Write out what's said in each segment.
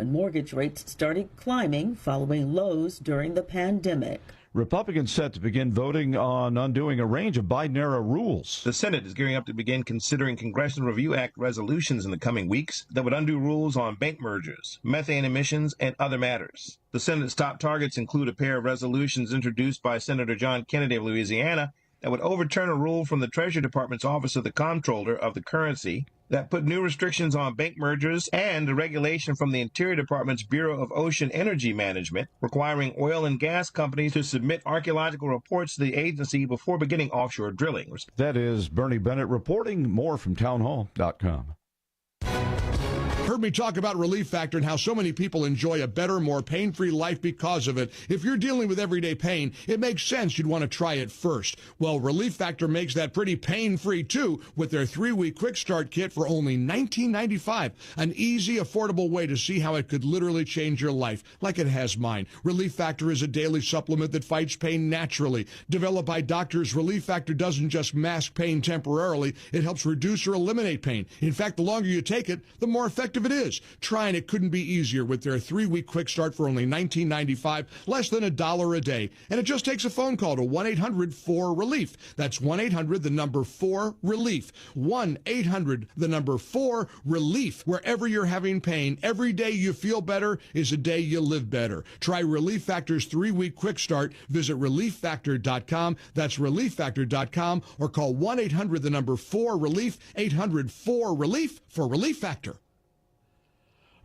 when mortgage rates started climbing following lows during the pandemic. Republicans set to begin voting on undoing a range of Biden-era rules. The Senate is gearing up to begin considering Congressional Review Act resolutions in the coming weeks that would undo rules on bank mergers, methane emissions, and other matters. The Senate's top targets include a pair of resolutions introduced by Senator John Kennedy of Louisiana that would overturn a rule from the Treasury Department's Office of the Comptroller of the Currency that put new restrictions on bank mergers, and a regulation from the Interior Department's Bureau of Ocean Energy Management requiring oil and gas companies to submit archaeological reports to the agency before beginning offshore drilling. That is Bernie Bennett reporting. More from townhall.com. Heard me talk about Relief Factor and how so many people enjoy a better, more pain-free life because of it. If you're dealing with everyday pain, it makes sense you'd want to try it first. Well, Relief Factor makes that pretty pain-free too with their 3-week quick start kit for only $19.95. An easy, affordable way to see how it could literally change your life, like it has mine. Relief Factor is a daily supplement that fights pain naturally. Developed by doctors, Relief Factor doesn't just mask pain temporarily, it helps reduce or eliminate pain. In fact, the longer you take it, the more effective it is. Trying it couldn't be easier with their 3-week quick start for only $19.95, less than $1 a day. And it just takes a phone call to 1-800-4RELIEF. That's 1-800-4RELIEF. 1-800-4RELIEF. Wherever you're having pain, every day you feel better is a day you live better. Try Relief Factor's 3-week quick start. Visit ReliefFactor.com. That's ReliefFactor.com, or call 1-800-4RELIEF. 800-4RELIEF for Relief Factor.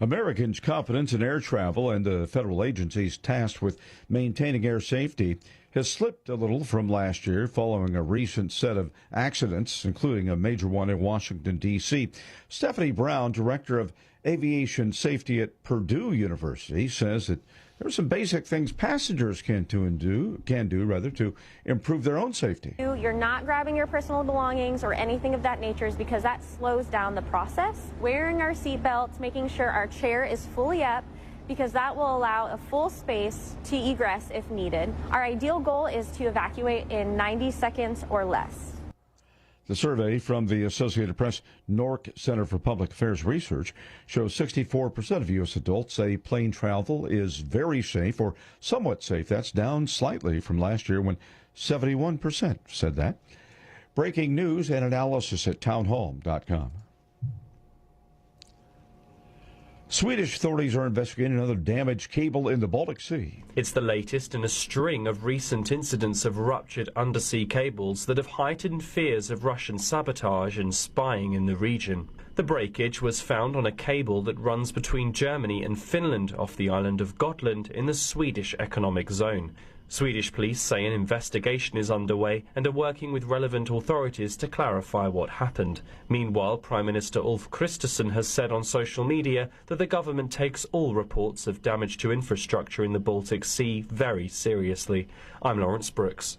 Americans' confidence in air travel and the federal agencies tasked with maintaining air safety has slipped a little from last year following a recent set of accidents, including a major one in Washington, D.C. Stephanie Brown, director of aviation safety at Purdue University, says that there are some basic things passengers can do to improve their own safety. You're not grabbing your personal belongings or anything of that nature, is because that slows down the process. Wearing our seatbelts, making sure our chair is fully up, because that will allow a full space to egress if needed. Our ideal goal is to evacuate in 90 seconds or less. The survey from the Associated Press Nork Center for Public Affairs Research shows 64% of U.S. adults say plane travel is very safe or somewhat safe. That's down slightly from last year when 71% said that. Breaking news and analysis at townhall.com. Swedish authorities are investigating another damaged cable in the Baltic Sea. It's the latest in a string of recent incidents of ruptured undersea cables that have heightened fears of Russian sabotage and spying in the region. The breakage was found on a cable that runs between Germany and Finland off the island of Gotland in the Swedish economic zone. Swedish police say an investigation is underway and are working with relevant authorities to clarify what happened. Meanwhile, Prime Minister Ulf Kristersson has said on social media that the government takes all reports of damage to infrastructure in the Baltic Sea very seriously. I'm Lawrence Brooks.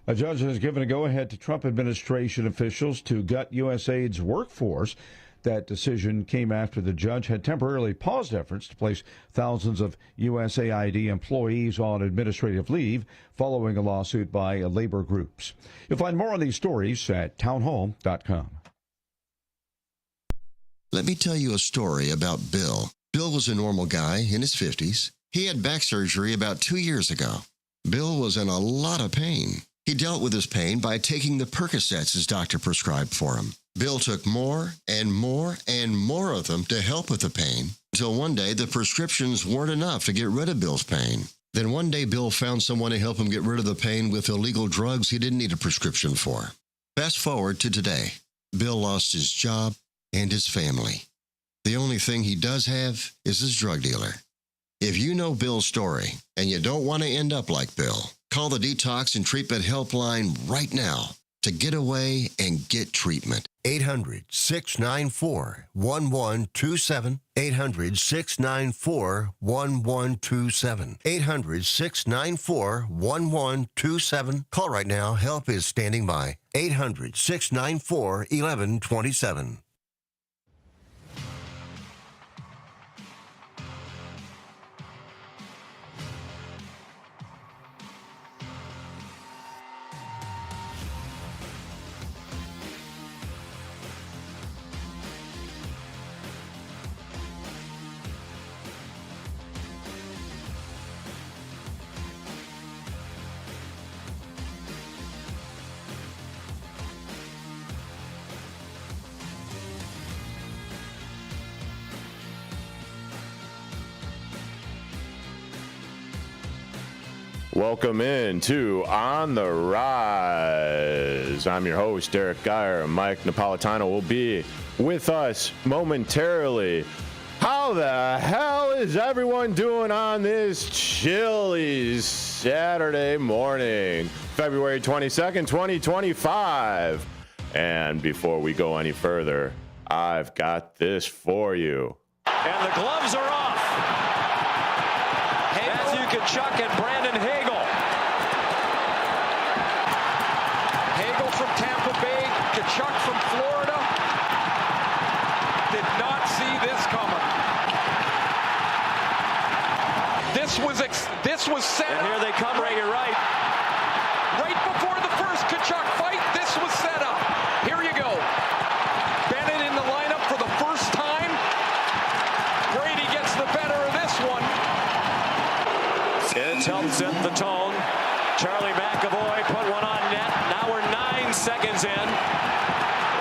A judge has given a go-ahead to Trump administration officials to gut USAID's workforce. That decision came after the judge had temporarily paused efforts to place thousands of USAID employees on administrative leave following a lawsuit by labor groups. You'll find more on these stories at townhall.com. Let me tell you a story about Bill. Bill was a normal guy in his 50s. He had back surgery about 2 years ago. Bill was in a lot of pain. He dealt with his pain by taking the Percocets his doctor prescribed for him. Bill took more and more and more of them to help with the pain, until one day the prescriptions weren't enough to get rid of Bill's pain. Then one day Bill found someone to help him get rid of the pain with illegal drugs he didn't need a prescription for. Fast forward to today. Bill lost his job and his family. The only thing he does have is his drug dealer. If you know Bill's story and you don't want to end up like Bill, call the Detox and Treatment Helpline right now to get away and get treatment. 800-694-1127. 800-694-1127. 800-694-1127. Call right now. Help is standing by. 800-694-1127. Welcome in to On the Rise. I'm your host, Derrick Geyer. Mike Napoletano will be with us momentarily. How the hell is everyone doing on this chilly Saturday morning, February 22nd, 2025? And before we go any further, I've got this for you. And the gloves are off. Matthew Tkachuk and Brandon Hagel. Hagel from Tampa Bay, Tkachuk from Florida. Did not see this coming. This was set up. And here they come, Ray, you're right. Right before the first Tkachuk fight, this was set up. Here you go. Bennett in the lineup for the first time. Brady gets the better of this one. It helps set the tone. Charlie McAvoy put one on net. Now we're 9 seconds in.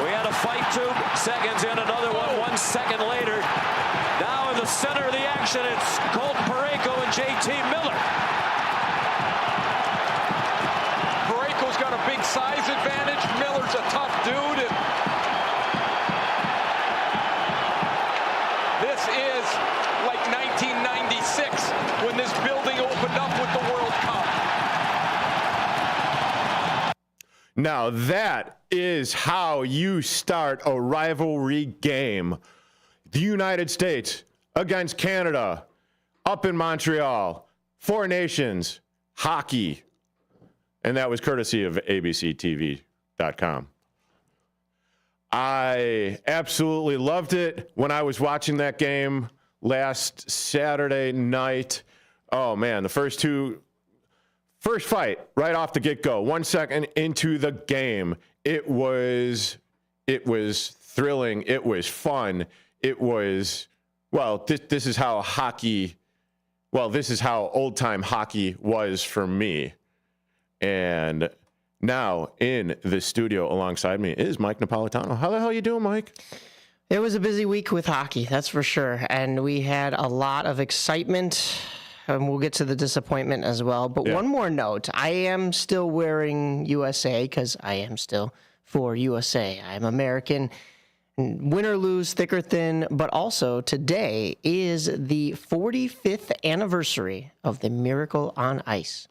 We had a fight 2 seconds in, another one 1 second later. Now in the center of the action, it's Colton Parayko and JT Miller. Parayko's got a big size advantage. Miller's a tough dude. And this is like 1996 when this building opened up with the World Cup. Now that is how you start a rivalry game. The United States against Canada up in Montreal. 4 Nations hockey. And that was courtesy of abctv.com. I absolutely loved it when I was watching that game last Saturday night. Oh man, the first fight right off the get-go, 1 second into the game. It was thrilling. It was fun. It was, well, this is how old-time hockey was for me. And now in the studio alongside me is Mike Napoletano. How the hell you doing, Mike? It was a busy week with hockey, that's for sure. And we had a lot of excitement, and we'll get to the disappointment as well. But one more note, I am still wearing USA because I am still for USA. I'm American. Win or lose, thick or thin, but also today is the 45th anniversary of the Miracle on Ice.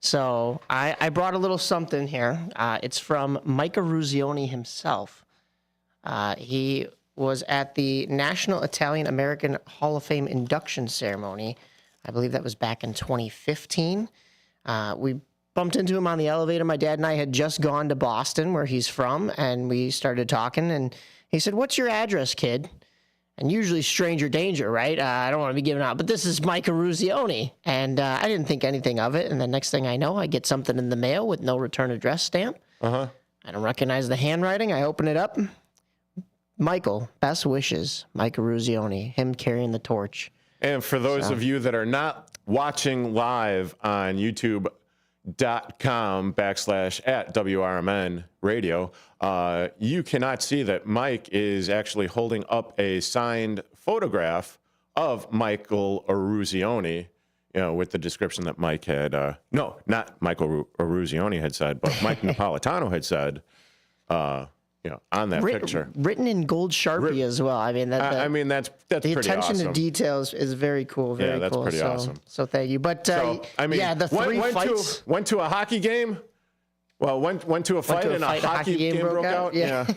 So I brought a little something here. It's from Mike Eruzione himself. He was at the National Italian American Hall of Fame induction ceremony. I believe that was back in 2015. We bumped into him on the elevator. My dad and I had just gone to Boston, where he's from, and we started talking, and he said, "What's your address, kid?" And usually stranger danger, right? I don't want to be giving out, but this is Mike Eruzione. And I didn't think anything of it. And the next thing I know, I get something in the mail with no return address stamp. I don't recognize the handwriting. I open it up. Michael, best wishes, Mike Eruzione, him carrying the torch. And for those of you that are not watching live on youtube.com/@WRMN radio, you cannot see that Mike is actually holding up a signed photograph of Michael Eruzione, with the description that Mike had, no, not Michael Eruzione had said, but Mike Napoletano had said, on that picture. Written in gold Sharpie as well. I mean, that's the pretty attention to details is very cool. Very cool. That's pretty awesome. So thank you. But the 3 fights. Went to a hockey game. Well, went to a fight and a hockey game broke out. Yeah.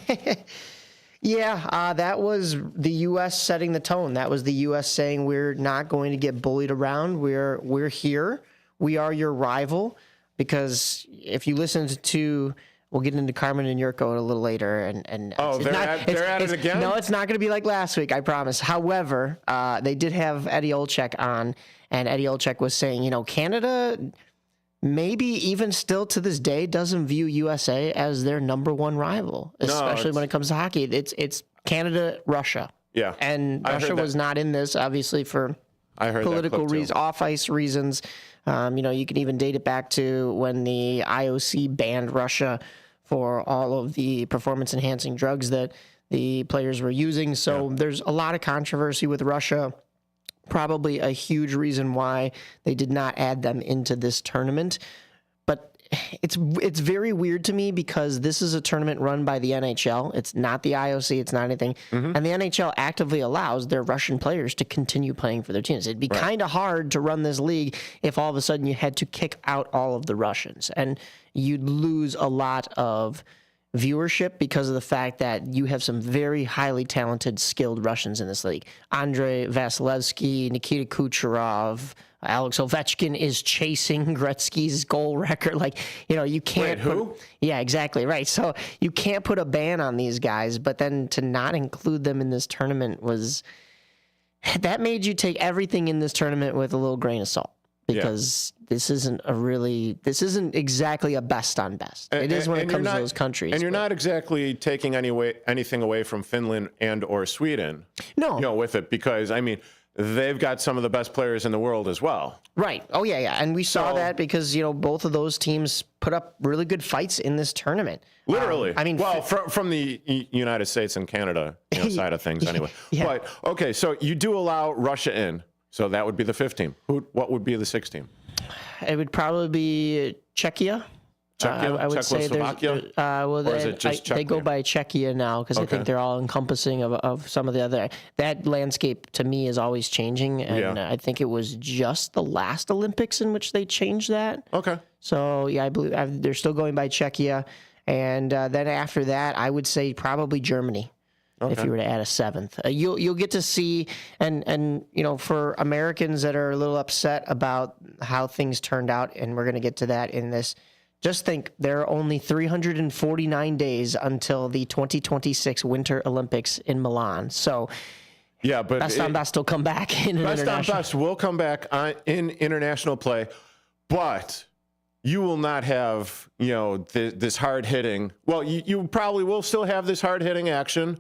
That was the U.S. setting the tone. That was the U.S. saying we're not going to get bullied around. We're here. We are your rival. Because if you listen to, we'll get into Carmen and Yurko a little later. They're at it again? No, it's not going to be like last week, I promise. However, they did have Eddie Olczyk on, and Eddie Olczyk was saying, Canada maybe even still to this day doesn't view USA as their number one rival, especially when it comes to hockey. It's Canada, Russia. Yeah. And Russia was not in this, obviously, for political reasons, off-ice reasons. You can even date it back to when the IOC banned Russia for all of the performance-enhancing drugs that the players were using. So there's a lot of controversy with Russia. probably a huge reason why they did not add them into this tournament. But it's very weird to me because this is a tournament run by the NHL. It's not the IOC. It's not anything. And the NHL actively allows their Russian players to continue playing for their teams. It'd be kind of hard to run this league if all of a sudden you had to kick out all of the Russians. And you'd lose a lot of viewership because of the fact that you have some very highly talented, skilled Russians in this league. Andrei Vasilevsky, Nikita Kucherov, Alex Ovechkin is chasing Gretzky's goal record. Like, you can't. Wait, who? Yeah, exactly. Right. So you can't put a ban on these guys, but then to not include them in this tournament that made you take everything in this tournament with a little grain of salt. Because this isn't exactly a best on best. It is when it comes to those countries. And you're not exactly taking anything away from Finland and or Sweden. No. With it, because, they've got some of the best players in the world as well. Right. Oh, yeah. And we saw that because, both of those teams put up really good fights in this tournament. Literally. From the United States and Canada side of things anyway. Yeah. But, okay, so you do allow Russia in. So that would be the fifth team. What would be the sixth team? It would probably be Czechia. I would say they go by Czechia now because I think they're all encompassing of some of the other. That landscape to me is always changing, and I think it was just the last Olympics in which they changed that. Okay. So I believe they're still going by Czechia, and then after that, I would say probably Germany. Okay. If you were to add a seventh, you'll get to see, and for Americans that are a little upset about how things turned out, and we're going to get to that in this. Just think, there are only 349 days until the 2026 Winter Olympics in Milan. So, but best on best will come back in best international. On best will come back in international play, but you will not have this hard hitting. Well, you probably will still have this hard hitting action.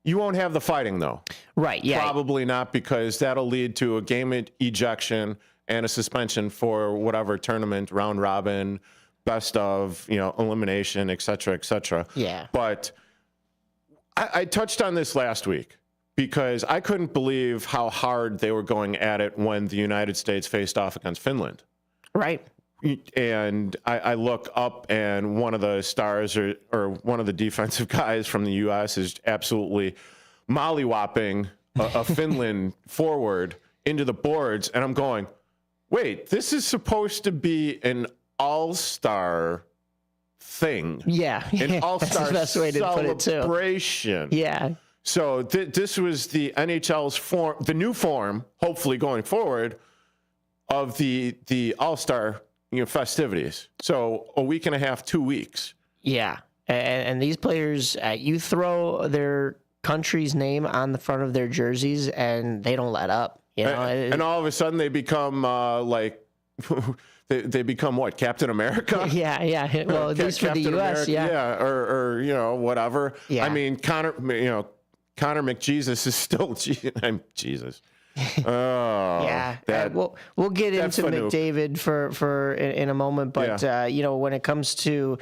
You won't have the fighting, though. Right, yeah. Probably not, because that'll lead to a game ejection and a suspension for whatever tournament, round robin, best of, elimination, et cetera, et cetera. Yeah. But I touched on this last week because I couldn't believe how hard they were going at it when the United States faced off against Finland. Right. And I look up, and one of the stars or one of the defensive guys from the U.S. is absolutely mollywopping a Finland forward into the boards. And I'm going, wait, this is supposed to be an all-star thing. Yeah. An all-star That's the best way to put it, too. Celebration. Yeah. So this was the NHL's form, the new form, hopefully going forward, of the all-star festivities. So a week and a half, 2 weeks. Yeah. And these players, you throw their country's name on the front of their jerseys and they don't let up. And all of a sudden they become they become what? Captain America? Yeah. Well, at least for the U.S., Yeah, or whatever. Yeah. Connor McJesus is still Jesus. Oh, yeah. We'll get into McDavid for in a moment, but when it comes to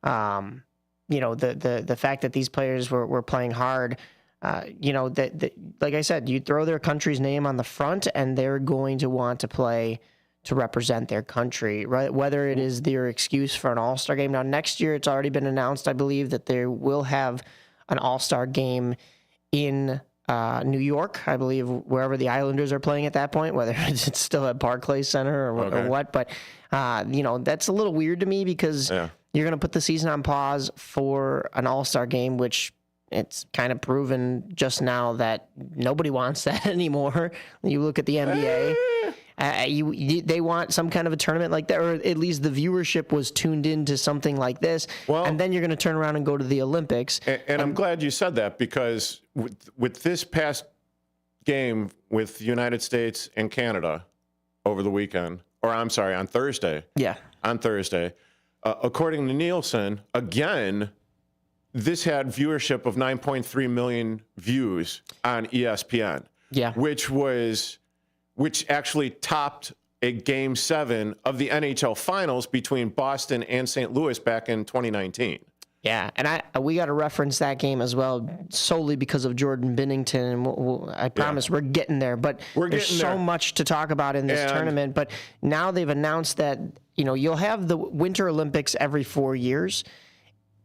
the fact that these players were playing hard, that like I said, you throw their country's name on the front, and they're going to want to play to represent their country, right? Whether it is their excuse for an all-star game. Now, next year, it's already been announced, I believe, that they will have an all-star game in New York, I believe, wherever the Islanders are playing at that point, whether it's still at Barclays Center or what. But, that's a little weird to me because you're going to put the season on pause for an all-star game, which it's kind of proven just now that nobody wants that anymore. You look at the NBA. They want some kind of a tournament like that, or at least the viewership was tuned into something like this. Well, and then you're going to turn around and go to the Olympics. And I'm glad you said that, because with this past game with the United States and Canada over the weekend, or I'm sorry, on Thursday. Yeah. On Thursday. According to Nielsen, again, this had viewership of 9.3 million views on ESPN. Yeah. Which actually topped a Game 7 of the NHL Finals between Boston and St. Louis back in 2019. Yeah, and we got to reference that game as well solely because of Jordan Binnington. I promise we're getting there, but there's so much to talk about in this tournament. But now they've announced that, you'll have the Winter Olympics every 4 years.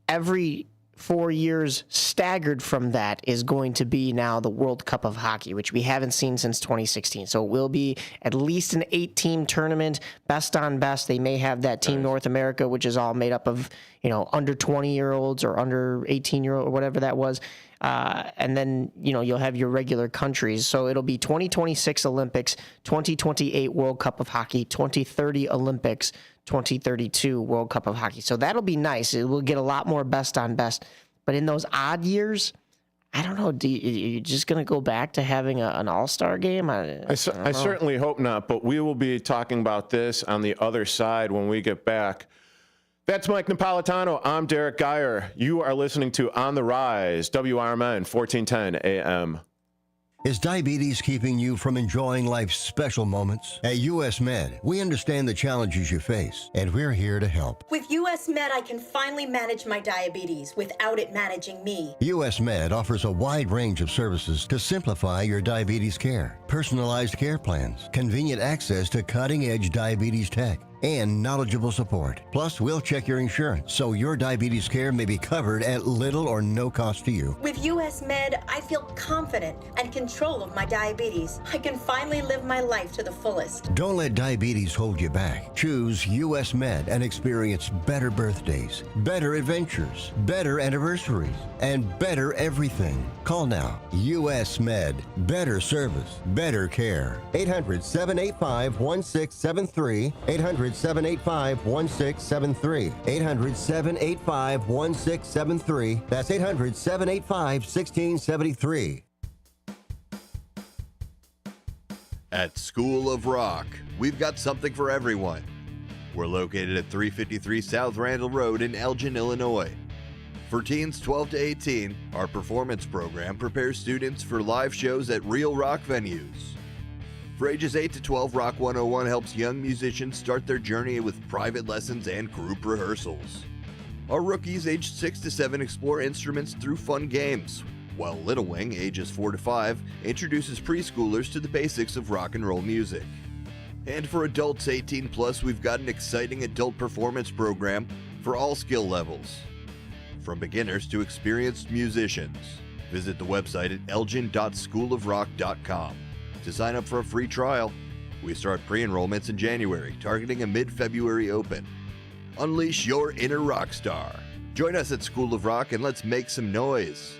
Every 4 years staggered from that is going to be now the World Cup of Hockey, which we haven't seen since 2016. So it will be at least an 8-team tournament, best on best. They may have that Team North America, which is all made up of, under 20-year-olds or under 18-year-old or whatever that was. And then, you'll have your regular countries. So it'll be 2026 Olympics, 2028 World Cup of Hockey, 2030 Olympics, 2032 World Cup of Hockey. So that'll be nice. It will get a lot more best on best. But in those odd years, I don't know. You're just going to go back to having an all-star game? I certainly hope not, but we will be talking about this on the other side when we get back. That's Mike Napoletano. I'm Derrick Geyer. You are listening to On the Rise, WRMN 1410 AM. Is diabetes keeping you from enjoying life's special moments? At US Med, we understand the challenges you face, and we're here to help. With US Med, I can finally manage my diabetes without it managing me. US Med offers a wide range of services to simplify your diabetes care. Personalized care plans, convenient access to cutting-edge diabetes tech, and knowledgeable support. Plus, we'll check your insurance so your diabetes care may be covered at little or no cost to you. With US Med, I feel confident and control of my diabetes. I can finally live my life to the fullest. Don't let diabetes hold you back. Choose US Med and experience better birthdays, better adventures, better anniversaries, and better everything. Call now. US Med. Better service, better care. 800-785-1673. 800-785-1673. 800-785-1673. That's 800-785-1673. At School of Rock, we've got something for everyone. We're located at 353 South Randall Road in Elgin, Illinois. For teens 12 to 18, our performance program prepares students for live shows at real rock venues. For ages 8 to 12, Rock 101 helps young musicians start their journey with private lessons and group rehearsals. Our rookies aged 6 to 7 explore instruments through fun games, while Little Wing, ages 4 to 5, introduces preschoolers to the basics of rock and roll music. And for adults 18 plus, we've got an exciting adult performance program for all skill levels, from beginners to experienced musicians. Visit the website at elgin.schoolofrock.com. To sign up for a free trial. We start pre-enrollments in January, targeting a mid-February open. Unleash your inner rock star. Join us at School of Rock and let's make some noise.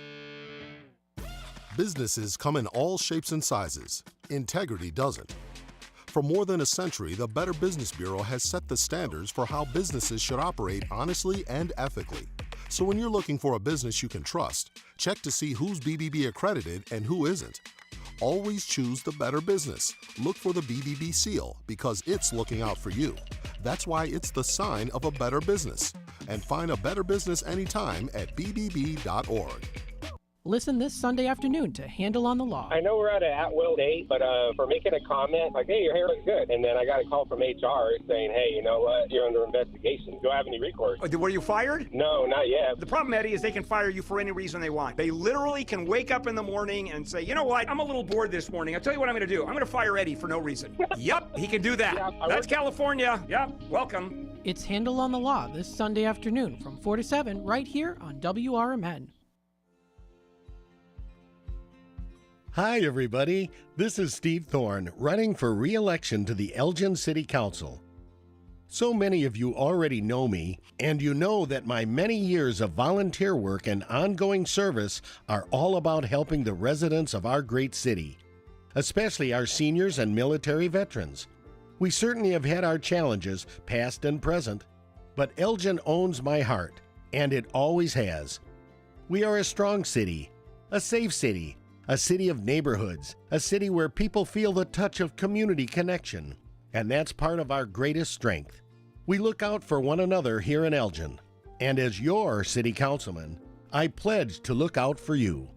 Businesses come in all shapes and sizes. Integrity doesn't. For more than a century, the Better Business Bureau has set the standards for how businesses should operate honestly and ethically. So when you're looking for a business you can trust, check to see who's BBB accredited and who isn't. Always choose the Better Business. Look for the BBB seal because it's looking out for you. That's why it's the sign of a better business. And find a better business anytime at bbb.org. Listen this Sunday afternoon to Handle on the Law. I know we're at an at-will date, but for making a comment, like, hey, your hair looks good. And then I got a call from HR saying, hey, you know what, you're under investigation. Do I have any recourse? Were you fired? No, not yet. The problem, Eddie, is they can fire you for any reason they want. They literally can wake up in the morning and say, you know what, I'm a little bored this morning. I'll tell you what I'm going to do. I'm going to fire Eddie for no reason. Yep, he can do that. Yeah, that's California. Yep, welcome. It's Handle on the Law this Sunday afternoon from 4 to 7 right here on WRMN. Hi, everybody. This is Steve Thorne, running for re-election to the Elgin City Council. So many of you already know me, and you know that my many years of volunteer work and ongoing service are all about helping the residents of our great city, especially our seniors and military veterans. We certainly have had our challenges, past and present, but Elgin owns my heart, and it always has. We are a strong city, a safe city, a city of neighborhoods, a city where people feel the touch of community connection, and that's part of our greatest strength. We look out for one another here in Elgin, and as your city councilman, I pledge to look out for you.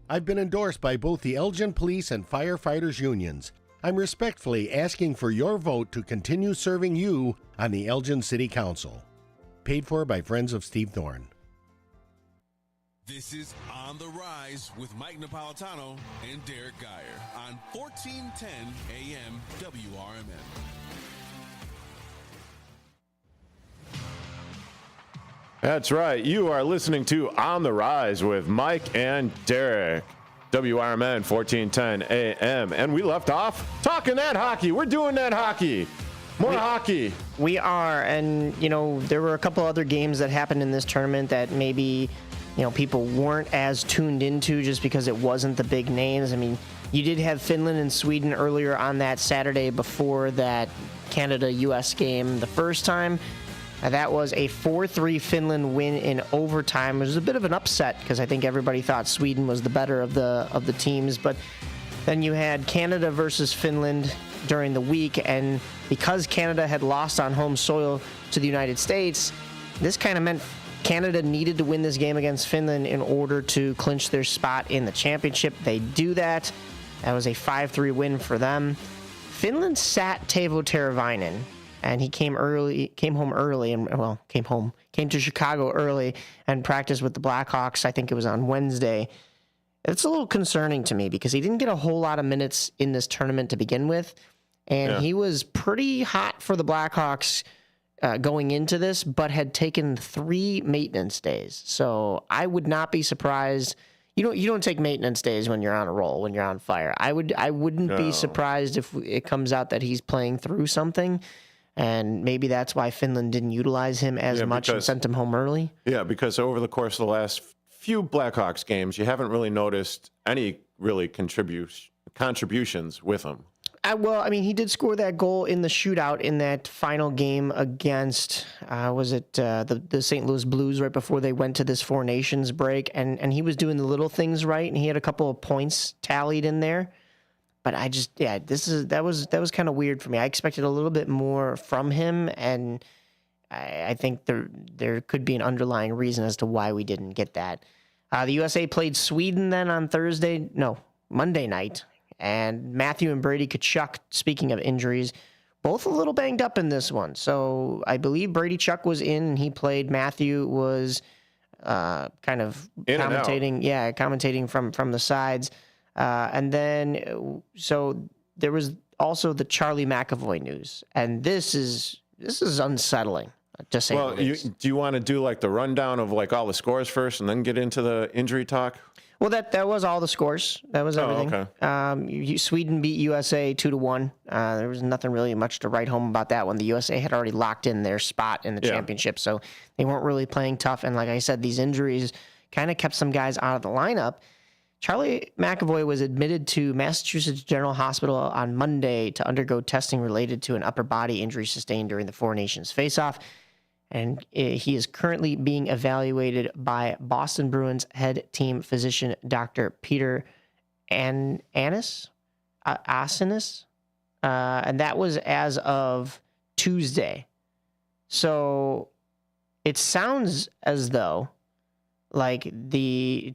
I've been endorsed by both the Elgin Police and Firefighters Unions. I'm respectfully asking for your vote to continue serving you on the Elgin City Council. Paid for by Friends of Steve Thorne. This is On the Rise with Mike Napoletano and Derrick Geyer on 1410 AM WRMN. That's right. You are listening to On the Rise with Mike and Derrick. WRMN 1410 AM. And we left off talking that hockey. We're doing that hockey. More hockey. We are. And, there were a couple other games that happened in this tournament that maybe, people weren't as tuned into just because it wasn't the big names. I mean, you did have Finland and Sweden earlier on that Saturday before that Canada-US game the first time. That was a 4-3 Finland win in overtime. It was a bit of an upset because I think everybody thought Sweden was the better of the teams. But then you had Canada versus Finland during the week, and because Canada had lost on home soil to the United States, this kind of meant Canada needed to win this game against Finland in order to clinch their spot in the championship. They do that. That was a 5-3 win for them. Finland sat Teuvo Teravainen, and he came to Chicago early and practiced with the Blackhawks. I think it was on Wednesday. It's a little concerning to me because he didn't get a whole lot of minutes in this tournament to begin with, and he was pretty hot for the Blackhawks going into this, but had taken 3 maintenance days. So I would not be surprised. You don't take maintenance days when you're on a roll, when you're on fire. I wouldn't be surprised if it comes out that he's playing through something. And maybe that's why Finland didn't utilize him as much and sent him home early. Yeah, because over the course of the last few Blackhawks games, you haven't really noticed any really contributions with him. He did score that goal in the shootout in that final game against, the St. Louis Blues right before they went to this Four Nations break. And he was doing the little things right, and he had a couple of points tallied in there. But that was kind of weird for me. I expected a little bit more from him, and I think there could be an underlying reason as to why we didn't get that. The USA played Sweden then on Monday night, and Matthew and Brady Tkachuk, speaking of injuries, both a little banged up in this one. So I believe Brady Tkachuk was in, and he played. Matthew was kind of commentating from the sides. And then, so there was also the Charlie McAvoy news, and this is unsettling, to say the least. Do you want to do like the rundown of like all the scores first, and then get into the injury talk? Well, that was all the scores. That was everything. Okay. Sweden beat USA 2-1. There was nothing really much to write home about that one. The USA had already locked in their spot in the championship, so they weren't really playing tough. And like I said, these injuries kind of kept some guys out of the lineup. Charlie McAvoy was admitted to Massachusetts General Hospital on Monday to undergo testing related to an upper body injury sustained during the Four Nations face-off, and he is currently being evaluated by Boston Bruins head team physician Dr. Peter Asinis, and that was as of Tuesday. So it sounds as though like the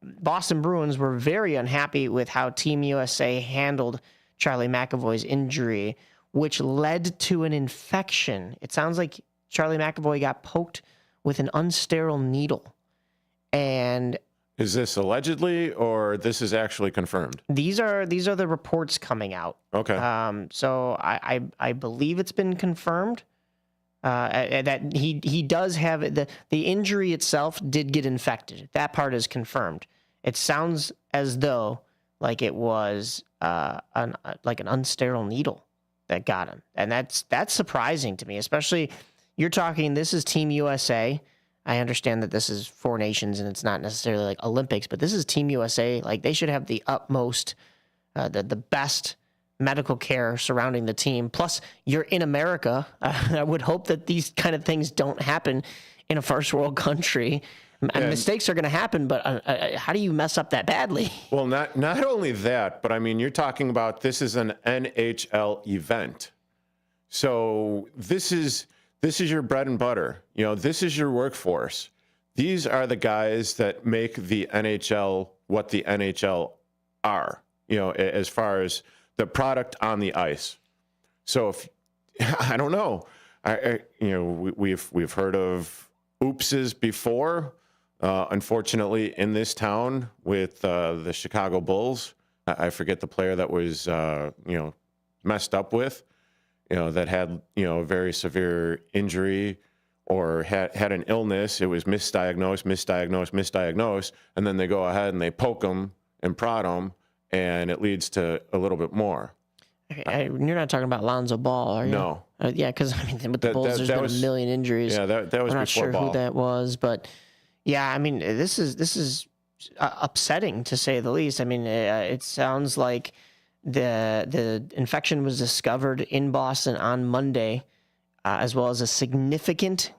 Boston Bruins were very unhappy with how Team USA handled Charlie McAvoy's injury, which led to an infection. It sounds like Charlie McAvoy got poked with an unsterile needle. And is this allegedly, or this is actually confirmed? These are the reports coming out. Okay. So I believe it's been confirmed. That he does have the injury itself did get infected. That part is confirmed. It sounds as though like it was an unsterile needle that got him, and that's surprising to me. Especially you're talking. This is Team USA. I understand that this is Four Nations and it's not necessarily like Olympics, but this is Team USA. Like they should have the utmost, the best medical care surrounding the team. Plus, you're in America. I would hope that these kind of things don't happen in a first world country. And mistakes are going to happen, but how do you mess up that badly? Well, not only that, but I mean, you're talking about this is an NHL event. So this is your bread and butter. You know, this is your workforce. These are the guys that make the NHL what the NHL are, you know, as far as the product on the ice. So if I don't know, we've heard of oopses before, Unfortunately, in this town with the Chicago Bulls, I forget the player that was, messed up with, that had, a very severe injury or had an illness. It was misdiagnosed, and then they go ahead and they poke them and prod them, and it leads to a little bit more. You're not talking about Lonzo Ball, are you? No. Yeah, because with the Bulls, there's been a million injuries. Yeah, that was I'm not before sure Ball. who that was, but yeah, this is upsetting to say the least. It sounds like the infection was discovered in Boston on Monday, as well as a significant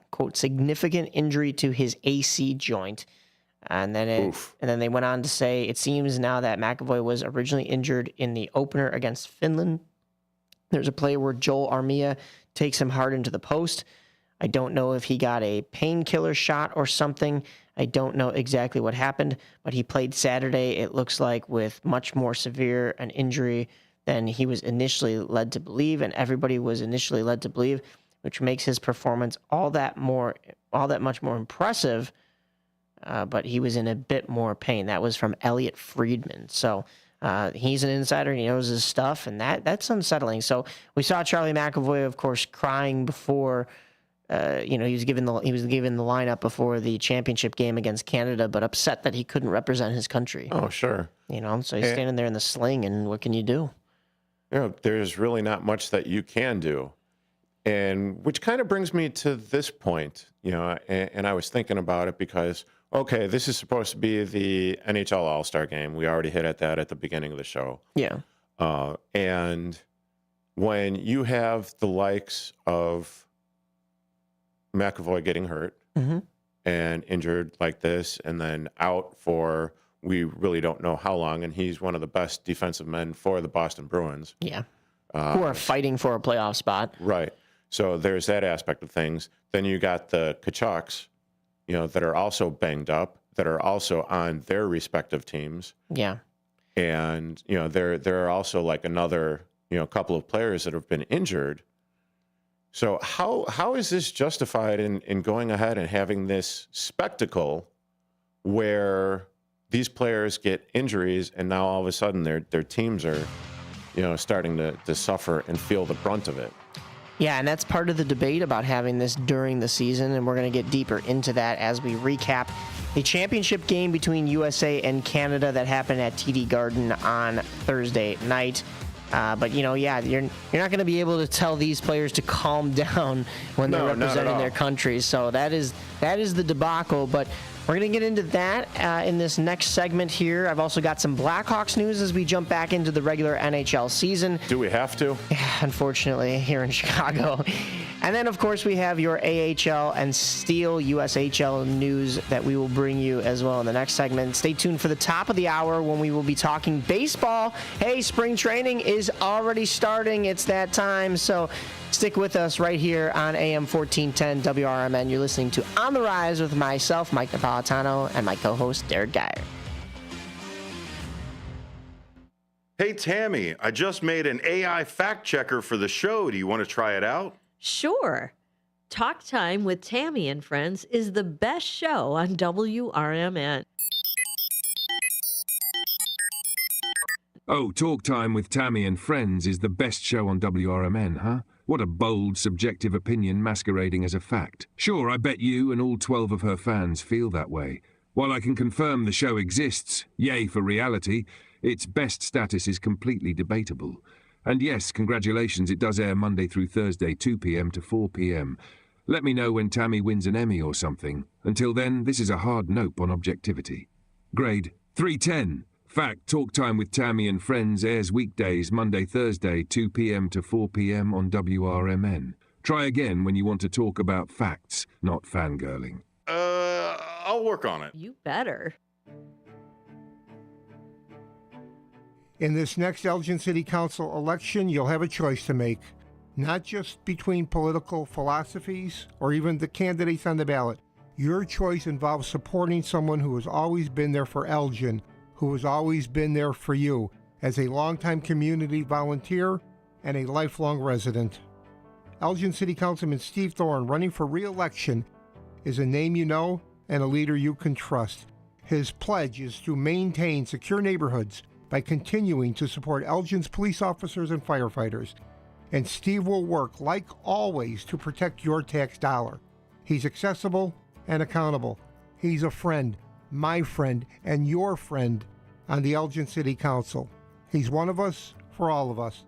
injury to his AC joint. And then they went on to say it seems now that McAvoy was originally injured in the opener against Finland. There's a play where Joel Armia takes him hard into the post. I don't know if he got a painkiller shot or something. I don't know exactly what happened, but he played Saturday, it looks like, with much more severe an injury than he was initially led to believe, and everybody was initially led to believe, which makes his performance all that much more impressive. But he was in a bit more pain. That was from Elliot Friedman. So he's an insider. He knows his stuff, and that's unsettling. So we saw Charlie McAvoy, of course, crying before. He was given the lineup before the championship game against Canada, but upset that he couldn't represent his country. Oh, sure. So he's standing there in the sling, and what can you do? There's really not much that you can do. And which kind of brings me to this point, and I was thinking about it because, okay, this is supposed to be the NHL All-Star game. We already hit at that at the beginning of the show. Yeah. And when you have the likes of McAvoy getting hurt and injured like this and then out for we really don't know how long, and he's one of the best defensive men for the Boston Bruins. Yeah. Who are fighting for a playoff spot. Right. So there's that aspect of things. Then you got the Kachucks, that are also banged up, that are also on their respective teams. Yeah. And, there are also like another, couple of players that have been injured. So how is this justified in going ahead and having this spectacle where these players get injuries and now all of a sudden their teams are, starting to suffer and feel the brunt of it? Yeah, and that's part of the debate about having this during the season, and we're going to get deeper into that as we recap the championship game between USA and Canada that happened at TD Garden on Thursday night. But you're not going to be able to tell these players to calm down when they're representing their countries. So that is the debacle. But we're going to get into that in this next segment here. I've also got some Blackhawks news as we jump back into the regular NHL season. Do we have to? Yeah, unfortunately, here in Chicago. And then, of course, we have your AHL and Steel USHL news that we will bring you as well in the next segment. Stay tuned for the top of the hour when we will be talking baseball. Hey, spring training is already starting. It's that time. So stick with us right here on AM 1410 WRMN. You're listening to On the Rise with myself, Mike Napoletano, and my co-host, Derrick Geyer. Hey, Tammy, I just made an AI fact checker for the show. Do you want to try it out? Sure. Talk Time with Tammy and Friends is the best show on WRMN. Oh, Talk Time with Tammy and Friends is the best show on WRMN, huh? What a bold, subjective opinion masquerading as a fact. Sure, I bet you and all 12 of her fans feel that way. While I can confirm the show exists, yay for reality, its best status is completely debatable. And yes, congratulations, it does air Monday through Thursday, 2 p.m. to 4 p.m. Let me know when Tammy wins an Emmy or something. Until then, this is a hard nope on objectivity. Grade 310. Fact, Talk Time with Tammy and Friends airs weekdays, Monday, Thursday, 2 p.m. to 4 p.m. on WRMN. Try again when you want to talk about facts, not fangirling. I'll work on it. You better. In this next Elgin City Council election, you'll have a choice to make, not just between political philosophies or even the candidates on the ballot. Your choice involves supporting someone who has always been there for Elgin, who has always been there for you as a longtime community volunteer and a lifelong resident. Elgin City Councilman Steve Thorne, running for re-election, is a name you know and a leader you can trust. His pledge is to maintain secure neighborhoods by continuing to support Elgin's police officers and firefighters. And Steve will work, like always, to protect your tax dollar. He's accessible and accountable. He's a friend, my friend, and your friend on the Elgin City Council. He's one of us for all of us.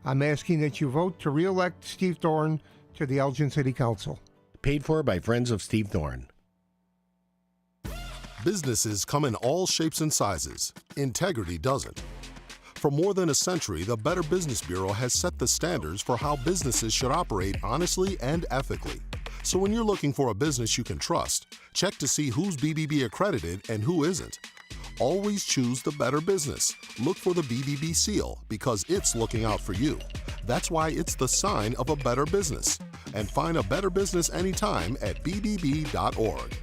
I'm asking that you vote to re-elect Steve Thorne to the Elgin City Council. Paid for by Friends of Steve Thorne. Businesses come in all shapes and sizes. Integrity doesn't. For more than a century, the Better Business Bureau has set the standards for how businesses should operate honestly and ethically. So when you're looking for a business you can trust, check to see who's BBB accredited and who isn't. Always choose the better business. Look for the BBB seal because it's looking out for you. That's why it's the sign of a better business. And find a better business anytime at bbb.org.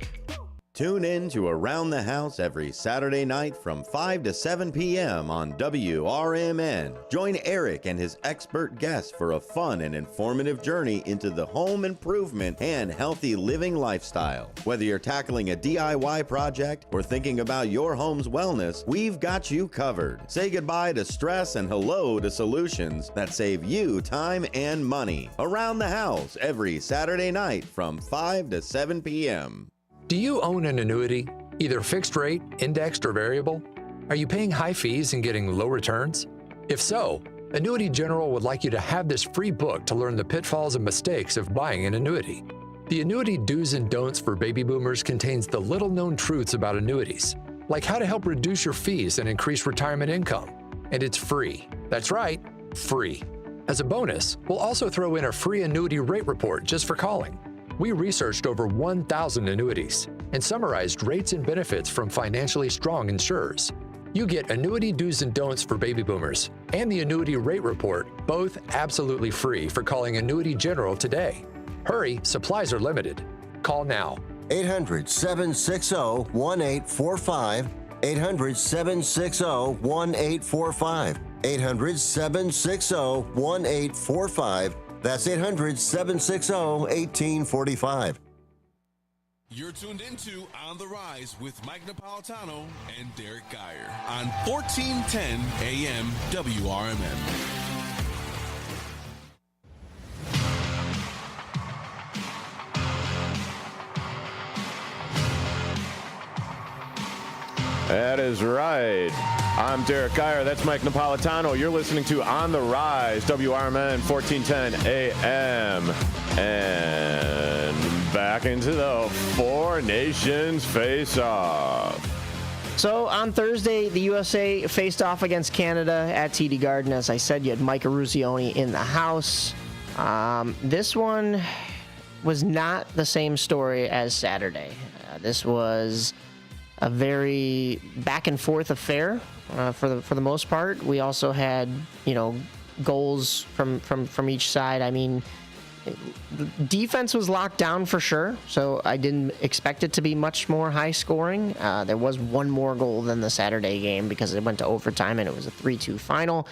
Tune in to Around the House every Saturday night from 5 to 7 p.m. on WRMN. Join Eric and his expert guests for a fun and informative journey into the home improvement and healthy living lifestyle. Whether you're tackling a DIY project or thinking about your home's wellness, we've got you covered. Say goodbye to stress and hello to solutions that save you time and money. Around the House every Saturday night from 5 to 7 p.m. Do you own an annuity, either fixed rate, indexed, or variable? Are you paying high fees and getting low returns? If so, Annuity General would like you to have this free book to learn the pitfalls and mistakes of buying an annuity. The Annuity Do's and Don'ts for Baby Boomers contains the little-known truths about annuities, like how to help reduce your fees and increase retirement income. And it's free. That's right, free. As a bonus, we'll also throw in a free annuity rate report just for calling. We researched over 1,000 annuities and summarized rates and benefits from financially strong insurers. You get Annuity Do's and Don'ts for Baby Boomers and the Annuity Rate Report, both absolutely free for calling Annuity General today. Hurry, supplies are limited. Call now. 800-760-1845. 800-760-1845. 800-760-1845. That's 800-760-1845. You're tuned into On the Rise with Mike Napoletano and Derrick Geyer on 1410 AM WRMN. That is right. I'm Derrick Geyer. That's Mike Napoletano. You're listening to On the Rise, WRMN 1410 AM. And back into the Four Nations face-off. So on Thursday, the USA faced off against Canada at TD Garden. As I said, you had Mike Eruzione in the house. This one was not the same story as Saturday. This was a very back and forth affair for the most part. We also had, goals from each side. I mean, the defense was locked down for sure, so I didn't expect it to be much more high scoring. There was one more goal than the Saturday game because it went to overtime and it was a 3-2 final.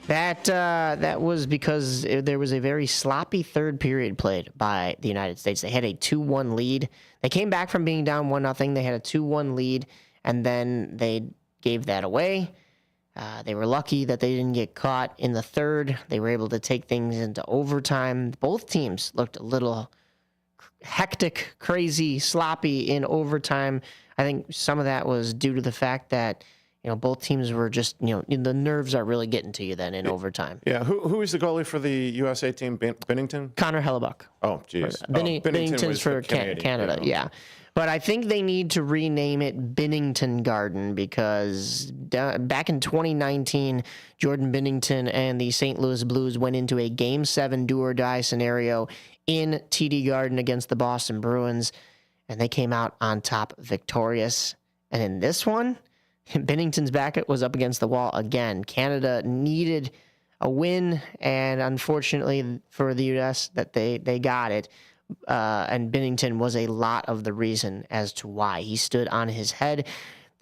That was because there was a very sloppy third period played by the United States. They had a 2-1 lead. They came back from being down 1-0. They had a 2-1 lead, and then they gave that away. They were lucky that they didn't get caught in the third. They were able to take things into overtime. Both teams looked a little hectic, crazy, sloppy in overtime. I think some of that was due to the fact that both teams were just, the nerves are really getting to you then in overtime. Yeah, who is the goalie for the USA team? Bennington? Connor Hellebuck. Oh, geez. Bennington's for Canada, yeah. But I think they need to rename it Binnington Garden because back in 2019, Jordan Binnington and the St. Louis Blues went into a Game 7 do-or-die scenario in TD Garden against the Boston Bruins, and they came out on top victorious. And in this one, Binnington's back was up against the wall again. Canada needed a win, and unfortunately for the U.S., that they got it. And Binnington was a lot of the reason as to why. He stood on his head.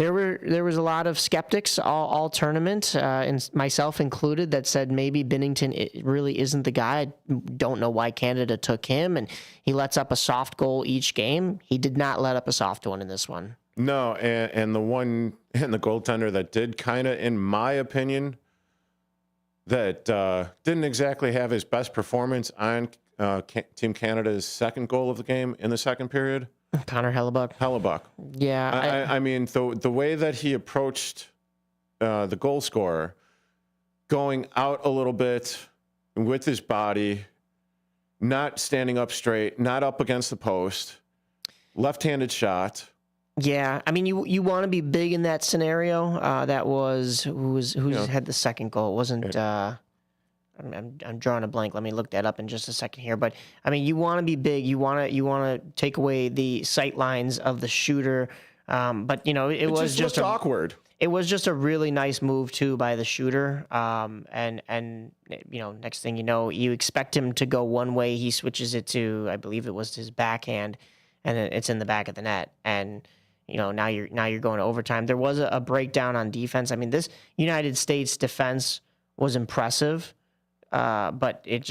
there was a lot of skeptics all tournament, and myself included, that said maybe Binnington really isn't the guy. I don't know why Canada took him, and he lets up a soft goal each game. He did not let up a soft one in this one. No, and the goaltender that did kind of, in my opinion, that didn't exactly have his best performance on Team Canada's second goal of the game in the second period. Connor Hellebuck. Yeah. I mean, the way that he approached the goal scorer, going out a little bit with his body, not standing up straight, not up against the post, left-handed shot. Yeah, I mean, you want to be big in that scenario. That was who had the second goal. It wasn't. I'm drawing a blank. Let me look that up in just a second here. But I mean, you want to be big. You want to take away the sight lines of the shooter. But it was just awkward. It was just a really nice move too by the shooter. And next thing you know, you expect him to go one way. He switches it to, I believe it was his backhand, and it's in the back of the net. And now you're going to overtime. There was a breakdown on defense. I mean, this United States defense was impressive, but it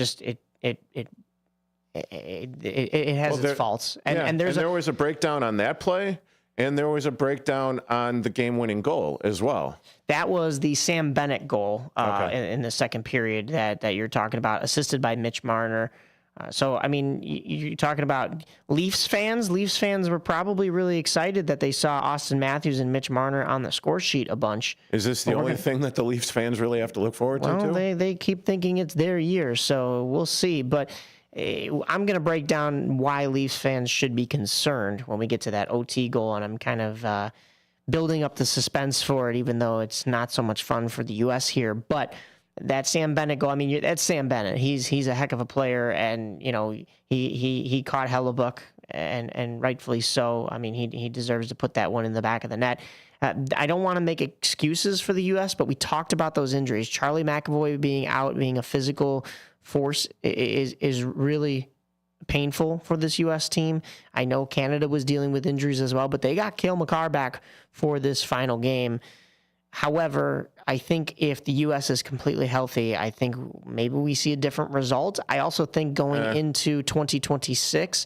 has its faults. And there was a breakdown on that play, and there was a breakdown on the game-winning goal as well. That was the Sam Bennett goal in the second period that you're talking about, assisted by Mitch Marner. So, I mean, you're talking about Leafs fans. Leafs fans were probably really excited that they saw Austin Matthews and Mitch Marner on the score sheet a bunch. Is this the only thing that the Leafs fans really have to look forward to? Well, they keep thinking it's their year, so we'll see. But I'm going to break down why Leafs fans should be concerned when we get to that OT goal, and I'm kind of building up the suspense for it, even though it's not so much fun for the U.S. here. But that Sam Bennett goal, I mean, that's Sam Bennett. He's a heck of a player, and he caught Hellebuck, and rightfully so. I mean, he deserves to put that one in the back of the net. I don't want to make excuses for the U.S., but we talked about those injuries. Charlie McAvoy being out, being a physical force is really painful for this U.S. team. I know Canada was dealing with injuries as well, but they got Cale Makar back for this final game. However, I think if the U.S. is completely healthy, I think maybe we see a different result. I also think going into 2026,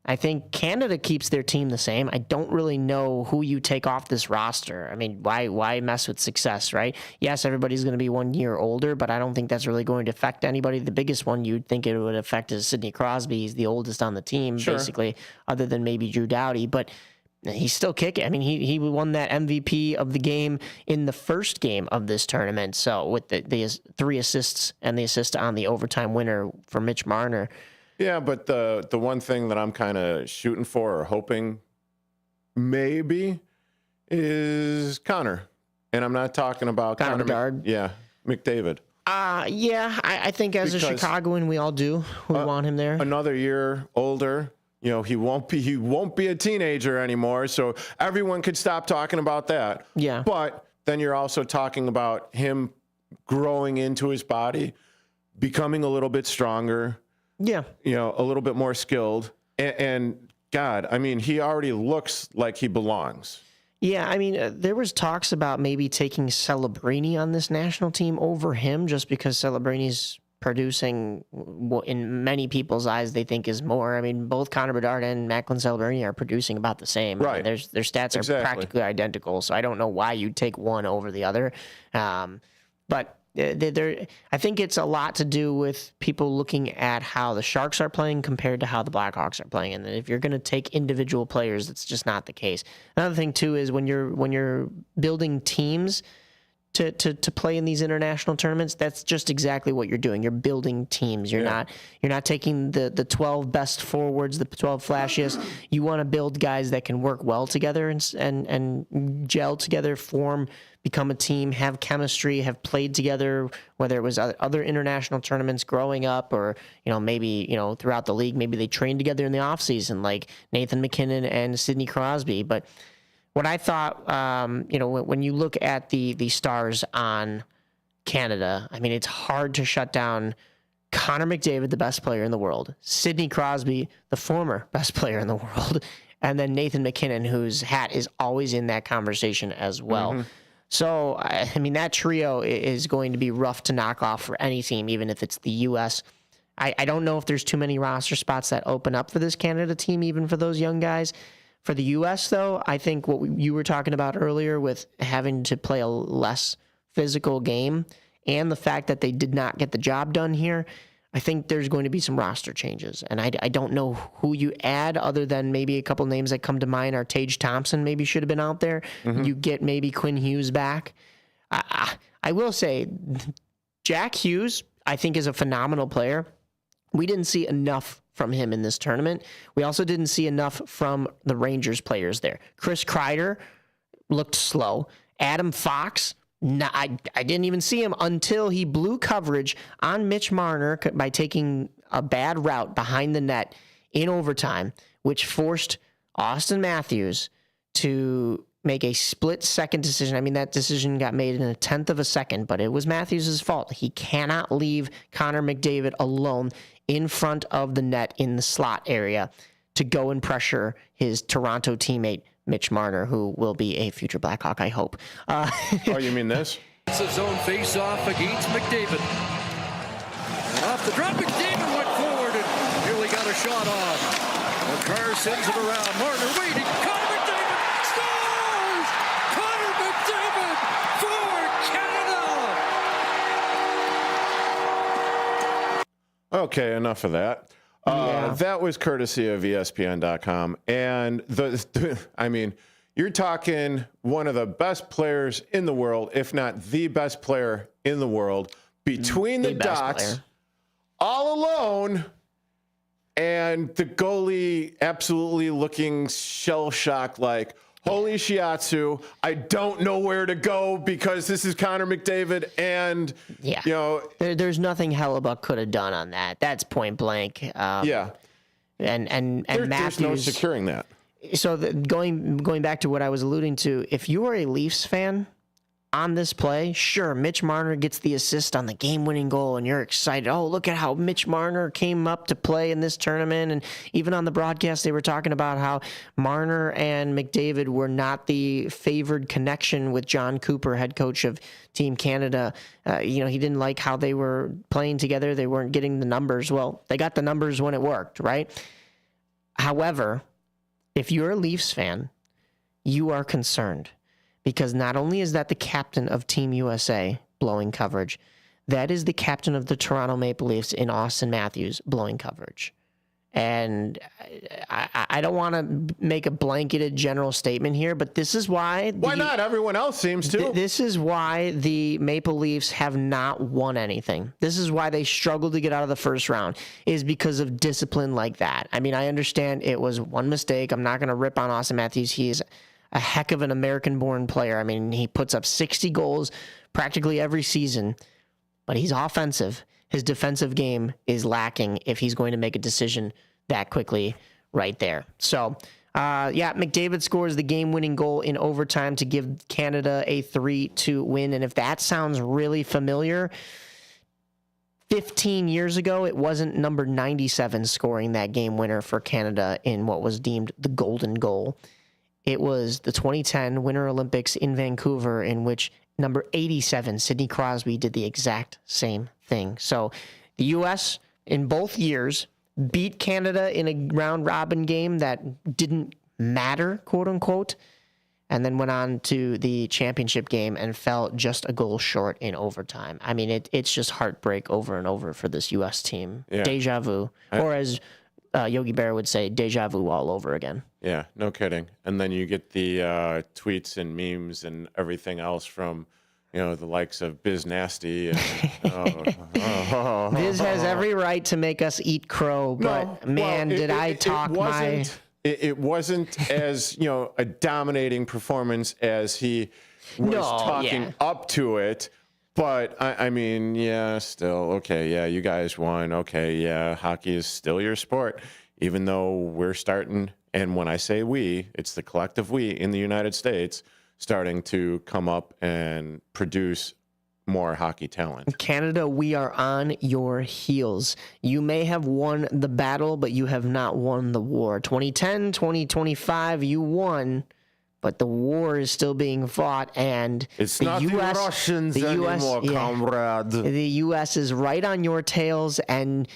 I think Canada keeps their team the same. I don't really know who you take off this roster. I mean, why mess with success, right? Yes, everybody's going to be 1 year older, but I don't think that's really going to affect anybody. The biggest one you'd think it would affect is Sidney Crosby. He's the oldest on the team, basically, other than maybe Drew Doughty. But he's still kicking. I mean, he won that MVP of the game in the first game of this tournament. So with the 3 assists and the assist on the overtime winner for Mitch Marner. Yeah, but the one thing that I'm kind of shooting for or hoping maybe is Connor. And I'm not talking about Connor Bedard. McDavid. I think as a Chicagoan, we all do. We want him there. Another year older. He won't be a teenager anymore, so everyone could stop talking about that. Yeah. But then you're also talking about him growing into his body, becoming a little bit stronger. Yeah. A little bit more skilled. And God, I mean, he already looks like he belongs. Yeah, I mean, there was talks about maybe taking Celebrini on this national team over him, just because Celebrini's producing what in many people's eyes they think is more. I mean, both Connor Bedard and Macklin Celebrini are producing about the same. Right. I mean, their stats are practically identical, so I don't know why you'd take one over the other. But I think it's a lot to do with people looking at how the Sharks are playing compared to how the Blackhawks are playing. And if you're going to take individual players, that's just not the case. Another thing too is when you're building teams to play in these international tournaments, that's just exactly what you're doing. You're building teams. You're not taking the 12 best forwards, the 12 flashiest. You want to build guys that can work well together and gel together, become a team, have chemistry, have played together, whether it was other international tournaments growing up or, maybe, throughout the league, maybe they trained together in the offseason like Nathan McKinnon and Sidney Crosby. But what I thought, when you look at the stars on Canada, I mean, it's hard to shut down Connor McDavid, the best player in the world, Sidney Crosby, the former best player in the world, and then Nathan McKinnon, whose hat is always in that conversation as well. So, I mean, that trio is going to be rough to knock off for any team, even if it's the U.S. I don't know if there's too many roster spots that open up for this Canada team, even for those young guys. For the U.S., though, I think what you were talking about earlier with having to play a less physical game and the fact that they did not get the job done here, I think there's going to be some roster changes. And I don't know who you add other than maybe a couple names that come to mind are Tage Thompson maybe should have been out there. You get maybe Quinn Hughes back. I will say Jack Hughes, I think, is a phenomenal player. We didn't see enough from him in this tournament. We also didn't see enough from the Rangers players there. Chris Kreider looked slow. Adam Fox, I didn't even see him until he blew coverage on Mitch Marner by taking a bad route behind the net in overtime, which forced Austin Matthews to make a split-second decision. I mean, that decision got made in a tenth of a second, but it was Matthews' fault. He cannot leave Connor McDavid alone in front of the net in the slot area to go and pressure his Toronto teammate, Mitch Marner, who will be a future Blackhawk, I hope. Oh, you mean this? It's a zone face-off against McDavid. And off the drop, McDavid went forward and nearly got a shot on. Carr sends it around. Marner waiting. Connor McDavid scores! Connor McDavid for Canada! Okay, enough of that. That was courtesy of ESPN.com. And I mean, you're talking one of the best players in the world, if not the best player in the world, between the dots, all alone, and the goalie absolutely looking shell-shocked like, holy shiatsu, I don't know where to go because this is Connor McDavid, and you know, there's nothing Hellebuck could have done on that. That's point blank. And Matthews, there's no securing that. So going back to what I was alluding to, if you are a Leafs fan on this play, sure, Mitch Marner gets the assist on the game-winning goal, and you're excited. Oh, look at how Mitch Marner came up to play in this tournament. And even on the broadcast, they were talking about how Marner and McDavid were not the favored connection with John Cooper, head coach of Team Canada. He didn't like how they were playing together. They weren't getting the numbers. Well, they got the numbers when it worked, right? However, if you're a Leafs fan, you are concerned. Because not only is that the captain of Team USA blowing coverage, that is the captain of the Toronto Maple Leafs in Austin Matthews blowing coverage. And I don't want to make a blanketed general statement here, but this is why... Why not? Everyone else seems to. This is why the Maple Leafs have not won anything. This is why they struggled to get out of the first round, is because of discipline like that. I mean, I understand it was one mistake. I'm not going to rip on Austin Matthews. He is a heck of an American-born player. I mean, he puts up 60 goals practically every season, but he's offensive. His defensive game is lacking if he's going to make a decision that quickly right there. So, McDavid scores the game-winning goal in overtime to give Canada a 3-2 win. And if that sounds really familiar, 15 years ago, it wasn't number 97 scoring that game winner for Canada in what was deemed the golden goal. It was the 2010 Winter Olympics in Vancouver, in which number 87, Sidney Crosby, did the exact same thing. So the U.S. in both years beat Canada in a round-robin game that didn't matter, quote-unquote, and then went on to the championship game and fell just a goal short in overtime. I mean, it's just heartbreak over and over for this U.S. team. Yeah. Deja vu. Or as Yogi Berra would say, deja vu all over again. Yeah, no kidding. And then you get the tweets and memes and everything else from, the likes of Biz Nasty. And, Biz has every right to make us eat crow, but It wasn't as, a dominating performance as he was talking up to it. But, I mean, still, okay, you guys won. Okay, hockey is still your sport, even though we're starting, and when I say we, it's the collective we in the United States, starting to come up and produce more hockey talent. Canada, we are on your heels. You may have won the battle, but you have not won the war. 2010, 2025, you won, but the war is still being fought, and it's not the Russians anymore, comrade. The U.S. is right on your tails, and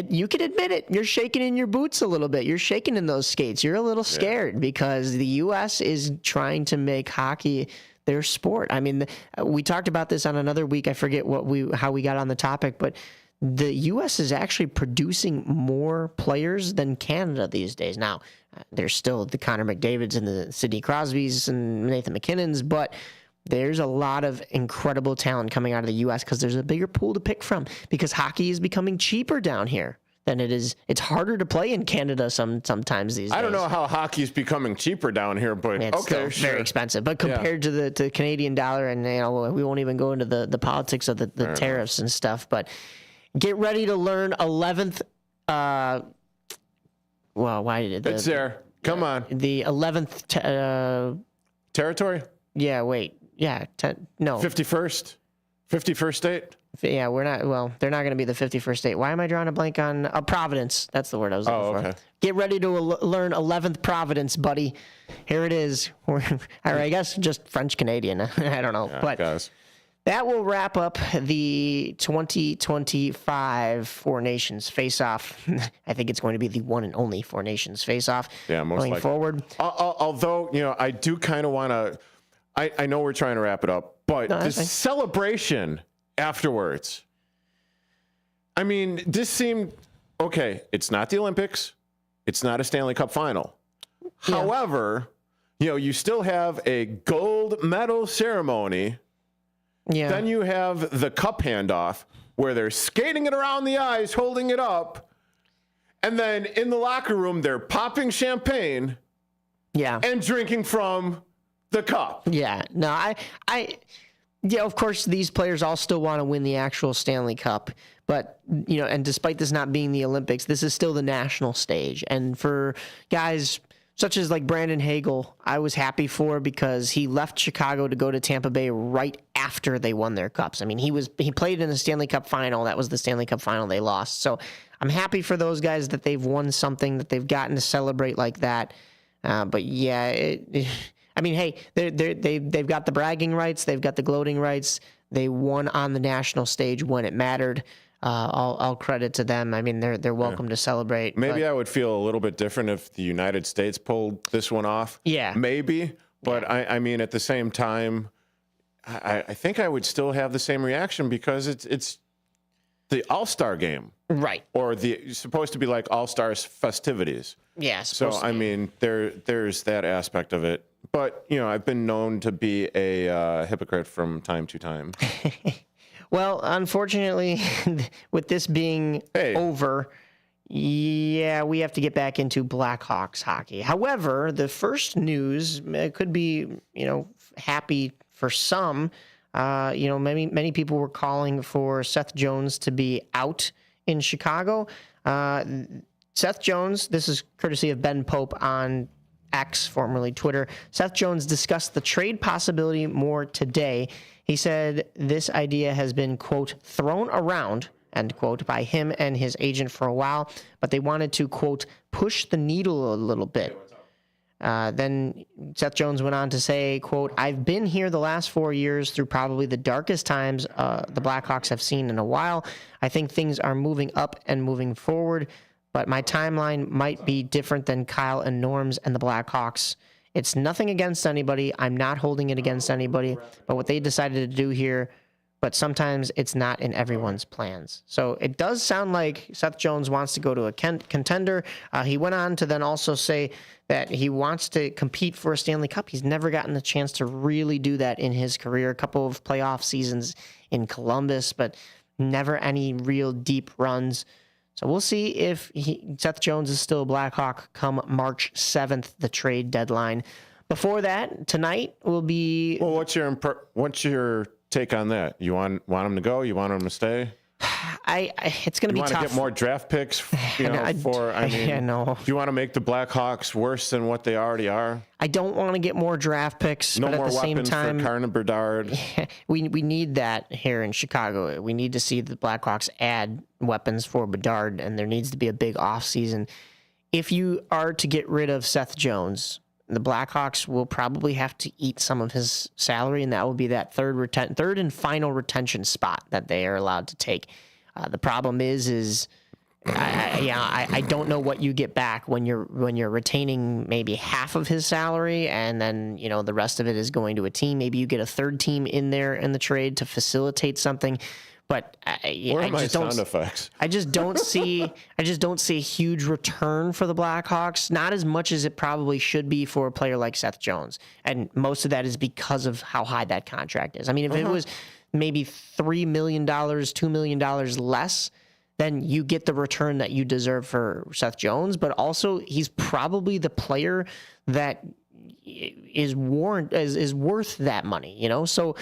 you can admit it. You're shaking in your boots a little bit. You're shaking in those skates. You're a little scared because the U.S. is trying to make hockey their sport. I mean, we talked about this on another week. I forget how we got on the topic, but the U.S. is actually producing more players than Canada these days. Now, there's still the Connor McDavids and the Sidney Crosbys and Nathan McKinnons, but there's a lot of incredible talent coming out of the U.S. because there's a bigger pool to pick from because hockey is becoming cheaper down here than it is. It's harder to play in Canada sometimes these days. I don't know how hockey's becoming cheaper down here, but it's okay, still very expensive. But compared to the Canadian dollar, and we won't even go into the politics of the tariffs and stuff, but get ready to learn 11th. Well, why did it's there? Come on. The 11th territory? Yeah. Wait. Yeah. No. 51st state. Yeah, we're not. Well, they're not going to be the 51st state. Why am I drawing a blank on Providence? That's the word I was looking for. Get ready to learn 11th Providence, buddy. Here it is. Or I guess just French Canadian. I don't know, but that will wrap up the 2025 Four Nations Face-Off. I think it's going to be the one and only Four Nations Face-Off. Yeah, most going forward. Although I do kind of want to. I know we're trying to wrap it up, but the celebration afterwards. I mean, this seemed okay. It's not the Olympics. It's not a Stanley Cup final. Yeah. However, you still have a gold medal ceremony. Yeah. Then you have the cup handoff where they're skating it around the ice, holding it up. And then in the locker room, they're popping champagne. Yeah. And drinking from the cup. Yeah. No, yeah, of course, these players all still want to win the actual Stanley Cup. But, and despite this not being the Olympics, this is still the national stage. And for guys such as like Brandon Hagel, I was happy for because he left Chicago to go to Tampa Bay right after they won their cups. I mean, he played in the Stanley Cup final. That was the Stanley Cup final they lost. So I'm happy for those guys that they've won something, that they've gotten to celebrate like that. But yeah, I mean, hey, they've got the bragging rights, they've got the gloating rights. They won on the national stage when it mattered. All credit to them. I mean, they're welcome to celebrate. Maybe I would feel a little bit different if the United States pulled this one off. Yeah, maybe. But yeah. I mean, at the same time, I think I would still have the same reaction because it's the All-Star game, right? Or it's supposed to be like All-Stars festivities. Yeah. So I mean, there's that aspect of it. But I've been known to be a hypocrite from time to time. Well, unfortunately, with this being over, yeah, we have to get back into Blackhawks hockey. However, the first news could be, happy for some. Many people were calling for Seth Jones to be out in Chicago. Seth Jones, this is courtesy of Ben Pope on X, formerly Twitter. Seth Jones discussed the trade possibility more today. He said this idea has been, quote, thrown around, end quote, by him and his agent for a while, but they wanted to, quote, push the needle a little bit. Then Seth Jones went on to say, quote, I've been here the last 4 years through probably the darkest times the Blackhawks have seen in a while. I think things are moving up and moving forward, but my timeline might be different than Kyle and Norm's and the Blackhawks. It's nothing against anybody. I'm not holding it against anybody. But what they decided to do here, but sometimes it's not in everyone's plans. So it does sound like Seth Jones wants to go to a contender. He went on to then also say that he wants to compete for a Stanley Cup. He's never gotten the chance to really do that in his career. A couple of playoff seasons in Columbus, but never any real deep runs. So we'll see if Seth Jones is still a Blackhawk come March 7th, the trade deadline. Before that, tonight will be... Well, what's your take on that? You want him to go? You want him to stay? It's going to be tough. You want to get more draft picks, do you want to make the Blackhawks worse than what they already are? I don't want to get more draft picks, no but more at the same weapons time, for Connor Bedard. We need that here in Chicago. We need to see the Blackhawks add weapons for Bedard, and there needs to be a big offseason. If you are to get rid of Seth Jones, the Blackhawks will probably have to eat some of his salary, and that will be that third and final retention spot that they are allowed to take. The problem is I don't know what you get back when you're retaining maybe half of his salary, and then the rest of it is going to a team. Maybe you get a third team in there in the trade to facilitate something. But Where are my sound effects? I just don't see a huge return for the Blackhawks. Not as much as it probably should be for a player like Seth Jones, and most of that is because of how high that contract is. I mean, if it was maybe $3 million, $2 million less, then you get the return that you deserve for Seth Jones. But also, he's probably the player that is worth that money. So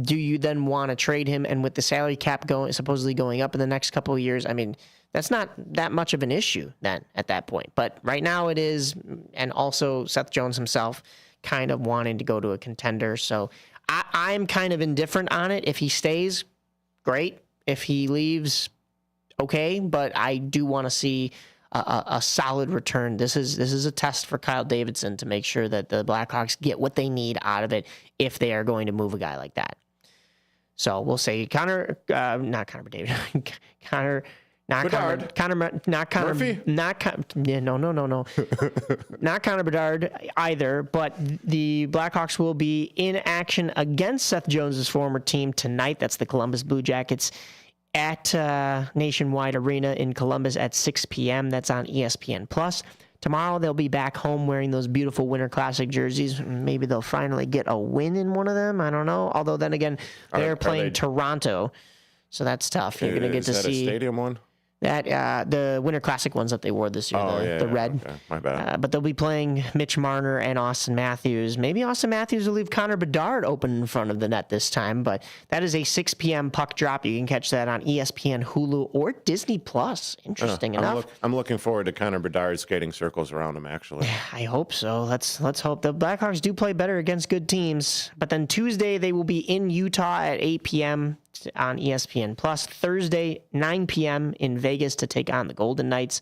do you then want to trade him? And with the salary cap supposedly going up in the next couple of years, I mean, that's not that much of an issue then at that point. But right now it is, and also Seth Jones himself kind of wanting to go to a contender. So I'm kind of indifferent on it. If he stays, great. If he leaves, okay. But I do want to see a solid return. This is a test for Kyle Davidson to make sure that the Blackhawks get what they need out of it if they are going to move a guy like that. So we'll say Connor Murphy? Not Connor Bedard either, but the Blackhawks will be in action against Seth Jones's former team tonight. That's the Columbus Blue Jackets at Nationwide Arena in Columbus at 6 p.m. That's on ESPN+. Tomorrow they'll be back home wearing those beautiful Winter Classic jerseys. Maybe they'll finally get a win in one of them. I don't know. Although then again, they're playing Toronto, so that's tough. You're going to get to see a stadium one. That the Winter Classic ones that they wore this year, the red. Okay. My bad. But they'll be playing Mitch Marner and Austin Matthews. Maybe Austin Matthews will leave Connor Bedard open in front of the net this time. But that is a 6 p.m. puck drop. You can catch that on ESPN, Hulu, or Disney+. Interesting enough. I'm looking forward to Connor Bedard skating circles around him, actually. I hope so. Let's hope. The Blackhawks do play better against good teams. But then Tuesday, they will be in Utah at 8 p.m. on ESPN+. Thursday, 9 p.m. in Vegas to take on the Golden Knights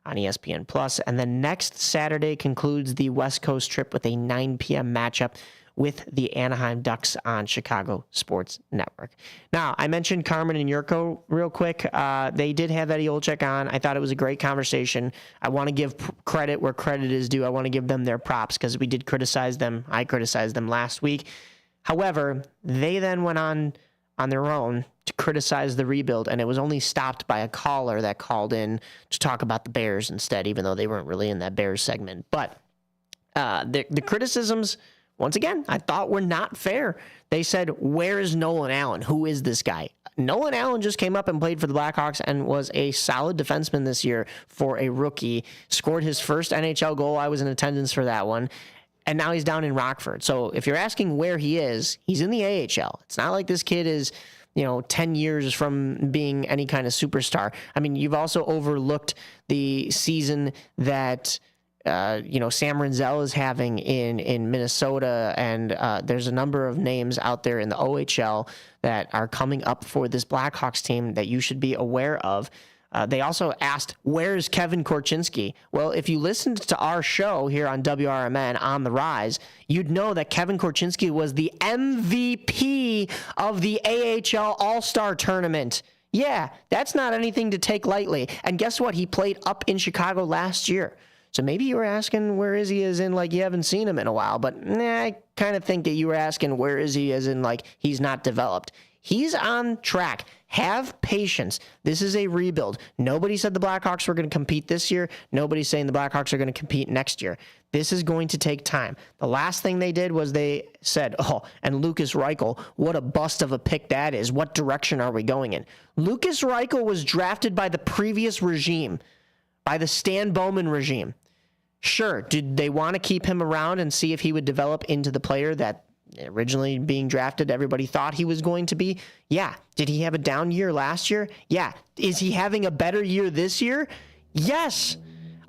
on ESPN+. And then next Saturday concludes the West Coast trip with a 9 p.m. matchup with the Anaheim Ducks on Chicago Sports Network. Now, I mentioned Carmen and Yurko real quick. They did have Eddie Olczyk on. I thought it was a great conversation. I want to give credit where credit is due. I want to give them their props because we did criticize them. I criticized them last week. However, they then went on their own to criticize the rebuild, and it was only stopped by a caller that called in to talk about the Bears instead, even though they weren't really in that Bears segment. But the criticisms, once again, I thought were not fair. They said, where is Nolan Allen? Who is this guy? Nolan Allen just came up and played for the Blackhawks and was a solid defenseman this year for a rookie, scored his first NHL goal. I was in attendance for that one. And now he's down in Rockford. So if you're asking where he is, he's in the AHL. It's not like this kid is, 10 years from being any kind of superstar. I mean, you've also overlooked the season that, Sam Renzel is having in Minnesota. And there's a number of names out there in the OHL that are coming up for this Blackhawks team that you should be aware of. They also asked, where's Kevin Korchinski? Well, if you listened to our show here on WRMN on the Rise, you'd know that Kevin Korchinski was the MVP of the AHL All-Star Tournament. Yeah, that's not anything to take lightly. And guess what? He played up in Chicago last year. So maybe you were asking, where is he, as in, like, you haven't seen him in a while. But I kind of think that you were asking, where is he, as in, like, he's not developed. He's on track. Have patience. This is a rebuild. Nobody said the Blackhawks were going to compete this year. Nobody's saying the Blackhawks are going to compete next year. This is going to take time. The last thing they did was they said, and Lucas Reichel, what a bust of a pick that is. What direction are we going in? Lucas Reichel was drafted by the previous regime, by the Stan Bowman regime. Sure, did they want to keep him around and see if he would develop into the player that originally being drafted, everybody thought he was going to be. Yeah. Did he have a down year last year? Yeah. Is he having a better year this year? Yes.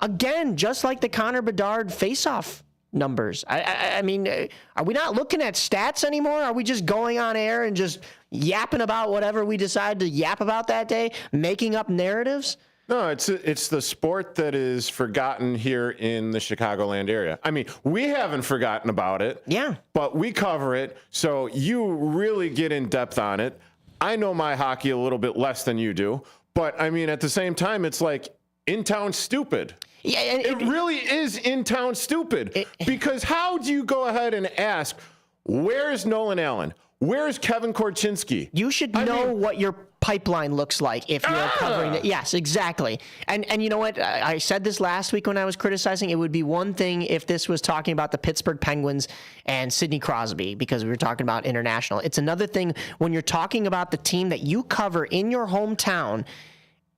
Again, just like the Connor Bedard faceoff numbers. I mean, are we not looking at stats anymore? Are we just going on air and just yapping about whatever we decide to yap about that day, making up narratives? No, it's the sport that is forgotten here in the Chicagoland area. I mean, we haven't forgotten about it. Yeah. But we cover it, so you really get in depth on it. I know my hockey a little bit less than you do, but I mean, at the same time, it's like in-town stupid. Yeah, it really is in-town stupid. Because how do you go ahead and ask, where's Nolan Allen? Where's Kevin Korchinski? You should know what your pipeline looks like if you're covering it. Yes, exactly. And you know what? I said this last week when I was criticizing. It would be one thing if this was talking about the Pittsburgh Penguins and Sidney Crosby, because we were talking about international. It's another thing when you're talking about the team that you cover in your hometown,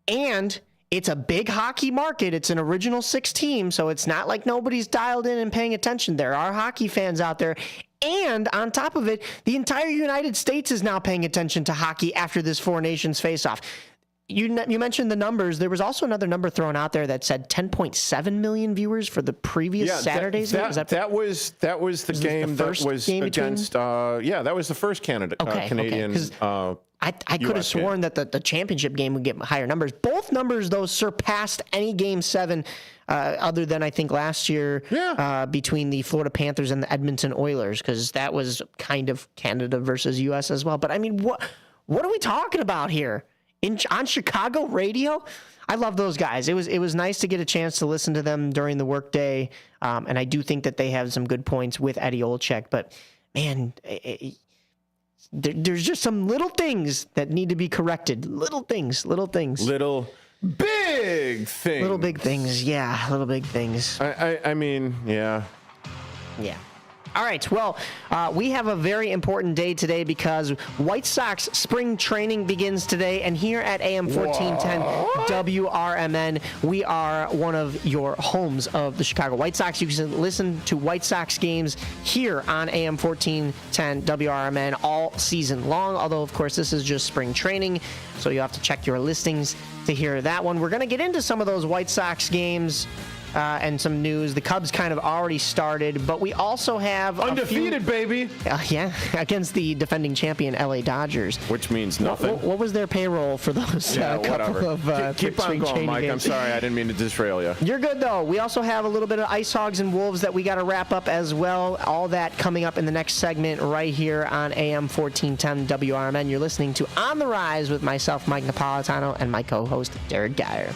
and it's a big hockey market. It's an original 6 team, so it's not like nobody's dialed in and paying attention. There are hockey fans out there. And on top of it, the entire United States is now paying attention to hockey after this Four Nations face-off. You mentioned the numbers. There was also another number thrown out there that said 10.7 million viewers for the previous Saturday's game. That was the game that was against. That was the first Canadian. I could have sworn that the championship game would get higher numbers. Both numbers, though, surpassed any Game 7 other than, I think, last year between the Florida Panthers and the Edmonton Oilers, because that was kind of Canada versus U.S. as well. But, I mean, what are we talking about here? On Chicago radio? I love those guys. It was nice to get a chance to listen to them during the workday, and I do think that they have some good points with Eddie Olczyk. But, man, there's just some little things that need to be corrected. Little things. Little big things. Little big things, yeah. Little big things. I mean, yeah. Yeah. All right, well, we have a very important day today because White Sox spring training begins today, and here at AM 1410 WRMN, we are one of your homes of the Chicago White Sox. You can listen to White Sox games here on AM 1410 WRMN all season long, although, of course, this is just spring training, so you have to check your listings to hear that one. We're going to get into some of those White Sox games and some news. The Cubs kind of already started, but we also have undefeated, baby. Against the defending champion LA Dodgers, which means nothing. What was their payroll for those couple of keep on going, Mike? Games? I'm sorry, I didn't mean to disrail you. You're good though. We also have a little bit of Icehogs and Wolves that we got to wrap up as well. All that coming up in the next segment right here on AM 1410 WRMN. You're listening to On the Rise with myself, Mike Napoletano, and my co-host Derrick Geyer.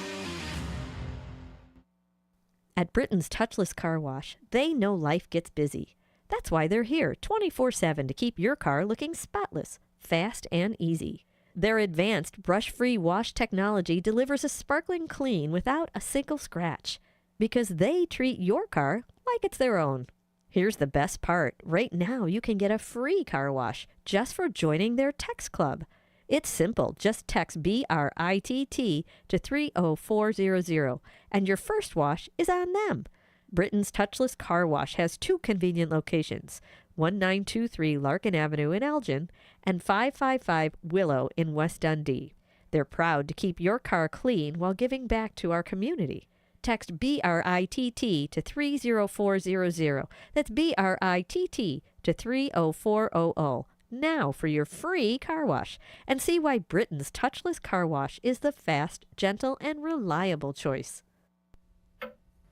At Britain's Touchless Car Wash, they know life gets busy. That's why they're here 24/7 to keep your car looking spotless, fast, and easy. Their advanced brush-free wash technology delivers a sparkling clean without a single scratch, because they treat your car like it's their own. Here's the best part. Right now, you can get a free car wash just for joining their text club. It's simple. Just text BRITT to 30400, and your first wash is on them. Britain's Touchless Car Wash has 2 convenient locations, 1923 Larkin Avenue in Elgin and 555 Willow in West Dundee. They're proud to keep your car clean while giving back to our community. Text BRITT to 30400. That's BRITT to 30400. Now for your free car wash, and see why Britain's Touchless Car Wash is the fast, gentle, and reliable choice.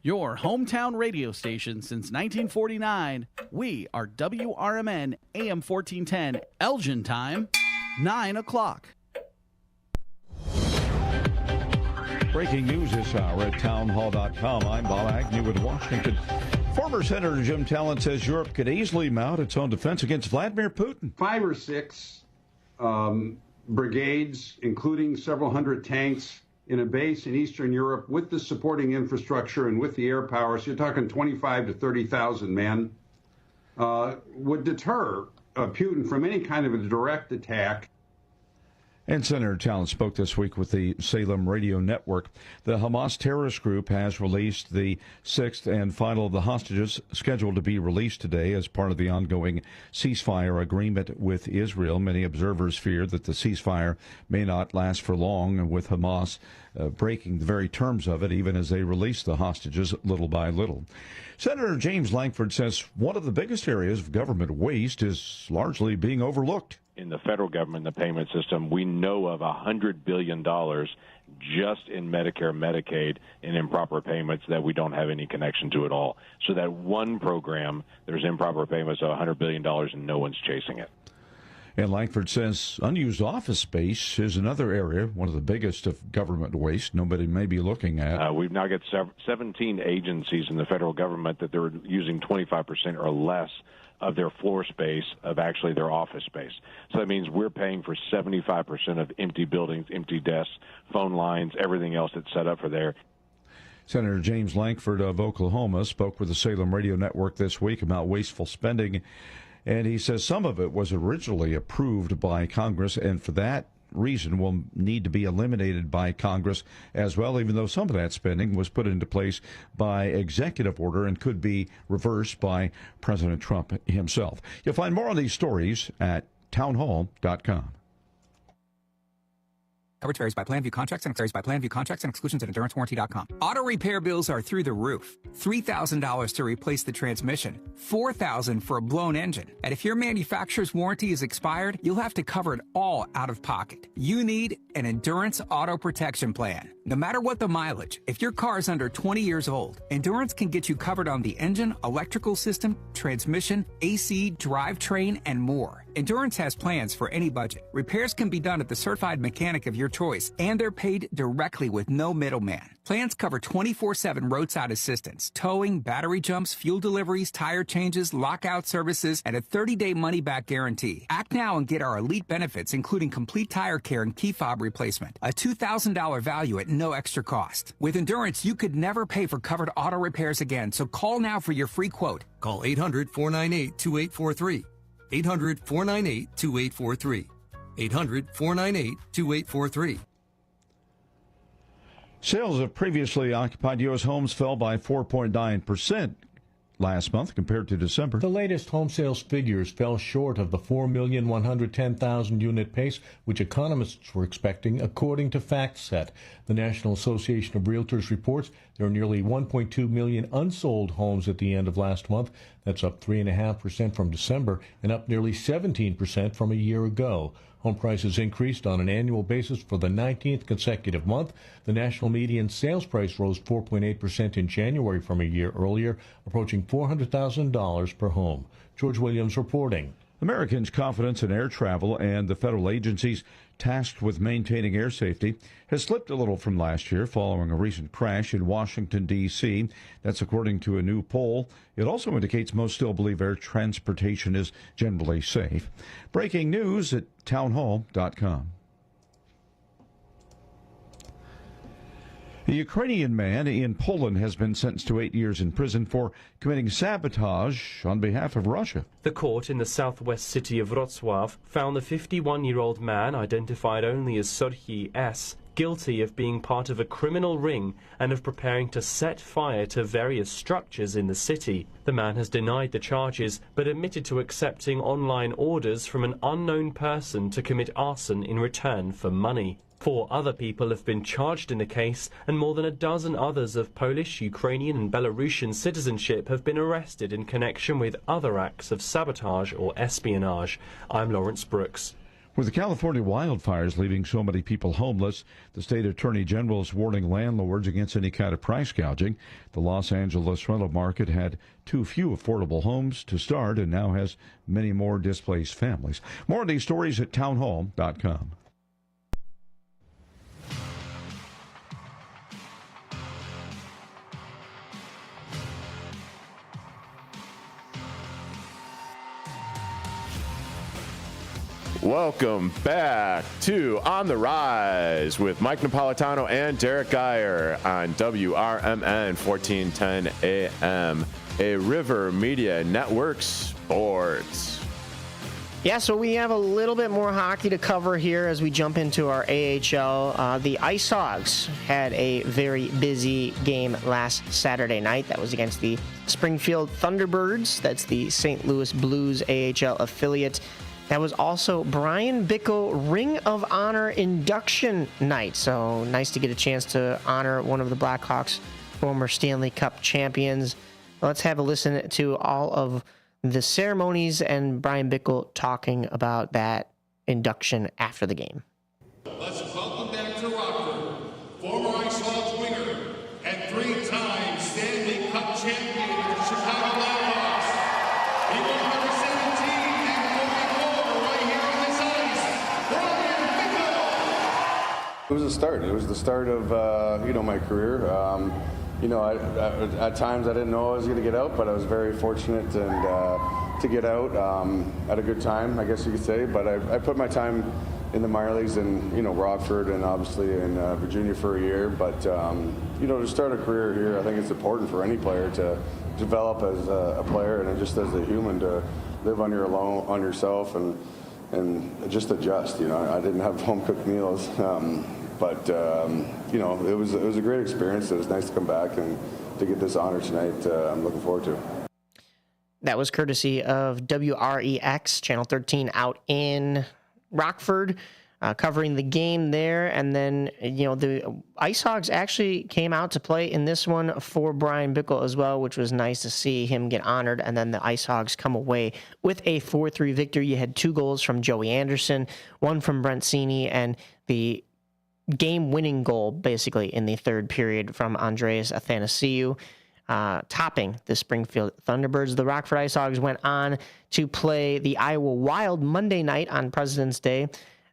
Your hometown radio station since 1949. We are WRMN AM 1410, Elgin time, 9 o'clock. Breaking news this hour at townhall.com. I'm Bob Agnew with Washington. Former Senator Jim Talent says Europe could easily mount its own defense against Vladimir Putin. 5 or 6 brigades, including several hundred tanks, in a base in Eastern Europe with the supporting infrastructure and with the air power, so you're talking 25 to 30,000 men, would deter Putin from any kind of a direct attack. And Senator Talent spoke this week with the Salem Radio Network. The Hamas terrorist group has released the sixth and final of the hostages scheduled to be released today as part of the ongoing ceasefire agreement with Israel. Many observers fear that the ceasefire may not last for long, with Hamas breaking the very terms of it, even as they release the hostages little by little. Senator James Lankford says one of the biggest areas of government waste is largely being overlooked. In the federal government, the payment system, we know of $100 billion just in Medicare, Medicaid, in improper payments that we don't have any connection to at all. So that one program, there's improper payments of $100 billion and no one's chasing it. And Lankford says unused office space is another area, one of the biggest of government waste nobody may be looking at. We've now got 17 agencies in the federal government that they're using 25% or less of their floor space of actually their office space. So that means we're paying for 75% of empty buildings, empty desks, phone lines, everything else that's set up for there. Senator James Lankford of Oklahoma spoke with the Salem Radio Network this week about wasteful spending, and he says some of it was originally approved by Congress, and for that reason will need to be eliminated by Congress as well, even though some of that spending was put into place by executive order and could be reversed by President Trump himself. You'll find more on these stories at townhall.com. Coverage varies by plan, view contracts, and exclusions at EnduranceWarranty.com. Auto repair bills are through the roof. $3,000 to replace the transmission, $4,000 for a blown engine. And if your manufacturer's warranty is expired, you'll have to cover it all out of pocket. You need an Endurance Auto Protection Plan. No matter what the mileage, if your car is under 20 years old, Endurance can get you covered on the engine, electrical system, transmission, AC, drivetrain, and more. Endurance has plans for any budget. Repairs can be done at the certified mechanic of your choice, and they're paid directly with no middleman. Plans cover 24/7 roadside assistance, towing, battery jumps, fuel deliveries, tire changes, lockout services, and a 30-day money-back guarantee. Act now and get our elite benefits, including complete tire care and key fob replacement. A $2,000 value at no extra cost. With Endurance, you could never pay for covered auto repairs again, so call now for your free quote. Call 800-498-2843. 800-498-2843. 800-498-2843. Sales of previously occupied U.S. homes fell by 4.9% last month compared to December. The latest home sales figures fell short of the 4,110,000 unit pace, which economists were expecting, according to FactSet. The National Association of Realtors reports there are nearly 1.2 million unsold homes at the end of last month. That's up 3.5% from December and up nearly 17% from a year ago. Home prices increased on an annual basis for the 19th consecutive month. The national median sales price rose 4.8% in January from a year earlier, approaching $400,000 per home. George Williams reporting. Americans' confidence in air travel and the federal agencies tasked with maintaining air safety has slipped a little from last year following a recent crash in Washington, D.C. That's according to a new poll. It also indicates most still believe air transportation is generally safe. Breaking news at townhall.com. A Ukrainian man in Poland has been sentenced to 8 years in prison for committing sabotage on behalf of Russia. The court in the southwest city of Wrocław found the 51-year-old man, identified only as Serhiy S., guilty of being part of a criminal ring and of preparing to set fire to various structures in the city. The man has denied the charges, but admitted to accepting online orders from an unknown person to commit arson in return for money. 4 other people have been charged in the case, and more than a dozen others of Polish, Ukrainian and Belarusian citizenship have been arrested in connection with other acts of sabotage or espionage. I'm Lawrence Brooks. With the California wildfires leaving so many people homeless, the state attorney general is warning landlords against any kind of price gouging. The Los Angeles rental market had too few affordable homes to start and now has many more displaced families. More on these stories at townhall.com. Welcome back to On the Rise with Mike Napoletano and Derrick Geyer on WRMN 1410 AM, a River Media Network Sports. Yeah, so we have a little bit more hockey to cover here as we jump into our AHL. The Icehogs had a very busy game last Saturday night. That was against the Springfield Thunderbirds. That's the St. Louis Blues AHL affiliate. That was also Brian Bickle Ring of Honor induction night. So nice to get a chance to honor one of the Blackhawks' former Stanley Cup champions. Let's have a listen to all of the ceremonies and Brian Bickle talking about that induction after the game. Let's welcome back to Rockford, former Icehogs winger and 3-time Stanley Cup champion of the Chicago Blackhawks. He will represent the team and going forward right here on this ice, Brian Bickle. It was a start. It was the start of my career. At times I didn't know I was going to get out, but I was very fortunate and to get out at a good time, I guess you could say. But I put my time in the minor leagues in Rockford and obviously in Virginia for a year. But to start a career here, I think it's important for any player to develop as a player and just as a human to live on yourself and just adjust. I didn't have home cooked meals. But it was a great experience. It was nice to come back and to get this honor tonight. I'm looking forward to it. That was courtesy of WREX, Channel 13 out in Rockford, covering the game there. And then, the Icehogs actually came out to play in this one for Brian Bickle as well, which was nice to see him get honored. And then the Icehogs come away with a 4-3 victory. You had 2 goals from Joey Anderson, 1 from Brent Sini, and the game-winning goal, basically, in the third period from Andreas Athanasiou, topping the Springfield Thunderbirds. The Rockford Icehogs went on to play the Iowa Wild Monday night on President's Day.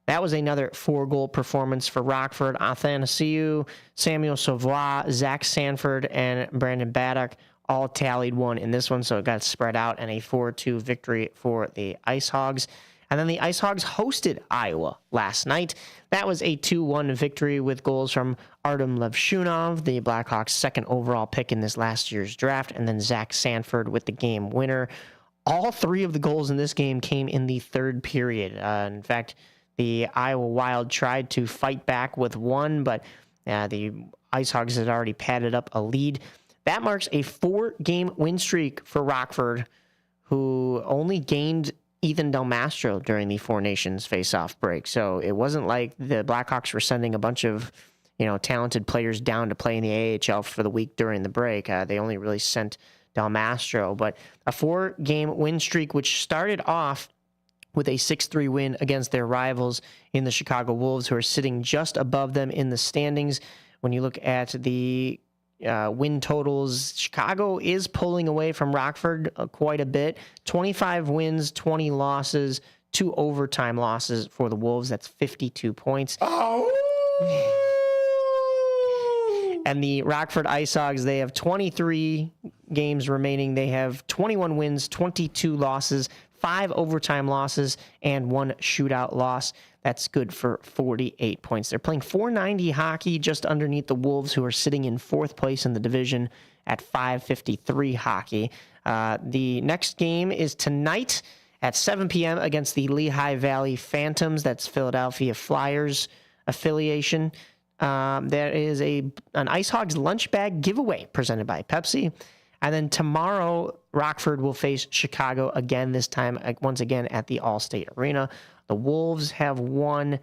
That was another 4-goal performance for Rockford. Athanasiou, Samuel Savoie, Zach Sanford, and Brandon Baddock all tallied 1 in this one, so it got spread out, and a 4-2 victory for the Icehogs. And then the Icehogs hosted Iowa last night. That was a 2-1 victory with goals from Artem Levshunov, the Blackhawks' second overall pick in this last year's draft, and then Zach Sanford with the game winner. All 3 of the goals in this game came in the third period. In fact, the Iowa Wild tried to fight back with 1, but the Icehogs had already padded up a lead. That marks a 4-game win streak for Rockford, who only gained Ethan Del Mastro during the Four Nations face-off break. So it wasn't like the Blackhawks were sending a bunch of, talented players down to play in the AHL for the week during the break. They only really sent Del Mastro. But a 4-game win streak, which started off with a 6-3 win against their rivals in the Chicago Wolves, who are sitting just above them in the standings. When you look at the win totals, Chicago is pulling away from Rockford quite a bit. 25 wins, 20 losses, 2 overtime losses for the Wolves. That's 52 points. Oh! And the Rockford Icehogs, they have 23 games remaining. They have 21 wins, 22 losses, 5 overtime losses, and 1 shootout loss. That's good for 48 points. They're playing .490 hockey just underneath the Wolves, who are sitting in 4th place in the division at .553 hockey. The next game is tonight at 7 p.m. against the Lehigh Valley Phantoms. That's Philadelphia Flyers affiliation. There is an Icehogs lunch bag giveaway presented by Pepsi. And then tomorrow, Rockford will face Chicago again, this time once again at the Allstate Arena. The Wolves have won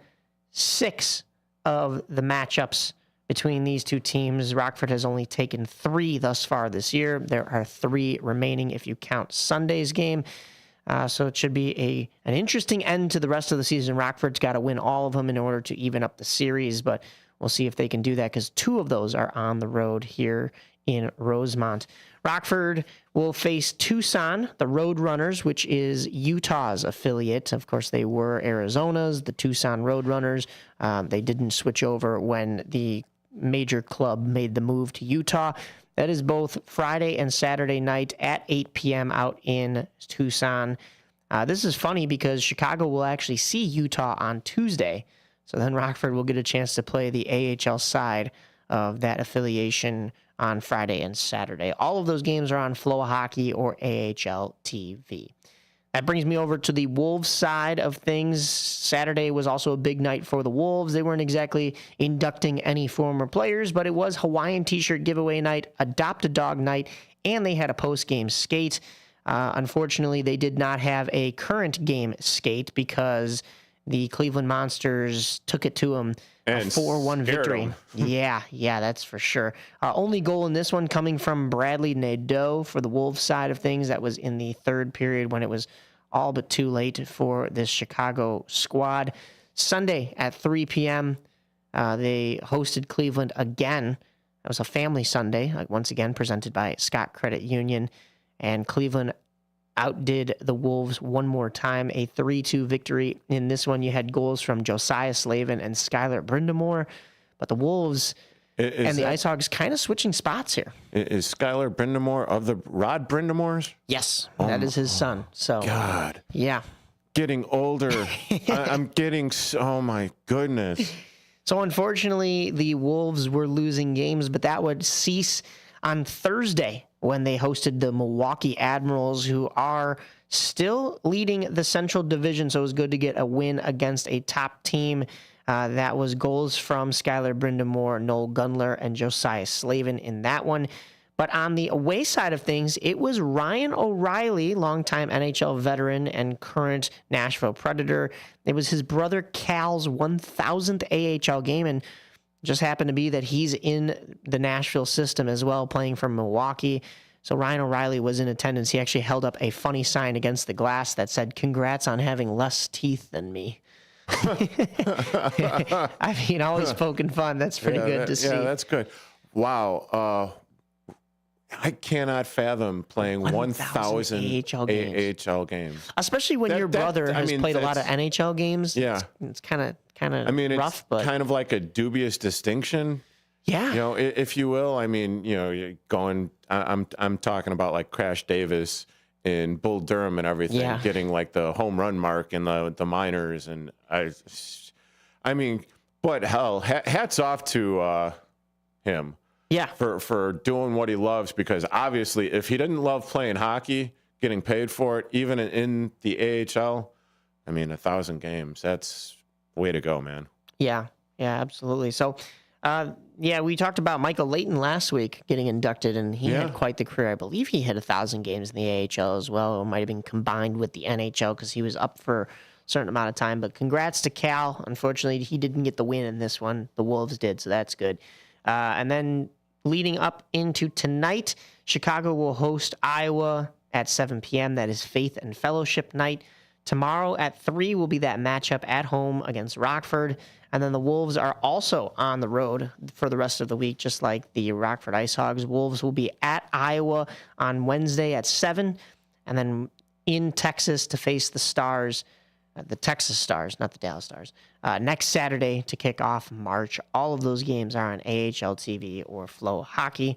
6 of the matchups between these two teams. Rockford has only taken 3 thus far this year. There are 3 remaining if you count Sunday's game. So it should be an interesting end to the rest of the season. Rockford's got to win all of them in order to even up the series, but we'll see if they can do that because 2 of those are on the road here in Rosemont. Rockford will face Tucson, the Roadrunners, which is Utah's affiliate. Of course, they were Arizona's, the Tucson Roadrunners. They didn't switch over when the major club made the move to Utah. That is both Friday and Saturday night at 8 p.m. out in Tucson. This is funny because Chicago will actually see Utah on Tuesday. So then Rockford will get a chance to play the AHL side of that affiliation on Friday and Saturday. All of those games are on Flow Hockey or AHL TV. That brings me over to the Wolves side of things. Saturday was also a big night for the Wolves. They weren't exactly inducting any former players, but it was Hawaiian t-shirt giveaway night, Adopt a Dog night, and they had a post-game skate. Unfortunately, they did not have a current game skate because the Cleveland Monsters took it to them. A 4-1 victory. Yeah, that's for sure. Only goal in this one coming from Bradley Nadeau for the Wolves side of things. That was in the third period when it was all but too late for this Chicago squad. Sunday at 3 p.m., they hosted Cleveland again. It was a family Sunday, once again presented by Scott Credit Union. And Cleveland outdid the Wolves one more time, a 3-2 victory. In this one, you had goals from Josiah Slavin and Skylar Brindamore, but the Wolves and the Icehogs kind of switching spots here. Is Skylar Brindamore of the Rod Brindamores? Yes, that is his son. So God. Yeah. Getting older. I'm getting, oh my goodness. So unfortunately, the Wolves were losing games, but that would cease on Thursday when they hosted the Milwaukee Admirals, who are still leading the Central Division. So it was good to get a win against a top team. That was goals from Skylar Brindamore, Noel Gundler, and Josiah Slavin in that one. But on the away side of things, it was Ryan O'Reilly, longtime NHL veteran and current Nashville Predator. It was his brother Cal's 1,000th AHL game, and just happened to be that he's in the Nashville system as well, playing for Milwaukee. So Ryan O'Reilly was in attendance. He actually held up a funny sign against the glass that said, "Congrats on having less teeth than me." I mean, always poking fun. That's pretty good to see. Yeah, that's good. Wow. I cannot fathom playing 1,000 AHL games. Especially when your brother has played a lot of NHL games. Yeah. It's kind of rough, it's but kind of like a dubious distinction. Yeah. If you will. I mean, you're going, I'm talking about like Crash Davis in Bull Durham and everything, getting like the home run mark in the minors. And I mean, but hell, hats off to him. Yeah. For doing what he loves, because obviously if he didn't love playing hockey, getting paid for it, even in the AHL, I mean, 1,000 games, that's way to go, man. Yeah, absolutely. So, we talked about Michael Layton last week getting inducted, and he had quite the career. I believe he hit 1,000 games in the AHL as well. It might have been combined with the NHL because he was up for a certain amount of time. But congrats to Cal. Unfortunately, he didn't get the win in this one. The Wolves did, so that's good. And then leading up into tonight, Chicago will host Iowa at 7 p.m. That is Faith and Fellowship night. Tomorrow at 3 will be that matchup at home against Rockford. And then the Wolves are also on the road for the rest of the week, just like the Rockford Icehogs. Wolves will be at Iowa on Wednesday at 7, and then in Texas to face the Stars, the Texas Stars, not the Dallas Stars, next Saturday to kick off March. All of those games are on AHL TV or Flow Hockey.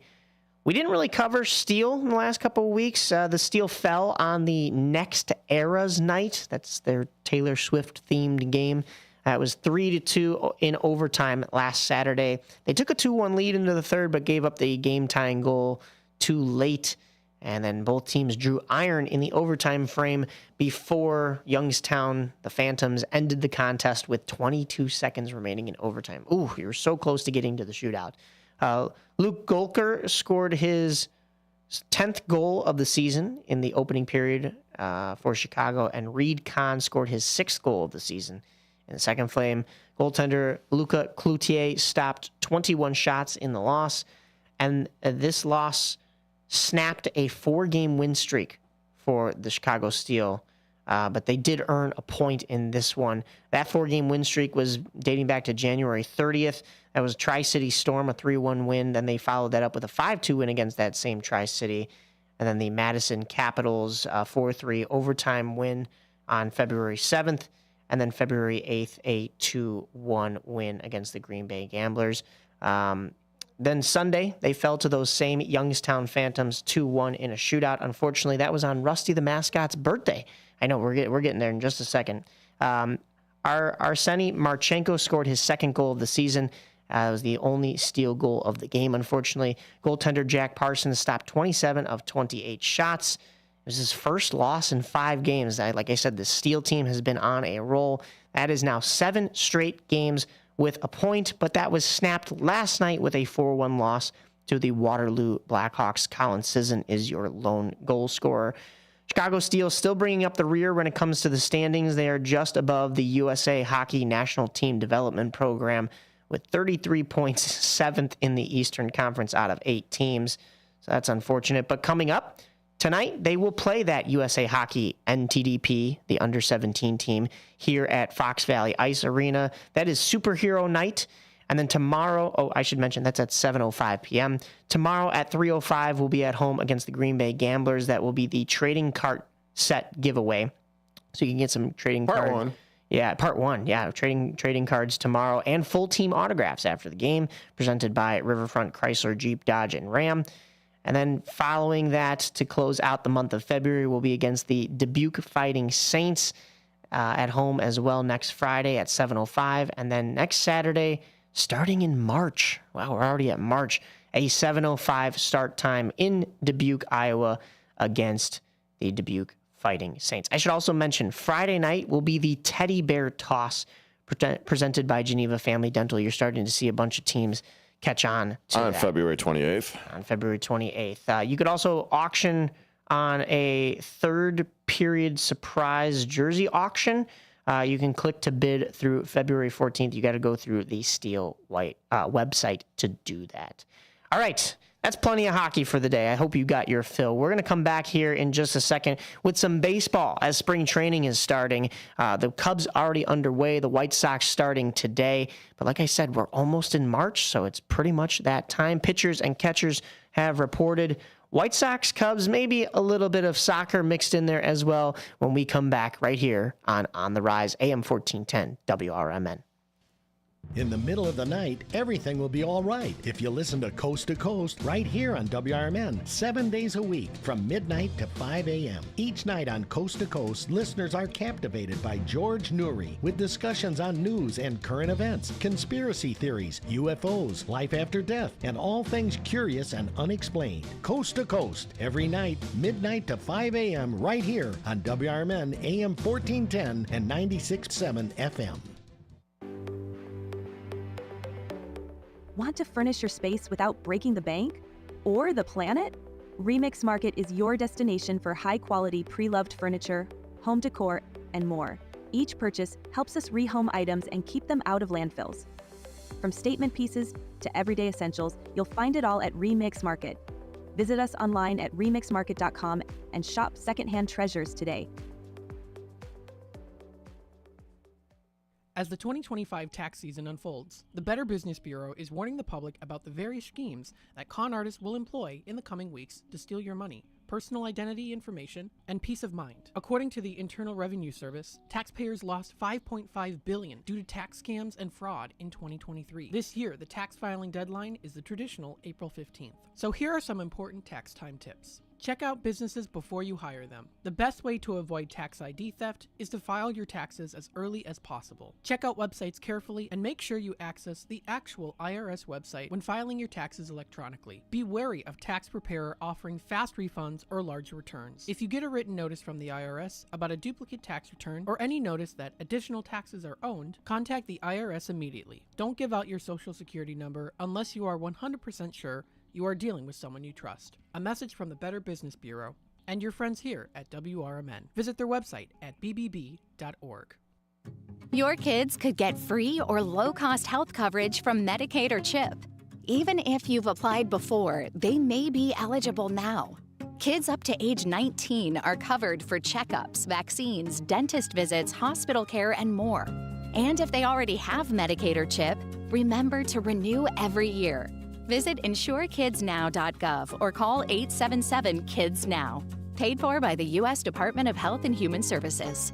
We didn't really cover Steel in the last couple of weeks. The Steel fell on the Next Eras night. That's their Taylor Swift-themed game. It was 3-2 in overtime last Saturday. They took a 2-1 lead into the third, but gave up the game-tying goal too late. And then both teams drew iron in the overtime frame before Youngstown, the Phantoms, ended the contest with 22 seconds remaining in overtime. Ooh, you were so close to getting to the shootout. Luke Golker scored his 10th goal of the season in the opening period for Chicago, and Reed Kahn scored his 6th goal of the season in the second frame. Goaltender Luca Cloutier stopped 21 shots in the loss, and this loss snapped a 4-game win streak for the Chicago Steel, but they did earn a point in this one. That 4-game win streak was dating back to January 30th. That was Tri-City Storm, a 3-1 win. Then they followed that up with a 5-2 win against that same Tri-City. And then the Madison Capitals 4-3 overtime win on February 7th. And then February 8th, a 2-1 win against the Green Bay Gamblers. Then Sunday, they fell to those same Youngstown Phantoms 2-1 in a shootout. Unfortunately, that was on Rusty the Mascot's birthday. I know, we're getting there in just a second. Arseny Marchenko scored his 2nd goal of the season. It was the only Steel goal of the game, unfortunately. Goaltender Jack Parsons stopped 27 of 28 shots. was his first loss in 5 games. Like I said, the Steel team has been on a roll. That is now 7 straight games with a point, but that was snapped last night with a 4-1 loss to the Waterloo Blackhawks. Colin Sisson is your lone goal scorer. Chicago Steel still bringing up the rear when it comes to the standings. They are just above the USA Hockey National Team Development Program with 33 points, 7th in the Eastern Conference out of 8 teams. So that's unfortunate. But coming up tonight, they will play that USA Hockey NTDP, the under-17 team, here at Fox Valley Ice Arena. That is Superhero Night. And then tomorrow, I should mention, that's at 7:05 p.m. Tomorrow at 3:05, we'll be at home against the Green Bay Gamblers. That will be the trading cart set giveaway. So you can get some trading cards. Part 1. Yeah, part 1. Yeah, trading cards tomorrow and full team autographs after the game, presented by Riverfront Chrysler, Jeep, Dodge, and Ram. And then following that, to close out the month of February, will be against the Dubuque Fighting Saints at home as well next Friday at 7:05. And then next Saturday, starting in March. Wow, we're already at March. A 7:05 start time in Dubuque, Iowa against the Dubuque Fighting Saints. I should also mention Friday night will be the Teddy Bear Toss presented by Geneva Family Dental. You're starting to see a bunch of teams catch on to on that. February 28th. On February 28th. You could also auction on a third period surprise jersey auction. You can click to bid through February 14th. You got to go through the Steel White website to do that. All right. That's plenty of hockey for the day. I hope you got your fill. We're going to come back here in just a second with some baseball as spring training is starting. The Cubs already underway. The White Sox starting today. But like I said, we're almost in March, so it's pretty much that time. Pitchers and catchers have reported. White Sox, Cubs, maybe a little bit of soccer mixed in there as well when we come back right here on the Rise, AM 1410 WRMN. In the middle of the night, everything will be all right if you listen to Coast right here on WRMN, 7 days a week from midnight to 5 a.m. Each night on Coast to Coast, listeners are captivated by George Noory with discussions on news and current events, conspiracy theories, UFOs, life after death, and all things curious and unexplained. Coast to Coast, every night, midnight to 5 a.m. right here on WRMN, AM 1410 and 96.7 FM. Want to furnish your space without breaking the bank? Or the planet? Remix Market is your destination for high-quality pre-loved furniture, home decor, and more. Each purchase helps us rehome items and keep them out of landfills. From statement pieces to everyday essentials, you'll find it all at Remix Market. Visit us online at remixmarket.com and shop secondhand treasures today. As the 2025 tax season unfolds, the Better Business Bureau is warning the public about the various schemes that con artists will employ in the coming weeks to steal your money, personal identity information, and peace of mind. According to the Internal Revenue Service, taxpayers lost $5.5 billion due to tax scams and fraud in 2023. This year, the tax filing deadline is the traditional April 15th. So here are some important tax time tips. Check out businesses before you hire them. The best way to avoid tax ID theft is to file your taxes as early as possible. Check out websites carefully and make sure you access the actual IRS website when filing your taxes electronically. Be wary of tax preparer offering fast refunds or large returns. If you get a written notice from the IRS about a duplicate tax return or any notice that additional taxes are owned, contact the IRS immediately. Don't give out your social security number unless you are 100% sure you are dealing with someone you trust. A message from the Better Business Bureau and your friends here at WRMN. Visit their website at bbb.org. Your kids could get free or low-cost health coverage from Medicaid or CHIP. Even if you've applied before, they may be eligible now. Kids up to age 19 are covered for checkups, vaccines, dentist visits, hospital care, and more. And if they already have Medicaid or CHIP, remember to renew every year. Visit insurekidsnow.gov or call 877-KIDS-NOW. Paid for by the U.S. Department of Health and Human Services.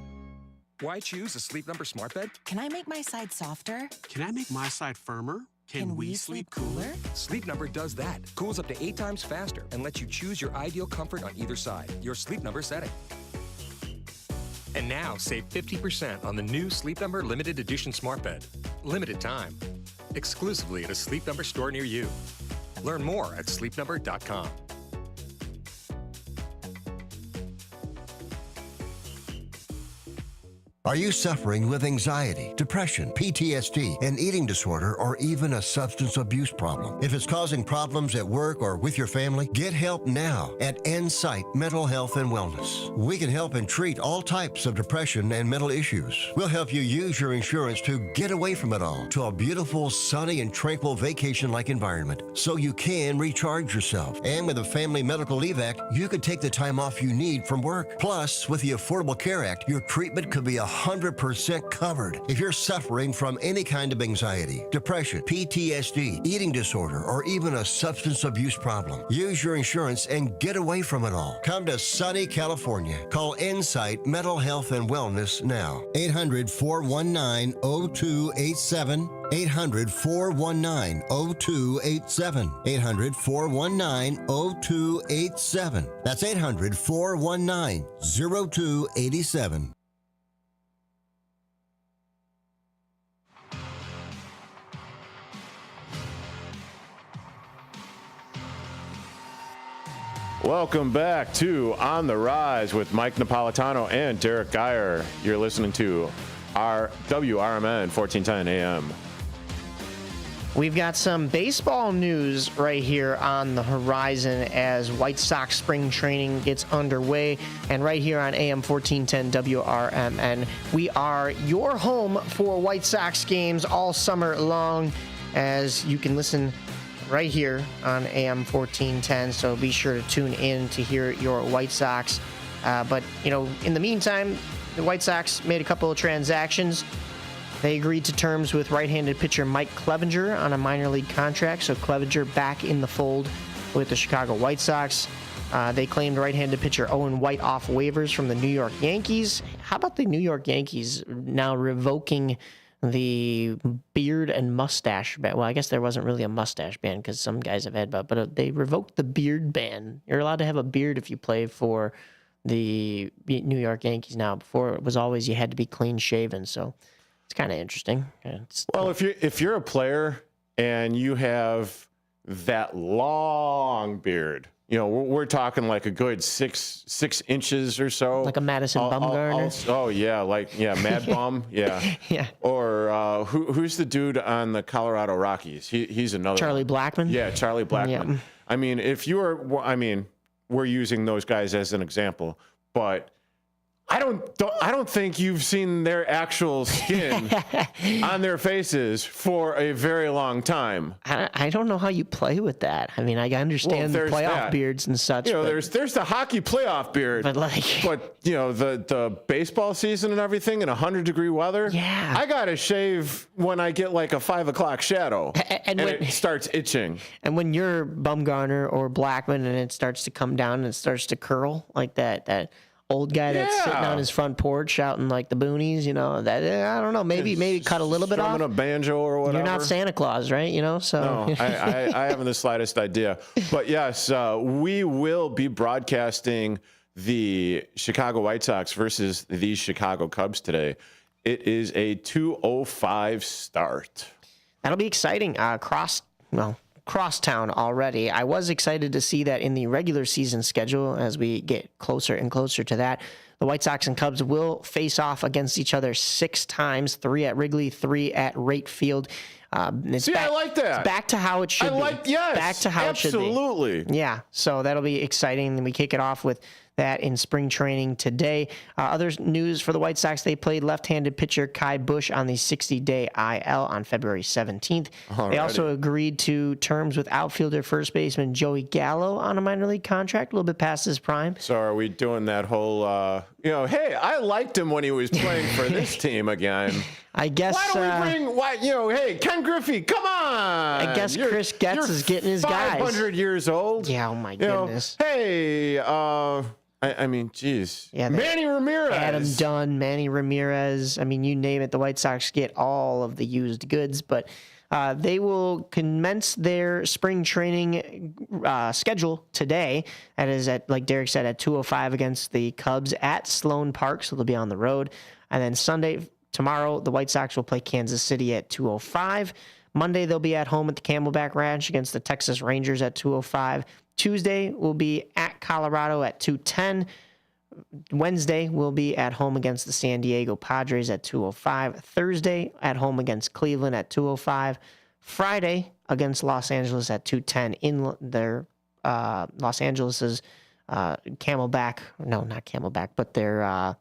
Why choose a Sleep Number smart bed? Can I make my side softer? Can I make my side firmer? Can we sleep cooler? Sleep Number does that. Cools up to 8 times faster and lets you choose your ideal comfort on either side. Your Sleep Number setting. And now save 50% on the new Sleep Number Limited Edition smart bed. Limited time. Exclusively at a Sleep Number store near you. Learn more at sleepnumber.com. Are you suffering with anxiety, depression, PTSD, an eating disorder, or even a substance abuse problem? If it's causing problems at work or with your family, get help now at Insight Mental Health and Wellness. We can help and treat all types of depression and mental issues. We'll help you use your insurance to get away from it all to a beautiful, sunny, and tranquil vacation-like environment so you can recharge yourself. And with the Family Medical Leave Act, you could take the time off you need from work. Plus, with the Affordable Care Act, your treatment could be 100% covered. If you're suffering from any kind of anxiety, depression, PTSD, eating disorder, or even a substance abuse problem, use your insurance and get away from it all. Come to sunny California. Call Insight Mental Health and Wellness now. 800-419-0287. 800-419-0287. 800-419-0287. That's 800-419-0287. Welcome back to On the Rise with Mike Napoletano and Derrick Geyer. You're listening to our WRMN 1410 AM. We've got some baseball news right here on the horizon as White Sox spring training gets underway. And right here on AM 1410 WRMN, we are your home for White Sox games all summer long, as you can listen right here on AM 1410, so be sure to tune in to hear your White Sox. But, in the meantime, the White Sox made a couple of transactions. They agreed to terms with right-handed pitcher Mike Clevinger on a minor league contract, so Clevinger back in the fold with the Chicago White Sox. They claimed right-handed pitcher Owen White off waivers from the New York Yankees. How about the New York Yankees now revoking the beard and mustache ban? Well, I guess there wasn't really a mustache ban because some guys have had, but they revoked the beard ban. You're allowed to have a beard if you play for the New York Yankees now. Before it was always you had to be clean shaven, so it's kind of interesting. Well, if you're a player and you have that long beard, we're talking like a good six inches or so. Like a Madison Bumgarner. Mad Bum, yeah. Yeah. Or who's the dude on the Colorado Rockies? He's another Charlie Blackmon. Yeah, Charlie Blackmon. Yeah. I mean, we're using those guys as an example, but I don't think you've seen their actual skin on their faces for a very long time. I don't know how you play with that. I mean, I understand the playoff beards and such. There's the hockey playoff beard, but the baseball season and everything in 100-degree weather. Yeah, I gotta shave when I get like a 5 o'clock shadow, and it starts itching. And when you're Bumgarner or Blackmon and it starts to come down and it starts to curl like that old guy that's sitting on his front porch shouting like the boonies, that I don't know, maybe cut a little bit off. Strumming a banjo or whatever. You're not Santa Claus, right? So no, I haven't the slightest idea. But yes, we will be broadcasting the Chicago White Sox versus the Chicago Cubs today. It is a 2:05 start. That'll be exciting. Crosstown already. I was excited to see that in the regular season schedule as we get closer and closer to that. The White Sox and Cubs will face off against each other 6 times, 3 at Wrigley, 3 at Wright Field. I like that. It's back to how it should be. Yes, back to how absolutely. It should be. Yeah, so that'll be exciting. And we kick it off with that in spring training today. Other news for the White Sox, they played left-handed pitcher Kai Bush on the 60-day IL on February 17th. Alrighty. They also agreed to terms with outfielder first baseman Joey Gallo on a minor league contract, a little bit past his prime. So are we doing that whole, hey, I liked him when he was playing for this team again. I guess. Why don't we bring, hey, Ken Griffey, come on. I guess Chris Getz is getting his guys. 500 years old. Yeah, oh my goodness. Hey, I mean, geez. Yeah, Manny Ramirez. Adam Dunn, Manny Ramirez. I mean, you name it, the White Sox get all of the used goods, but they will commence their spring training schedule today. That is at, like Derrick said, at 2:05 against the Cubs at Sloan Park, so they'll be on the road. And then tomorrow, the White Sox will play Kansas City at 2:05. Monday, they'll be at home at the Camelback Ranch against the Texas Rangers at 2:05. Tuesday will be at Colorado at 2:10. Wednesday will be at home against the San Diego Padres at 2:05. Thursday at home against Cleveland at 2:05. Friday against Los Angeles at 2:10 in their Los Angeles's Camelback. No, not Camelback, but their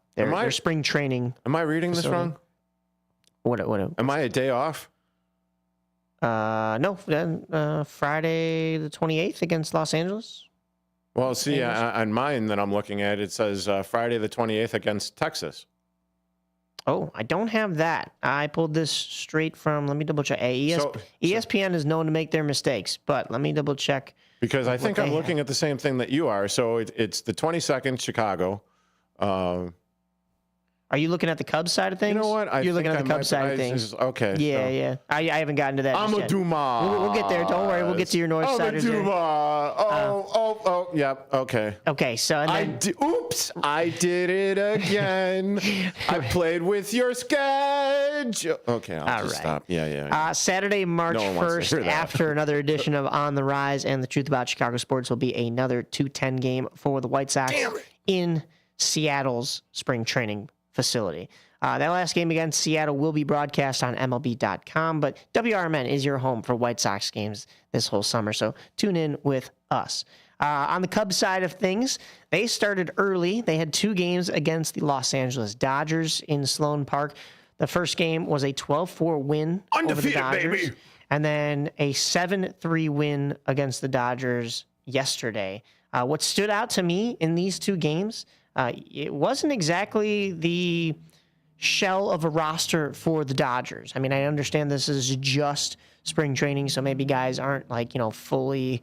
spring training. Am I reading facility. this wrong? What? Am I a day off? No. Then Friday the 28th against Los Angeles. Well, see, on mine that I'm looking at, it says Friday the 28th against Texas. Oh, I don't have that. I pulled this straight from, let me double check. ESPN is known to make their mistakes, but let me double check. Because I think I'm looking at the same thing that you are. So it's the 22nd, Chicago. Are you looking at the Cubs side of things? You know what? You're looking at the Cubs side of things. Okay. Yeah, so. yeah. I haven't gotten to that I'm just a yet. Dumas. We'll get there. Don't worry. We'll get to your North Siders. I'm a Dumas. Yep. Okay. Okay. So and then, oops! I did it again. I played with your schedule. Okay, I'll just stop. Yeah. Saturday, March 1st, after another edition of On the Rise and the Truth About Chicago Sports, will be another 2:10 game for the White Sox in Seattle's spring training facility. That last game against Seattle will be broadcast on MLB.com, but WRMN is your home for White Sox games this whole summer, so tune in with us. On the Cubs side of things, they started early. They had 2 games against the Los Angeles Dodgers in Sloan Park. The first game was a 12-4 win over the Dodgers, baby. And then a 7-3 win against the Dodgers yesterday. What stood out to me in these 2 games, it wasn't exactly the shell of a roster for the Dodgers. I mean, I understand this is just spring training, so maybe guys aren't fully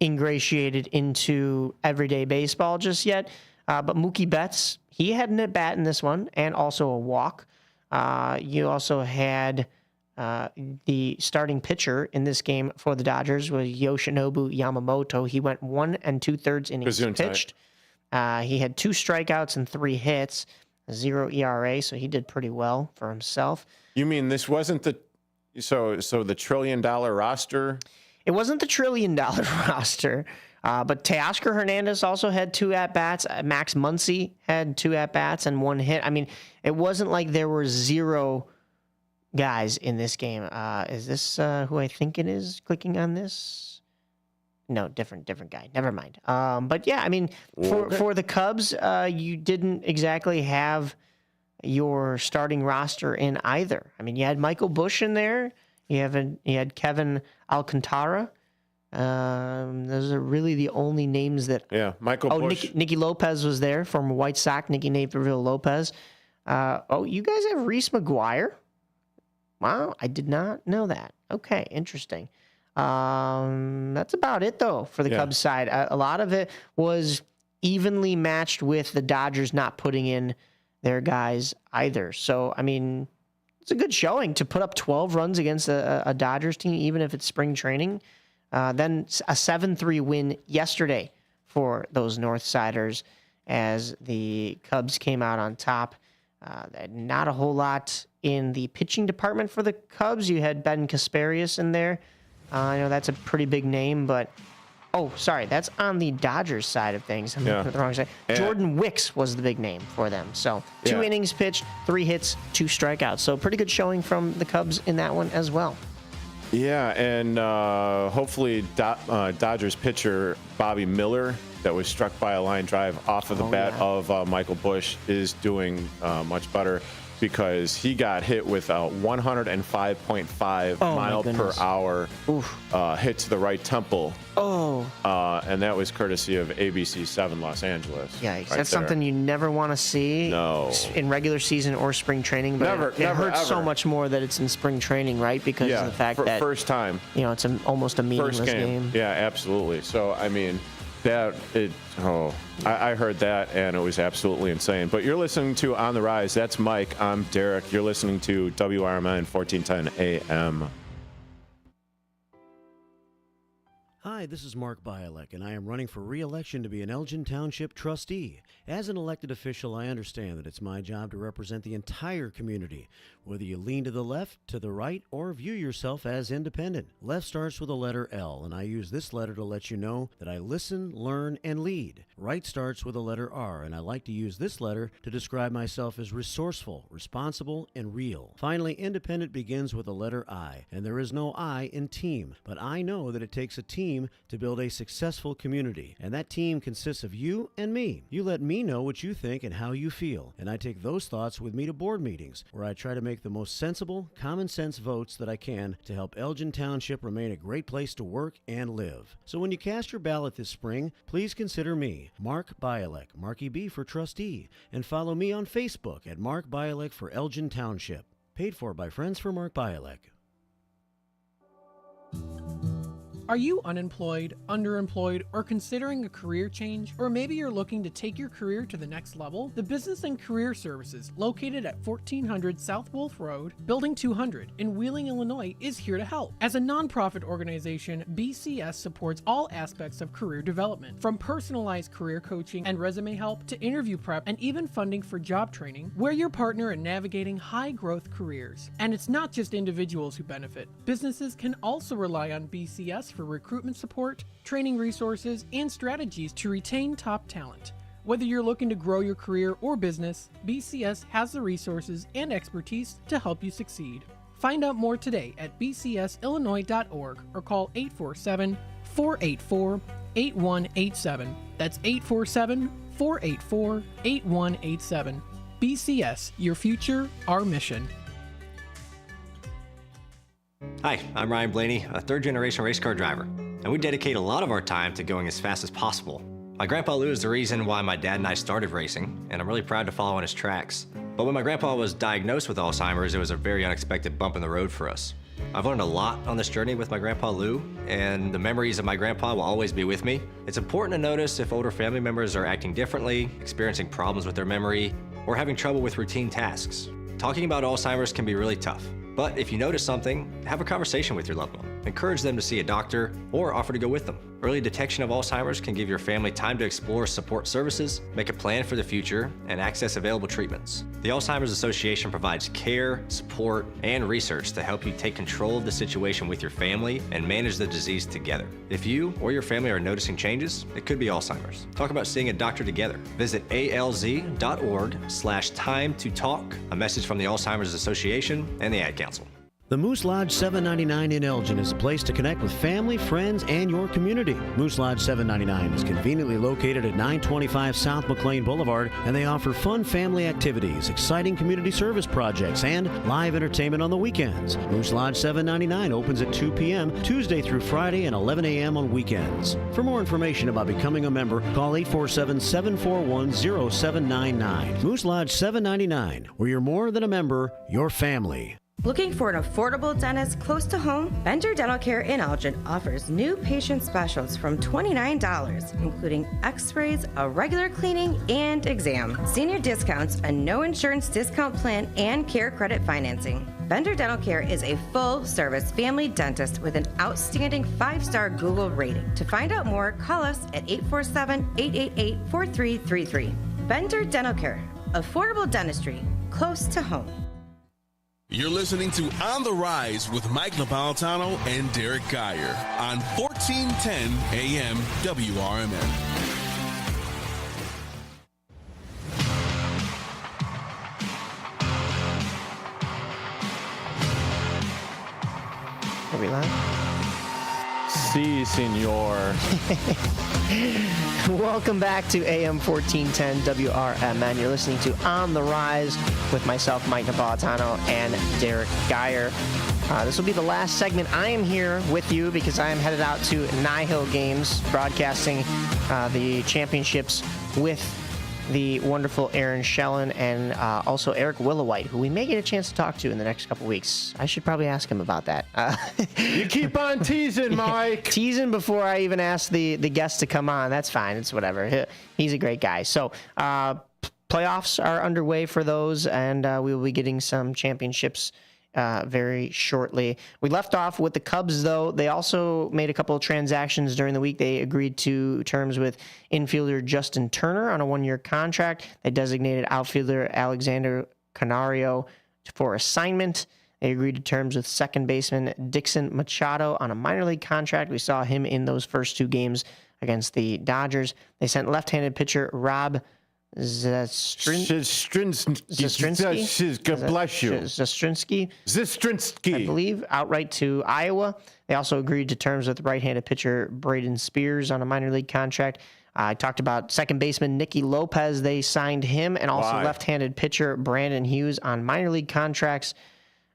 ingratiated into everyday baseball just yet. But Mookie Betts, he had an at-bat in this one and also a walk. You also had the starting pitcher in this game for the Dodgers was Yoshinobu Yamamoto. He went 1 2/3 innings pitched. He had 2 strikeouts and 3 hits, 0 ERA, so he did pretty well for himself. You mean this wasn't the the $1 trillion roster? It wasn't the $1 trillion roster, but Teoscar Hernandez also had 2 at-bats. Max Muncy had 2 at-bats and 1 hit. I mean, it wasn't like there were 0 guys in this game. Is this who I think it is clicking on this? No, different guy. Never mind. But yeah, I mean, for the Cubs, you didn't exactly have your starting roster in either. I mean, you had Michael Busch in there. You had Kevin Alcantara. Those are really the only names that. Yeah, Michael Busch. Nicky Lopez was there from White Sox. Nicky Naperville Lopez. You guys have Reese McGuire. Wow, I did not know that. Okay, interesting. That's about it, though, for the Cubs side. A lot of it was evenly matched with the Dodgers not putting in their guys either. So, I mean, it's a good showing to put up 12 runs against a Dodgers team, even if it's spring training. Then a 7-3 win yesterday for those Northsiders as the Cubs came out on top. Not a whole lot in the pitching department for the Cubs. You had Ben Kasparius in there. I know that's a pretty big name, but that's on the Dodgers side of things. I'm looking at the wrong side. Jordan Wicks was the big name for them. So 2 innings pitched, 3 hits, 2 strikeouts. So pretty good showing from the Cubs in that one as well. Yeah, and hopefully Dodgers pitcher Bobby Miller, that was struck by a line drive off of the bat of Michael Busch, is doing much better, because he got hit with a 105.5 mile per hour hit to the right temple. And that was courtesy of ABC 7 Los Angeles. Yeah, that's something you never want to see in regular season or spring training. But it hurts so much more that it's in spring training, right? Because of the fact that first time, it's almost a meaningless game. Yeah, absolutely. So I mean, I heard that, and it was absolutely insane. But you're listening to On the Rise. That's Mike. I'm Derrick. You're listening to WRMN 1410 AM. Hi, this is Mark Bialek, and I am running for re-election to be an Elgin Township trustee. As an elected official, I understand that it's my job to represent the entire community, whether you lean to the left, to the right, or view yourself as independent. Left starts with the letter L, and I use this letter to let you know that I listen, learn, and lead. Right starts with the letter R, and I like to use this letter to describe myself as resourceful, responsible, and real. Finally, independent begins with the letter I, and there is no I in team, but I know that it takes a team to build a successful community, and that team consists of you and me. You let me know what you think and how you feel, and I take those thoughts with me to board meetings, where I try to make the most sensible, common sense votes that I can to help Elgin Township remain a great place to work and live. So when you cast your ballot this spring, please consider me, Mark Bialek, Marky B for trustee, and follow me on Facebook at Mark Bialek for Elgin Township. Paid for by Friends for Mark Bialek. Are you unemployed, underemployed, or considering a career change? Or maybe you're looking to take your career to the next level? The Business and Career Services, located at 1400 South Wolf Road, Building 200 in Wheeling, Illinois, is here to help. As a nonprofit organization, BCS supports all aspects of career development, from personalized career coaching and resume help to interview prep and even funding for job training. We're your partner in navigating high-growth careers. And it's not just individuals who benefit. Businesses can also rely on BCS for recruitment support, training resources, and strategies to retain top talent. Whether you're looking to grow your career or business, BCS has the resources and expertise to help you succeed. Find out more today at bcsillinois.org or call 847-484-8187. That's 847-484-8187. BCS, your future, our mission. Hi, I'm Ryan Blaney, a third-generation race car driver, and we dedicate a lot of our time to going as fast as possible. My grandpa Lou is the reason why my dad and I started racing, and I'm really proud to follow in his tracks. But when my grandpa was diagnosed with Alzheimer's, it was a very unexpected bump in the road for us. I've learned a lot on this journey with my grandpa Lou, and the memories of my grandpa will always be with me. It's important to notice if older family members are acting differently, experiencing problems with their memory, or having trouble with routine tasks. Talking about Alzheimer's can be really tough. But if you notice something, have a conversation with your loved one. Encourage them to see a doctor or offer to go with them. Early detection of Alzheimer's can give your family time to explore support services, make a plan for the future, and access available treatments. The Alzheimer's Association provides care, support, and research to help you take control of the situation with your family and manage the disease together. If you or your family are noticing changes, it could be Alzheimer's. Talk about seeing a doctor together. Visit alz.org/time to talk. A message from the Alzheimer's Association and the Ad Council. The Moose Lodge 799 in Elgin is a place to connect with family, friends, and your community. Moose Lodge 799 is conveniently located at 925 South McLean Boulevard, and they offer fun family activities, exciting community service projects, and live entertainment on the weekends. Moose Lodge 799 opens at 2 p.m. Tuesday through Friday and 11 a.m. on weekends. For more information about becoming a member, call 847-741-0799. Moose Lodge 799, where you're more than a member, you're family. Looking for an affordable dentist close to home? Bender Dental Care in Elgin offers new patient specials from $29, including x-rays, a regular cleaning, and exam. Senior discounts, a no insurance discount plan, and care credit financing. Bender Dental Care is a full-service family dentist with an outstanding 5-star Google rating. To find out more, call us at 847-888-4333. Bender Dental Care, affordable dentistry, close to home. You're listening to On the Rise with Mike Napoletano and Derrick Geyer on 1410 AM WRMN. Are we live? Si, senor. Welcome back to AM 1410 WRMN. You're listening to On the Rise with myself, Mike Napoletano, and Derrick Geyer. This will be the last segment. I am here with you because I am headed out to Nihil Games, broadcasting the championships with the wonderful Aaron Schellen and also Eric Willowite, who we may get a chance to talk to in the next couple weeks. I should probably ask him about that. You keep on teasing, Mike. Teasing before I even ask the guest to come on. That's fine. It's whatever. He's a great guy. So playoffs are underway for those, and we will be getting some championships very shortly. We left off with the Cubs, though. They also made a couple of transactions during the week. They agreed to terms with infielder Justin Turner on a 1-year contract. They designated outfielder Alexander Canario for assignment. They agreed to terms with second baseman Dixon Machado on a minor league contract. We saw him in those first 2 games against the Dodgers. They sent left-handed pitcher Rob Zastrinski, I believe, outright to Iowa. They also agreed to terms with right-handed pitcher Braden Spears on a minor league contract. I talked about second baseman Nicky Lopez. They signed him, and also left-handed pitcher Brandon Hughes on minor league contracts.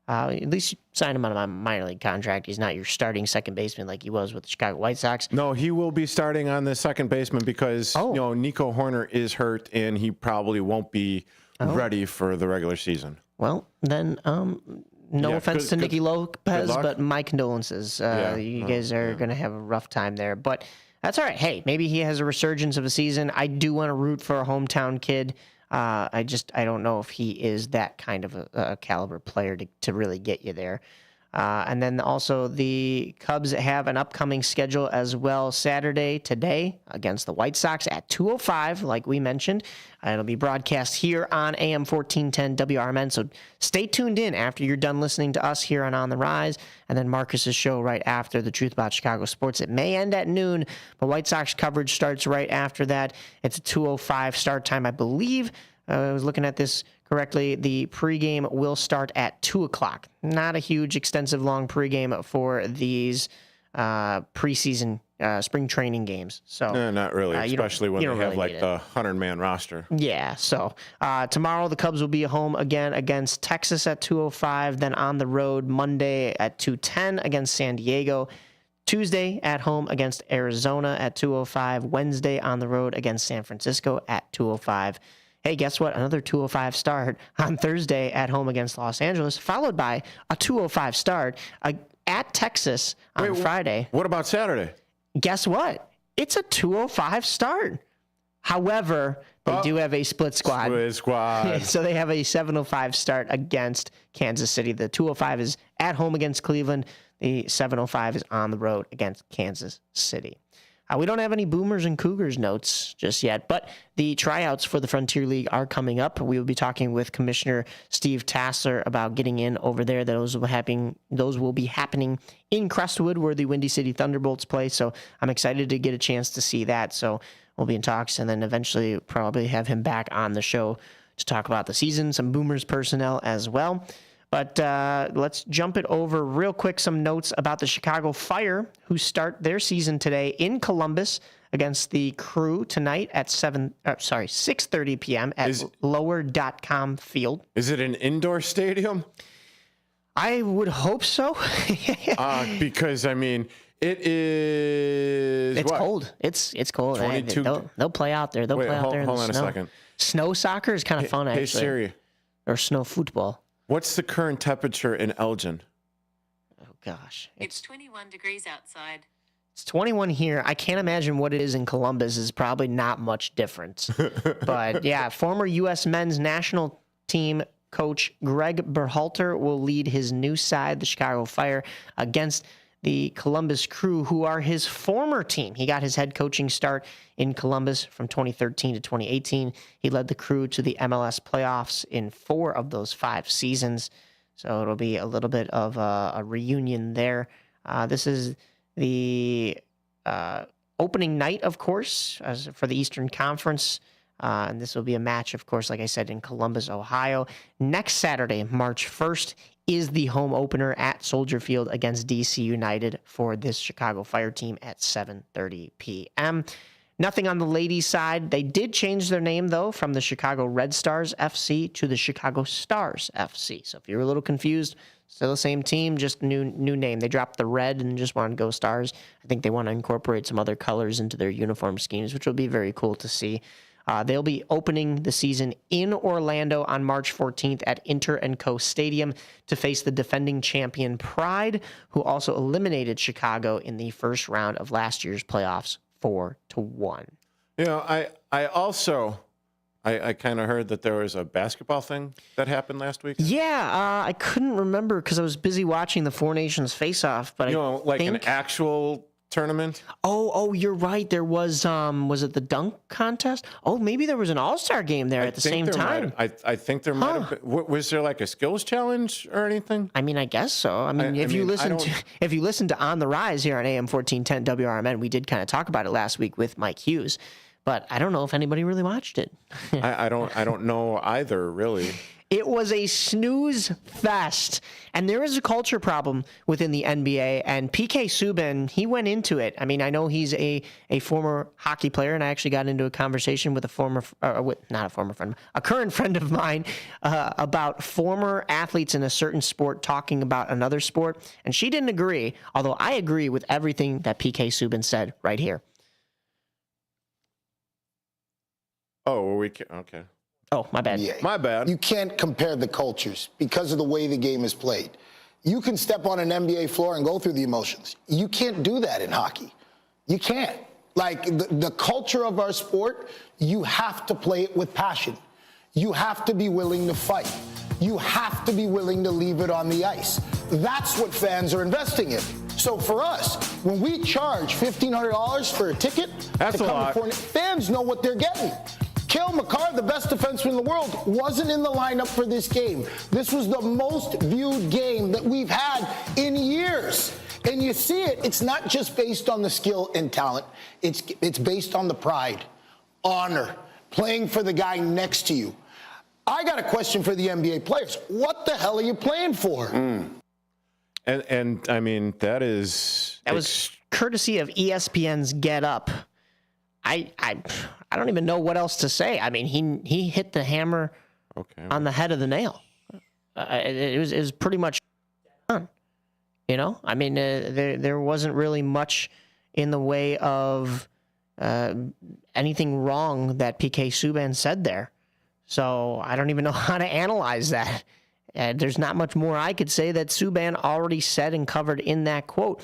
At least you signed him on a minor league contract. He's not your starting second baseman like he was with the Chicago White Sox. No, he will be starting on the second baseman because Nico Horner is hurt and he probably won't be ready for the regular season. Well, then, no offense to Nicky Lopez, but my condolences. You guys are going to have a rough time there, but that's all right. Hey, maybe he has a resurgence of a season. I do want to root for a hometown kid. I don't know if he is that kind of a caliber player to really get you there. And then also the Cubs have an upcoming schedule as well. Saturday today against the White Sox at 2:05, like we mentioned. It'll be broadcast here on AM 1410 WRMN. So stay tuned in after you're done listening to us here on the Rise, and then Marcus's show right after the Truth About Chicago Sports. It may end at noon, but White Sox coverage starts right after that. It's a 2:05 start time, I believe. I was looking at this correctly. The pregame will start at 2 o'clock. Not a huge, extensive, long pregame for these preseason spring training games. So no, not really, especially when they have really like the 100-man roster. Yeah, so tomorrow the Cubs will be home again against Texas at 2:05, then on the road Monday at 2:10 against San Diego. Tuesday at home against Arizona at 2:05. Wednesday on the road against San Francisco at 2:05. Hey, guess what? Another 2:05 start on Thursday at home against Los Angeles, followed by a 2:05 start at Texas on Friday. What about Saturday? Guess what? It's a 2:05 start. However, they do have a split squad. So they have a 7:05 start against Kansas City. The 2:05 is at home against Cleveland. The 7:05 is on the road against Kansas City. We don't have any Boomers and Cougars notes just yet, but the tryouts for the Frontier League are coming up. We will be talking with Commissioner Steve Tassler about getting in over there. Those will be happening in Crestwood, where the Windy City Thunderbolts play. So I'm excited to get a chance to see that. So we'll be in talks, and then eventually probably have him back on the show to talk about the season, some Boomers personnel as well. But let's jump it over real quick. Some notes about the Chicago Fire, who start their season today in Columbus against the Crew tonight at 6:30 p.m. at Lower.com Field. Is it an indoor stadium? I would hope so. Because, I mean, it is... It's cold. It's cold. 22... They'll play out there. They'll play out there in the snow. Hold on a second. Snow soccer is kind of fun, actually. Hey, Siri. Or snow football. What's the current temperature in Elgin? Oh, gosh. It's 21 degrees outside. It's 21 here. I can't imagine what it is in Columbus. Is probably not much difference. But, yeah, former U.S. men's national team coach Greg Berhalter will lead his new side, the Chicago Fire, against the Columbus Crew, who are his former team. He got his head coaching start in Columbus from 2013 to 2018. He led the Crew to the MLS playoffs in 4 of those 5 seasons. So it'll be a little bit of a reunion there. This is the opening night, of course, for the Eastern Conference. And this will be a match, of course, like I said, in Columbus, Ohio. Next Saturday, March 1st, is the home opener at Soldier Field against DC United for this Chicago Fire team at 7:30 p.m. Nothing on the ladies' side. They did change their name, though, from the Chicago Red Stars FC to the Chicago Stars FC. So if you're a little confused, still the same team, just new name. They dropped the red and just wanted to go Stars. I think they want to incorporate some other colors into their uniform schemes, which will be very cool to see. They'll be opening the season in Orlando on March 14th at Inter & Co Stadium to face the defending champion Pride, who also eliminated Chicago in the first round of last year's playoffs 4-1. You know, I also I kind of heard that there was a basketball thing that happened last week. Yeah, I couldn't remember because I was busy watching the Four Nations face-off. But an actual tournament. Oh, you're right. There was it the dunk contest? Oh, maybe there was an all-star game there at the same time. I think there might have been. Was there like a skills challenge or anything? I mean, I guess so. I mean, if you listen to On the Rise here on AM 1410 WRMN, we did kind of talk about it last week with Mike Hughes, but I don't know if anybody really watched it. I don't know either, really. It was a snooze fest, and there is a culture problem within the NBA, and PK Subban, he went into it. I mean, I know he's a former hockey player, and I actually got into a conversation with a current friend of mine about former athletes in a certain sport talking about another sport, and she didn't agree, although I agree with everything that PK Subban said right here. Oh, okay. Oh, my bad. Yeah. My bad. You can't compare the cultures because of the way the game is played. You can step on an NBA floor and go through the emotions. You can't do that in hockey. You can't. Like, the culture of our sport, you have to play it with passion. You have to be willing to fight. You have to be willing to leave it on the ice. That's what fans are investing in. So for us, when we charge $1,500 for a ticket to come to fans know what they're getting. Cale Makar, the best defenseman in the world, wasn't in the lineup for this game. This was the most viewed game that we've had in years. And you see it, it's not just based on the skill and talent. It's based on the pride, honor, playing for the guy next to you. I got a question for the NBA players. What the hell are you playing for? And I mean, that was courtesy of ESPN's Get Up. I don't even know what else to say. I mean, he hit the hammer on the head of the nail. It was pretty much done. You know, I mean, there wasn't really much in the way of anything wrong that PK Subban said there. So I don't even know how to analyze that. There's not much more I could say that Subban already said and covered in that quote.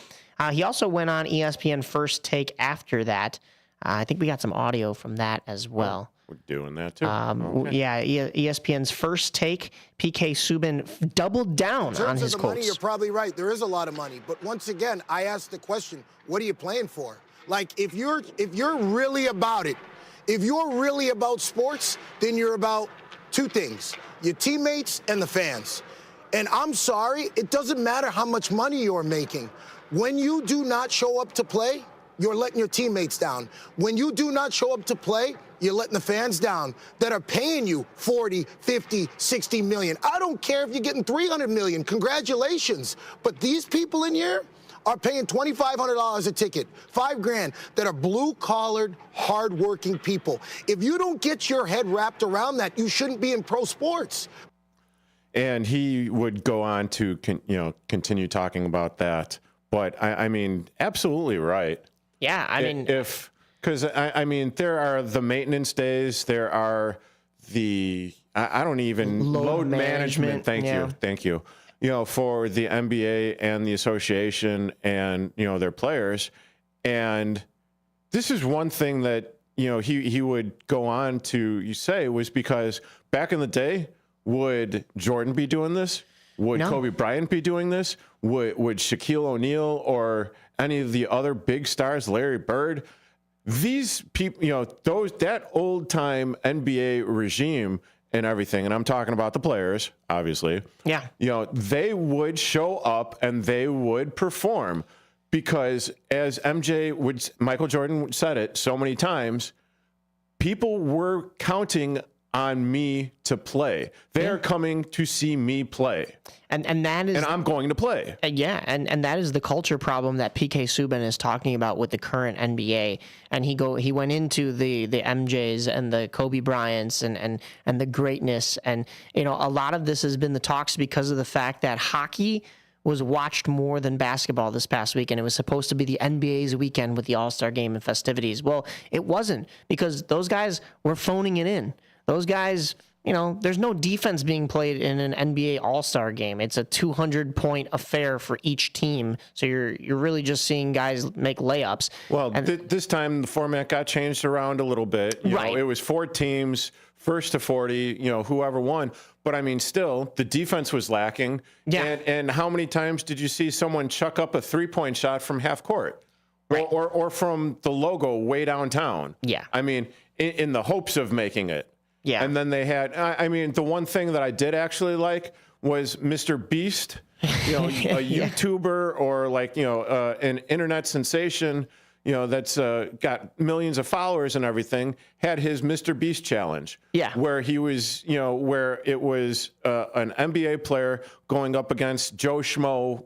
He also went on ESPN First Take after that. I think we got some audio from that as well. We're doing that too. Yeah, ESPN's First Take. PK Subban doubled down on his quotes. In terms of the money, you're probably right. There is a lot of money. But once again, I asked the question, what are you playing for? Like, if you're really about it, if you're really about sports, then you're about two things, your teammates and the fans. And I'm sorry, it doesn't matter how much money you're making. When you do not show up to play, you're letting your teammates down. When you do not show up to play, you're letting the fans down that are paying you 40, 50, 60 million. I don't care if you're getting 300 million. Congratulations. But these people in here are paying $2,500 a ticket, $5,000, that are blue-collared, hard-working people. If you don't get your head wrapped around that, you shouldn't be in pro sports. And he would go on to continue talking about that. But I mean, absolutely right. Yeah, I mean, because I mean, there are the maintenance days, there are the I don't even load management. Thank you. You know, for the NBA and the association and their players, and this is one thing that he would go on to say was because back in the day, would Jordan be doing this? Would Kobe Bryant be doing this? Would Shaquille O'Neal or any of the other big stars, Larry Bird, these people, that old time NBA regime and everything, and I'm talking about the players, obviously. Yeah. They would show up and they would perform because, as Michael Jordan said it so many times, people were counting on me to play. They are coming to see me play. And that is, and I'm going to play. And that is the culture problem that PK Subban is talking about with the current NBA. And he went into the MJs and the Kobe Bryants and the greatness. And a lot of this has been the talks because of the fact that hockey was watched more than basketball this past week, and it was supposed to be the NBA's weekend with the All-Star game and festivities. Well, it wasn't, because those guys were phoning it in. Those guys there's no defense being played in an NBA All-Star game. It's a 200-point affair for each team. So you're really just seeing guys make layups. Well, this time the format got changed around a little bit. You know, it was 4 teams, first to 40, whoever won. But I mean, still, the defense was lacking. Yeah. And how many times did you see someone chuck up a 3-point shot from half court? Right. Or from the logo way downtown? Yeah. I mean, in the hopes of making it. Yeah. And then they had, I mean, the one thing that I did actually like was Mr. Beast, a YouTuber or like, an internet sensation, that's got millions of followers and everything, had his Mr. Beast challenge. Yeah. Where he was, where it was an NBA player going up against Joe Schmo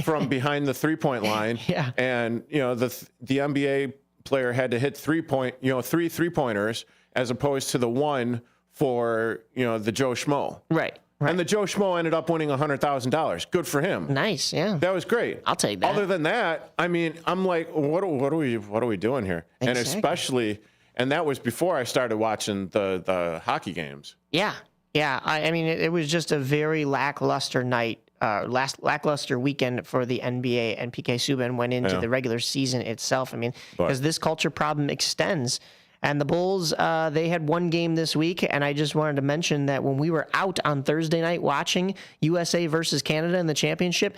from behind the 3-point line. Yeah. And, the NBA player had to hit 3 3-pointers as opposed to the one for, the Joe Schmo. Right. And the Joe Schmo ended up winning $100,000. Good for him. Nice, yeah. That was great. I'll take that. Other than that, I mean, I'm like, what are we doing here? Exactly. And especially, and that was before I started watching the hockey games. Yeah, yeah. I mean, it was just a very lackluster night. Lackluster weekend for the NBA, and PK Subban went into the regular season itself. I mean, because this culture problem extends. And the Bulls, they had one game this week, and I just wanted to mention that when we were out on Thursday night watching USA versus Canada in the championship,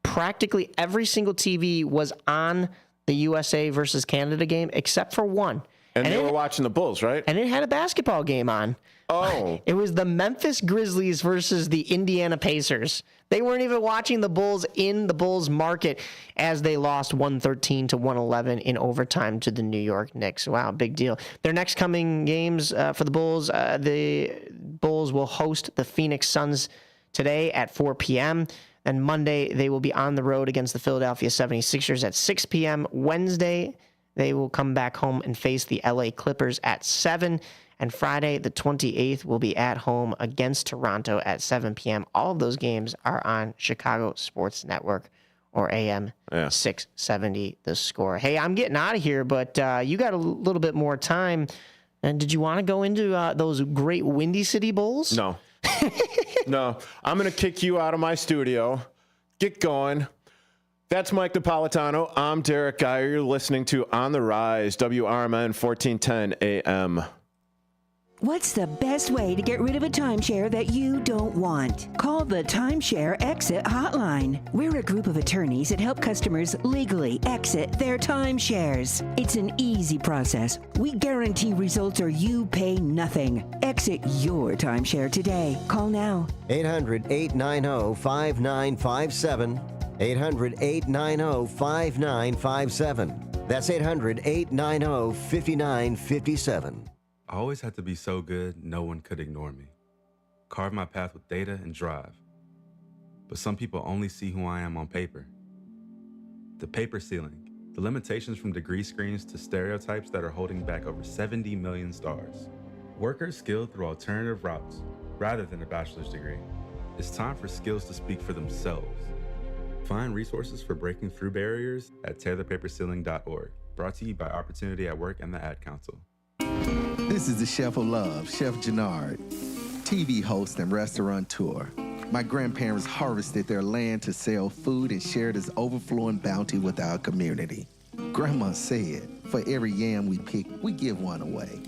practically every single TV was on the USA versus Canada game except for one. And they were watching the Bulls, right? And it had a basketball game on. Oh. It was the Memphis Grizzlies versus the Indiana Pacers. They weren't even watching the Bulls in the Bulls market as they lost 113 to 111 in overtime to the New York Knicks. Wow, big deal. Their next coming games for the Bulls will host the Phoenix Suns today at 4 p.m. And Monday, they will be on the road against the Philadelphia 76ers at 6 p.m. Wednesday, they will come back home and face the LA Clippers at 7. And Friday, the 28th, will be at home against Toronto at 7 p.m. All of those games are on Chicago Sports Network or AM 670 The Score. Hey, I'm getting out of here, but you got a little bit more time. And did you want to go into those great Windy City Bulls? No. No. I'm going to kick you out of my studio. Get going. That's Mike Napoletano. I'm Derrick Geyer. You're listening to On the Rise, WRMN 1410 AM. What's the best way to get rid of a timeshare that you don't want? Call the Timeshare Exit Hotline. We're a group of attorneys that help customers legally exit their timeshares. It's an easy process. We guarantee results or you pay nothing. Exit your timeshare today. Call now. 800-890-5957. 800-890-5957. That's 800-890-5957. I always had to be so good, no one could ignore me. Carve my path with data and drive. But some people only see who I am on paper. The paper ceiling, the limitations from degree screens to stereotypes that are holding back over 70 million stars. Workers skilled through alternative routes, rather than a bachelor's degree. It's time for skills to speak for themselves. Find resources for breaking through barriers at tearthepaperceiling.org. Brought to you by Opportunity at Work and the Ad Council. This is the Chef of Love, Chef Jannard, TV host and restaurateur. My grandparents harvested their land to sell food and share this overflowing bounty with our community. Grandma said, for every yam we pick, we give one away.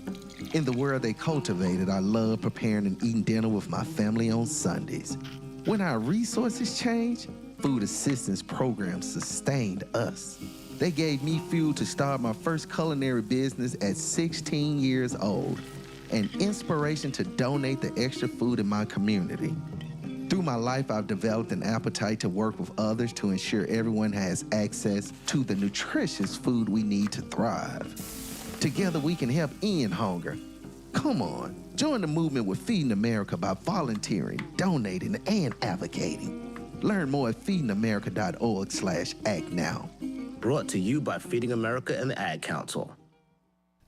In the world they cultivated, I love preparing and eating dinner with my family on Sundays. When our resources changed, food assistance programs sustained us. They gave me fuel to start my first culinary business at 16 years old, and inspiration to donate the extra food in my community. Through my life, I've developed an appetite to work with others to ensure everyone has access to the nutritious food we need to thrive. Together, we can help end hunger. Come on, join the movement with Feeding America by volunteering, donating, and advocating. Learn more at feedingamerica.org/act now. Brought to you by Feeding America and the Ad Council.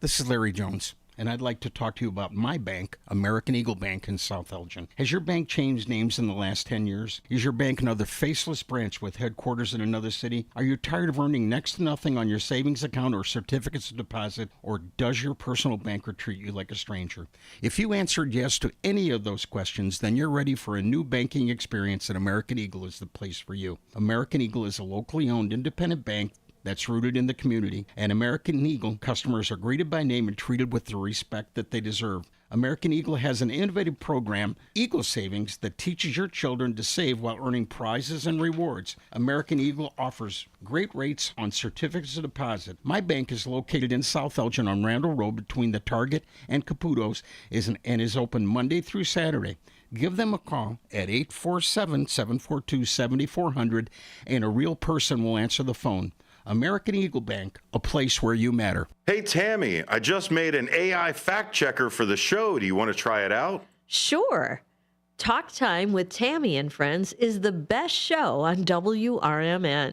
This is Larry Jones. and I'd like to talk to you about my bank, American Eagle Bank in South Elgin. Has your bank changed names in the last 10 years? Is your bank another faceless branch with headquarters in another city? Are you tired of earning next to nothing on your savings account or certificates of deposit, or does your personal banker treat you like a stranger? If you answered yes to any of those questions, then you're ready for a new banking experience, and American Eagle is the place for you. American Eagle is a locally owned independent bank that's rooted in the community, and American Eagle customers are greeted by name and treated with the respect that they deserve. American Eagle has an innovative program, Eagle Savings, that teaches your children to save while earning prizes and rewards. American Eagle offers great rates on certificates of deposit. My bank is located in South Elgin on Randall Road between the Target and Caputo's and is open Monday through Saturday. Give them a call at 847-742-7400, and a real person will answer the phone. American Eagle Bank, a place where you matter. Hey, Tammy, I just made an AI fact checker for the show. Do you want to try it out? Sure. Talk Time with Tammy and Friends is the best show on WRMN.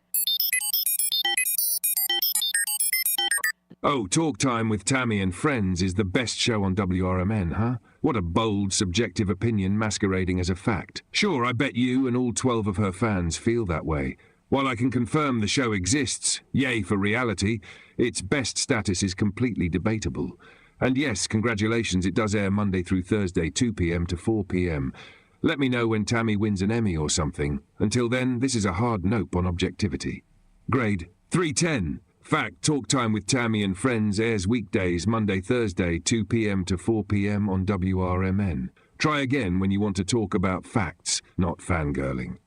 Oh, Talk Time with Tammy and Friends is the best show on WRMN, huh? What a bold, subjective opinion masquerading as a fact. Sure, I bet you and all 12 of her fans feel that way. While I can confirm the show exists, yay for reality, its best status is completely debatable. And yes, congratulations, it does air Monday through Thursday, 2 p.m. to 4 p.m. Let me know when Tammy wins an Emmy or something. Until then, this is a hard nope on objectivity. Grade 310. Fact, Talk Time with Tammy and Friends airs weekdays, Monday, Thursday, 2 p.m. to 4 p.m. on WRMN. Try again when you want to talk about facts, not fangirling.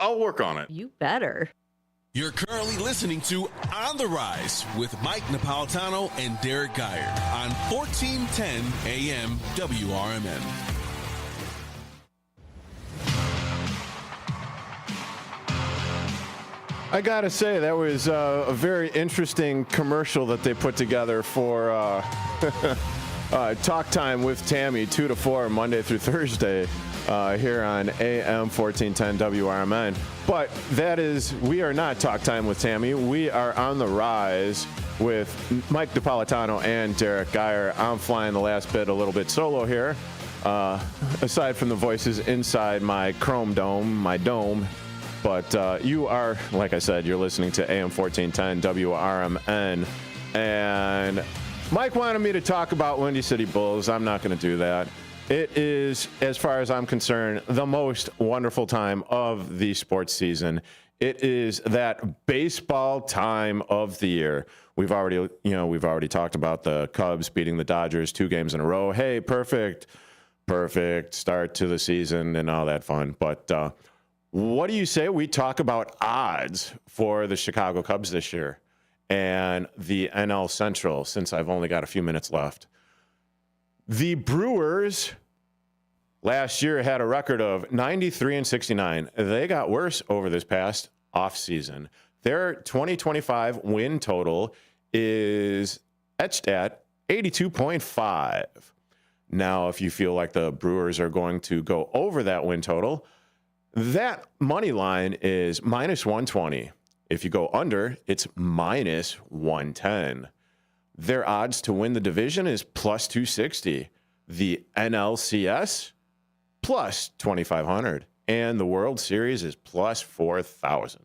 I'll work on it. You better. You're currently listening to On the Rise with Mike Napoletano and Derrick Geyer on 1410 AM WRMN. I gotta say, that was a very interesting commercial that they put together for Talk Time with Tammy, 2 to 4, Monday through Thursday, here on AM 1410 WRMN. But we are not Talk Time with Tammy. We are On the Rise with Mike Napoletano and Derrick Geyer. I'm flying the last bit a little bit solo here. Aside from the voices inside my chrome dome, my dome. But you are, like I said, you're listening to AM 1410 WRMN. And Mike wanted me to talk about Windy City Bulls. I'm not going to do that. It is, as far as I'm concerned, the most wonderful time of the sports season. It is that baseball time of the year. We've already talked about the Cubs beating the Dodgers 2 games in a row. Hey, perfect start to the season and all that fun. But what do you say we talk about odds for the Chicago Cubs this year and the NL Central, since I've only got a few minutes left? The Brewers last year had a record of 93-69. They got worse over this past offseason. Their 2025 win total is etched at 82.5. Now, if you feel like the Brewers are going to go over that win total, that money line is minus 120. If you go under, it's minus 110. Their odds to win the division is plus 260. The NLCS, plus 2,500. And the World Series is plus 4,000.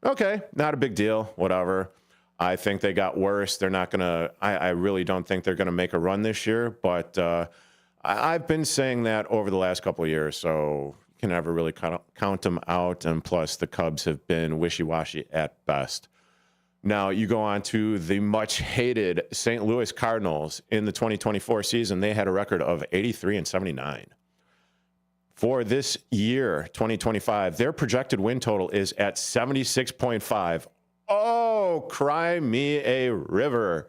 Okay, not a big deal, whatever. I think they got worse. They're not going to, I really don't think they're going to make a run this year, but I've been saying that over the last couple of years, so you can never really count them out, and plus the Cubs have been wishy-washy at best. Now, you go on to the much-hated St. Louis Cardinals. In the 2024 season, they had a record of 83-79. For this year, 2025, their projected win total is at 76.5. Oh, cry me a river.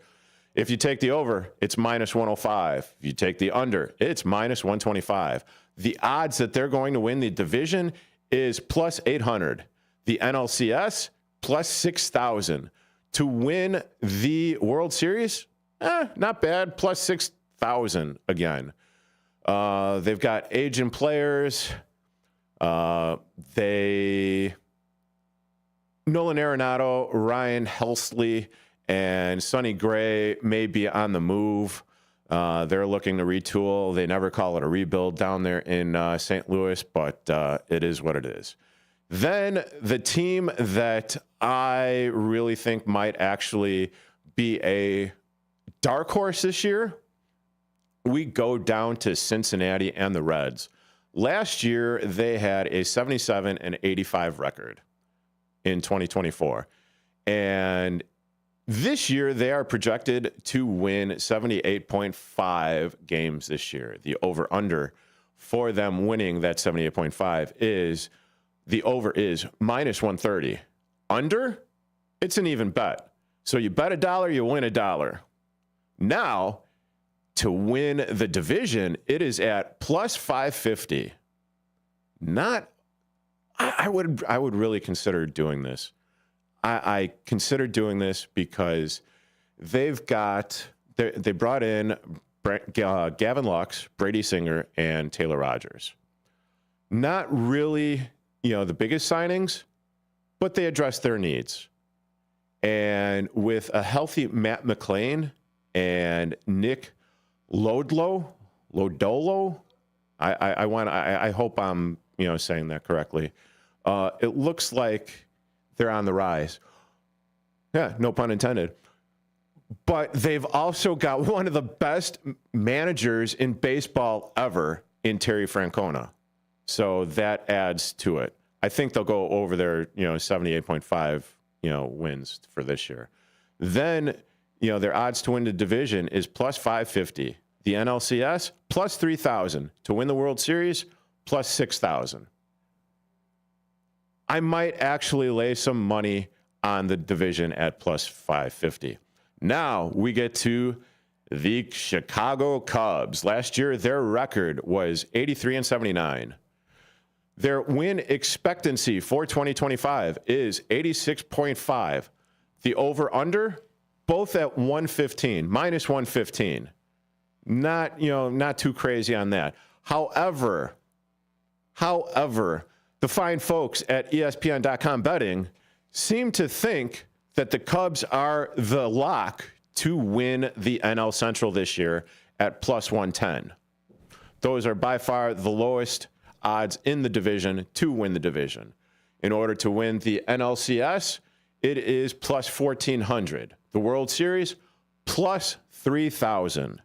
If you take the over, it's minus 105. If you take the under, it's minus 125. The odds that they're going to win the division is plus 800. The NLCS, plus 6,000. To win the World Series, not bad, plus 6,000 again. They've got aging players. Nolan Arenado, Ryan Helsley, and Sonny Gray may be on the move. They're looking to retool. They never call it a rebuild down there in St. Louis, but it is what it is. Then the team that I really think might actually be a dark horse this year, we go down to Cincinnati and the Reds. Last year, they had a 77-85 record in 2024. And this year, they are projected to win 78.5 games this year. The over-under for them winning that 78.5 is, the over is minus 130. Under, it's an even bet. So you bet $1, you win $1. Now, to win the division, it is at plus 550. I would really consider doing this. I consider doing this because they brought in Gavin Lux, Brady Singer, and Taylor Rogers. Not really, the biggest signings, but they addressed their needs. And with a healthy Matt McClain and Nick Lodolo, I hope I'm saying that correctly. It looks like they're on the rise. Yeah, no pun intended. But they've also got one of the best managers in baseball ever in Terry Francona. So that adds to it. I think they'll go over their 78.5 wins for this year. Then their odds to win the division is plus 550. The NLCS plus 3,000. To win the World Series plus 6,000. I might actually lay some money on the division at plus 550. Now we get to the Chicago Cubs. Last year, their record was 83-79. Their win expectancy for 2025 is 86.5. The over-under, both at 115, minus 115. Not too crazy on that. However, the fine folks at ESPN.com betting seem to think that the Cubs are the lock to win the NL Central this year at plus 110. Those are by far the lowest odds in the division to win the division. In order to win the NLCS, it is plus 1,400. The World Series, plus 3,000.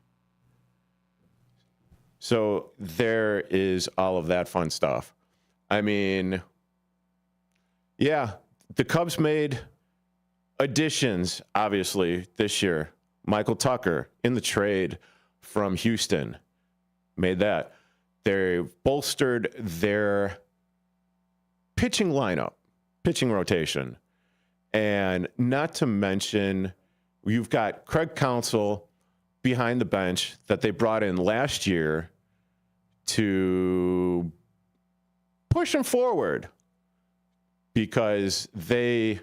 So there is all of that fun stuff. I mean, yeah, the Cubs made additions, obviously, this year. Michael Tucker in the trade from Houston made that. They bolstered their pitching lineup, pitching rotation. And not to mention, you've got Craig Counsell behind the bench that they brought in last year to push him forward because they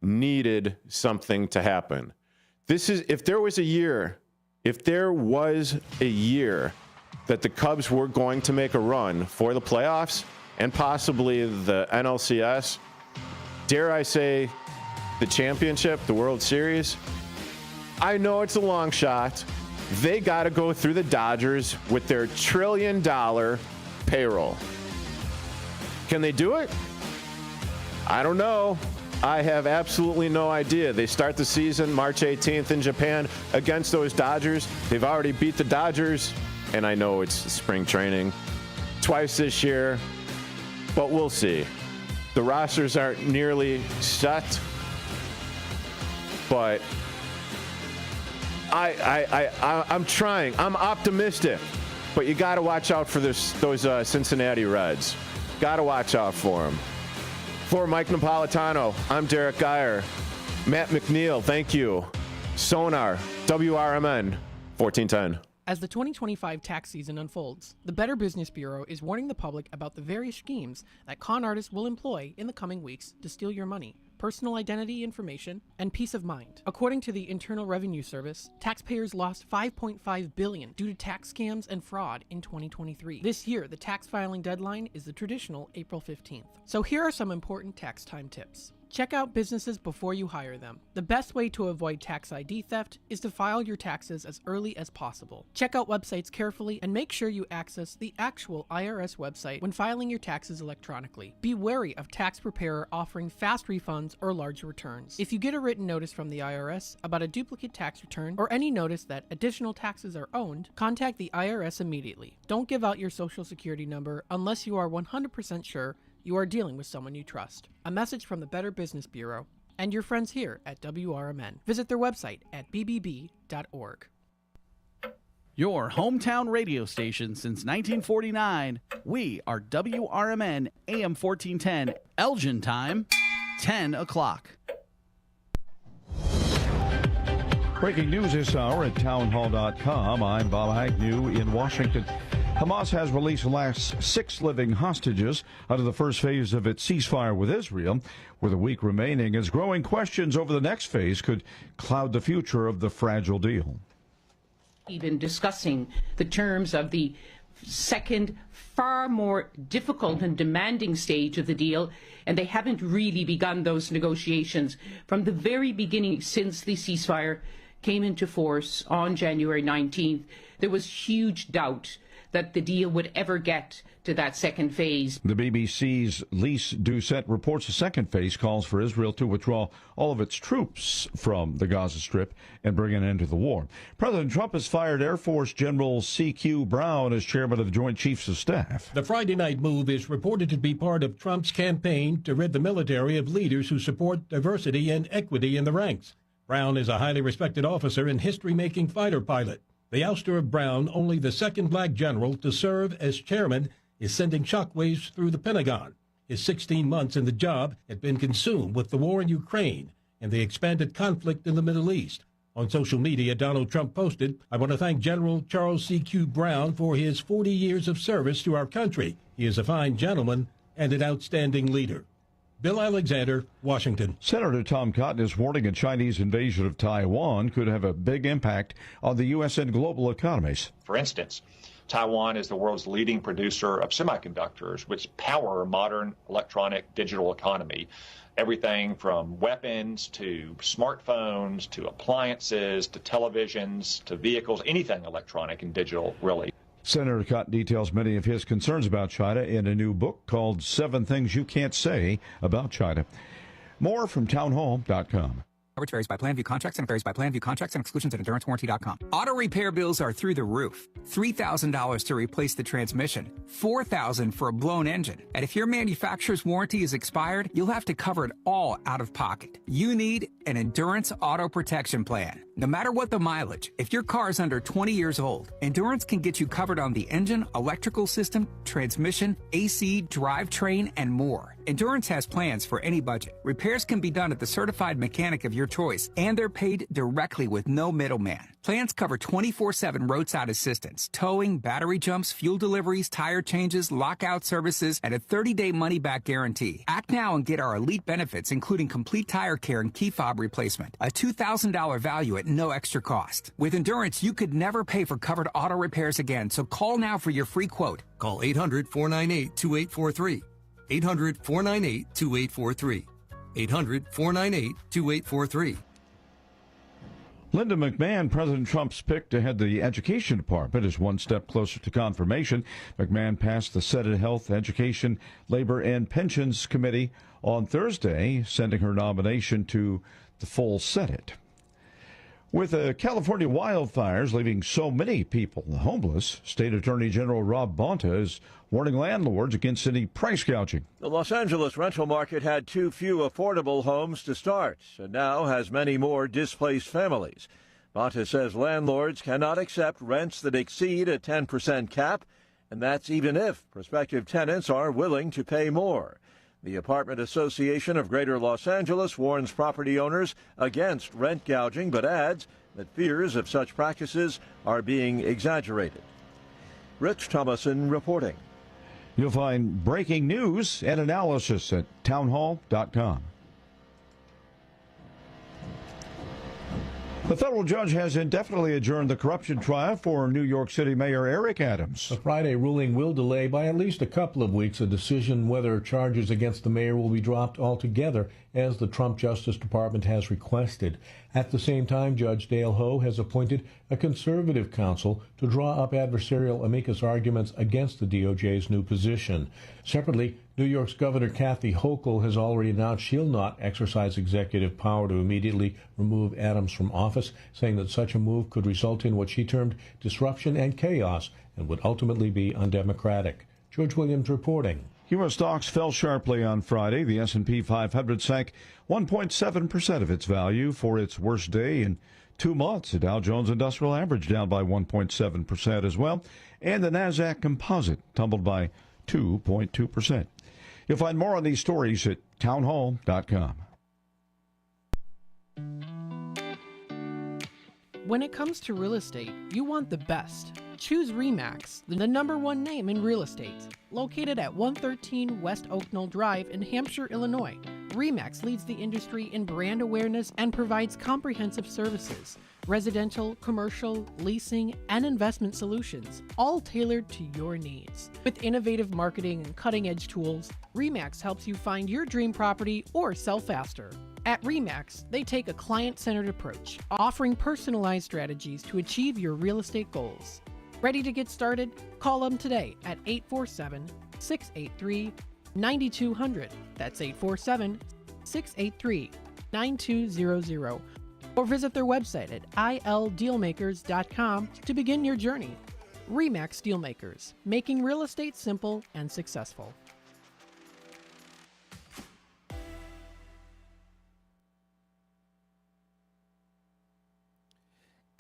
needed something to happen. If there was a year that the Cubs were going to make a run for the playoffs and possibly the NLCS, dare I say the championship, the World Series, I know it's a long shot. They got to go through the Dodgers with their $1 trillion payroll. Can they do it? I don't know. I have absolutely no idea. They start the season March 18th in Japan against those Dodgers. They've already beat the Dodgers, and I know it's spring training, twice this year, but we'll see. The rosters aren't nearly set, but I'm trying. I'm optimistic, but you got to watch out for those Cincinnati Reds. Got to watch out for them. For Mike Napoletano, I'm Derrick Geyer. Matt McNeil, thank you. Sonar, WRMN, 1410. As the 2025 tax season unfolds, the Better Business Bureau is warning the public about the various schemes that con artists will employ in the coming weeks to steal your money, personal identity information, and peace of mind. According to the Internal Revenue Service, taxpayers lost $5.5 billion due to tax scams and fraud in 2023. This year, the tax filing deadline is the traditional April 15th. So here are some important tax time tips. Check out businesses before you hire them. The best way to avoid tax ID theft is to file your taxes as early as possible. Check out websites carefully and make sure you access the actual IRS website when filing your taxes electronically. Be wary of tax preparer offering fast refunds or large returns. If you get a written notice from the IRS about a duplicate tax return or any notice that additional taxes are owned, contact the IRS immediately. Don't give out your Social Security number unless you are 100% sure you are dealing with someone you trust. A message from the Better Business Bureau and your friends here at WRMN. Visit their website at bbb.org. Your hometown radio station since 1949. We are WRMN AM 1410, Elgin time, 10 o'clock. Breaking news this hour at townhall.com. I'm Bob Agnew in Washington. Hamas has released the last 6 living hostages out of the first phase of its ceasefire with Israel, with a week remaining, as growing questions over the next phase could cloud the future of the fragile deal. Even discussing the terms of the second, far more difficult and demanding stage of the deal, and they haven't really begun those negotiations from the very beginning. Since the ceasefire came into force on January 19th, there was huge doubt that the deal would ever get to that second phase. The BBC's Lise Doucette reports the second phase calls for Israel to withdraw all of its troops from the Gaza Strip and bring an end to the war. President Trump has fired Air Force General C.Q. Brown as chairman of the Joint Chiefs of Staff. The Friday night move is reported to be part of Trump's campaign to rid the military of leaders who support diversity and equity in the ranks. Brown is a highly respected officer and history-making fighter pilot. The ouster of Brown, only the second black general to serve as chairman, is sending shockwaves through the Pentagon. His 16 months in the job had been consumed with the war in Ukraine and the expanded conflict in the Middle East. On social media, Donald Trump posted, "I want to thank General Charles C.Q. Brown for his 40 years of service to our country. He is a fine gentleman and an outstanding leader." Bill Alexander, Washington. Senator Tom Cotton is warning a Chinese invasion of Taiwan could have a big impact on the U.S. and global economies. For instance, Taiwan is the world's leading producer of semiconductors, which power a modern electronic digital economy. Everything from weapons to smartphones to appliances to televisions to vehicles, anything electronic and digital, really. Senator Cotton details many of his concerns about China in a new book called 7 Things You Can't Say About China. More from townhall.com. Coverage varies by plan, view contracts, and varies by plan, view contracts, and exclusions at endurancewarranty.com. Auto repair bills are through the roof. $3,000 to replace the transmission, $4,000 for a blown engine. And if your manufacturer's warranty is expired, you'll have to cover it all out of pocket. You need an Endurance Auto Protection Plan. No matter what the mileage, if your car is under 20 years old, Endurance can get you covered on the engine, electrical system, transmission, AC, drivetrain, and more. Endurance has plans for any budget. Repairs can be done at the certified mechanic of your choice, and they're paid directly with no middleman. Plans cover 24/7 roadside assistance, towing, battery jumps, fuel deliveries, tire changes, lockout services, and a 30-day money-back guarantee. Act now and get our elite benefits, including complete tire care and key fob replacement. A $2,000 value at no extra cost. With Endurance, you could never pay for covered auto repairs again, so call now for your free quote. Call 800-498-2843. 800-498-2843. 800-498-2843. Linda McMahon, President Trump's pick to head the Education Department, is one step closer to confirmation. McMahon passed the Senate Health, Education, Labor, and Pensions Committee on Thursday, sending her nomination to the full Senate. With the California wildfires leaving so many people homeless, State Attorney General Rob Bonta is warning landlords against any price gouging. The Los Angeles rental market had too few affordable homes to start and now has many more displaced families. Bonta says landlords cannot accept rents that exceed a 10% cap, and that's even if prospective tenants are willing to pay more. The Apartment Association of Greater Los Angeles warns property owners against rent gouging, but adds that fears of such practices are being exaggerated. Rich Thomason reporting. You'll find breaking news and analysis at townhall.com. The federal judge has indefinitely adjourned the corruption trial for New York City Mayor Eric Adams. The Friday ruling will delay by at least a couple of weeks a decision whether charges against the mayor will be dropped altogether, as the Trump Justice Department has requested. At the same time, Judge Dale Ho has appointed a conservative counsel to draw up adversarial amicus arguments against the DOJ's new position. Separately, New York's Governor Kathy Hochul has already announced she'll not exercise executive power to immediately remove Adams from office, saying that such a move could result in what she termed disruption and chaos and would ultimately be undemocratic. George Williams reporting. U.S. stocks fell sharply on Friday. The S&P 500 sank 1.7% of its value for its worst day in 2 months. The Dow Jones Industrial Average down by 1.7% as well, and the Nasdaq Composite tumbled by 2.2%. You'll find more on these stories at townhall.com. When it comes to real estate, you want the best. Choose RE/MAX, the #1 name in real estate. Located at 113 West Oak Knoll Drive in Hampshire, Illinois, RE/MAX leads the industry in brand awareness and provides comprehensive services, residential, commercial, leasing, and investment solutions, all tailored to your needs. With innovative marketing and cutting-edge tools, RE/MAX helps you find your dream property or sell faster. At RE/MAX, they take a client-centered approach, offering personalized strategies to achieve your real estate goals. Ready to get started? Call them today at 847-683-9200. That's 847-683-9200. Or visit their website at ildealmakers.com to begin your journey. RE/MAX Dealmakers, making real estate simple and successful.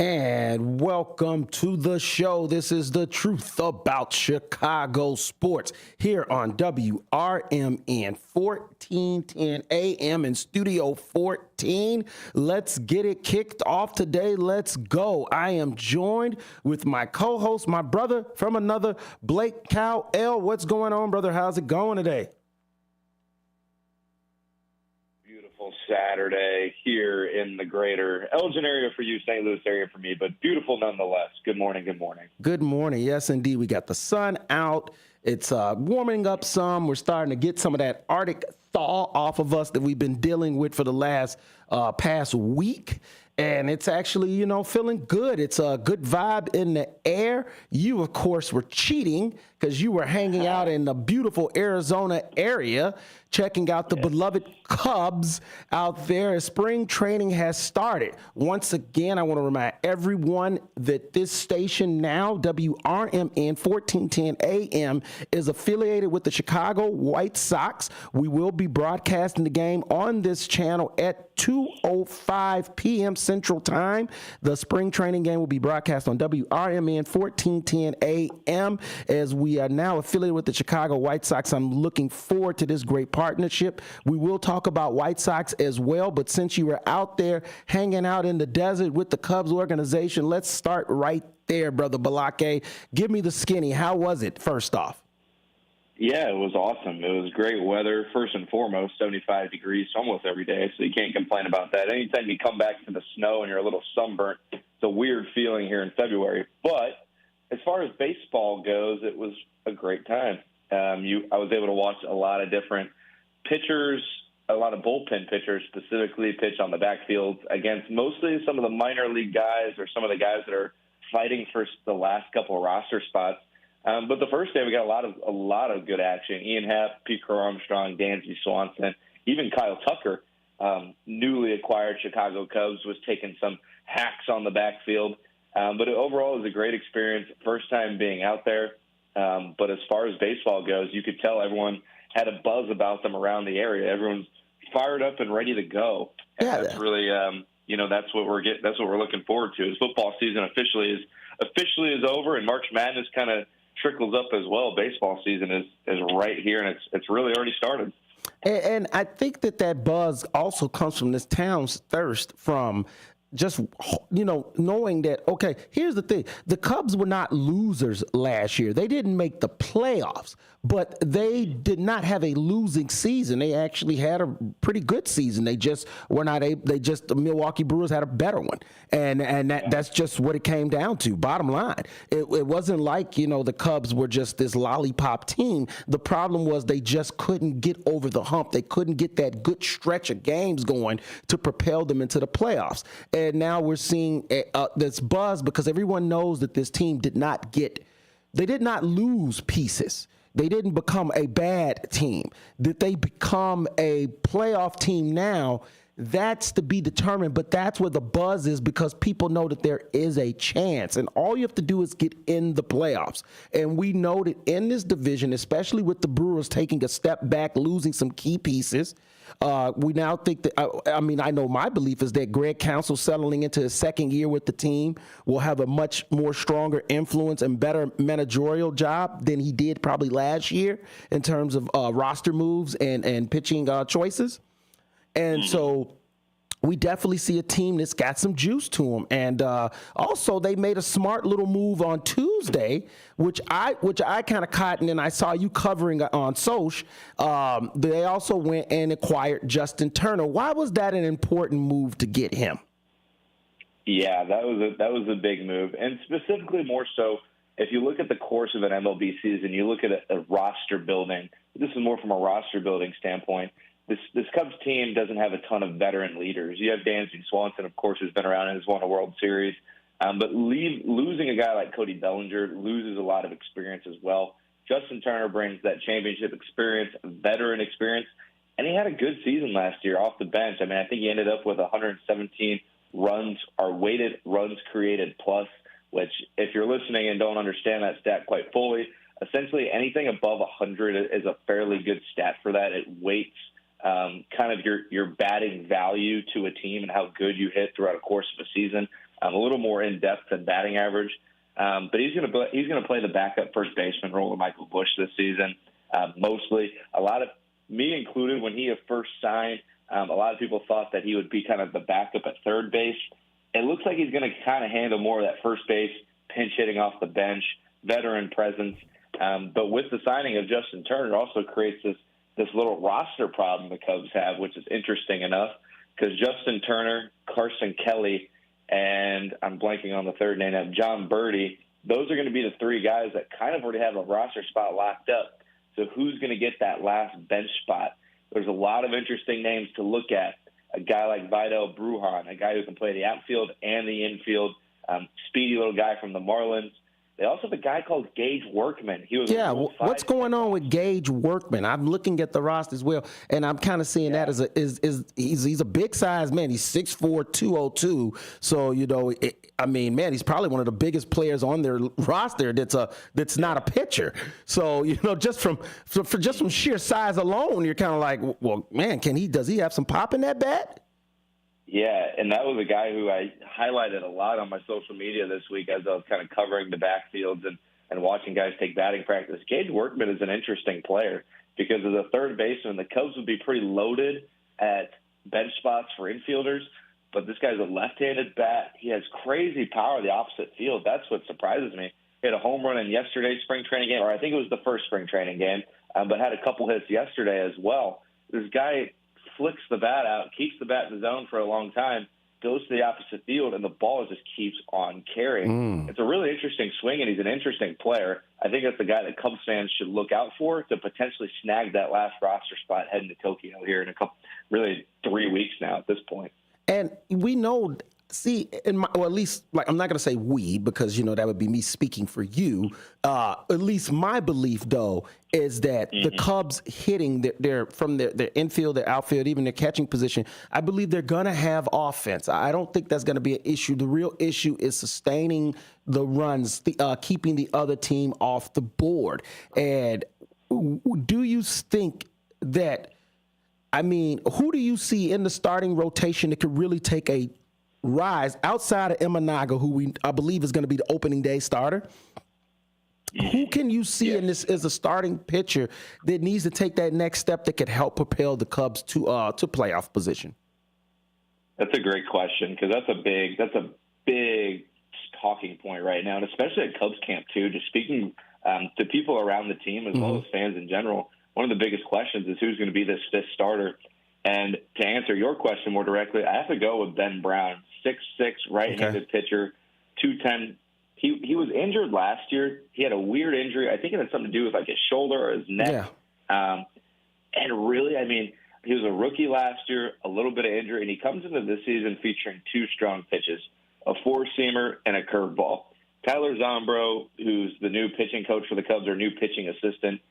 And welcome to the show. This is the truth about Chicago sports here on WRMN 1410 AM in Studio 14. Let's get it kicked off today. Let's go. I am joined with my co-host, my brother from another, Blake Cowell. What's going on, brother? How's it going today? Saturday here in the greater Elgin area for you, St. Louis area for me, but beautiful nonetheless. Good morning. Good morning. Good morning. Yes, indeed. We got the sun out. It's warming up some. We're starting to get some of that Arctic thaw off of us that we've been dealing with for the last past week. And it's actually, feeling good. It's a good vibe in the air. You, of course, were cheating because you were hanging out in the beautiful Arizona area, checking out the beloved Cubs out there as spring training has started. Once again, I want to remind everyone that this station now, WRMN 1410 AM, is affiliated with the Chicago White Sox. We will be broadcasting the game on this channel at 2:05 p.m. Central Time. The spring training game will be broadcast on WRMN 1410 AM as we are now affiliated with the Chicago White Sox. I'm looking forward to this great partnership. We will talk about White Sox as well, but since you were out there hanging out in the desert with the Cubs organization, let's start right there, Brother Balake. Give me the skinny. How was it, first off? Yeah, it was awesome. It was great weather, first and foremost, 75 degrees almost every day, so you can't complain about that. Anytime you come back to the snow and you're a little sunburnt, it's a weird feeling here in February. But as far as baseball goes, it was a great time. I was able to watch a lot of different pitchers, a lot of bullpen pitchers specifically pitch on the backfield against mostly some of the minor league guys or some of the guys that are fighting for the last couple of roster spots. But the first day we got a lot of good action. Ian Happ, Pete Crow Armstrong, Dansby Swanson, even Kyle Tucker, newly acquired Chicago Cubs, was taking some hacks on the backfield. But overall, it was a great experience. First time being out there. But as far as baseball goes, you could tell everyone had a buzz about them around the area. Everyone's fired up and ready to go. And that's really, that's what we're looking forward to. As football season officially is over, and March Madness kind of trickles up as well. Baseball season is right here, and it's really already started. And I think that buzz also comes from this town's thirst from knowing that, okay, here's the thing. The Cubs were not losers last year. They didn't make the playoffs, but they did not have a losing season. They actually had a pretty good season. They just were not able, the Milwaukee Brewers had a better one. And that's just what it came down to, bottom line. It wasn't like, the Cubs were just this lollipop team. The problem was they just couldn't get over the hump. They couldn't get that good stretch of games going to propel them into the playoffs. And now we're seeing this buzz because everyone knows that this team did not lose pieces. They didn't become a bad team. Did they become a playoff team now? That's to be determined, but that's where the buzz is because people know that there is a chance, and all you have to do is get in the playoffs. And we know that in this division, especially with the Brewers taking a step back, losing some key pieces, we now think that, I know my belief is that Greg Counsell settling into his second year with the team will have a much more stronger influence and better managerial job than he did probably last year in terms of roster moves and pitching choices. And so we definitely see a team that's got some juice to them. And also they made a smart little move on Tuesday, which I kind of caught, and then I saw you covering on Soch. They also went and acquired Justin Turner. Why was that an important move to get him? Yeah, that was a big move, and specifically more so if you look at the course of an MLB season, you look at a roster building. This is more from a roster building standpoint. This Cubs team doesn't have a ton of veteran leaders. You have Dansby Swanson, of course, who's been around and has won a World Series. But losing a guy like Cody Bellinger loses a lot of experience as well. Justin Turner brings that championship experience, veteran experience, and he had a good season last year off the bench. I think he ended up with 117 runs, or weighted runs created plus, which if you're listening and don't understand that stat quite fully, essentially anything above 100 is a fairly good stat for that. It weights kind of your batting value to a team and how good you hit throughout a course of a season. A little more in depth than batting average, but he's going to play the backup first baseman role of Michael Busch this season. Mostly, a lot of me included, when he first signed, a lot of people thought that he would be kind of the backup at third base. It looks like he's going to kind of handle more of that first base, pinch hitting off the bench, veteran presence. But with the signing of Justin Turner, it also creates this little roster problem the Cubs have, which is interesting enough, because Justin Turner, Carson Kelly, and I'm blanking on the third name now, John Birdie, those are going to be the three guys that kind of already have a roster spot locked up. So who's going to get that last bench spot? There's a lot of interesting names to look at. A guy like Vidal Brujan, a guy who can play the outfield and the infield, speedy little guy from the Marlins. They also have a guy called Gage Workman. What's going on with Gage Workman? I'm looking at the roster as well, and I'm kind of seeing that as he's a big size man. He's 6'4", 202. So he's probably one of the biggest players on their roster that's not a pitcher. So just from sheer size alone, you're kind of like, well, man, does he have some pop in that bat? Yeah, and that was a guy who I highlighted a lot on my social media this week as I was kind of covering the backfields and watching guys take batting practice. Gage Workman is an interesting player because as a third baseman, the Cubs would be pretty loaded at bench spots for infielders, but this guy's a left-handed bat. He has crazy power in the opposite field. That's what surprises me. He had a home run in yesterday's spring training game, or I think it was the first spring training game, but had a couple hits yesterday as well. This guy flicks the bat out, keeps the bat in the zone for a long time, goes to the opposite field, and the ball just keeps on carrying. It's a really interesting swing, and he's an interesting player. I think that's the guy that Cubs fans should look out for to potentially snag that last roster spot heading to Tokyo here in 3 weeks now at this point. And we know, at least, I'm not going to say we, because, that would be me speaking for you. At least my belief, though, is that the Cubs hitting from their infield, their outfield, even their catching position, I believe they're going to have offense. I don't think that's going to be an issue. The real issue is sustaining the runs, keeping the other team off the board. And do you think that, who do you see in the starting rotation that could really take a rise outside of Imanaga, who I believe is going to be the opening day starter? Who can you see in this as a starting pitcher that needs to take that next step that could help propel the Cubs to playoff position? That's a great question because that's a big talking point right now, and especially at Cubs camp too. Just speaking to people around the team as well as fans in general, one of the biggest questions is who's going to be this fifth starter. And to answer your question more directly, I have to go with Ben Brown, 6'6", right-handed pitcher, 210. He was injured last year. He had a weird injury. I think it had something to do with like his shoulder or his neck. Yeah. And really, I mean, he was a rookie last year, a little bit of injury, and he comes into this season featuring two strong pitches, a four-seamer and a curveball. Tyler Zombro, who's the new pitching coach for the Cubs, or new pitching assistant,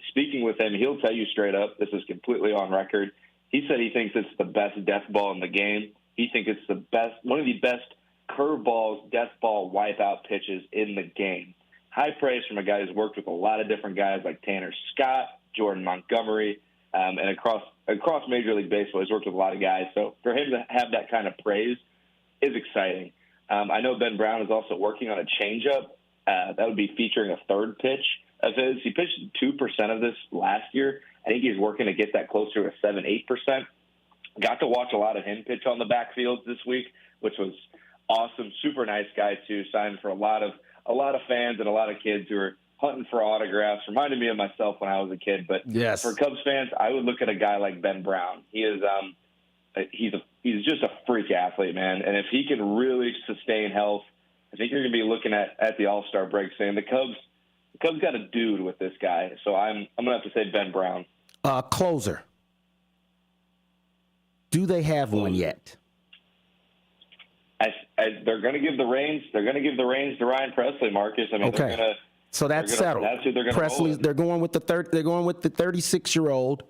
speaking with him, he'll tell you straight up, this is completely on record, he said he thinks it's the best death ball in the game. He thinks it's the best, one of the best curveballs, death ball, wipeout pitches in the game. High praise from a guy who's worked with a lot of different guys like Tanner Scott, Jordan Montgomery, and across Major League Baseball. He's worked with a lot of guys. So for him to have that kind of praise is exciting. I know Ben Brown is also working on a changeup. That would be featuring a third pitch of his. He pitched 2% of this last year. I think he's working to get that closer to 7-8%. Got to watch a lot of him pitch on the backfield this week, which was awesome. Super nice guy too. Signed for a lot of fans and a lot of kids who are hunting for autographs. Reminded me of myself when I was a kid. But for Cubs fans, I would look at a guy like Ben Brown. He is he's just a freak athlete, man. And if he can really sustain health, I think you're going to be looking at the All-Star break saying the Cubs got a dude with this guy. So I'm going to have to say Ben Brown. Closer. Do they have one yet? They're going to give the reins. They're going to give the reins to Ryan Presley, Marcus. I mean, they're going to. So that's settled. That's who they're going to Presley. They're going with the 36-year-old.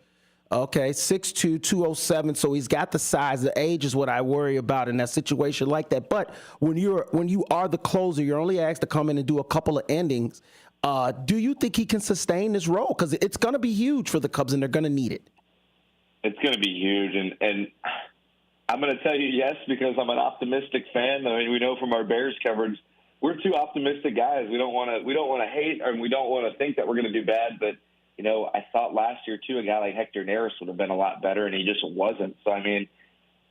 Okay, 6'2", 207. So he's got the size. The age is what I worry about in that situation like that. But when you are the closer, you're only asked to come in and do a couple of innings. Do you think he can sustain this role? Because it's going to be huge for the Cubs, and they're going to need it. It's going to be huge, and I'm going to tell you yes because I'm an optimistic fan. I mean, we know from our Bears coverage, we're two optimistic guys. We don't want to hate, and we don't want to think that we're going to do bad. But you know, I thought last year too, a guy like Hector Neris would have been a lot better, and he just wasn't. So I mean,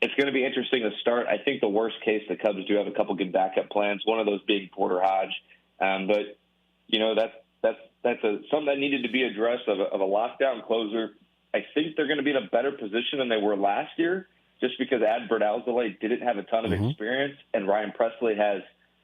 it's going to be interesting to start. I think the worst case, the Cubs do have a couple good backup plans. One of those being Porter Hodge, but you know that's something that needed to be addressed of a lockdown closer. I think they're going to be in a better position than they were last year, just because Ad Berdalzale didn't have a ton of experience, and Ryan Presley has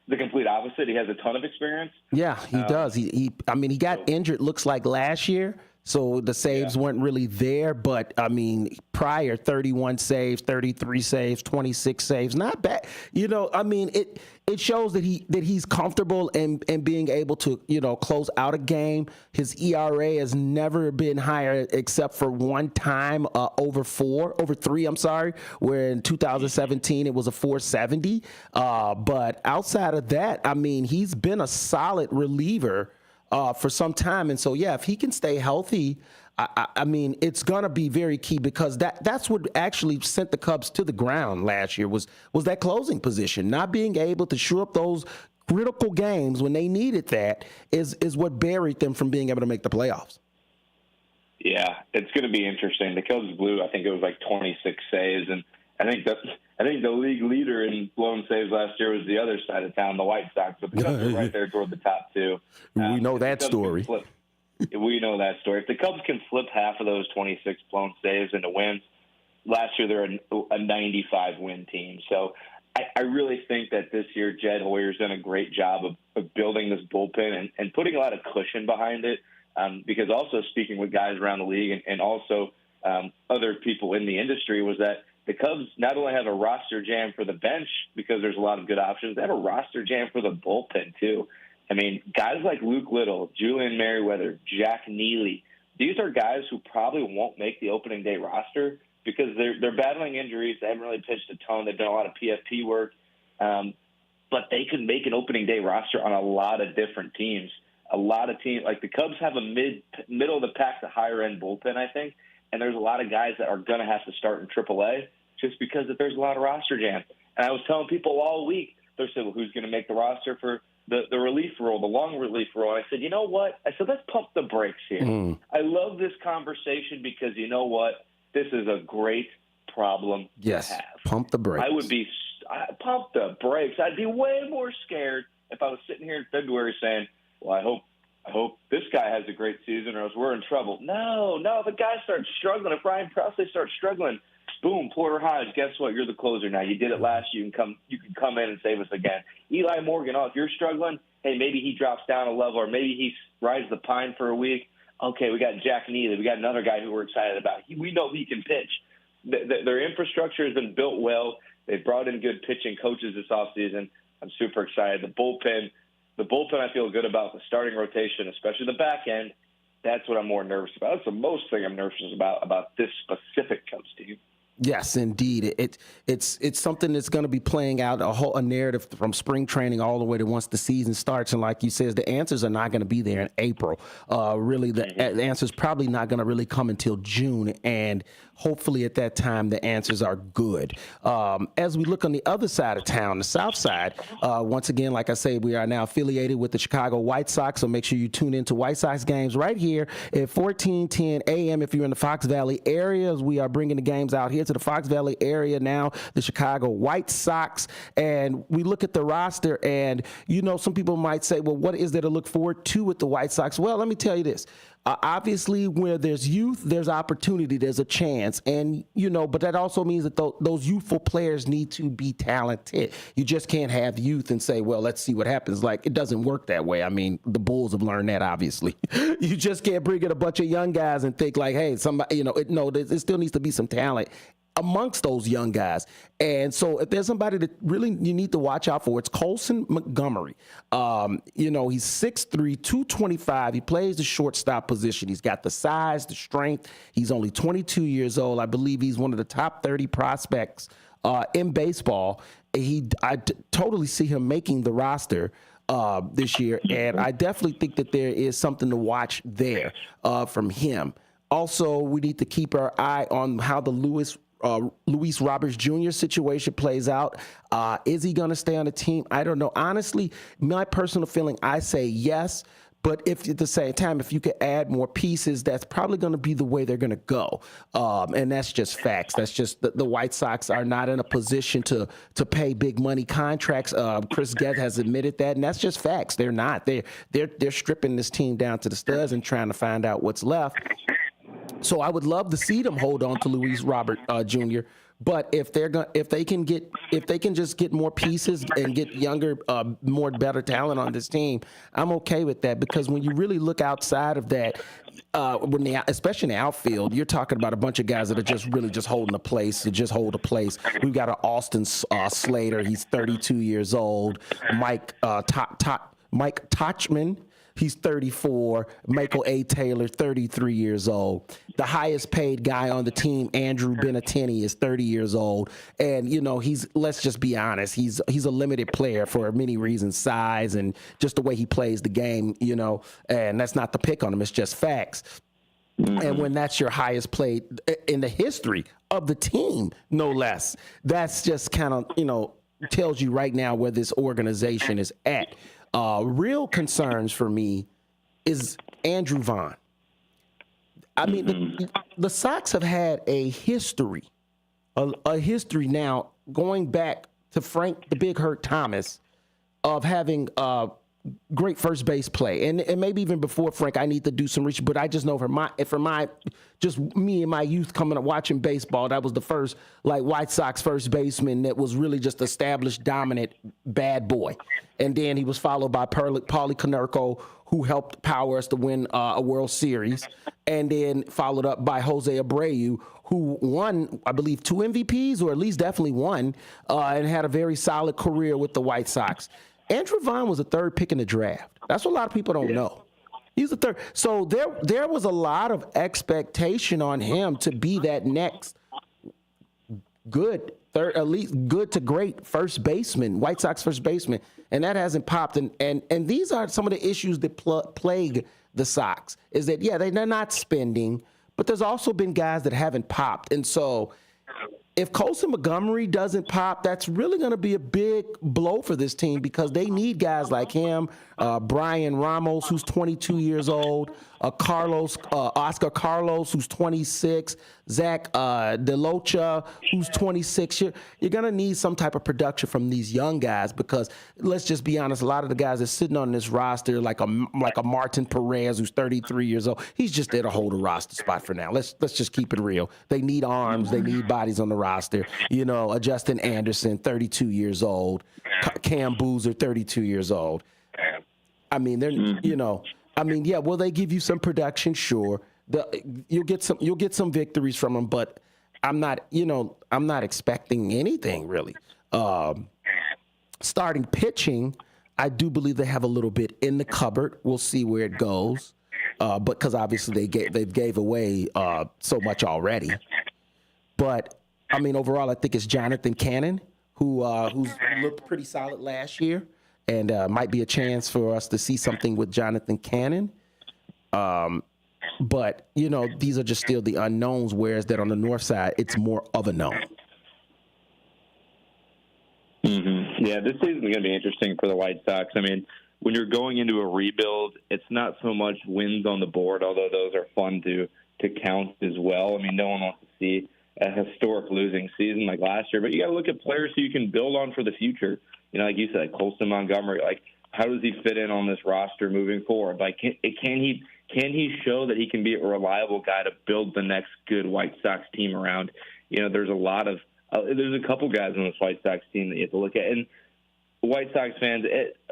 the complete opposite. He has a ton of experience. Yeah, he does. He got injured, looks like last year, so the saves weren't really there. But, I mean, prior, 31 saves, 33 saves, 26 saves. Not bad. You know, I mean, it shows that he's comfortable and being able to, you know, close out a game. His ERA has never been higher except for one time over 3, where in 2017 it was a 470. But outside of that, I mean, he's been a solid reliever for some time. And so, yeah, if he can stay healthy, I mean, it's going to be very key because that's what actually sent the Cubs to the ground last year was that closing position. Not being able to shore up those critical games when they needed that is what buried them from being able to make the playoffs. Yeah, it's going to be interesting. The Cubs blew, I think it was like 26 saves, and I think the league leader in blown saves last year was the other side of town, the White Sox. But the Cubs are right there toward the top two. We know that story. We know that story. If the Cubs can flip half of those 26 blown saves into wins, last year they're a 95-win team. So I really think that this year Jed Hoyer's done a great job of building this bullpen and putting a lot of cushion behind it. Because also speaking with guys around the league and also other people in the industry was that the Cubs not only have a roster jam for the bench because there's a lot of good options, they have a roster jam for the bullpen too. I mean, guys like Luke Little, Julian Merriweather, Jack Neely, these are guys who probably won't make the opening day roster because they're battling injuries. They haven't really pitched a ton. They've done a lot of PFP work. But they can make an opening day roster on a lot of different teams. A lot of teams, like the Cubs have a middle of the pack to higher end bullpen, I think. And there's a lot of guys that are going to have to start in AAA just because there's a lot of roster jam. And I was telling people all week, they said, well, who's going to make the roster for the relief role, the long relief role? And I said, you know what? I said, let's pump the brakes here. I love this conversation because you know what? This is a great problem Yes, to have. pump the brakes. I would be pump the brakes. I'd be way more scared if I was sitting here in February saying, well, I hope this guy has a great season or else we're in trouble. No, if a guy starts struggling, if Ryan Presley starts struggling, boom, Porter Hodge, guess what? You're the closer now. You did it last year. You can come in and save us again. Eli Morgan, if you're struggling, hey, maybe he drops down a level or maybe he rides the pine for a week. Okay, we got Jack Neely. We got another guy who we're excited about. We know he can pitch. Their infrastructure has been built well. They've brought in good pitching coaches this offseason. I'm super excited. The bullpen I feel good about. The starting rotation, especially the back end, that's what I'm more nervous about. That's the most thing I'm nervous about this specific Cubs team. Yes, indeed. It's something that's going to be playing out a narrative from spring training all the way to once the season starts. And like you said, the answers are not going to be there in April. Really, the answer's probably not going to really come until June. And hopefully at that time, the answers are good. As we look on the other side of town, the south side, once again, like I say, we are now affiliated with the Chicago White Sox. So make sure you tune into White Sox games right here at 14:10 a.m. If you're in the Fox Valley area, we are bringing the games out here to the Fox Valley area now, the Chicago White Sox. And we look at the roster and, some people might say, well, what is there to look forward to with the White Sox? Well, let me tell you this. Obviously, where there's youth, there's opportunity, there's a chance. And, but that also means that those youthful players need to be talented. You just can't have youth and say, well, let's see what happens. Like, it doesn't work that way. I mean, the Bulls have learned that, obviously. You just can't bring in a bunch of young guys and think like, hey, somebody, there still needs to be some talent amongst those young guys. And so if there's somebody that really you need to watch out for, it's Colson Montgomery. He's 6'3", 225. He plays the shortstop position. He's got the size, the strength. He's only 22 years old. I believe he's one of the top 30 prospects in baseball. I totally see him making the roster this year. And I definitely think that there is something to watch there from him. Also, we need to keep our eye on how the Luis Roberts Jr. situation plays out. Is he going to stay on the team? I don't know. Honestly, my personal feeling, I say yes. But if at the same time, if you could add more pieces, that's probably going to be the way they're going to go. And that's just facts. That's just the White Sox are not in a position to pay big money contracts. Chris Geth has admitted that, and that's just facts. They're not. They're stripping this team down to the studs and trying to find out what's left. So I would love to see them hold on to Luis Robert Jr. But if they can just get more pieces and get younger, better talent on this team, I'm okay with that. Because when you really look outside of that, especially in the outfield, you're talking about a bunch of guys that are just really just holding a place to just hold a place. We've got an Austin Slater. He's 32 years old. Mike Tauchman. He's 34. Michael A. Taylor, 33 years old. The highest paid guy on the team, Andrew Benintendi, is 30 years old. And, let's just be honest, he's a limited player for many reasons, size and just the way he plays the game, and that's not to pick on him. It's just facts. And when that's your highest paid in the history of the team, no less, that's just kind of, tells you right now where this organization is at. Real concerns for me is Andrew Vaughn. I mean, the Sox have had a history now going back to Frank the Big Hurt Thomas of having great first base play. And maybe even before Frank, I need to do some research, but I just know for my just me and my youth coming up watching baseball, that was the first White Sox first baseman that was really just established dominant bad boy. And then he was followed by Paulie Konerko, who helped power us to win a World Series, and then followed up by Jose Abreu, who won, I believe, 2 MVPs, or at least definitely one, and had a very solid career with the White Sox. Andrew Vaughn was the third pick in the draft. That's what a lot of people don't know. He's the third. So there was a lot of expectation on him to be that next good, third, at least good to great first baseman, White Sox first baseman, and that hasn't popped. And these are some of the issues that plague the Sox, is that, they're not spending, but there's also been guys that haven't popped. And so if Colson Montgomery doesn't pop, that's really going to be a big blow for this team because they need guys like him, Brian Ramos, who's 22 years old, Oscar Carlos, who's 26, Zach DeLocha, who's 26. You're going to need some type of production from these young guys because let's just be honest, a lot of the guys that are sitting on this roster, like a Martin Perez, who's 33 years old, he's just there to hold a roster spot for now. Let's just keep it real. They need arms. They need bodies on the roster. You know, a Justin Anderson, 32 years old, Cam Boozer, 32 years old. I mean, they're yeah. Will they give you some production? Sure. You'll get some victories from them, but I'm not expecting anything really. Starting pitching, I do believe they have a little bit in the cupboard. We'll see where it goes, but because obviously they gave away so much already. But I mean, overall, I think it's Jonathan Cannon who's looked pretty solid last year. And might be a chance for us to see something with Jonathan Cannon. But, these are just still the unknowns, whereas that on the north side, it's more of a known. Mm-hmm. Yeah, this season's going to be interesting for the White Sox. I mean, when you're going into a rebuild, it's not so much wins on the board, although those are fun to count as well. I mean, no one wants to see a historic losing season like last year, but you got to look at players who you can build on for the future. Like you said, Colson Montgomery, like how does he fit in on this roster moving forward? Like, can he show that he can be a reliable guy to build the next good White Sox team around? There's a couple guys on this White Sox team that you have to look at. And White Sox fans,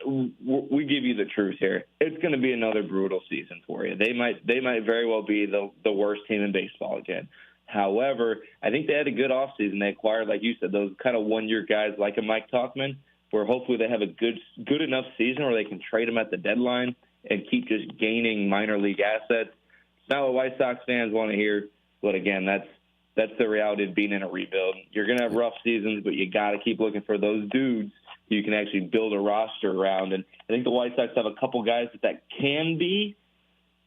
we give you the truth here. It's going to be another brutal season for you. They might very well be the worst team in baseball again. However, I think they had a good offseason. They acquired, like you said, those kind of one-year guys like a Mike Tauchman, where hopefully they have a good enough season where they can trade them at the deadline and keep just gaining minor league assets. It's not what White Sox fans want to hear, but again, that's the reality of being in a rebuild. You're going to have rough seasons, but you got to keep looking for those dudes who you can actually build a roster around. And I think the White Sox have a couple guys that can be,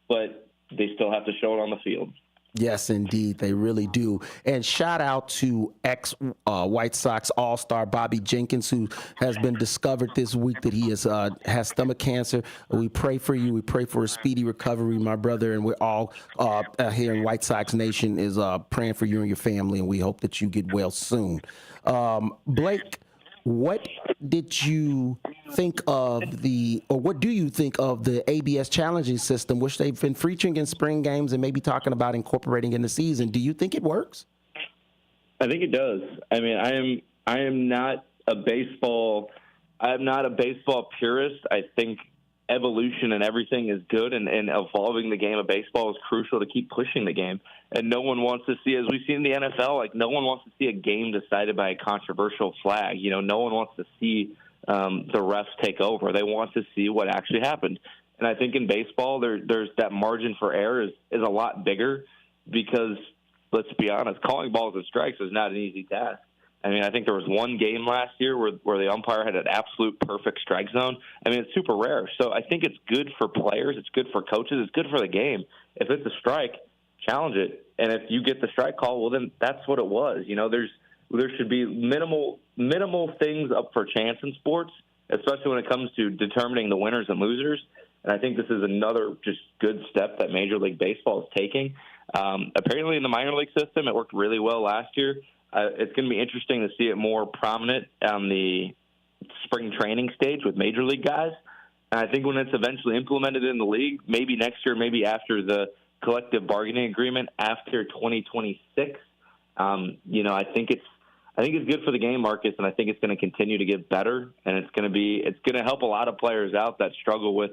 but they still have to show it on the field. Yes, indeed, they really do. And shout out to ex-White Sox All-Star Bobby Jenkins, who has been discovered this week that he has stomach cancer. We pray for you. We pray for a speedy recovery, my brother. And we're all here in White Sox Nation is praying for you and your family, and we hope that you get well soon. Blake, what did you think of what do you think of the ABS challenging system, which they've been featuring in spring games and maybe talking about incorporating in the season? Do you think it works? I think it does. I mean, I am not a baseball purist. I think evolution and everything is good, and evolving the game of baseball is crucial to keep pushing the game. And no one wants to see, as we've seen in the NFL, like no one wants to see a game decided by a controversial flag. No one wants to see the refs take over. They want to see what actually happened. And I think in baseball, there's that margin for error is a lot bigger because, let's be honest, calling balls and strikes is not an easy task. I mean, I think there was one game last year where the umpire had an absolute perfect strike zone. I mean, it's super rare. So I think it's good for players. It's good for coaches. It's good for the game. If it's a strike, challenge it. And if you get the strike call, well, then that's what it was. There should be minimal things up for chance in sports, especially when it comes to determining the winners and losers. And I think this is another just good step that Major League Baseball is taking. Apparently in the minor league system, it worked really well last year. It's going to be interesting to see it more prominent on the spring training stage with major league guys. And I think when it's eventually implemented in the league, maybe next year, maybe after the collective bargaining agreement after 2026, I think it's good for the game, Marcus, and I think it's going to continue to get better. And it's going to help a lot of players out that struggle with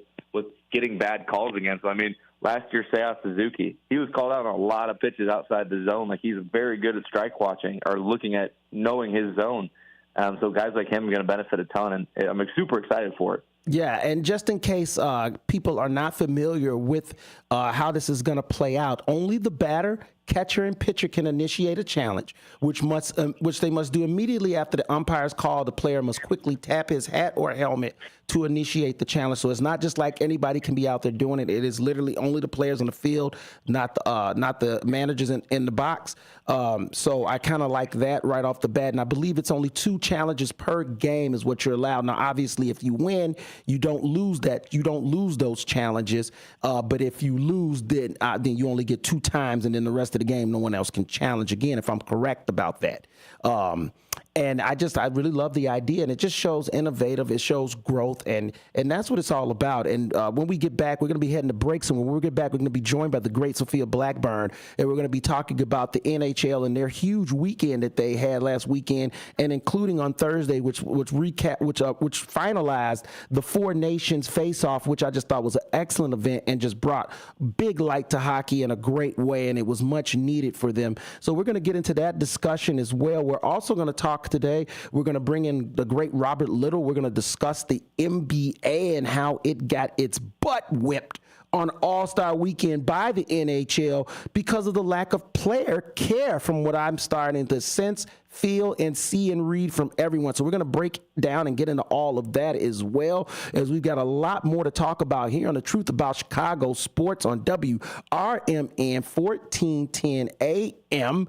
getting bad calls against them. I mean, last year, Seiya Suzuki, he was called out on a lot of pitches outside the zone. Like, he's very good at strike watching or looking at knowing his zone. So guys like him are going to benefit a ton, and I'm super excited for it. Yeah, and just in case people are not familiar with how this is going to play out, only the batter Catcher and pitcher can initiate a challenge, which they must do immediately after the umpire's call. The player must quickly tap his hat or helmet to initiate the challenge. So it's not just like anybody can be out there doing it. It is literally only the players on the field, not the managers in the box. So I kind of like that right off the bat. And I believe it's only 2 challenges per game is what you're allowed. Now, obviously, if you win, you don't lose that. You don't lose those challenges. But if you lose, then you only get 2 times, and then the rest of the game, no one else can challenge again, if I'm correct about that. And I really love the idea, and it just shows innovative. It shows growth, and that's what it's all about. And when we get back, we're going to be heading to breaks, and when we get back, we're going to be joined by the great Sophia Blackburn, and we're going to be talking about the NHL and their huge weekend that they had last weekend, and including on Thursday, which finalized the 4 Nations face-off, which I just thought was an excellent event and just brought big light to hockey in a great way, and it was much needed for them. So we're going to get into that discussion as well. We're also going to talk today. We're going to bring in the great Robert Little. We're going to discuss the NBA and how it got its butt whipped on All-Star Weekend by the NHL because of the lack of player care, from what I'm starting to sense, feel, and see and read from everyone. So we're going to break down and get into all of that as well, as we've got a lot more to talk about here on The Truth About Chicago Sports on WRMN 1410 AM.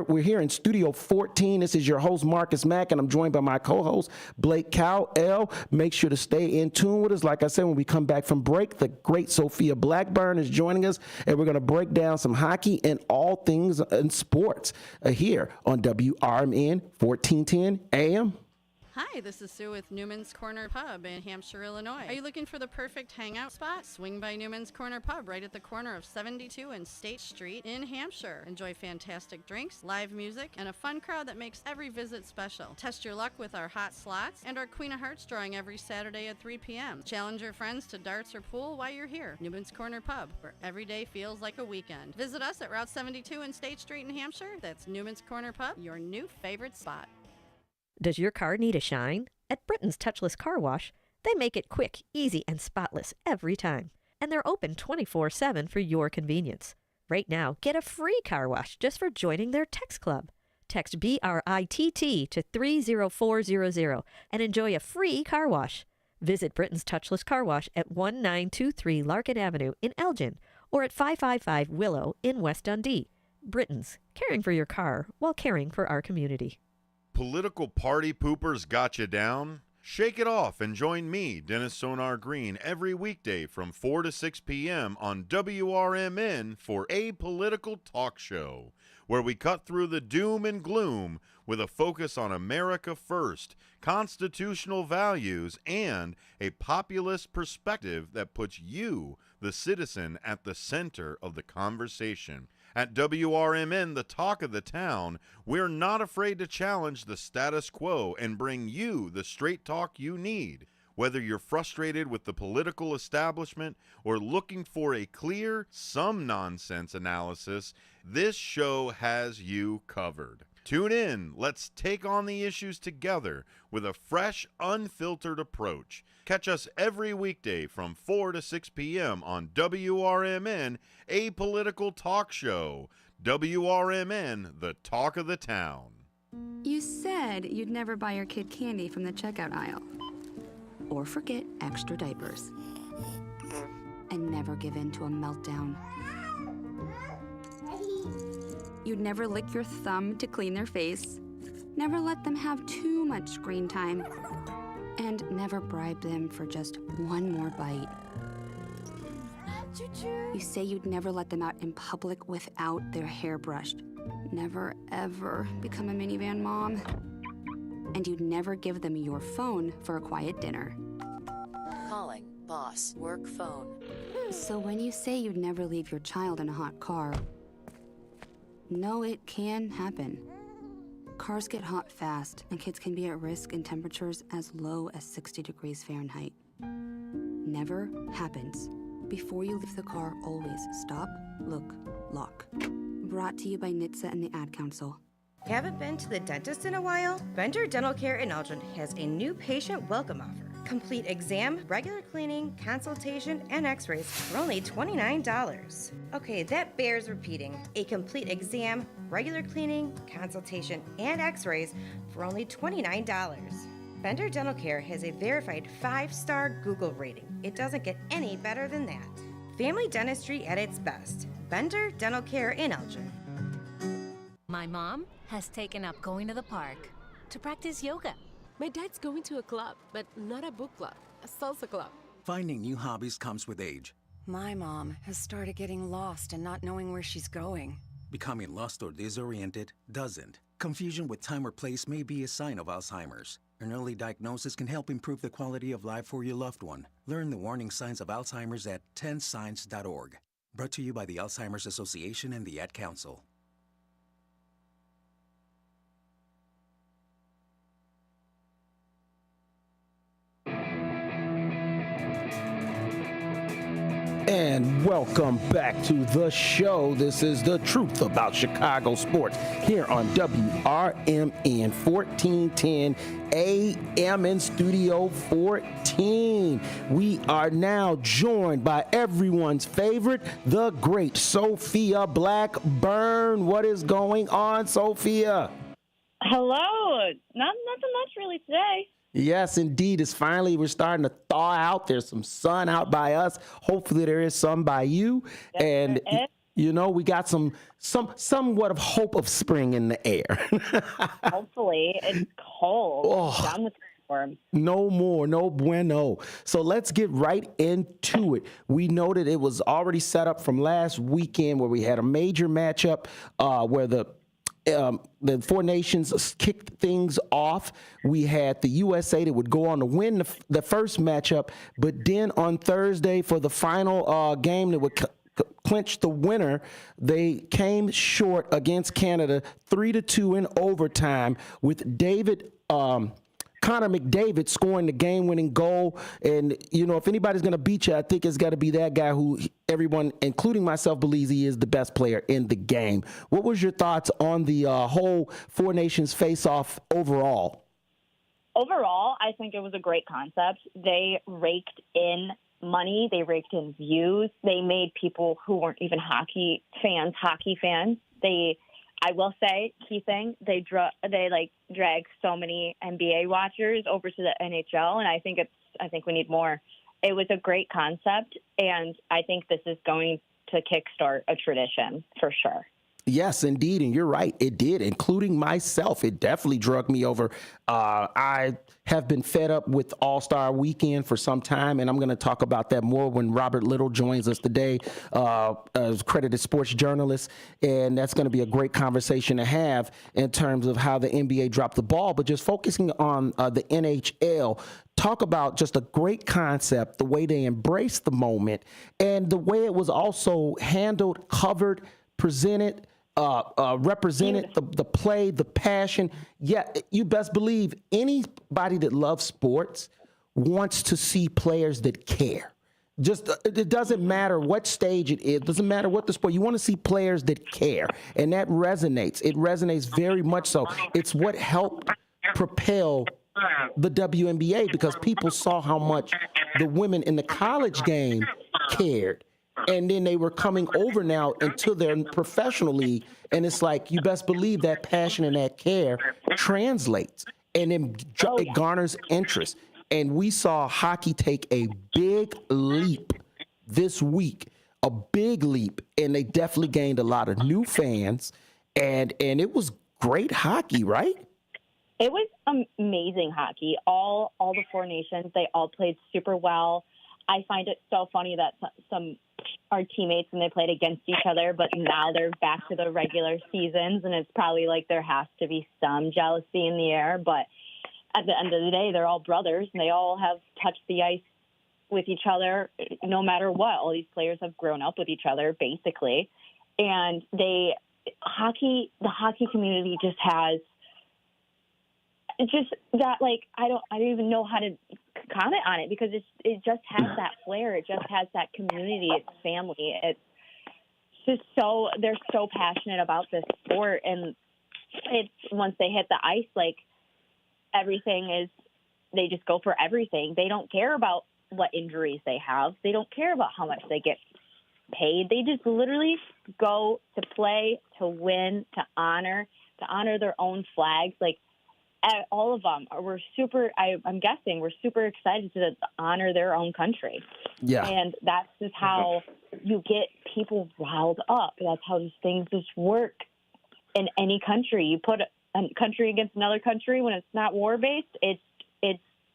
We're here in Studio 14. This is your host, Marcus Mack, and I'm joined by my co-host, Blake Cowell. Make sure to stay in tune with us. Like I said, when we come back from break, the great Sophia Blackburn is joining us, and we're going to break down some hockey and all things in sports here on WRMN 1410 AM. Hi, this is Sue with Newman's Corner Pub in Hampshire, Illinois. Are you looking for the perfect hangout spot? Swing by Newman's Corner Pub right at the corner of 72 and State Street in Hampshire. Enjoy fantastic drinks, live music, and a fun crowd that makes every visit special. Test your luck with our hot slots and our Queen of Hearts drawing every Saturday at 3 p.m. Challenge your friends to darts or pool while you're here. Newman's Corner Pub, where every day feels like a weekend. Visit us at Route 72 and State Street in Hampshire. That's Newman's Corner Pub, your new favorite spot. Does your car need a shine? At Britain's Touchless Car Wash, they make it quick, easy, and spotless every time. And they're open 24/7 for your convenience. Right now, get a free car wash just for joining their text club. Text BRITT to 30400 and enjoy a free car wash. Visit Britain's Touchless Car Wash at 1923 Larkin Avenue in Elgin or at 555 Willow in West Dundee. Britain's, caring for your car while caring for our community. Political party poopers got you down? Shake it off and join me, Dennis Sonar Green, every weekday from 4 to 6 p.m. on WRMN for A Political Talk Show, where we cut through the doom and gloom with a focus on America first, constitutional values, and a populist perspective that puts you, the citizen, at the center of the conversation. At WRMN, the talk of the town, we're not afraid to challenge the status quo and bring you the straight talk you need. Whether you're frustrated with the political establishment or looking for a clear, some nonsense analysis, this show has you covered. Tune in. Let's take on the issues together with a fresh, unfiltered approach. Catch us every weekday from 4 to 6 p.m. on WRMN, A Political Talk Show. WRMN, the talk of the town. You said you'd never buy your kid candy from the checkout aisle. Or forget extra diapers. And never give in to a meltdown. You'd never lick your thumb to clean their face. Never let them have too much screen time. And never bribe them for just one more bite. You say you'd never let them out in public without their hair brushed. Never, ever become a minivan mom. And you'd never give them your phone for a quiet dinner. Calling boss work phone. So when you say you'd never leave your child in a hot car, no, it can happen. Cars get hot fast, and kids can be at risk in temperatures as low as 60 degrees Fahrenheit. Never happens. Before you leave the car, always stop, look, lock. Brought to you by NHTSA and the Ad Council. Haven't been to the dentist in a while? Bender Dental Care in Elgin has a new patient welcome offer. Complete exam, regular cleaning, consultation, and x-rays for only $29. Okay, that bears repeating. A complete exam, regular cleaning, consultation, and x-rays for only $29. Bender Dental Care has a verified 5-star Google rating. It doesn't get any better than that. Family dentistry at its best. Bender Dental Care in Elgin. My mom has taken up going to the park to practice yoga. My dad's going to a club, but not a book club, a salsa club. Finding new hobbies comes with age. My mom has started getting lost and not knowing where she's going. Becoming lost or disoriented doesn't. Confusion with time or place may be a sign of Alzheimer's. An early diagnosis can help improve the quality of life for your loved one. Learn the warning signs of Alzheimer's at 10signs.org. Brought to you by the Alzheimer's Association and the Ad Council. And welcome back to the show. This is the truth about Chicago sports here on WRMN 1410 AM in Studio 14. We are now joined by everyone's favorite, the great Sophia Blackburn. What is going on, Sophia? Hello. Nothing much really today. Yes, indeed. We're starting to thaw out. There's some sun out by us. Hopefully there is some by you. Yes, and, you know, we got somewhat of hope of spring in the air. Hopefully. It's cold. Oh, Down with the storm. no more. No bueno. So let's get right into it. We know that it was already set up from last weekend where we had a major matchup where the Four Nations kicked things off. We had the USA that would go on to win the first matchup, but then on Thursday for the final game that would clinch the winner, they came short against Canada 3-2 in overtime with Connor McDavid scoring the game-winning goal. And, you know, if anybody's going to beat you, I think it's got to be that guy who everyone, including myself, believes he is the best player in the game. What was your thoughts on the whole Four Nations face-off overall? Overall, I think it was a great concept. They raked in money. They raked in views. They made people who weren't even hockey fans. I will say, key thing, they drag so many NBA watchers over to the NHL, and I think we need more. It was a great concept, and I think this is going to kickstart a tradition for sure. Yes, indeed. And you're right. It did, including myself. It definitely drug me over. I have been fed up with All-Star Weekend for some time, and I'm going to talk about that more when Robert Little joins us today, as accredited sports journalist. And that's going to be a great conversation to have in terms of how the NBA dropped the ball, but just focusing on the NHL. Talk about just a great concept, the way they embraced the moment, and the way it was also handled, covered, presented, represented, the play, the passion. Yeah, you best believe anybody that loves sports wants to see players that care. Just it doesn't matter what stage it is, doesn't matter what the sport. You want to see players that care, and that resonates. It resonates very much so. It's what helped propel the WNBA because people saw how much the women in the college game cared. And then they were coming over now into their professional league. And it's like, you best believe that passion and that care translates. And then it garners interest. And we saw hockey take a big leap this week, a big leap. And they definitely gained a lot of new fans. And it was great hockey, right? It was amazing hockey. All the Four Nations, they all played super well. I find it so funny that some are teammates and they played against each other, but now they're back to the regular seasons, and it's probably like there has to be some jealousy in the air. But at the end of the day, they're all brothers, and they all have touched the ice with each other no matter what. All these players have grown up with each other, basically. And the hockey community just has just that, like, I don't even know how to comment on it because it just has that flair. It just has that community. It's family. It's just they're so passionate about this sport, and it's once they hit the ice, like everything is they just go for everything. They don't care about what injuries they have. They don't care about how much they get paid. They just literally go to play, to win, to honor their own flags. Like, all of them were I'm guessing we're super excited to honor their own country. Yeah. And that's just how you get people riled up. That's how these things just work in any country. You put a country against another country when it's not war-based, it's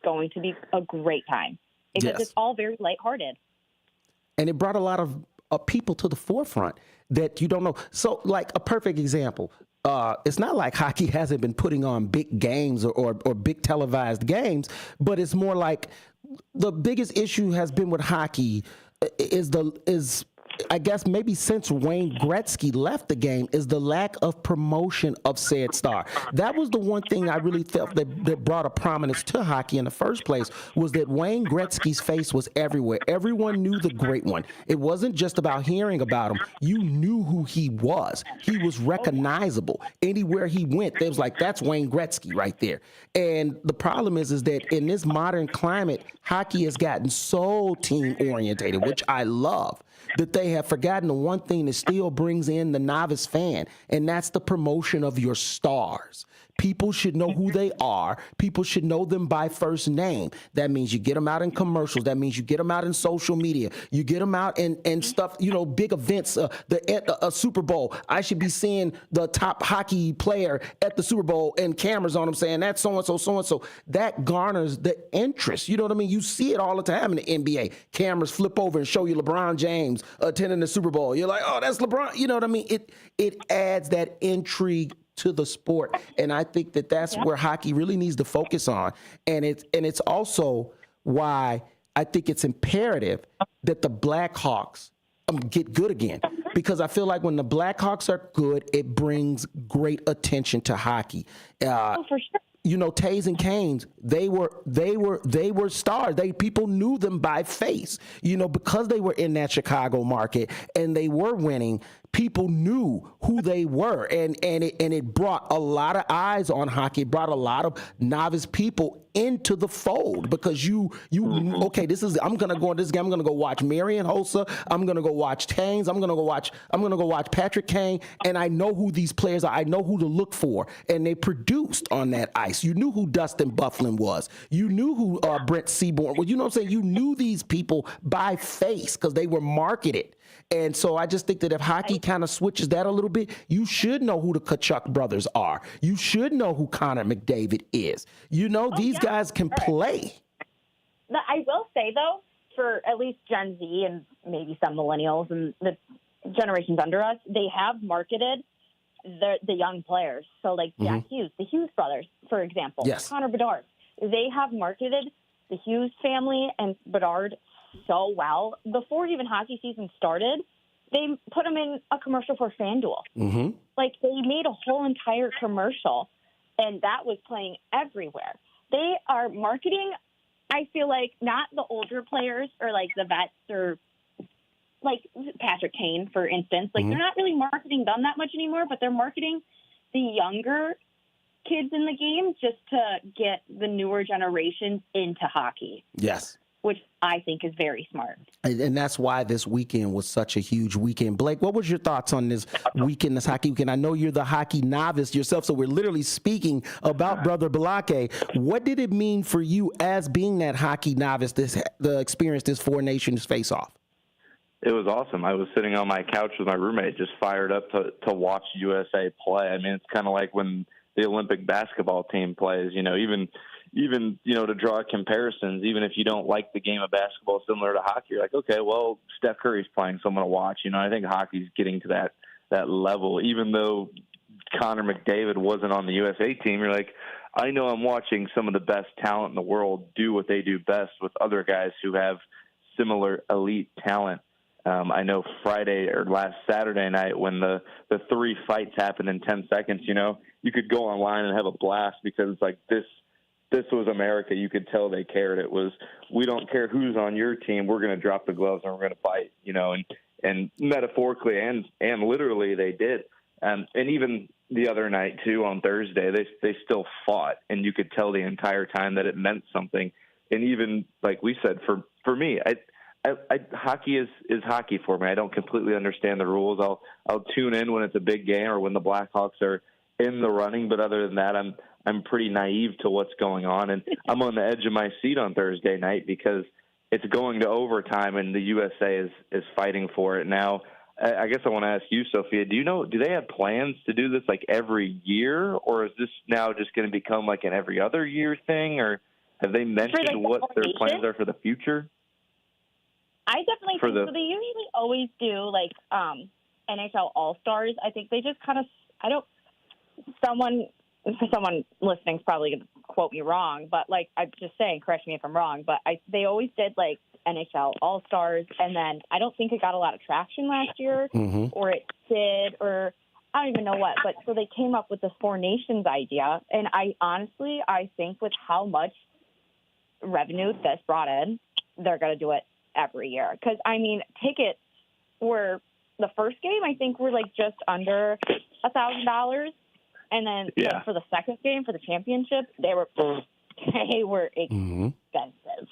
going to be a great time. Because it's all very lighthearted. And it brought a lot of people to the forefront that you don't know. So, like, a perfect example. It's not like hockey hasn't been putting on big games or big televised games, but it's more like the biggest issue has been with hockey is I guess maybe since Wayne Gretzky left the game, is the lack of promotion of said star. That was the one thing I really felt that brought a prominence to hockey in the first place, was that Wayne Gretzky's face was everywhere. Everyone knew the great one. It wasn't just about hearing about him. You knew who he was. He was recognizable. Anywhere he went, they was like, that's Wayne Gretzky right there. And the problem is that in this modern climate, hockey has gotten so team-orientated, which I love, that they have forgotten the one thing that still brings in the novice fan, and that's the promotion of your stars. People should know who they are. People should know them by first name. That means you get them out in commercials. That means you get them out in social media. You get them out in stuff, big events, a Super Bowl. I should be seeing the top hockey player at the Super Bowl and cameras on them saying that's so-and-so, so-and-so. That garners the interest. You know what I mean? You see it all the time in the NBA. Cameras flip over and show you LeBron James attending the Super Bowl. You're like, oh, that's LeBron. You know what I mean? It adds that intrigue to the sport, and I think that's where hockey really needs to focus on, and it's also why I think it's imperative that the Blackhawks get good again, because I feel like when the Blackhawks are good, it brings great attention to hockey. For sure. Tays and Canes, they were stars. People knew them by face, because they were in that Chicago market and they were winning. People knew who they were, and it brought a lot of eyes on hockey. It brought a lot of novice people into the fold, because okay, I'm gonna go on this game. I'm gonna go watch Marian Hossa. I'm gonna go watch Taines. I'm gonna go watch Patrick Kane, and I know who these players are. I know who to look for, and they produced on that ice. You knew who Dustin Byfuglien was. You knew who Brent Seaborn was. You know what I'm saying? You knew these people by face because they were marketed. And so I just think that if hockey kind of switches that a little bit, you should know who the Tkachuk brothers are. You should know who Connor McDavid is. These guys can play. I will say, though, for at least Gen Z and maybe some millennials and the generations under us, they have marketed the young players. So, like Jack Hughes, the Hughes brothers, for example, Connor Bedard. They have marketed the Hughes family and Bedard so well. Before even hockey season started, they put them in a commercial for FanDuel. Like, they made a whole entire commercial, and that was playing everywhere. They are marketing, I feel like, not the older players or, like, the vets or, like, Patrick Kane, for instance. Like, they're not really marketing them that much anymore, but they're marketing the younger kids in the game just to get the newer generations into hockey. Yes. Which I think is very smart. And that's why this weekend was such a huge weekend. Blake, what was your thoughts on this weekend, this hockey weekend? I know you're the hockey novice yourself, so we're literally speaking about Brother Balake. What did it mean for you as being that hockey novice, the experience, this Four Nations face-off? It was awesome. I was sitting on my couch with my roommate, just fired up to watch USA play. I mean, it's kind of like when the Olympic basketball team plays, even to draw comparisons, even if you don't like the game of basketball similar to hockey, you're like, okay, well, Steph Curry's playing, so I'm going to watch. I think hockey's getting to that level. Even though Connor McDavid wasn't on the USA team, you're like, I know I'm watching some of the best talent in the world do what they do best with other guys who have similar elite talent. I know Friday or last Saturday night when the three fights happened in 10 seconds, you could go online and have a blast because it's like this was America. You could tell they cared. It was, we don't care who's on your team. We're going to drop the gloves and we're going to fight, and metaphorically and literally they did. And even the other night, too, on Thursday, they still fought, and you could tell the entire time that it meant something. And even, like we said, for me, hockey is hockey for me. I don't completely understand the rules. I'll tune in when it's a big game or when the Blackhawks are in the running, but other than that, I'm pretty naive to what's going on, and I'm on the edge of my seat on Thursday night because it's going to overtime, and the USA is fighting for it now. I guess I want to ask you, Sophia, do they have plans to do this like every year, or is this now just going to become like an every other year thing, or have they mentioned what their plans are for the future? I definitely think so. They usually always do like NHL All-Stars. I think they just kind of, someone listening's probably going to quote me wrong, but like I'm just saying, correct me if I'm wrong, but they always did like NHL All-Stars, and then I don't think it got a lot of traction last year, or it did, or I don't even know what, but so they came up with this Four Nations idea, and I think with how much revenue this brought in, they're going to do it every year. Because, I mean, tickets were, the first game, I think, were like just under $1,000. And then like, for the second game, for the championship, they were expensive.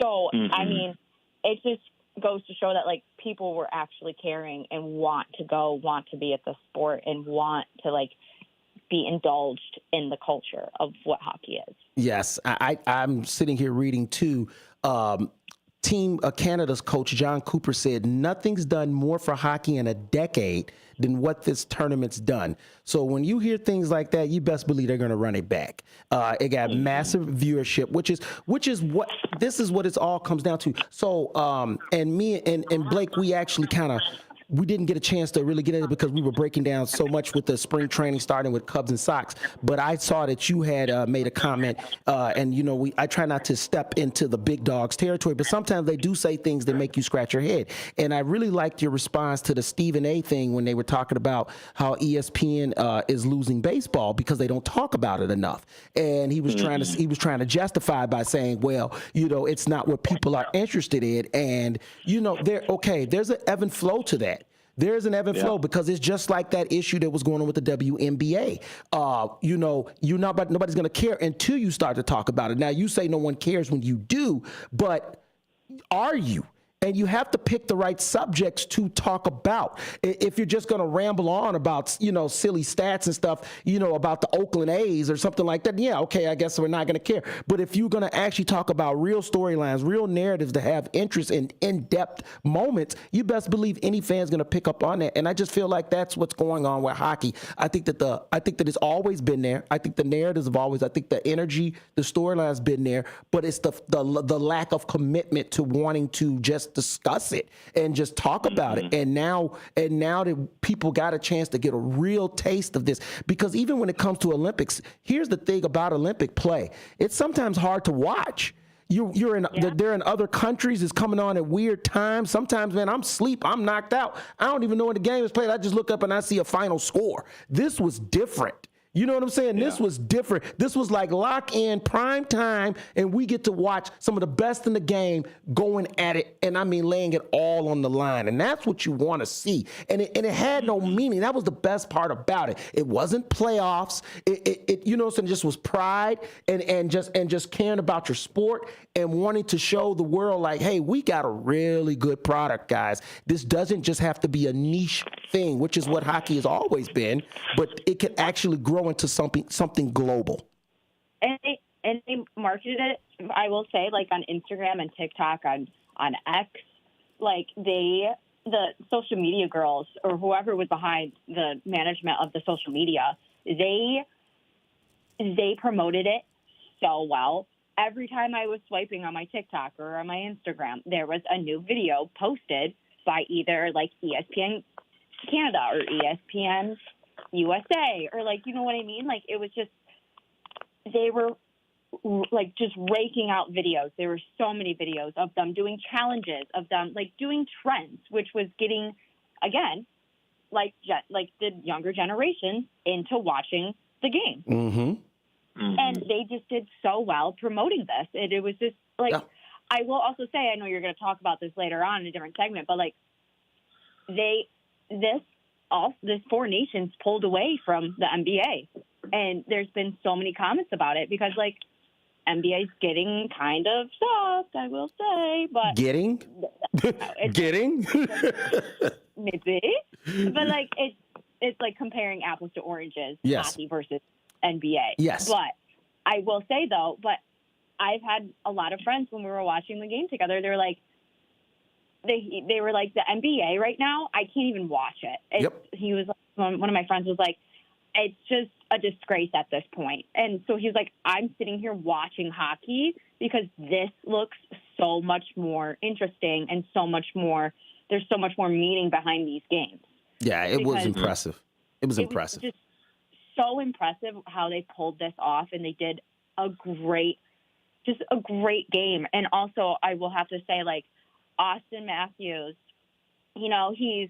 So, I mean, it just goes to show that, like, people were actually caring and want to go, want to be at the sport, and want to, like, be indulged in the culture of what hockey is. Yes, I'm sitting here reading, too, Team Canada's coach, John Cooper, said nothing's done more for hockey in a decade than what this tournament's done. So when you hear things like that, you best believe they're going to run it back. It got massive viewership, which is what it all comes down to. So and me and Blake, we actually we didn't get a chance to really get into it because we were breaking down so much with the spring training starting with Cubs and Sox. But I saw that you had made a comment, and I try not to step into the big dogs territory, but sometimes they do say things that make you scratch your head. And I really liked your response to the Stephen A. thing when they were talking about how ESPN is losing baseball because they don't talk about it enough. And he was trying to justify by saying, well, it's not what people are interested in, and there's an ebb and flow to that. There's an ebb and flow because it's just like that issue that was going on with the WNBA. Nobody's going to care until you start to talk about it. Now, you say no one cares when you do, but are you? And you have to pick the right subjects to talk about. If you're just going to ramble on about, silly stats and stuff, about the Oakland A's or something like that, yeah, okay, I guess we're not going to care. But if you're going to actually talk about real storylines, real narratives that have interest in in-depth moments, you best believe any fan's going to pick up on that. And I just feel like that's what's going on with hockey. I think that it's always been there. I think the narratives have always, I think the energy, the storyline's been there, but it's the lack of commitment to wanting to just discuss it and just talk about it. And now that people got a chance to get a real taste of this, because even when it comes to Olympics, here's the thing about Olympic play. It's sometimes hard to watch. They're in other countries. It's coming on at weird times. Sometimes, man, I'm asleep. I'm knocked out. I don't even know when the game is played. I just look up and I see a final score. This was different. You know what I'm saying? Yeah. This was different. This was like lock in prime time, and we get to watch some of the best in the game going at it, and I mean laying it all on the line. And that's what you want to see. And it had no meaning. That was the best part about it. It wasn't playoffs. It just was pride and just caring about your sport and wanting to show the world like, hey, we got a really good product, guys. This doesn't just have to be a niche thing, which is what hockey has always been, but it can actually grow into something global. And they marketed it, I will say, like on Instagram and TikTok, on X, like the social media girls or whoever was behind the management of the social media, they promoted it so well. Every time I was swiping on my TikTok or on my Instagram, there was a new video posted by either like ESPN Canada or ESPN USA, or like, you know what I mean? Like, it was just, they were like just raking out videos. There were so many videos of them doing challenges, of them like doing trends, which was getting, again, like the younger generation into watching the game. And they just did so well promoting this. And it was just like, I will also say, I know you're going to talk about this later on in a different segment, but like this all this Four Nations pulled away from the NBA. And there's been so many comments about it because, like, NBA is getting kind of soft, I will say. But getting? Maybe. But, like, it's like comparing apples to oranges, yes. hockey versus NBA. Yes. But I will say, though, I've had a lot of friends when we were watching the game together, they were like, they were like, the NBA right now, I can't even watch it. Yep. He was, one of my friends was like, it's just a disgrace at this point. And so he was like, I'm sitting here watching hockey because this looks so much more interesting and there's so much more meaning behind these games. Yeah, it was impressive. It was impressive. Just so impressive how they pulled this off, and they did a great game. And also, I will have to say, like, Austin Matthews, you know, he's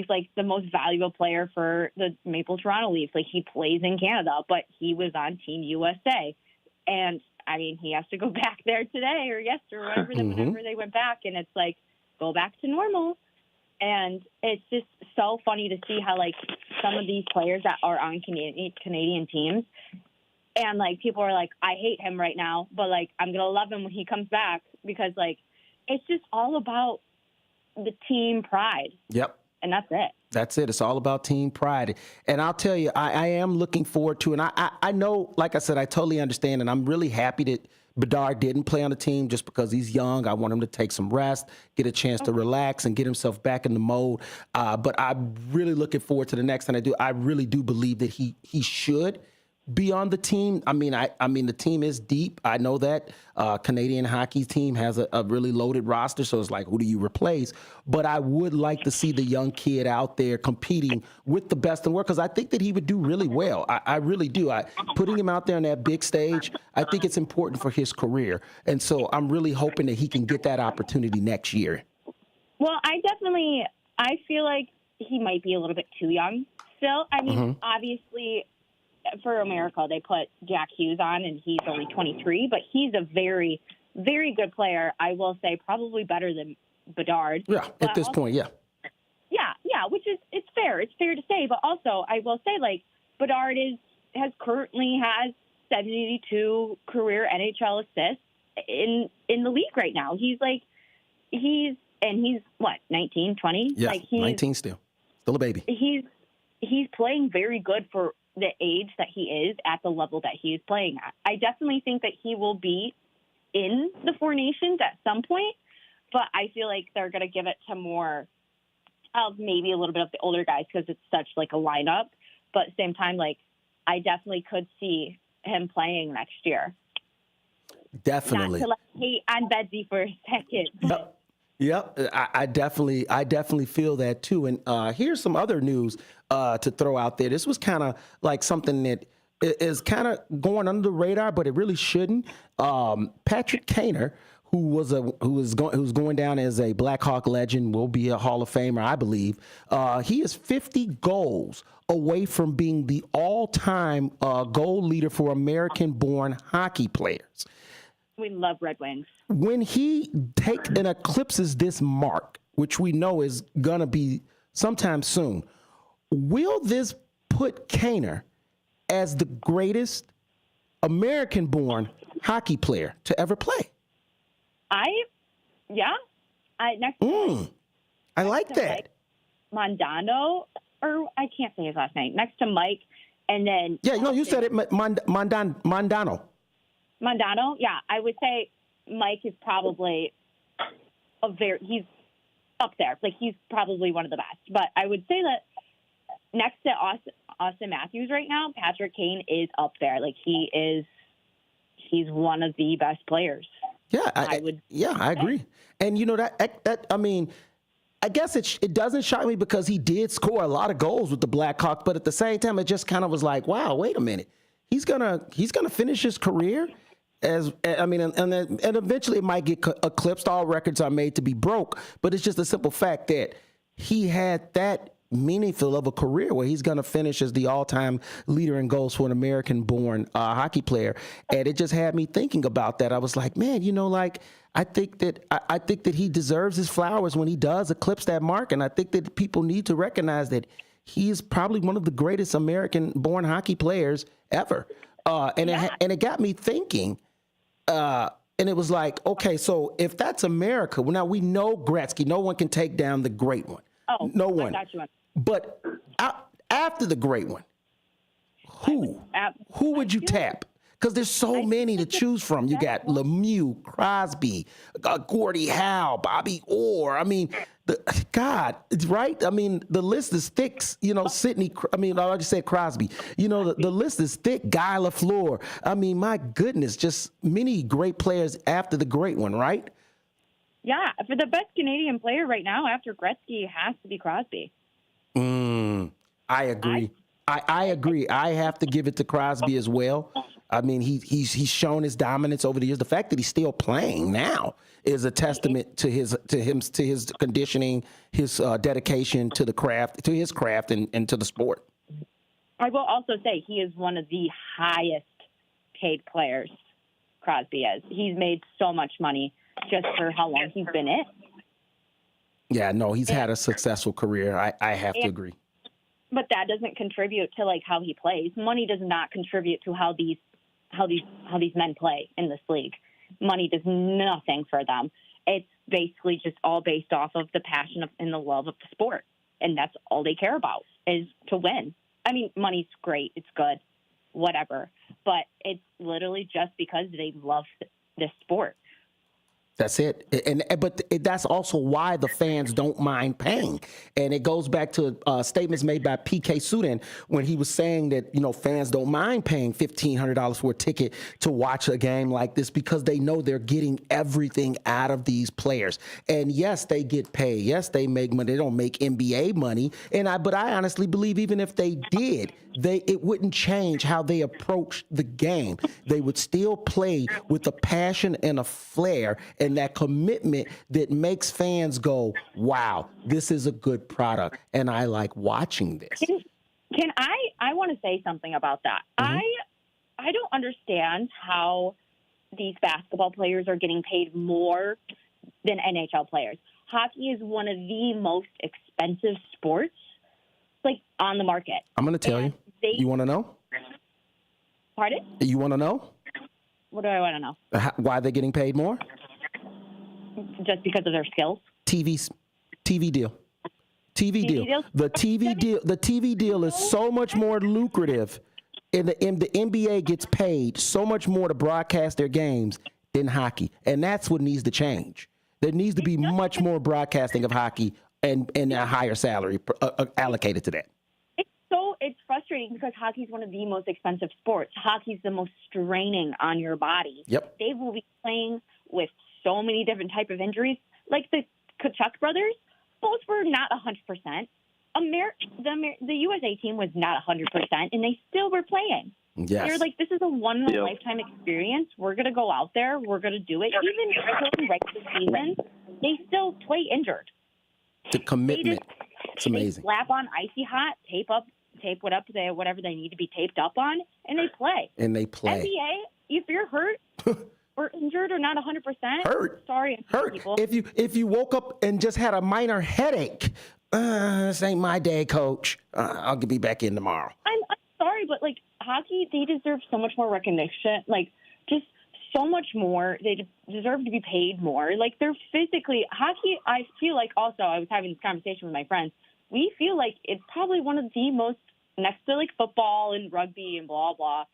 like the most valuable player for the Maple Toronto Leafs. Like, he plays in Canada, but he was on Team USA. And, I mean, he has to go back there today or yesterday or whatever, whenever they went back. And it's like, go back to normal. And it's just so funny to see how, like, some of these players that are on Canadian teams, and, like, people are like, I hate him right now, but, like, I'm going to love him when he comes back because, like, it's just all about the team pride. Yep. And that's it. That's it. It's all about team pride. And I'll tell you, I am looking forward to, and I know, like I said, I totally understand, and I'm really happy that Bedard didn't play on the team just because he's young. I want him to take some rest, get a chance to relax and get himself back in the mode. But I'm really looking forward to the next time I do. I really do believe that he should be on the team. I mean, the team is deep. I know that Canadian hockey team has a really loaded roster, so it's like, who do you replace? But I would like to see the young kid out there competing with the best in the world because I think that he would do really well. I really do. Putting him out there on that big stage, I think it's important for his career. And so I'm really hoping that he can get that opportunity next year. Well, I feel like he might be a little bit too young still. I mean, obviously, for America, they put Jack Hughes on, and he's only 23, but he's a very, very good player. I will say probably better than Bedard. Yeah, at this point, yeah. Yeah, which is, it's fair. It's fair to say, but also I will say, like, Bedard currently has 72 career NHL assists in the league right now. He's what, 19, 20? Yeah, like 19 still a baby. He's playing very good for the age that he is at the level that he is playing at. I definitely think that he will be in the Four Nations at some point, but I feel like they're going to give it to more of maybe a little bit of the older guys because it's such like a lineup. But at the same time, like, I definitely could see him playing next year. Definitely. Not to like hate on Betsy for a second. Yep, I definitely feel that too. And here's some other news to throw out there. This was kind of like something that is kind of going under the radar, but it really shouldn't. Patrick Kaner, who's going down as a Blackhawk legend, will be a Hall of Famer, I believe. He is 50 goals away from being the all-time goal leader for American-born hockey players. We love Red Wings. When he takes and eclipses this mark, which we know is going to be sometime soon, will this put Kaner as the greatest American-born hockey player to ever play? I like that. Mike Mondano, or I can't say his last name, next to Mike, and then... Yeah, no, you said it, Mondano. Mondano, yeah. I would say Mike is probably he's up there. Like, he's probably one of the best. But I would say that next to Austin Matthews right now, Patrick Kane is up there. Like, he's one of the best players. Yeah, I agree. And you know that I mean, I guess it doesn't shock me because he did score a lot of goals with the Blackhawks, but at the same time, it just kind of was like, wow, wait a minute, he's gonna finish his career and eventually it might get eclipsed. All records are made to be broke, but it's just a simple fact that he had that meaningful of a career where he's going to finish as the all-time leader in goals for an American-born hockey player. And it just had me thinking about that. I was like, man, I think that he deserves his flowers when he does eclipse that mark. And I think that people need to recognize that he is probably one of the greatest American-born hockey players ever. And it got me thinking, and it was like, okay, so if that's America, well, now we know Gretzky. No one can take down the great one. Oh, no one. I got you. But after the great one, who would you tap? Because there's so many to choose from. You got Lemieux, Crosby, Gordie Howe, Bobby Orr. I mean, right? I mean, the list is thick. Sidney. I mean, I just said Crosby. The list is thick. Guy Lafleur. I mean, my goodness, just many great players after the great one, right? Yeah, for the best Canadian player right now after Gretzky, it has to be Crosby. I agree. I agree. I have to give it to Crosby as well. I mean, he's shown his dominance over the years. The fact that he's still playing now is a testament to his conditioning, his dedication to the craft, to his craft, and to the sport. I will also say he is one of the highest paid players. Crosby is. He's made so much money just for how long he's been in. Yeah, no, he's had a successful career. I have to agree. But that doesn't contribute to how he plays. Money does not contribute to how these men play in this league. Money does nothing for them. It's basically just all based off of the passion and the love of the sport. And that's all they care about is to win. I mean, money's great. It's good, whatever. But it's literally just because they love this sport. That's it. But that's also why the fans don't mind paying. And it goes back to statements made by P.K. Subban when he was saying that, fans don't mind paying $1,500 for a ticket to watch a game like this because they know they're getting everything out of these players. And yes, they get paid. Yes, they make money. They don't make NBA money. But I honestly believe even if they did, it wouldn't change how they approach the game. They would still play with a passion and a flair and that commitment that makes fans go, wow, this is a good product, and I like watching this. Can I want to say something about that. Mm-hmm. I don't understand how these basketball players are getting paid more than NHL players. Hockey is one of the most expensive sports, on the market. I'm going to tell you. You want to know? Pardon? You want to know? What do I want to know? Why they're getting paid more? Just because of their skills? TV deal. TV deal. The TV deal is so much more lucrative. And the NBA gets paid so much more to broadcast their games than hockey. And that's what needs to change. There needs to be much more broadcasting of hockey and a higher salary allocated to that. It's frustrating because hockey is one of the most expensive sports. Hockey's the most straining on your body. Yep. They will be playing with so many different type of injuries. Like the Kachuk brothers, both were not 100%. The USA team was not 100%, and they still were playing. Yes. They're like, this is a one-in-a-lifetime experience. We're going to go out there. We're going to do it. Even during regular season, they still play injured. The commitment. It's amazing. They slap on icy hot, tape whatever they need to be taped up on, and they play. NBA, if you're hurt or injured or not 100%, hurt. Sorry, hurt. People. If you woke up and just had a minor headache, this ain't my day, coach. I'll be back in tomorrow. I'm sorry, but hockey, they deserve so much more recognition. Just so much more. They deserve to be paid more. They're physically hockey. I feel like also I was having this conversation with my friends. We feel like it's probably one of the most, next to football and rugby and blah blah.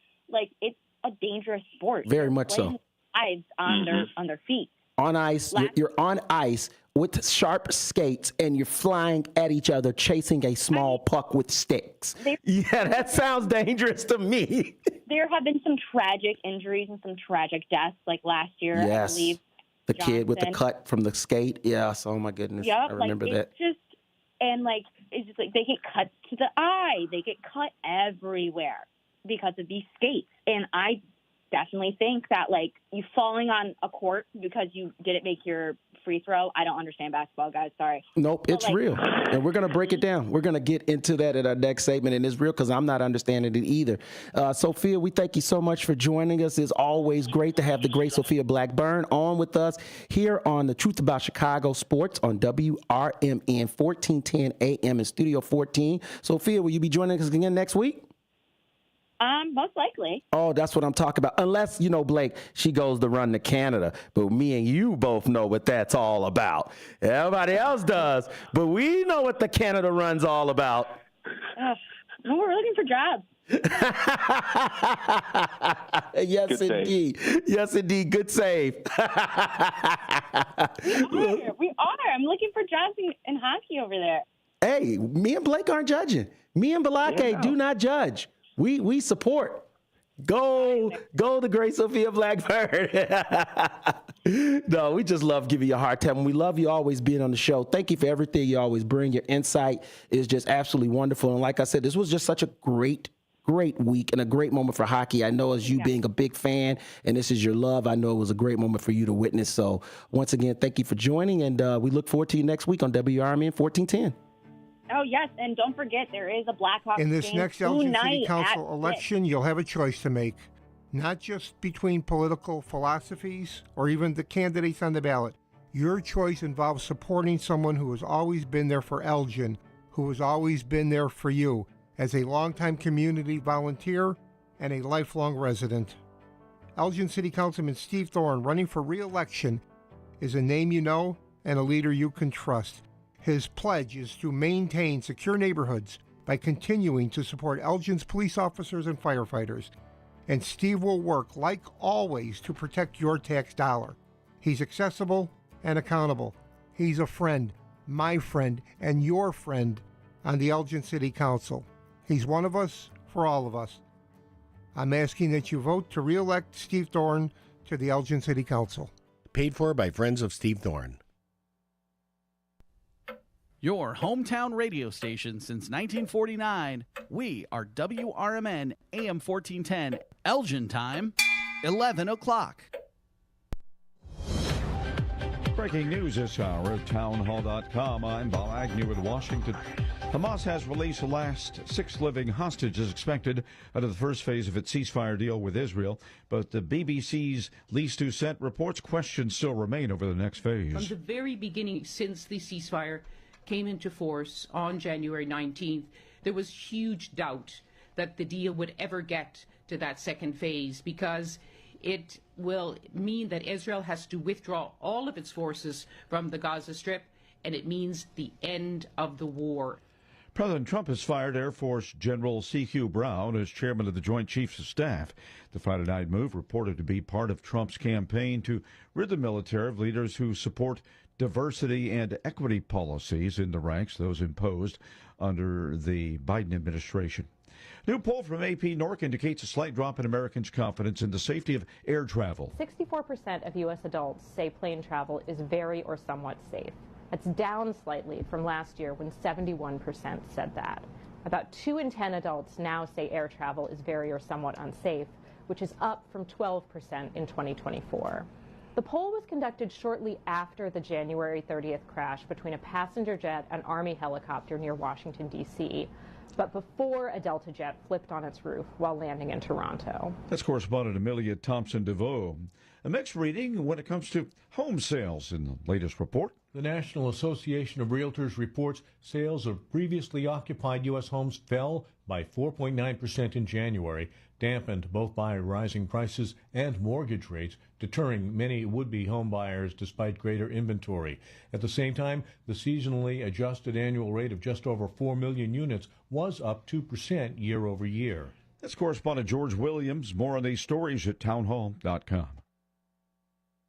It's a dangerous sport. Very much so. Lives on their feet. On ice, you're on ice with sharp skates, and you're flying at each other, chasing a small puck with sticks. Yeah, that sounds dangerous to me. There have been some tragic injuries and some tragic deaths, last year. Yes. I believe the kid with the cut from the skate. Yes. Oh my goodness. Yep, I remember that. It's just they get cut to the eye. They get cut everywhere because of these skates. And I definitely think that you falling on a court because you didn't make your free throw. I don't understand basketball, guys. Sorry. Nope, it's real. And we're going to break it down. We're going to get into that at our next segment, and it's real because I'm not understanding it either. Sophia, we thank you so much for joining us. It's always great to have the great Sophia Blackburn on with us here on The Truth About Chicago Sports on WRMN 1410 AM in Studio 14. Sophia, will you be joining us again next week? Most likely. Oh, that's what I'm talking about. Unless, Blake, she goes to run to Canada. But me and you both know what that's all about. Everybody else does. But we know what the Canada run's all about. No, we're looking for jobs. Yes, Good indeed. save. Yes, indeed. Good save. We are. I'm looking for jobs in hockey over there. Hey, me and Blake aren't judging. Me and Balake do not judge. We support. Go the great Sophia Blackburn. No, we just love giving you a hard time. We love you always being on the show. Thank you for everything you always bring. Your insight is just absolutely wonderful. And like I said, this was just such a great week and a great moment for hockey. I know as you being a big fan and this is your love, I know it was a great moment for you to witness. So once again, thank you for joining, and we look forward to you next week on WRMN 1410. Oh, yes, and don't forget, there is a Blackhawks In this game next Elgin City tonight Council at election, you'll have a choice to make, not just between political philosophies or even the candidates on the ballot. Your choice involves supporting someone who has always been there for Elgin, who has always been there for you as a longtime community volunteer and a lifelong resident. Elgin City Councilman Steve Thorne, running for re-election, is a name you know and a leader you can trust. His pledge is to maintain secure neighborhoods by continuing to support Elgin's police officers and firefighters. And Steve will work, like always, to protect your tax dollar. He's accessible and accountable. He's a friend, my friend, and your friend on the Elgin City Council. He's one of us for all of us. I'm asking that you vote to re-elect Steve Thorne to the Elgin City Council. Paid for by Friends of Steve Thorne. Your hometown radio station since 1949. We are WRMN AM 1410. Elgin time, 11 o'clock. Breaking news this hour at townhall.com. I'm Bob Agnew with Washington. Hamas has released the last 6 living hostages expected under the first phase of its ceasefire deal with Israel. But the BBC's Lise Doucette reports questions still remain over the next phase. From the very beginning, since the ceasefire came into force on January 19th, there was huge doubt that the deal would ever get to that second phase, because it will mean that Israel has to withdraw all of its forces from the Gaza Strip, and it means the end of the war. President Trump has fired Air Force General C.Q. Brown as chairman of the Joint Chiefs of Staff. The Friday night move reported to be part of Trump's campaign to rid the military of leaders who support diversity and equity policies in the ranks, those imposed under the Biden administration. New poll from AP Norc indicates a slight drop in Americans' confidence in the safety of air travel. 64% of U.S. adults say plane travel is very or somewhat safe. That's down slightly from last year when 71% said that. About 2 in 10 adults now say air travel is very or somewhat unsafe, which is up from 12% in 2024. The poll was conducted shortly after the January 30th crash between a passenger jet and Army helicopter near Washington, D.C., but before a Delta jet flipped on its roof while landing in Toronto. That's correspondent Amelia Thompson-DeVoe. A mixed reading when it comes to home sales in the latest report. The National Association of Realtors reports sales of previously occupied U.S. homes fell by 4.9% in January, dampened both by rising prices and mortgage rates, deterring many would-be home buyers despite greater inventory. At the same time, the seasonally adjusted annual rate of just over 4 million units was up 2% year over year. That's correspondent George Williams. More on these stories at townhall.com.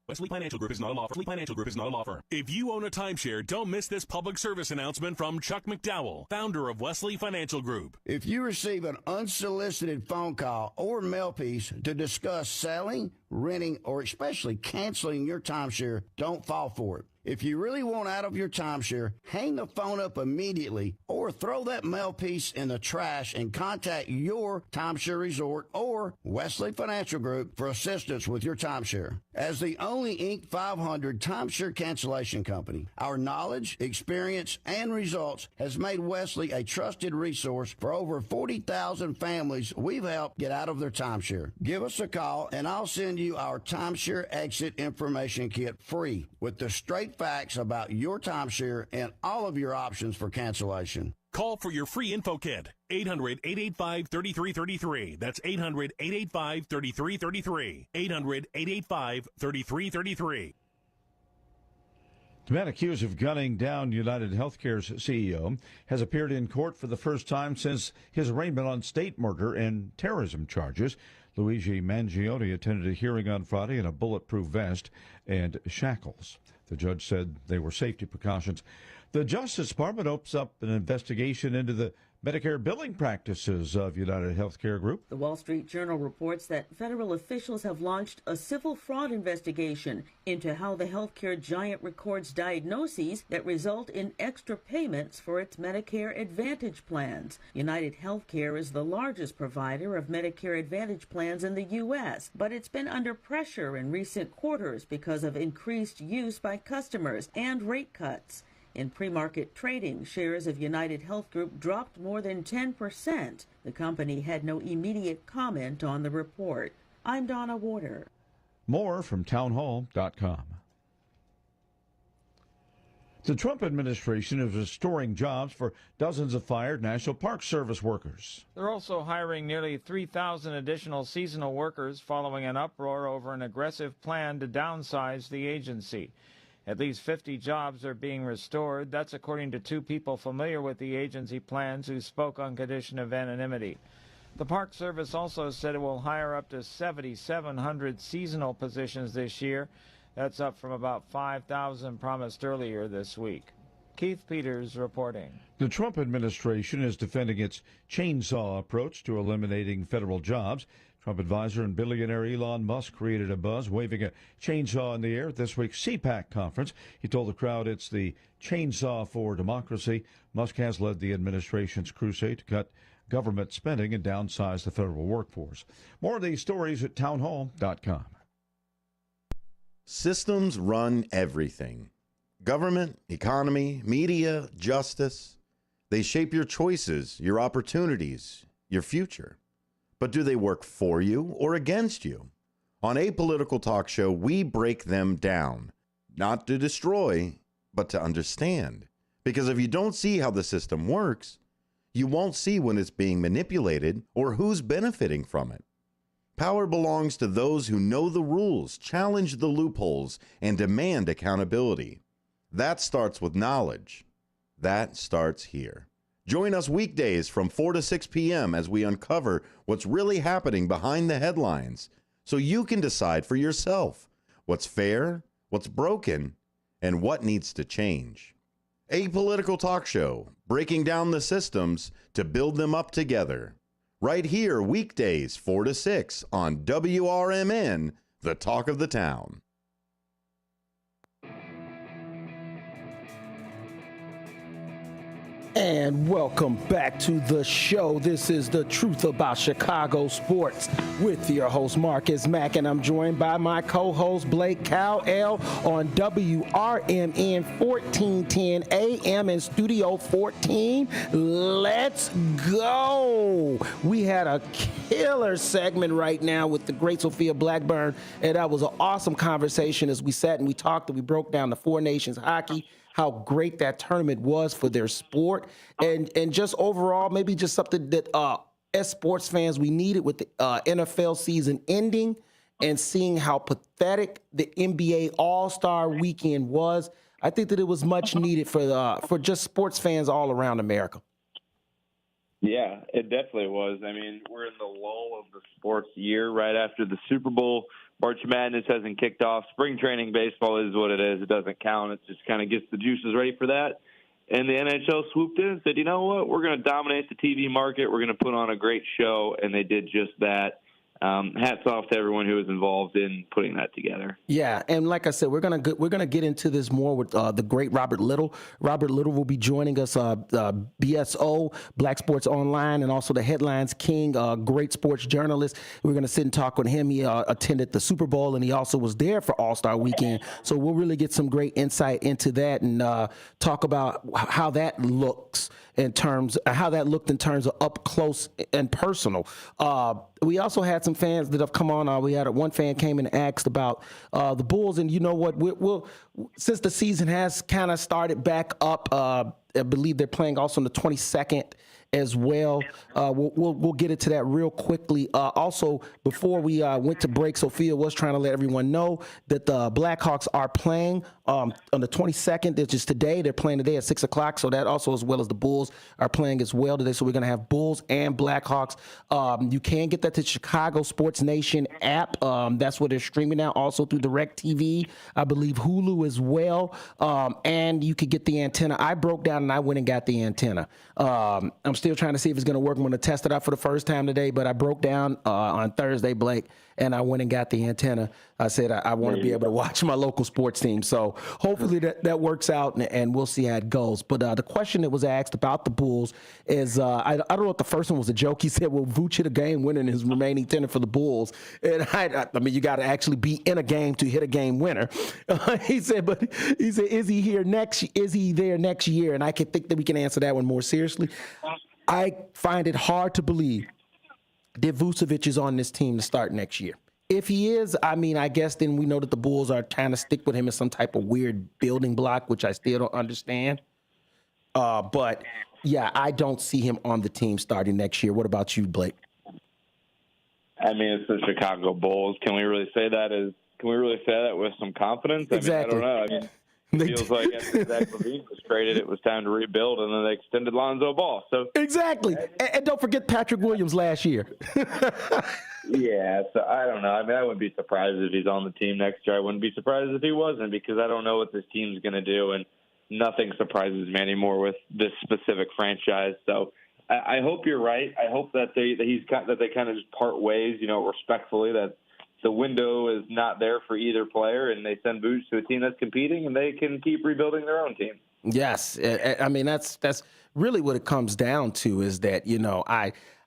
Wesley Financial Group is not a law firm. Wesley Financial Group is not a law firm. If you own a timeshare, don't miss this public service announcement from Chuck McDowell, founder of Wesley Financial Group. If you receive an unsolicited phone call or mail piece to discuss selling, renting, or especially canceling your timeshare, don't fall for it. If you really want out of your timeshare, hang the phone up immediately or throw that mail piece in the trash and contact your timeshare resort or Wesley Financial Group for assistance with your timeshare. As the only Inc. 500 timeshare cancellation company, our knowledge, experience, and results has made Wesley a trusted resource for over 40,000 families we've helped get out of their timeshare. Give us a call and I'll send you our timeshare exit information kit free with the straight facts about your timeshare and all of your options for cancellation. Call for your free info kit. 800-885-3333. That's 800-885-3333. 800-885-3333. The man accused of gunning down United Healthcare's CEO has appeared in court for the first time since his arraignment on state murder and terrorism charges. Luigi Mangione attended a hearing on Friday in a bulletproof vest and shackles. The judge said they were safety precautions. The Justice Department opens up an investigation into the Medicare billing practices of United Healthcare Group. The Wall Street Journal reports that federal officials have launched a civil fraud investigation into how the healthcare giant records diagnoses that result in extra payments for its Medicare Advantage plans. United Healthcare is the largest provider of Medicare Advantage plans in the U.S., but it's been under pressure in recent quarters because of increased use by customers and rate cuts. In pre-market trading, shares of United Health Group dropped more than 10%. The company had no immediate comment on the report. I'm Donna Warder. More from townhall.com. The Trump administration is restoring jobs for dozens of fired National Park Service workers. They're also hiring nearly 3,000 additional seasonal workers following an uproar over an aggressive plan to downsize the agency. At least 50 jobs are being restored. That's according to two people familiar with the agency plans who spoke on condition of anonymity. The Park Service also said it will hire up to 7,700 seasonal positions this year. That's up from about 5,000 promised earlier this week. Keith Peters reporting. The Trump administration is defending its chainsaw approach to eliminating federal jobs. Trump advisor and billionaire Elon Musk created a buzz, waving a chainsaw in the air at this week's CPAC conference. He told the crowd it's the chainsaw for democracy. Musk has led the administration's crusade to cut government spending and downsize the federal workforce. More of these stories at townhall.com. Systems run everything. Government, economy, media, justice. They shape your choices, your opportunities, your future. But do they work for you or against you? On Apolitical Talk Show, we break them down, not to destroy, but to understand. Because if you don't see how the system works, you won't see when it's being manipulated or who's benefiting from it. Power belongs to those who know the rules, challenge the loopholes, and demand accountability. That starts with knowledge. That starts here. Join us weekdays from 4 to 6 p.m. as we uncover what's really happening behind the headlines so you can decide for yourself what's fair, what's broken, and what needs to change. Apolitical Talk Show, breaking down the systems to build them up together. Right here, weekdays 4 to 6 on WRMN, the talk of the town. And welcome back to the show. This is The Truth About Chicago Sports with your host, Marcus Mack, and I'm joined by my co-host, Blake Cowell, on WRMN 1410 AM in Studio 14. Let's go. We had a killer segment right now with the great Sophia Blackburn, and that was an awesome conversation as we sat and we talked and we broke down the Four Nations hockey, how great that tournament was for their sport, and just overall, maybe just something that as sports fans we needed with the NFL season ending and seeing how pathetic the NBA All-Star Weekend was. I think that it was much needed for just sports fans all around America. Yeah, it definitely was. I mean, we're in the lull of the sports year right after the Super Bowl. March Madness hasn't kicked off. Spring training baseball is what it is. It doesn't count. It just kind of gets the juices ready for that. And the NHL swooped in and said, you know what, we're going to dominate the TV market. We're going to put on a great show, and they did just that. hats off to everyone who was involved in putting that together. Yeah, and like I said, we're gonna get into this more with the great Robert Little. Robert Little will be joining us, BSO, Black Sports Online, and also the Headlines King, great sports journalist. We're gonna sit and talk with him. He attended the Super Bowl, and he also was there for All-Star Weekend. So we'll really get some great insight into that and talk about how that looks in terms of up close and personal. We also had some fans that have come on. We had one fan came and asked about the Bulls, and you know what? We'll since the season has kind of started back up, I believe they're playing also on the 22nd as well. We'll get into that real quickly. Also, before we went to break, Sophia was trying to let everyone know that the Blackhawks are playing on the 22nd. It's just today. They're playing today at 6 o'clock. So that also, as well as the Bulls, are playing as well today. So we're going to have Bulls and Blackhawks. You can get that to Chicago Sports Nation app. That's where they're streaming now. Also through DirecTV, I believe Hulu as well. And you could get the antenna. I broke down and I went and got the antenna. I'm still trying to see if it's going to work. I'm going to test it out for the first time today, but I broke down on Thursday, Blake, and I went and got the antenna. I said I want to be able to watch my local sports team. So hopefully that works out, and we'll see how it goes. But the question that was asked about the Bulls is, I don't know if the first one was a joke. He said, will Vooch hit a game winner in his remaining tenure for the Bulls? And I mean, you got to actually be in a game to hit a game winner. He said, is he here next? Is he there next year? And I can think that we can answer that one more seriously. I find it hard to believe that Vucevic is on this team to start next year. If he is, I mean, I guess then we know that the Bulls are trying to stick with him as some type of weird building block, which I still don't understand. But, yeah, I don't see him on the team starting next year. What about you, Blake? I mean, it's the Chicago Bulls. Can we really say that with some confidence? Exactly. I mean, I don't know. I mean, it feels like after Zach LaVine was traded, it was time to rebuild, and then they extended Lonzo Ball. So exactly, and don't forget Patrick Williams last year. Yeah, so I don't know. I mean, I wouldn't be surprised if he's on the team next year. I wouldn't be surprised if he wasn't, because I don't know what this team's going to do, and nothing surprises me anymore with this specific franchise. So I hope you're right. I hope that they kind of just part ways, respectfully, that the window is not there for either player, and they send Vooch to a team that's competing, and they can keep rebuilding their own team. Yes, I mean that's really what it comes down to, is that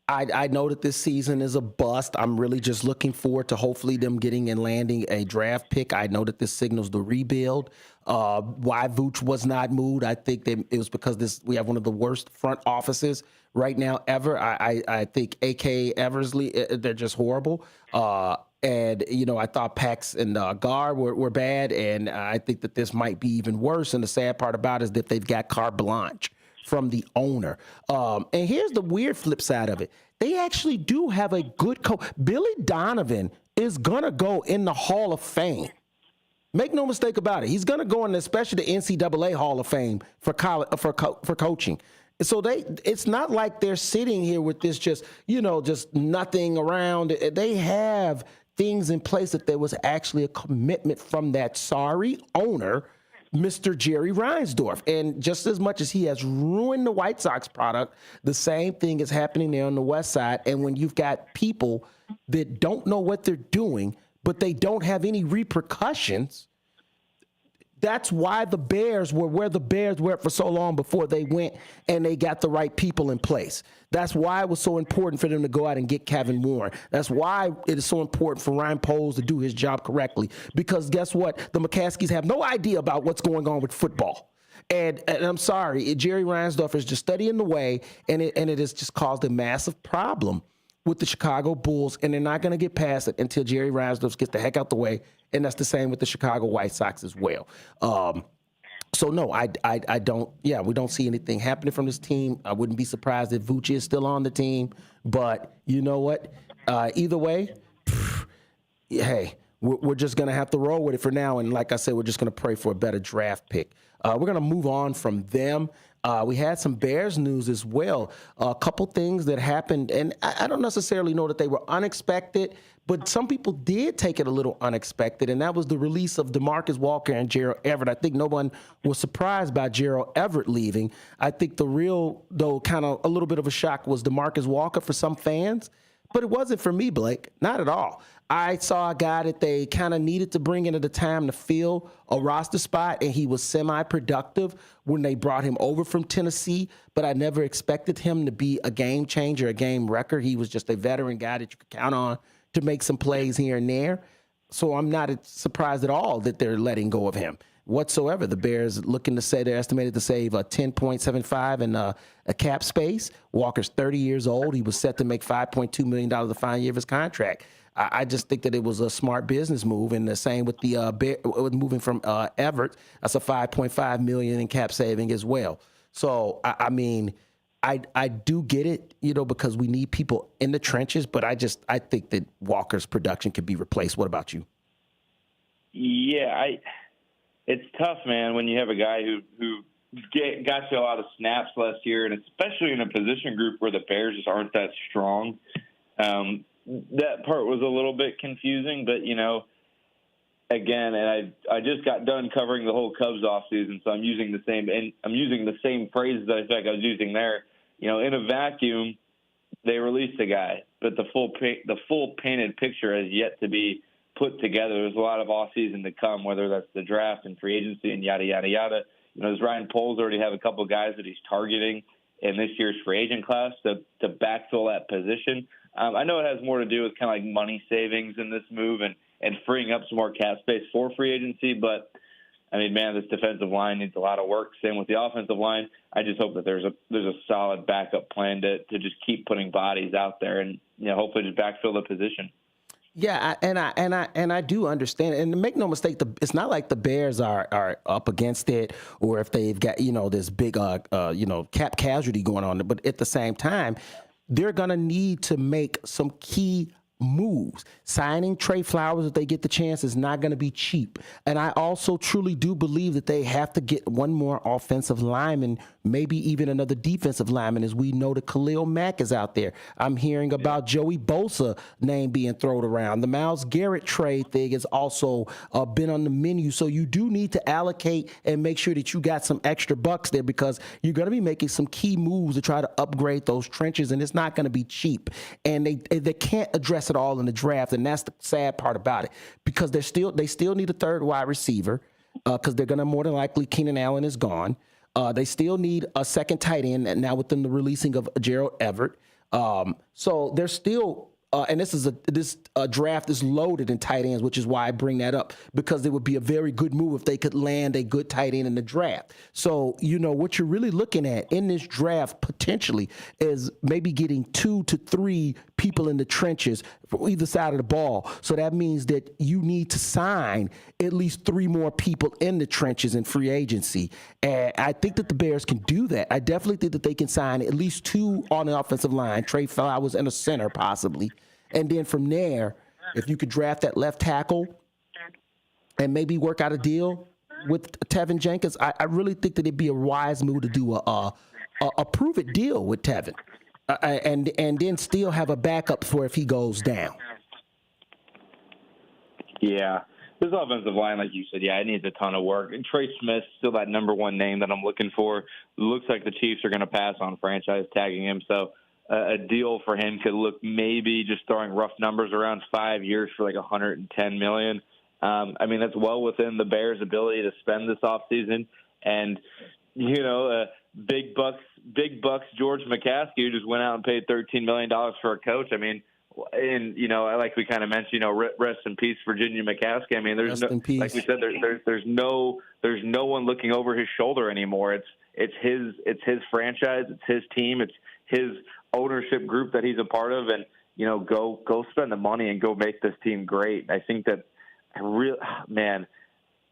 I know that this season is a bust. I'm really just looking forward to hopefully them getting and landing a draft pick. I know that this signals the rebuild. Why Vooch was not moved, I think that it was because we have one of the worst front offices right now ever. I think A.K. Eversley, they're just horrible. And, I thought Pax and Gar were bad, and I think that this might be even worse. And the sad part about it is that they've got carte blanche from the owner. And here's the weird flip side of it. They actually do have a good coach. Billy Donovan is going to go in the Hall of Fame. Make no mistake about it. He's going to go in, especially the NCAA Hall of Fame for coaching. So it's not like they're sitting here with this just nothing around. They have things in place that there was actually a commitment from that sorry owner, Mr. Jerry Reinsdorf. And just as much as he has ruined the White Sox product, the same thing is happening there on the West Side. And when you've got people that don't know what they're doing, but they don't have any repercussions, that's why the Bears were where the Bears were for so long before they went and they got the right people in place. That's why it was so important for them to go out and get Kevin Warren. That's why it is so important for Ryan Poles to do his job correctly. Because guess what? The McCaskies have no idea about what's going on with football. And I'm sorry, Jerry Reinsdorf is just studying the way, and it has just caused a massive problem with the Chicago Bulls, and they're not going to get past it until Jerry Reinsdorf gets the heck out the way, and that's the same with the Chicago White Sox as well. So no, I don't. Yeah, we don't see anything happening from this team. I wouldn't be surprised if Vooch is still on the team, but you know what? Either way, hey, we're just going to have to roll with it for now. And like I said, we're just going to pray for a better draft pick. We're going to move on from them. We had some Bears news as well. A couple things that happened, and I don't necessarily know that they were unexpected, but some people did take it a little unexpected, and that was the release of DeMarcus Walker and Gerald Everett. I think no one was surprised by Gerald Everett leaving. I think the real, though, kind of a little bit of a shock was DeMarcus Walker for some fans, But it wasn't for me, Blake. Not at all. I saw a guy that they kind of needed to bring in at the time to fill a roster spot, and he was semi-productive when they brought him over from Tennessee, but I never expected him to be a game changer, a game wrecker. He was just a veteran guy that you could count on to make some plays here and there. So I'm not surprised at all that they're letting go of him whatsoever. The Bears looking to say they're estimated to save $10.75 in a cap space. Walker's 30 years old. He was set to make $5.2 million the final year of his contract. I just think that it was a smart business move, and the same with the with moving from Everett. That's a $5.5 million in cap saving as well. So I mean, I do get it, because we need people in the trenches, but I think that Walker's production could be replaced. What about you? Yeah, it's tough, man, when you have a guy who got you a lot of snaps last year, and especially in a position group where the Bears just aren't that strong. That part was a little bit confusing, but, again, and I just got done covering the whole Cubs offseason, so I'm using the same phrases that I think I was using there. In a vacuum, they released a guy, but the full painted picture has yet to be put together. There's a lot of offseason to come, whether that's the draft and free agency and yada, yada, yada. Does Ryan Poles already have a couple guys that he's targeting in this year's free agent class to backfill that position? I know it has more to do with kind of like money savings in this move and freeing up some more cap space for free agency. But, I mean, man, this defensive line needs a lot of work. Same with the offensive line. I just hope that there's a solid backup plan to just keep putting bodies out there and, hopefully just backfill the position. Yeah, and I do understand it. And make no mistake, it's not like the Bears are up against it, or if they've got this big cap casualty going on. But at the same time, they're gonna need to make some key moves. Signing Trey Flowers, if they get the chance, is not going to be cheap. And I also truly do believe that they have to get one more offensive lineman, maybe even another defensive lineman, as we know that Khalil Mack is out there. I'm hearing about Joey Bosa name being thrown around. The Myles Garrett trade thing has also been on the menu. So you do need to allocate and make sure that you got some extra bucks there, because you're going to be making some key moves to try to upgrade those trenches, and it's not going to be cheap. And they can't address it all in the draft, and that's the sad part about it, because they still need a third wide receiver, because they're going to more than likely Keenan Allen is gone. They still need a second tight end, and now with them the releasing of Gerald Everett. So they're still and this draft is loaded in tight ends, which is why I bring that up, because it would be a very good move if they could land a good tight end in the draft. So, what you're really looking at in this draft potentially is maybe getting 2 to 3 people in the trenches for either side of the ball. So that means that you need to sign at least 3 more people in the trenches in free agency. And I think that the Bears can do that. I definitely think that they can sign at least 2 on the offensive line, Trey Flowers and a center possibly. And then from there, if you could draft that left tackle and maybe work out a deal with Tevin Jenkins, I really think that it'd be a wise move to do a prove-it deal with Tevin, and then still have a backup for if he goes down. Yeah. This offensive line, like you said, it needs a ton of work. And Trey Smith's still that number 1 name that I'm looking for. Looks like the Chiefs are going to pass on franchise tagging him, so a deal for him could look maybe, just throwing rough numbers, around 5 years for like $110 million. I mean, that's well within the Bears' ability to spend this offseason. And, big bucks George McCaskey, who just went out and paid $13 million for a coach. I mean, and, like we kind of mentioned, rest in peace, Virginia McCaskey. I mean, there's like we said, there's no one looking over his shoulder anymore. It's his franchise. It's his team. It's his ownership group that he's a part of, and go spend the money and go make this team great. I think that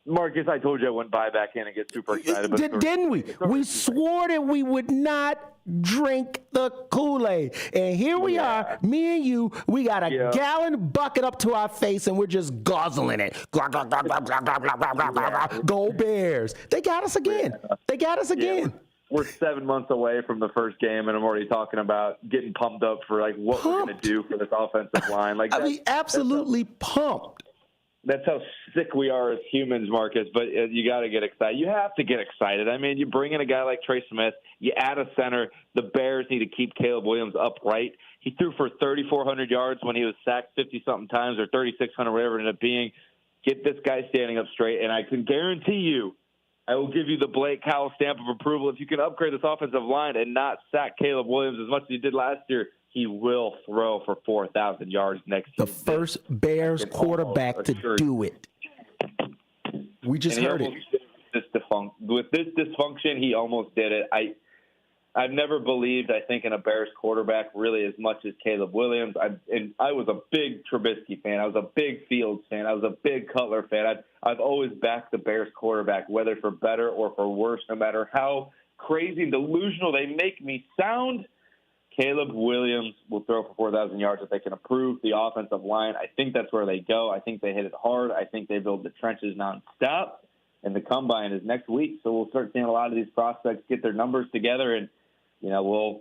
Marcus, I told you I wouldn't buy back in and get super excited. Didn't we? We swore that we would not drink the Kool-Aid, and here we are, me and you. We got a gallon bucket up to our face, and we're just guzzling it. Go Bears! They got us again. They got us again. We're 7 months away from the first game, and I'm already talking about getting pumped up for what we're going to do for this offensive line. Absolutely pumped. That's how sick we are as humans, Marcus, but you got to get excited. You have to get excited. I mean, you bring in a guy like Trey Smith, you add a center. The Bears need to keep Caleb Williams upright. He threw for 3,400 yards when he was sacked 50-something times, or 3,600, whatever it ended up being. Get this guy standing up straight, and I can guarantee you, I will give you the Blake Cowell stamp of approval. If you can upgrade this offensive line and not sack Caleb Williams as much as he did last year, he will throw for 4,000 yards next The season. first Bears quarterback to do it. We just heard it. With this dysfunction, he almost did it. I've never believed, I think, in a Bears quarterback really as much as Caleb Williams. I was a big Trubisky fan. I was a big Fields fan. I was a big Cutler fan. I've always backed the Bears quarterback, whether for better or for worse, no matter how crazy and delusional they make me sound. Caleb Williams will throw for 4,000 yards if they can improve the offensive line. I think that's where they go. I think they hit it hard. I think they build the trenches nonstop. And the combine is next week, so we'll start seeing a lot of these prospects get their numbers together, and we'll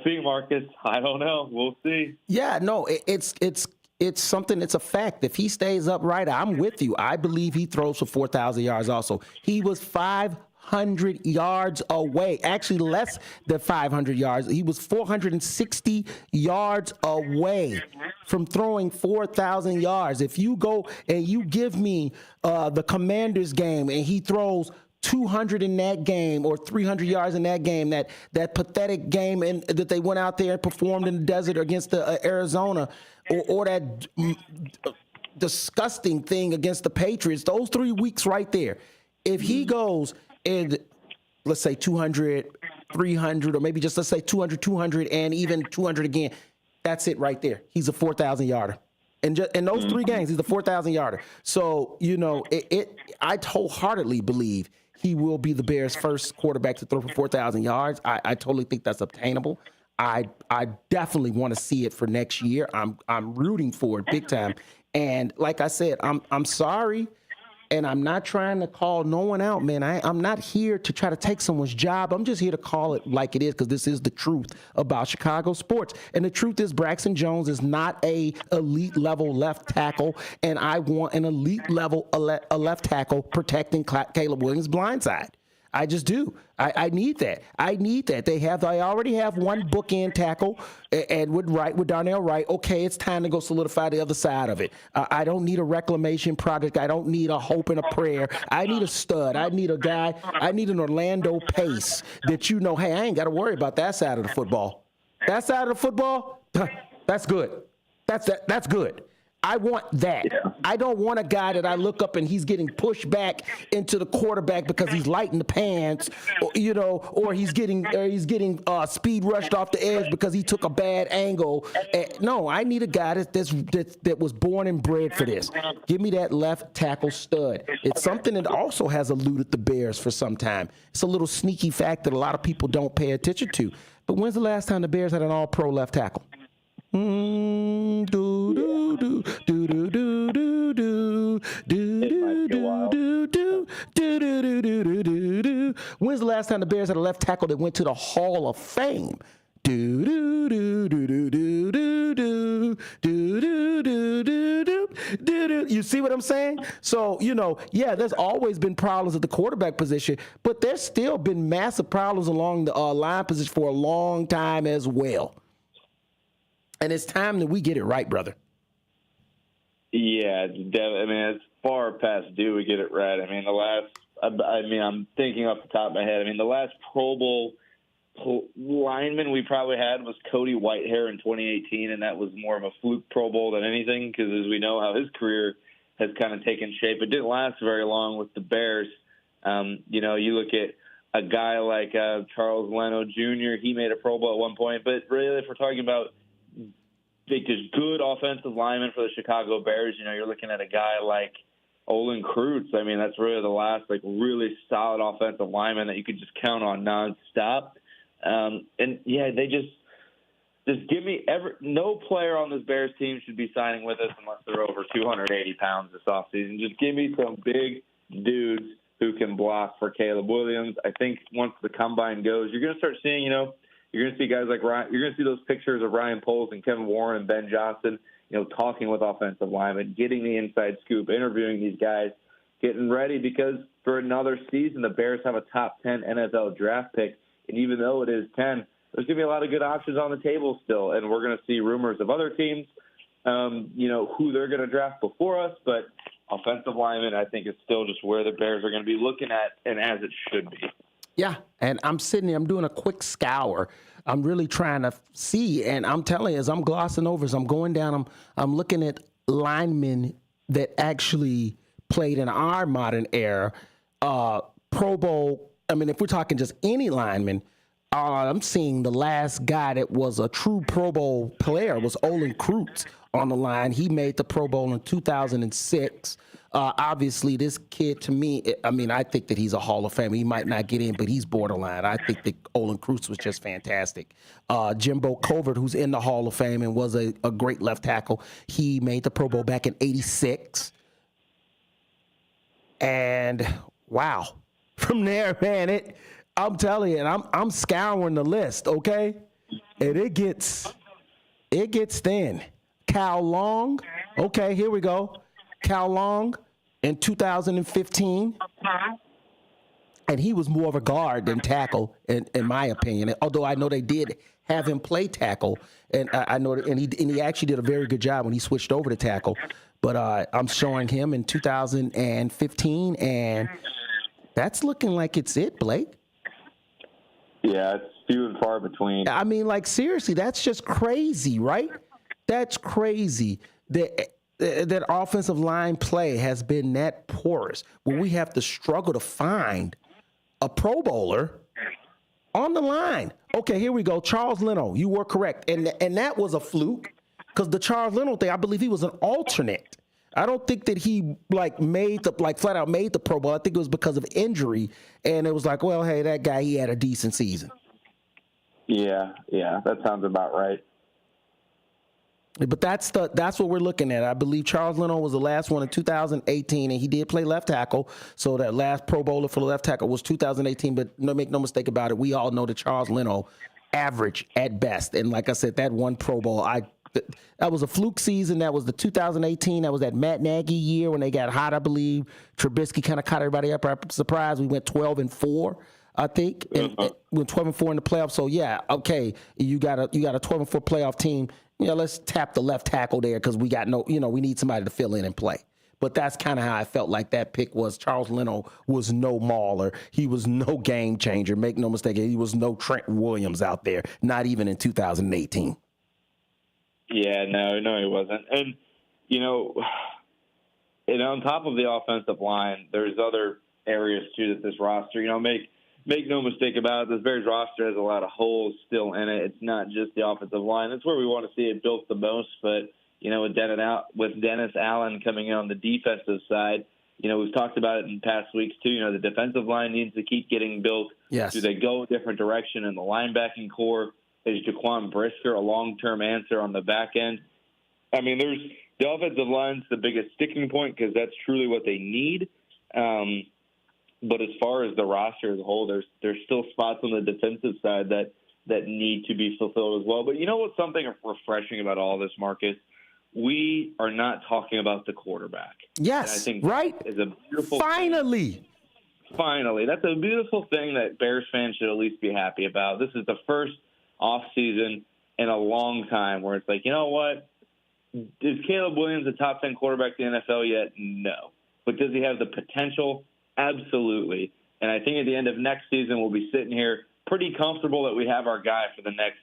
see, Marcus. I don't know. We'll see. Yeah, no, it's something. It's a fact. If he stays upright, I'm with you. I believe he throws for 4,000 yards. Also, he was 500 yards away. Actually, less than 500 yards. He was 460 yards away from throwing 4,000 yards. If you go and you give me the Commanders game and he throws 200 in that game or 300 yards in that game, that pathetic game that they went out there and performed in the desert against the Arizona, or that disgusting thing against the Patriots, those 3 weeks right there, if he goes and let's say 200, 300, or maybe just let's say 200, and even 200 again, that's it right there. He's a 4,000 yarder. And just in those 3 games, he's a 4,000 yarder. So, I wholeheartedly believe he will be the Bears' first quarterback to throw for 4,000 yards. I totally think that's obtainable. I definitely want to see it for next year. I'm rooting for it big time. And like I said, I'm sorry, and I'm not trying to call no one out, man. I'm not here to try to take someone's job. I'm just here to call it like it is, because this is the truth about Chicago sports. And the truth is Braxton Jones is not a elite level left tackle, and I want an elite level a left tackle protecting Caleb Williams' blind side. I just do. I need that. I already have one bookend tackle, and with Darnell Wright. Okay, it's time to go solidify the other side of it. I don't need a reclamation project. I don't need a hope and a prayer. I need a stud. I need a guy. I need an Orlando Pace that hey, I ain't got to worry about that side of the football. That side of the football, that's good. That's good. I want that. Yeah. I don't want a guy that I look up and he's getting pushed back into the quarterback because he's light in the pants, or he's getting speed rushed off the edge because he took a bad angle. No, I need a guy that was born and bred for this. Give me that left tackle stud. It's something that also has eluded the Bears for some time. It's a little sneaky fact that a lot of people don't pay attention to. But when's the last time the Bears had an all-pro left tackle? When's the last time the Bears had a left tackle that went to the Hall of Fame? You see what I'm saying? So, there's always been problems at the quarterback position, but there's still been massive problems along the line position for a long time as well. And it's time that we get it right, brother. Yeah, it's far past due we get it right. I'm thinking off the top of my head. The last Pro Bowl lineman we probably had was Cody Whitehair in 2018, and that was more of a fluke Pro Bowl than anything, because as we know how his career has kind of taken shape, it didn't last very long with the Bears. You look at a guy like Charles Leno Jr., he made a Pro Bowl at one point, but really if we're talking about just good offensive lineman for the Chicago Bears, you're looking at a guy like Olin Kreutz. That's really the last really solid offensive lineman that you could just count on nonstop. They just give me no player on this Bears team should be signing with us unless they're over 280 pounds this offseason. Just give me some big dudes who can block for Caleb Williams. I think once the combine goes, you're going to start seeing, you're going to see guys like Ryan. You're going to see those pictures of Ryan Poles and Kevin Warren and Ben Johnson talking with offensive linemen, getting the inside scoop, interviewing these guys, getting ready, because for another season, the Bears have a top 10 NFL draft pick. And even though it is 10, there's going to be a lot of good options on the table still. And we're going to see rumors of other teams, who they're going to draft before us. But offensive lineman, I think, is still just where the Bears are going to be looking at, and as it should be. Yeah, and I'm sitting there, I'm doing a quick scour. I'm really trying to see, and I'm telling you, as I'm glossing over, as I'm going down, I'm looking at linemen that actually played in our modern era. Pro Bowl, I mean, if we're talking just any lineman, I'm seeing the last guy that was a true Pro Bowl player was Olin Kreutz on the line. He made the Pro Bowl in 2006. Obviously, this kid, to me, I think that he's a Hall of Famer. He might not get in, but he's borderline. I think that Olin Kreutz was just fantastic. Jimbo Covert, who's in the Hall of Fame and was a great left tackle, he made the Pro Bowl back in '86. And wow, from there, man, I'm telling you, and I'm scouring the list, okay? And it gets thin. Cal Long, okay, here we go. Cal Long in 2015, and he was more of a guard than tackle, in my opinion. Although I know they did have him play tackle, and I know, and he actually did a very good job when he switched over to tackle. But I'm showing him in 2015, and that's looking like it's it, Blake. Yeah, it's few and far between. I mean, like, seriously, that's just crazy, right? That's crazy that offensive line play has been that porous, where we have to struggle to find a Pro Bowler on the line. Okay, here we go. Charles Leno, you were correct. And that was a fluke, because the Charles Leno thing, I believe he was an alternate. I don't think that he flat out made the Pro Bowl. I think it was because of injury, and it was like, well, hey, that guy, he had a decent season. Yeah, that sounds about right. But that's what we're looking at. I believe Charles Leno was the last one in 2018, and he did play left tackle. So that last Pro Bowler for the left tackle was 2018. But make no mistake about it, we all know that Charles Leno average at best. And like I said, that one Pro Bowl, that was a fluke season. That was the 2018. That was that Matt Nagy year when they got hot, I believe. Trubisky kind of caught everybody up. I'm surprised we went 12-4. I think, and went 12-4 in the playoffs. So yeah, okay, you got a 12-4 playoff team. Let's tap the left tackle there, because we got we need somebody to fill in and play. But that's kind of how I felt like that pick was. Charles Leno was no mauler. He was no game changer. Make no mistake, he was no Trent Williams out there, not even in 2018. Yeah, no, he wasn't. And, and on top of the offensive line, there's other areas, too, that this roster, make no mistake about it, this Bears roster has a lot of holes still in it. It's not just the offensive line. That's where we want to see it built the most. But, with Dennis Allen coming in on the defensive side, we've talked about it in past weeks, too. The defensive line needs to keep getting built. Yes. Do they go a different direction in the linebacking core? Is Jaquan Brisker a long-term answer on the back end? I mean, the offensive line's the biggest sticking point, because that's truly what they need. But as far as the roster as a whole, there's still spots on the defensive side that need to be fulfilled as well. But you know what's something refreshing about all this, Marcus? We are not talking about the quarterback. Yes, and I think right? That is a beautiful Finally, that's a beautiful thing that Bears fans should at least be happy about. This is the first offseason in a long time where it's like, you know what? Is Caleb Williams a top 10 quarterback in the NFL yet? No. But does he have the potential? Absolutely. And I think at the end of next season, we'll be sitting here pretty comfortable that we have our guy for the next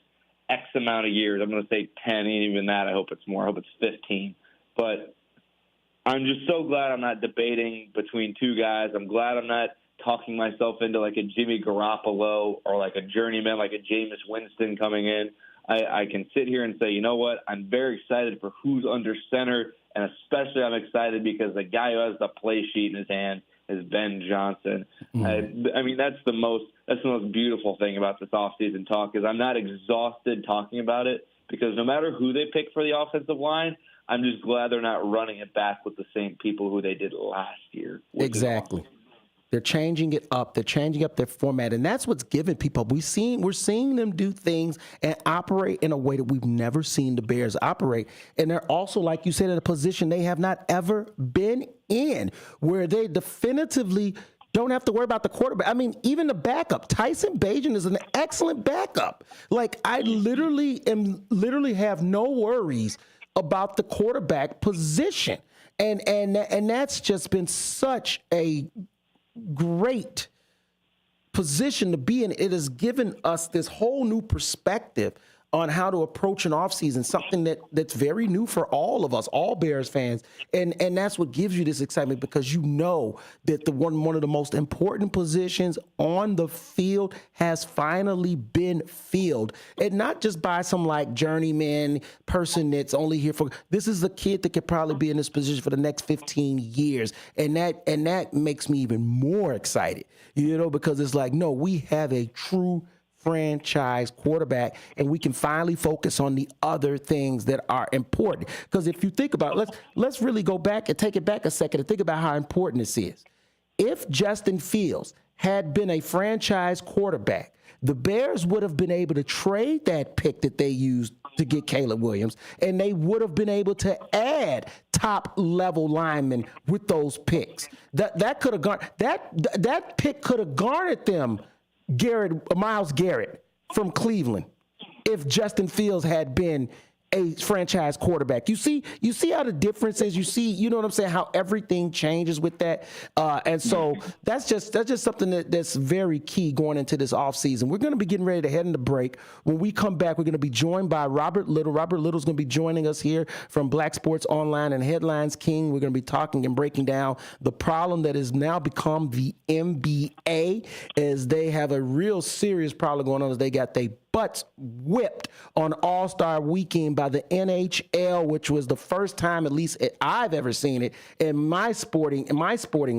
X amount of years. I'm going to say 10, and even that, I hope it's more. I hope it's 15. But I'm just so glad I'm not debating between two guys. I'm glad I'm not talking myself into like a Jimmy Garoppolo or like a journeyman, like a Jameis Winston coming in. I can sit here and say, you know what, I'm very excited for who's under center, and especially I'm excited because the guy who has the play sheet in his hand is Ben Johnson. I mean, that's the most beautiful thing about this offseason talk is I'm not exhausted talking about it, because no matter who they pick for the offensive line, I'm just glad they're not running it back with the same people who they did last year. Exactly. They're changing it up. They're changing up their format, and that's what's giving people. We're seeing them do things and operate in a way that we've never seen the Bears operate. And they're also, like you said, in a position they have not ever been in, where they definitively don't have to worry about the quarterback. I mean, even the backup, Tyson Bagent is an excellent backup. Like, I literally have no worries about the quarterback position, and that's just been such a great position to be in. It has given us this whole new perspective on how to approach an offseason, something that's very new for all of us, all Bears fans. And that's what gives you this excitement, because you know that the one of the most important positions on the field has finally been filled. And not just by some like journeyman person that's only here for, this is a kid that could probably be in this position for the next 15 years. And that makes me even more excited, because it's like, no, we have a true franchise quarterback, and we can finally focus on the other things that are important. Because if you think about it, let's really go back and take it back a second and think about how important this is. If Justin Fields had been a franchise quarterback, the Bears would have been able to trade that pick that they used to get Caleb Williams, and they would have been able to add top-level linemen with those picks. That could have that pick could have garnered them Myles Garrett from Cleveland if Justin Fields had been a franchise quarterback. You see how the difference is. You know what I'm saying? How everything changes with that. And so that's just something that's very key going into this offseason. We're going to be getting ready to head into break. When we come back, we're going to be joined by Robert Little. Robert Little's going to be joining us here from Black Sports Online and Headlines King. We're going to be talking and breaking down the problem that has now become the NBA, as they have a real serious problem going on, as they got their butts whipped on All-Star Weekend by the NHL, which was the first time, at least I've ever seen it in my sporting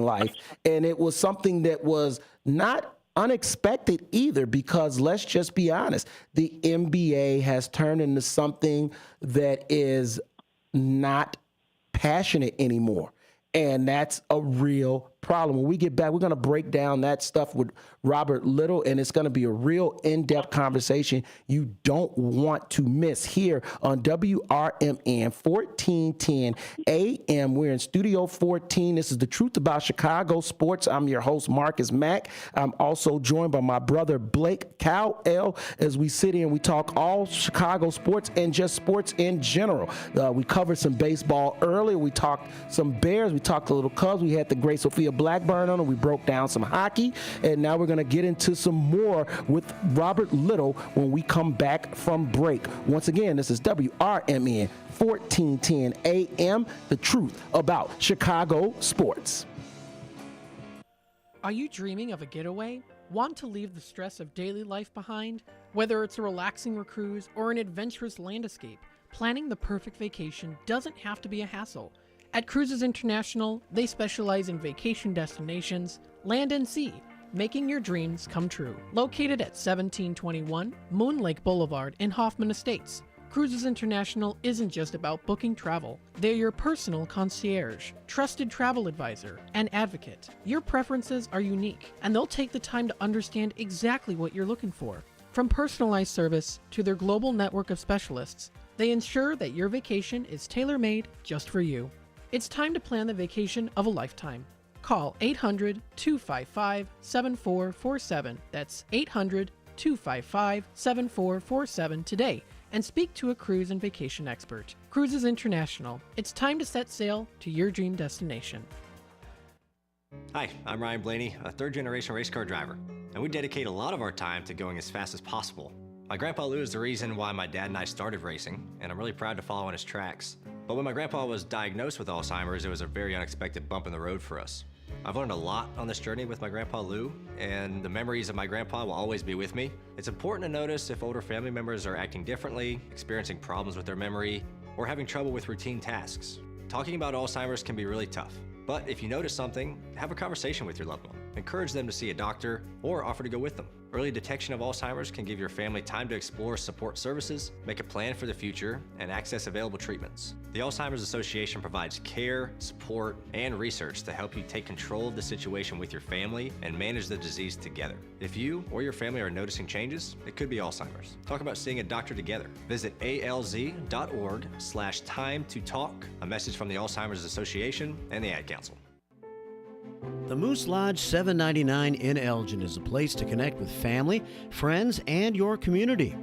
life. And it was something that was not unexpected either, because let's just be honest, the NBA has turned into something that is not passionate anymore. And that's a real problem. When we get back, we're going to break down that stuff with Robert Little, and it's going to be a real in-depth conversation you don't want to miss here on WRMN 1410 AM. We're in Studio 14. This is The Truth About Chicago Sports. I'm your host, Marcus Mack. I'm also joined by my brother, Blake Cowell, as we sit here and we talk all Chicago sports and just sports in general. We covered some baseball earlier. We talked some Bears. We talked a little Cubs. We had the great Sophia Blackburn on, and we broke down some hockey. And now we're going to get into some more with Robert Little when we come back from break. Once again, this is WRMN 1410 AM, The Truth About Chicago Sports. Are you dreaming of a getaway? Want to leave the stress of daily life behind? Whether it's a relaxing cruise or an adventurous land escape, planning the perfect vacation doesn't have to be a hassle. At Cruises International, they specialize in vacation destinations, land and sea, making your dreams come true. Located at 1721 Moon Lake Boulevard in Hoffman Estates, Cruises International isn't just about booking travel. They're your personal concierge, trusted travel advisor, and advocate. Your preferences are unique, and they'll take the time to understand exactly what you're looking for. From personalized service to their global network of specialists, they ensure that your vacation is tailor-made just for you. It's time to plan the vacation of a lifetime. Call 800-255-7447. That's 800-255-7447 today and speak to a cruise and vacation expert. Cruises International. It's time to set sail to your dream destination. Hi, I'm Ryan Blaney, a third-generation race car driver, and we dedicate a lot of our time to going as fast as possible. My grandpa Lou is the reason why my dad and I started racing, and I'm really proud to follow in his tracks. But when my grandpa was diagnosed with Alzheimer's, it was a very unexpected bump in the road for us. I've learned a lot on this journey with my grandpa Lou, and the memories of my grandpa will always be with me. It's important to notice if older family members are acting differently, experiencing problems with their memory, or having trouble with routine tasks. Talking about Alzheimer's can be really tough, but if you notice something, have a conversation with your loved one. encourage them to see a doctor, or offer to go with them. Early detection of Alzheimer's can give your family time to explore support services, make a plan for the future, and access available treatments. The Alzheimer's Association provides care, support, and research to help you take control of the situation with your family and manage the disease together. If you or your family are noticing changes, it could be Alzheimer's. Talk about seeing a doctor together. Visit alz.org/time to talk. A message from the Alzheimer's Association and the Ad Council. The Moose Lodge 799 in Elgin is a place to connect with family, friends, and your community.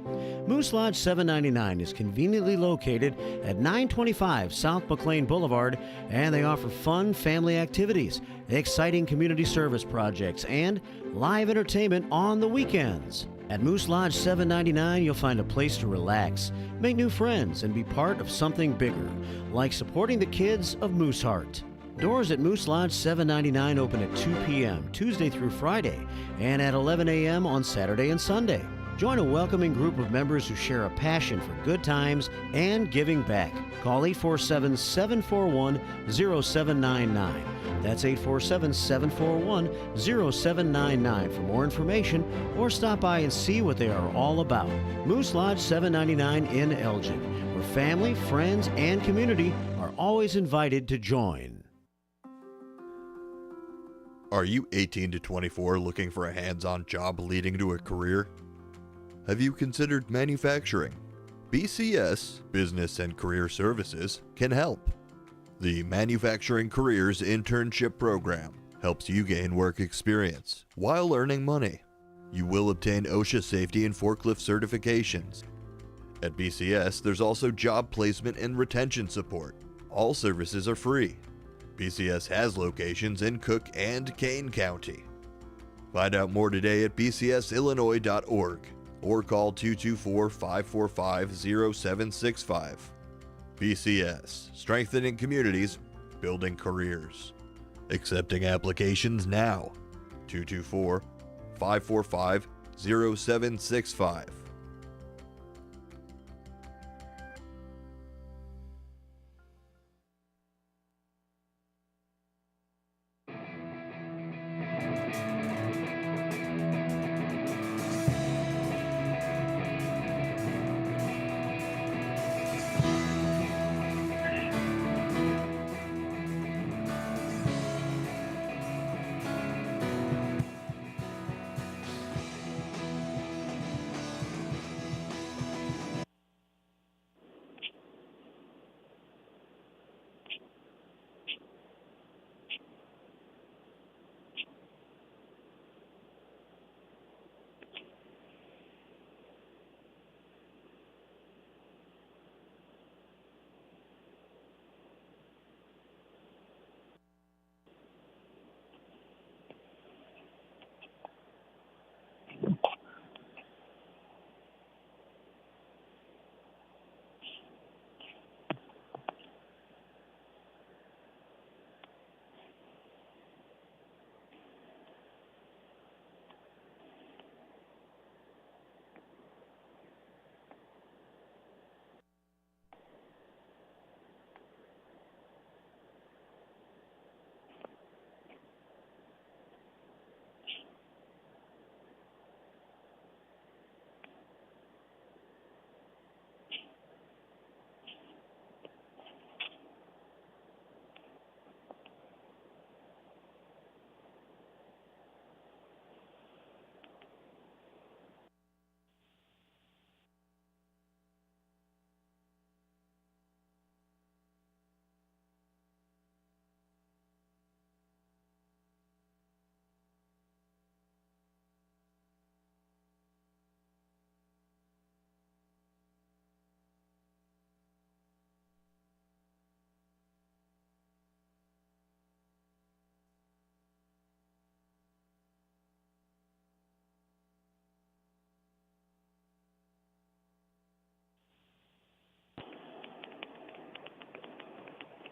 Moose Lodge 799 is conveniently located at 925 South McLean Boulevard, and they offer fun family activities, exciting community service projects, and live entertainment on the weekends. At Moose Lodge 799, you'll find a place to relax, make new friends, and be part of something bigger, like supporting the kids of Mooseheart. Doors at Moose Lodge 799 open at 2 p.m. Tuesday through Friday and at 11 a.m. on Saturday and Sunday. Join a welcoming group of members who share a passion for good times and giving back. Call 847-741-0799. That's 847-741-0799 for more information, or stop by and see what they are all about. Moose Lodge 799 in Elgin, where family, friends, and community are always invited to join. Are you 18 to 24 looking for a hands-on job leading to a career? Have you considered manufacturing? BCS, Business and Career Services, can help. The Manufacturing Careers Internship Program helps you gain work experience while earning money. You will obtain OSHA safety and forklift certifications. At BCS, there's also job placement and retention support. All services are free. BCS has locations in Cook and Kane County. Find out more today at bcsillinois.org or call 224-545-0765. BCS, strengthening communities, building careers. Accepting applications now. 224-545-0765.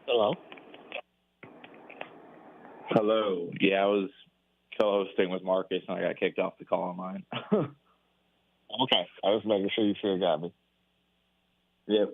Hello? Hello. Yeah, I was co-hosting with Marcus, and I got kicked off the call online. Okay. I was making sure you still got me. Yep.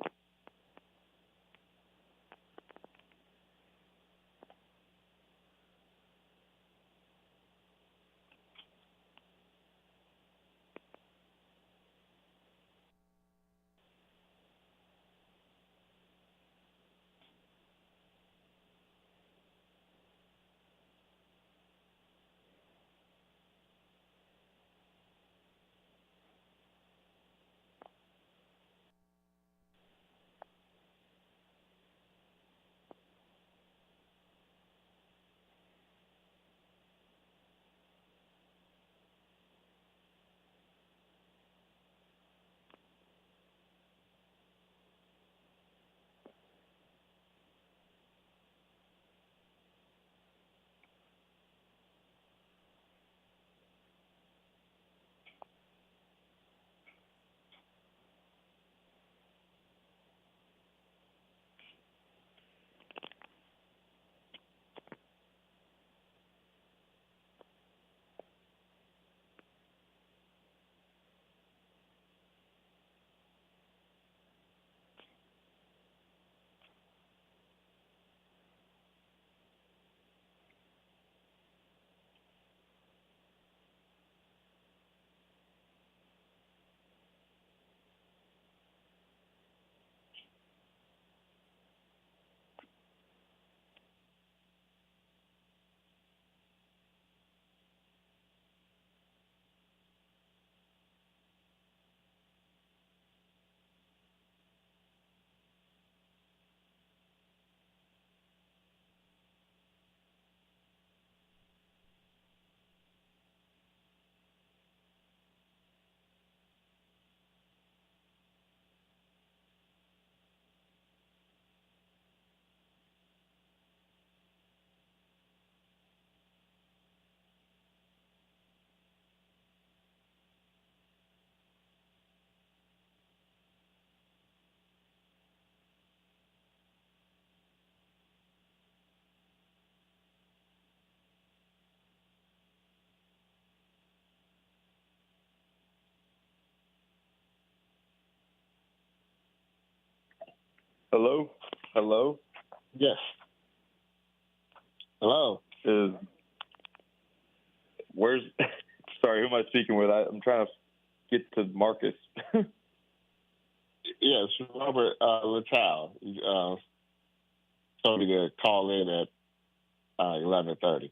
Hello? Hello? Yes. Hello? Where's... Sorry, who am I speaking with? I'm trying to get to Marcus. Yes, Robert Littell told me to call in at 11:30.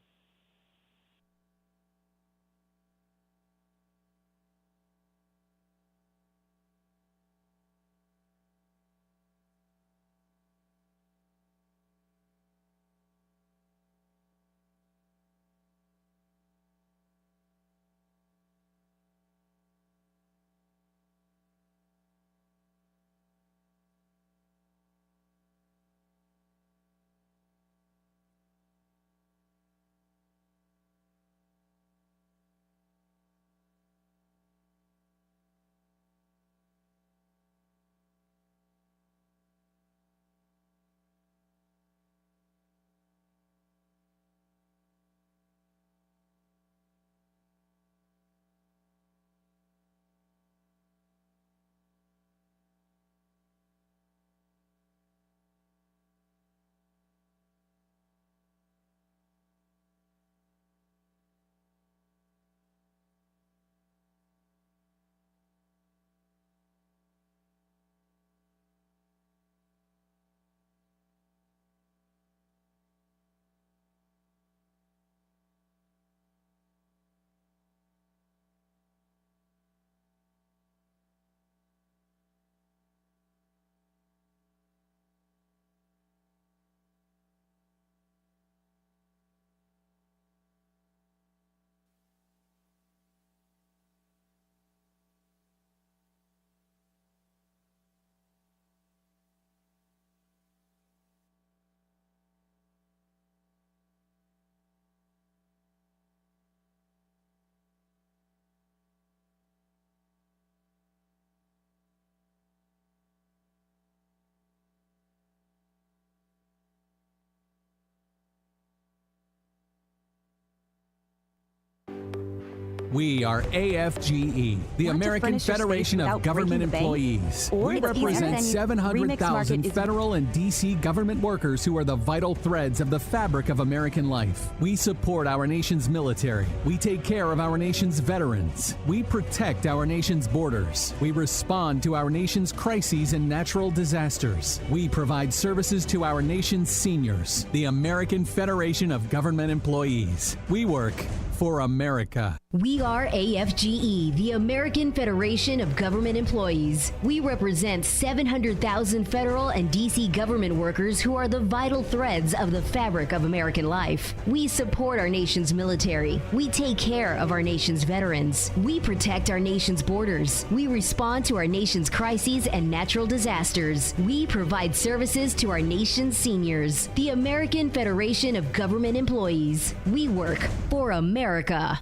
We are AFGE, the American Federation of Government Employees. We represent 700,000 federal and D.C. government workers who are the vital threads of the fabric of American life. We support our nation's military. We take care of our nation's veterans. We protect our nation's borders. We respond to our nation's crises and natural disasters. We provide services to our nation's seniors. The American Federation of Government Employees. We work for America. We are AFGE, the American Federation of Government Employees. We represent 700,000 federal and D.C. government workers who are the vital threads of the fabric of American life. We support our nation's military. We take care of our nation's veterans. We protect our nation's borders. We respond to our nation's crises and natural disasters. We provide services to our nation's seniors. The American Federation of Government Employees. We work for America.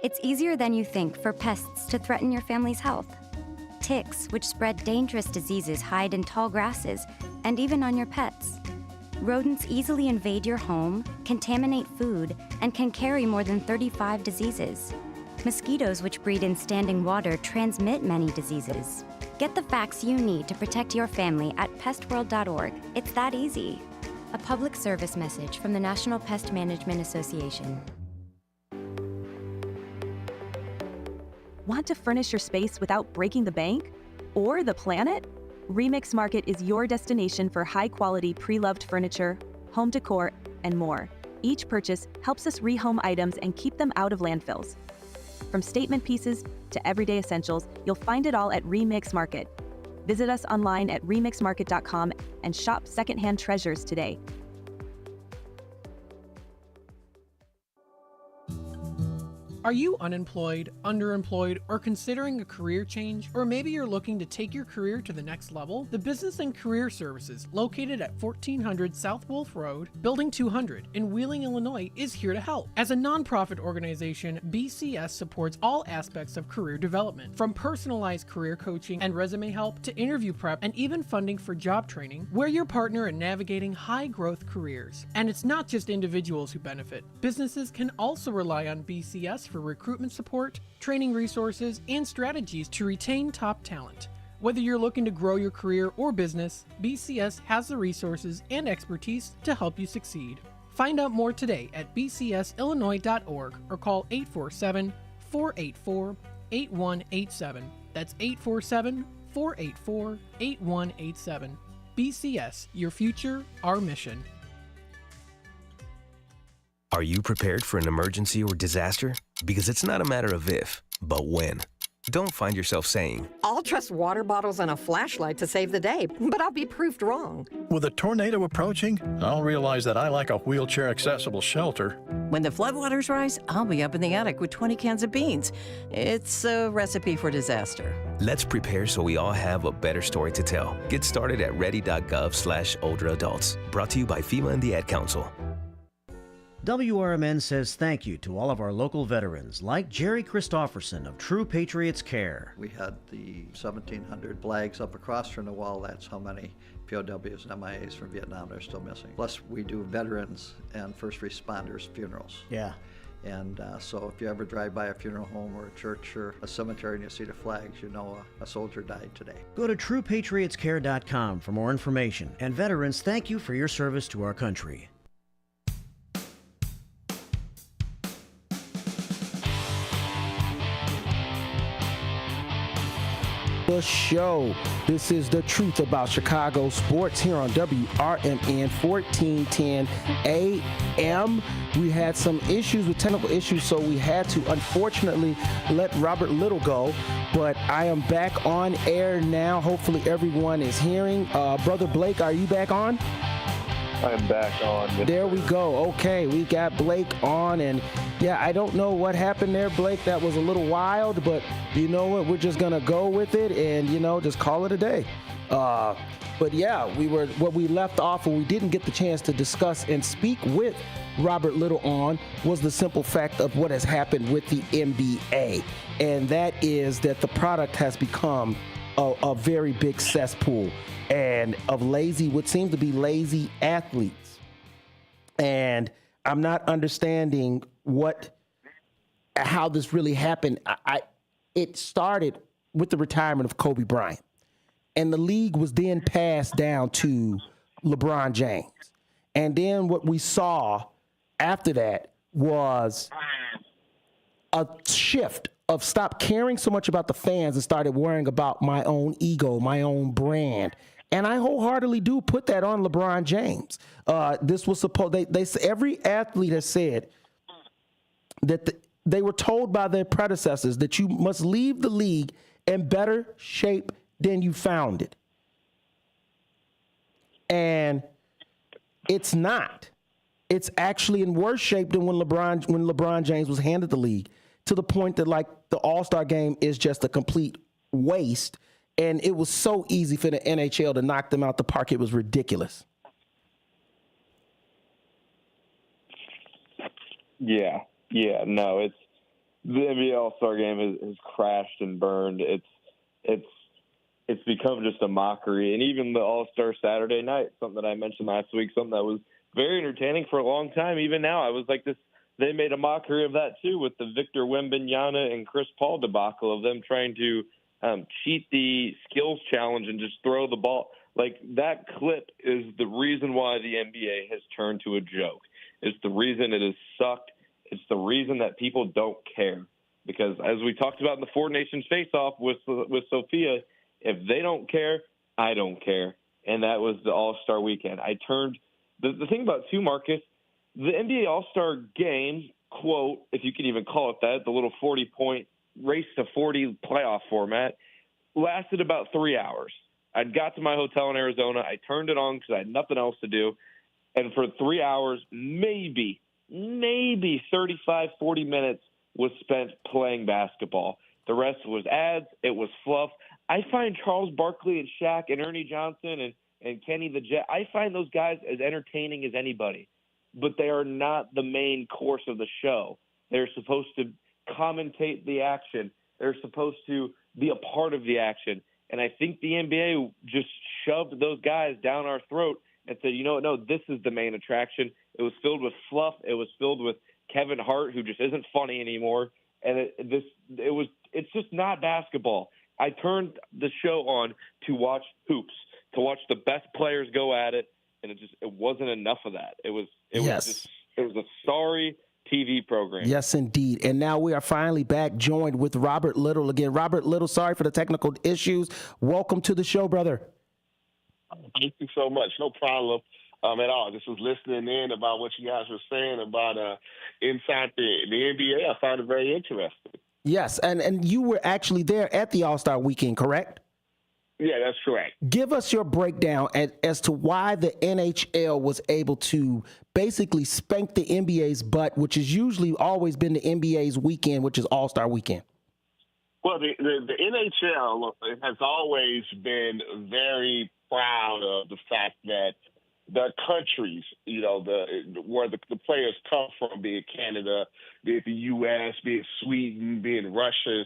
It's easier than you think for pests to threaten your family's health. Ticks, which spread dangerous diseases, hide in tall grasses and even on your pets. Rodents easily invade your home, contaminate food, and can carry more than 35 diseases. Mosquitoes, which breed in standing water, transmit many diseases. Get the facts you need to protect your family at pestworld.org. It's that easy. A public service message from the National Pest Management Association. Want to furnish your space without breaking the bank? Or the planet? Remix Market is your destination for high-quality pre-loved furniture, home decor, and more. Each purchase helps us rehome items and keep them out of landfills. From statement pieces to everyday essentials, you'll find it all at Remix Market. Visit us online at remixmarket.com and shop secondhand treasures today. Are you unemployed, underemployed, or considering a career change? Or maybe you're looking to take your career to the next level? The Business and Career Services, located at 1400 South Wolf Road, Building 200 in Wheeling, Illinois, is here to help. As a nonprofit organization, BCS supports all aspects of career development, from personalized career coaching and resume help to interview prep and even funding for job training. We're your partner in navigating high-growth careers. And it's not just individuals who benefit. Businesses can also rely on BCS for recruitment support, training resources, and strategies to retain top talent. Whether you're looking to grow your career or business, BCS has the resources and expertise to help you succeed. Find out more today at bcsillinois.org or call 847-484-8187. That's 847-484-8187. BCS, your future, our mission. Are you prepared for an emergency or disaster? Because it's not a matter of if, but when. Don't find yourself saying, I'll trust water bottles and a flashlight to save the day, but I'll be proved wrong. With a tornado approaching, I'll realize that I lack a wheelchair-accessible shelter. When the floodwaters rise, I'll be up in the attic with 20 cans of beans. It's a recipe for disaster. let's prepare so we all have a better story to tell. Get started at ready.gov/older adults. Brought to you by FEMA and the Ad Council. WRMN says thank you to all of our local veterans, like Jerry Christofferson of True Patriots Care. We had the 1,700 flags up across from the wall. That's how many POWs and MIAs from Vietnam are still missing. Plus, we do veterans and first responders funerals. Yeah. And so if you ever drive by a funeral home or a church or a cemetery and you see the flags, you know a soldier died today. Go to TruePatriotsCare.com for more information. And veterans, thank you for your service to our country. The show. This is the truth about Chicago sports here on WRMN 1410 AM. We had some issues with technical issues, so we had to unfortunately let Robert Little go. But I am back on air now. Hopefully everyone is hearing. Brother Blake, are you back on? I'm back on. There we go. Okay, we got Blake on, and yeah, I don't know what happened there, Blake. That was a little wild, but you know what? We're just gonna go with it, and just call it a day. But yeah, what we left off, and we didn't get the chance to discuss and speak with Robert Little on, was the simple fact of what has happened with the NBA, and that is that the product has become a very big cesspool and of what seems to be lazy athletes. And I'm not understanding how this really happened. It started with the retirement of Kobe Bryant, and the league was then passed down to LeBron James. And then what we saw after that was a shift of stop caring so much about the fans and started worrying about my own ego, my own brand. And I wholeheartedly do put that on LeBron James. This was supposed, every athlete has said that they were told by their predecessors that you must leave the league in better shape than you found it. And it's not. It's actually in worse shape than when LeBron James was handed the league, to the point that the All-Star game is just a complete waste. And it was so easy for the NHL to knock them out the park. It was ridiculous. Yeah. No, it's the NBA All-Star game has crashed and burned. It's become just a mockery. And even the All-Star Saturday night, something that I mentioned last week, something that was very entertaining for a long time. Even now, I was like this. They made a mockery of that too with the Victor Wembanyama and Chris Paul debacle of them trying to cheat the skills challenge and just throw the ball. That clip is the reason why the NBA has turned to a joke. It's the reason it has sucked. It's the reason that people don't care. Because as we talked about in the Four Nations face-off with Sophia, if they don't care, I don't care. And that was the All-Star weekend. The thing about too, Marcus, the NBA All-Star game, quote, if you can even call it that, the little 40-point race to 40 playoff format, lasted about 3 hours. I got to my hotel in Arizona. I turned it on because I had nothing else to do. And for 3 hours, maybe 35, 40 minutes was spent playing basketball. The rest was ads. It was fluff. I find Charles Barkley and Shaq and Ernie Johnson and Kenny the Jet, I find those guys as entertaining as anybody. But they are not the main course of the show. They're supposed to commentate the action. They're supposed to be a part of the action. And I think the NBA just shoved those guys down our throat and said, you know what, no, this is the main attraction. It was filled with fluff. It was filled with Kevin Hart, who just isn't funny anymore. And it's just not basketball. I turned the show on to watch hoops, to watch the best players go at it, and it wasn't enough of that. It was a sorry TV program. Yes, indeed. And now we are finally back, joined with Robert Little again. Robert Little, sorry for the technical issues. Welcome to the show, brother. Thank you so much. No problem at all. Just was listening in about what you guys were saying about inside the NBA. I found it very interesting. Yes, and you were actually there at the All-Star Weekend, correct? Yeah, that's correct. Give us your breakdown as to why the NHL was able to basically spank the NBA's butt, which has usually always been the NBA's weekend, which is All-Star Weekend. Well, the NHL has always been very proud of the fact that the countries, where the players come from, be it Canada, be it the U.S., be it Sweden, be it Russia,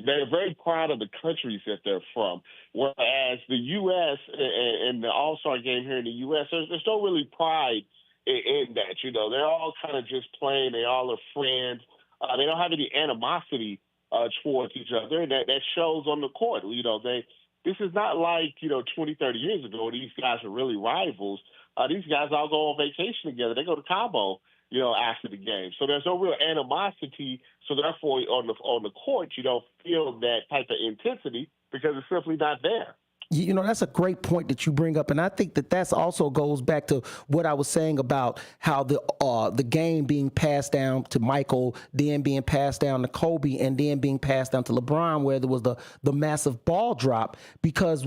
they're very proud of the countries that they're from. Whereas the U.S. and the All-Star game here in the U.S., there's no really pride in that. They're all kind of just playing. They all are friends. They don't have any animosity towards each other, and that shows on the court. This is not like, 20, 30 years ago, these guys are really rivals. These guys all go on vacation together. They go to Cabo, after the game. So there's no real animosity. So therefore, on the court, you don't feel that type of intensity because it's simply not there. That's a great point that you bring up, and I think that's also goes back to what I was saying about how the game being passed down to Michael, then being passed down to Kobe, and then being passed down to LeBron, where there was the massive ball drop. Because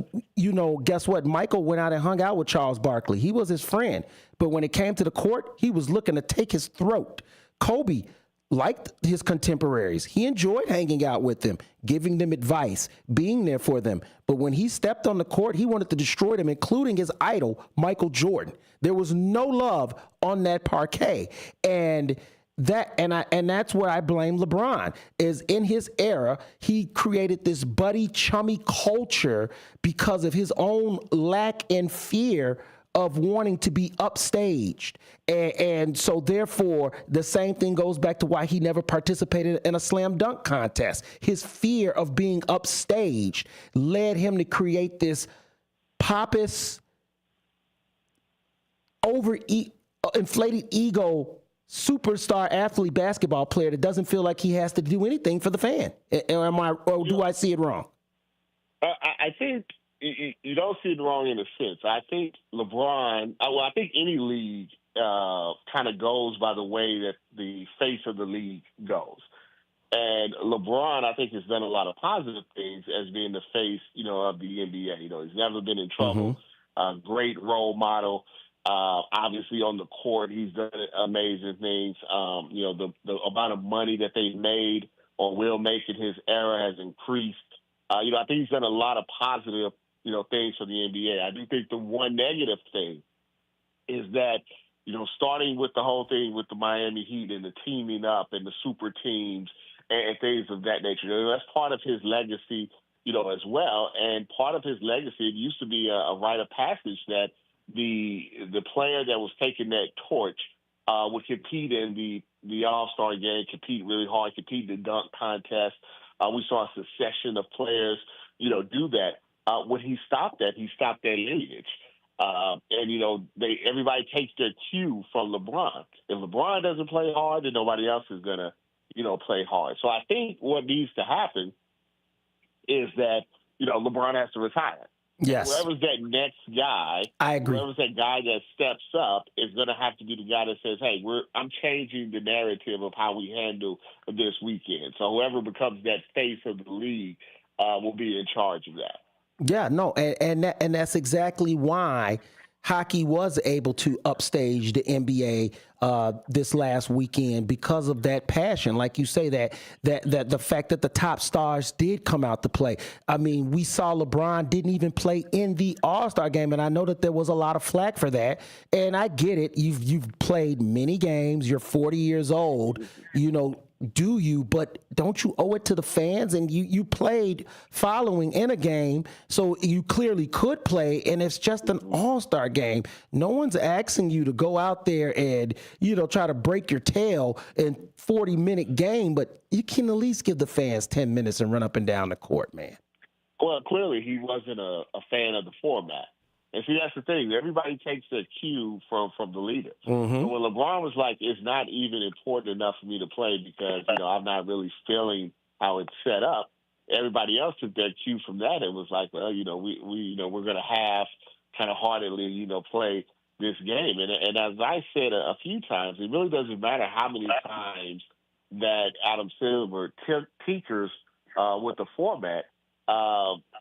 guess what? Michael went out and hung out with Charles Barkley. He was his friend, but when it came to the court, he was looking to take his throat. Kobe liked his contemporaries. He enjoyed hanging out with them, giving them advice, being there for them. But when he stepped on the court, he wanted to destroy them, including his idol, Michael Jordan. There was no love on that parquet. And that's where I blame LeBron, is in his era, he created this buddy, chummy culture because of his own lack and fear of wanting to be upstaged. And so therefore, the same thing goes back to why he never participated in a slam dunk contest. His fear of being upstaged led him to create this pompous, inflated ego superstar athlete basketball player that doesn't feel like he has to do anything for the fan. Or do I see it wrong? I think you don't see it wrong in a sense. I think LeBron, I think any league kind of goes by the way that the face of the league goes. And LeBron, I think, has done a lot of positive things as being the face, of the NBA. He's never been in trouble. Great role model. Obviously, on the court, he's done amazing things. The amount of money that they've made or will make in his era has increased. I think he's done a lot of positive things for the NBA. I do think the one negative thing is that, starting with the whole thing with the Miami Heat and the teaming up and the super teams and things of that nature, that's part of his legacy, as well. And part of his legacy, it used to be a rite of passage that the player that was taking that torch would compete in the All-Star game, compete really hard, compete in the dunk contest. We saw a succession of players, do that. When he stopped that lineage. And, everybody takes their cue from LeBron. If LeBron doesn't play hard, then nobody else is going to, play hard. So I think what needs to happen is that, LeBron has to retire. Yes. Whoever's that next guy, I agree. Whoever's that guy that steps up is going to have to be the guy that says, hey, I'm changing the narrative of how we handle this weekend. So whoever becomes that face of the league will be in charge of that. Yeah, no, and that's exactly why hockey was able to upstage the NBA this last weekend, because of that passion. Like you say, that the fact that the top stars did come out to play. I mean, we saw LeBron didn't even play in the All-Star game, and I know that there was a lot of flack for that. And I get it. You've played many games. You're 40 years old. Do you? But don't you owe it to the fans? And you played following in a game, so you clearly could play, and it's just an all-star game. No one's asking you to go out there and, try to break your tail in 40-minute game, but you can at least give the fans 10 minutes and run up and down the court, man. Well, clearly he wasn't a fan of the format. And see, that's the thing. Everybody takes their cue from the leader. Mm-hmm. So when LeBron was like, it's not even important enough for me to play because, I'm not really feeling how it's set up, everybody else took their cue from that and was like, well, we're going to have kind of heartedly, play this game. And as I said a few times, it really doesn't matter how many times that Adam Silver tinkers with the format.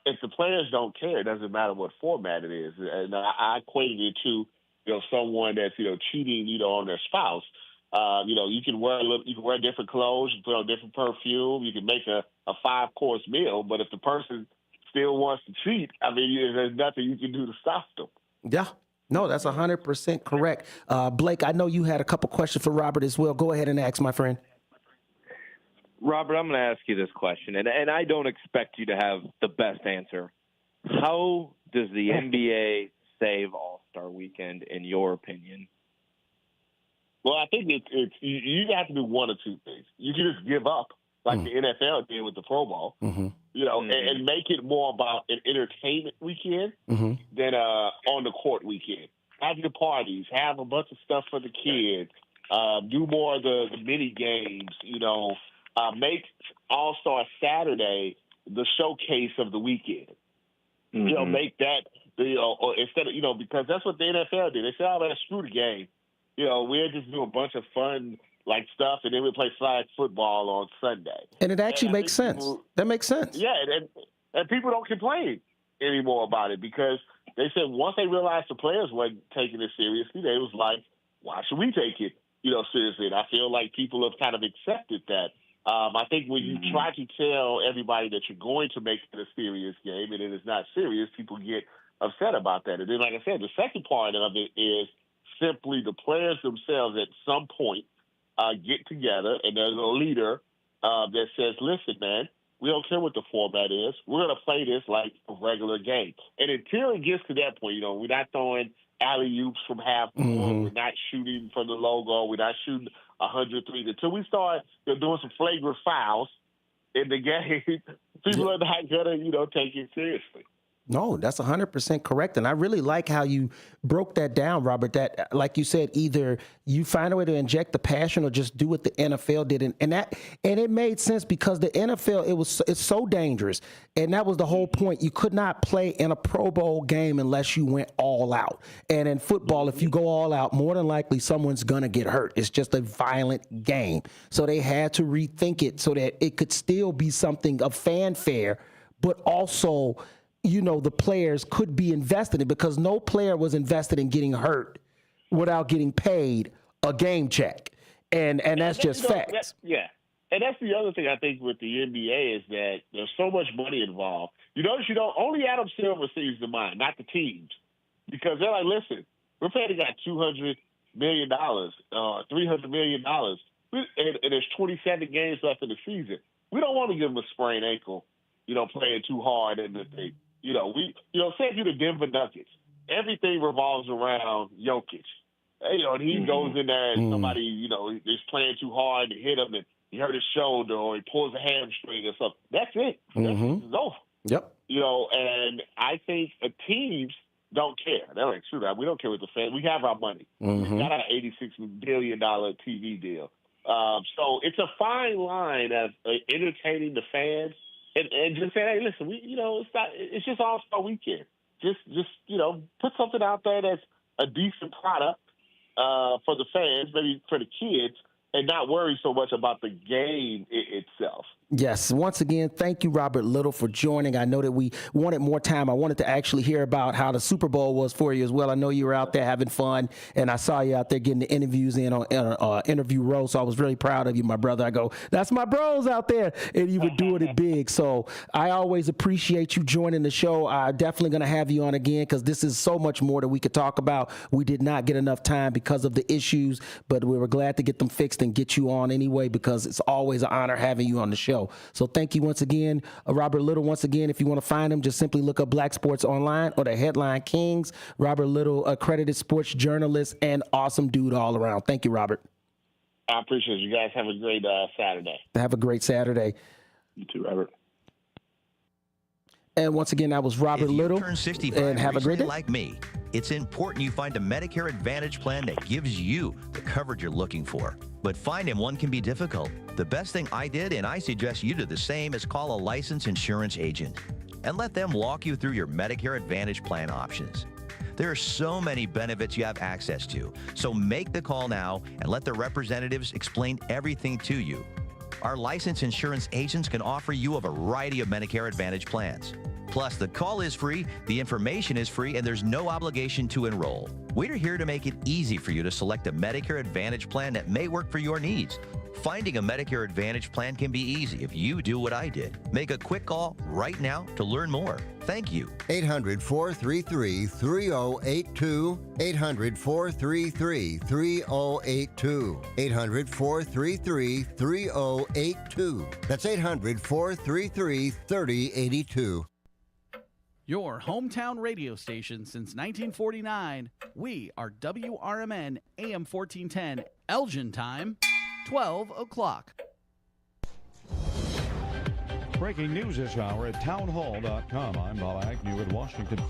If the players don't care, it doesn't matter what format it is. And I equated it to, someone that's, cheating, on their spouse. You can wear different clothes, you can put on different perfume, you can make a 5-course meal, but if the person still wants to cheat, there's nothing you can do to stop them. Yeah. No, that's 100% correct. Blake, I know you had a couple questions for Robert as well. Go ahead and ask, my friend. Robert, I'm going to ask you this question, and I don't expect you to have the best answer. How does the NBA save All-Star Weekend, in your opinion? Well, I think it's you have to do one or two things. You can just give up, like the NFL did with the Pro Bowl, and make it more about an entertainment weekend than on the court weekend. Have your parties, have a bunch of stuff for the kids, do more of the mini games, make All-Star Saturday the showcase of the weekend. Make that, or instead of, because that's what the NFL did. They said, oh, man, screw the game. We'll just do a bunch of fun, stuff, and then we'll play flag football on Sunday. And it actually makes sense. That makes sense. Yeah, and people don't complain anymore about it because they said once they realized the players weren't taking it seriously, they was like, why should we take it, seriously? And I feel like people have kind of accepted that. I think when you try to tell everybody that you're going to make it a serious game and it is not serious, people get upset about that. And then, like I said, the second part of it is simply the players themselves at some point get together and there's a leader that says, listen, man, we don't care what the format is. We're going to play this like a regular game. And until it gets to that point, we're not throwing alley-oops from half court. We're not shooting from the logo. We're not shooting 100 threes. Until we start doing some flagrant fouls in the game, people are not going to, take it seriously. No, that's 100% correct. And I really like how you broke that down, Robert, that, like you said, either you find a way to inject the passion or just do what the NFL did. And it made sense because the NFL, it's so dangerous. And that was the whole point. You could not play in a Pro Bowl game unless you went all out. And in football, if you go all out, more than likely someone's going to get hurt. It's just a violent game. So they had to rethink it so that it could still be something of fanfare, but also the players could be invested in, because no player was invested in getting hurt without getting paid a game check. And that's just facts. And that's the other thing I think with the NBA is that there's so much money involved. You notice only Adam Silver sees the mind, not the teams. Because they're like, listen, we're paying the guy $200 million, $300 million, and there's 27 games left in the season. We don't want to give him a sprained ankle, playing too hard in the thing. Say if you're the Denver Nuggets, everything revolves around Jokic. And he goes in there and somebody, is playing too hard to hit him and he hurt his shoulder or he pulls a hamstring or something. That's it. It's over. Yep. And I think teams don't care. They're like, screw that. We don't care what the fans. We have our money. We got our $86 billion TV deal. So it's a fine line of entertaining the fans. And just say, hey, listen, it's just All-Star Weekend. Just put something out there that's a decent product for the fans, maybe for the kids, and not worry so much about the game itself. Yes. Once again, thank you, Robert Little, for joining. I know that we wanted more time. I wanted to actually hear about how the Super Bowl was for you as well. I know you were out there having fun, and I saw you out there getting the interviews in on Interview Row, so I was really proud of you, my brother. I go, that's my bros out there, and you were doing it big. So I always appreciate you joining the show. I'm definitely going to have you on again because this is so much more that we could talk about. We did not get enough time because of the issues, but we were glad to get them fixed and get you on anyway because it's always an honor having you on the show. So thank you once again, Robert Little. Once again, if you want to find him, just simply look up Black Sports Online or the Headline Kings. Robert Little, accredited sports journalist and awesome dude all around. Thank you, Robert. I appreciate it. You guys have a great Saturday. Have a great Saturday. You too, Robert. And once again, that was Robert Little. Turn 65 and have a great day. like me. It's important you find a Medicare Advantage plan that gives you the coverage you're looking for. But finding one can be difficult. The best thing I did, and I suggest you do the same, is call a licensed insurance agent and let them walk you through your Medicare Advantage plan options. There are so many benefits you have access to, so make the call now and let the representatives explain everything to you. Our licensed insurance agents can offer you a variety of Medicare Advantage plans. Plus, the call is free, the information is free, and there's no obligation to enroll. We're here to make it easy for you to select a Medicare Advantage plan that may work for your needs. Finding a Medicare Advantage plan can be easy if you do what I did. Make a quick call right now to learn more. Thank you. 800-433-3082. 800-433-3082. 800-433-3082. That's 800-433-3082. Your hometown radio station since 1949. We are WRMN AM 1410, Elgin time, 12 o'clock. Breaking news this hour at townhall.com. I'm Bob Agnew in Washington.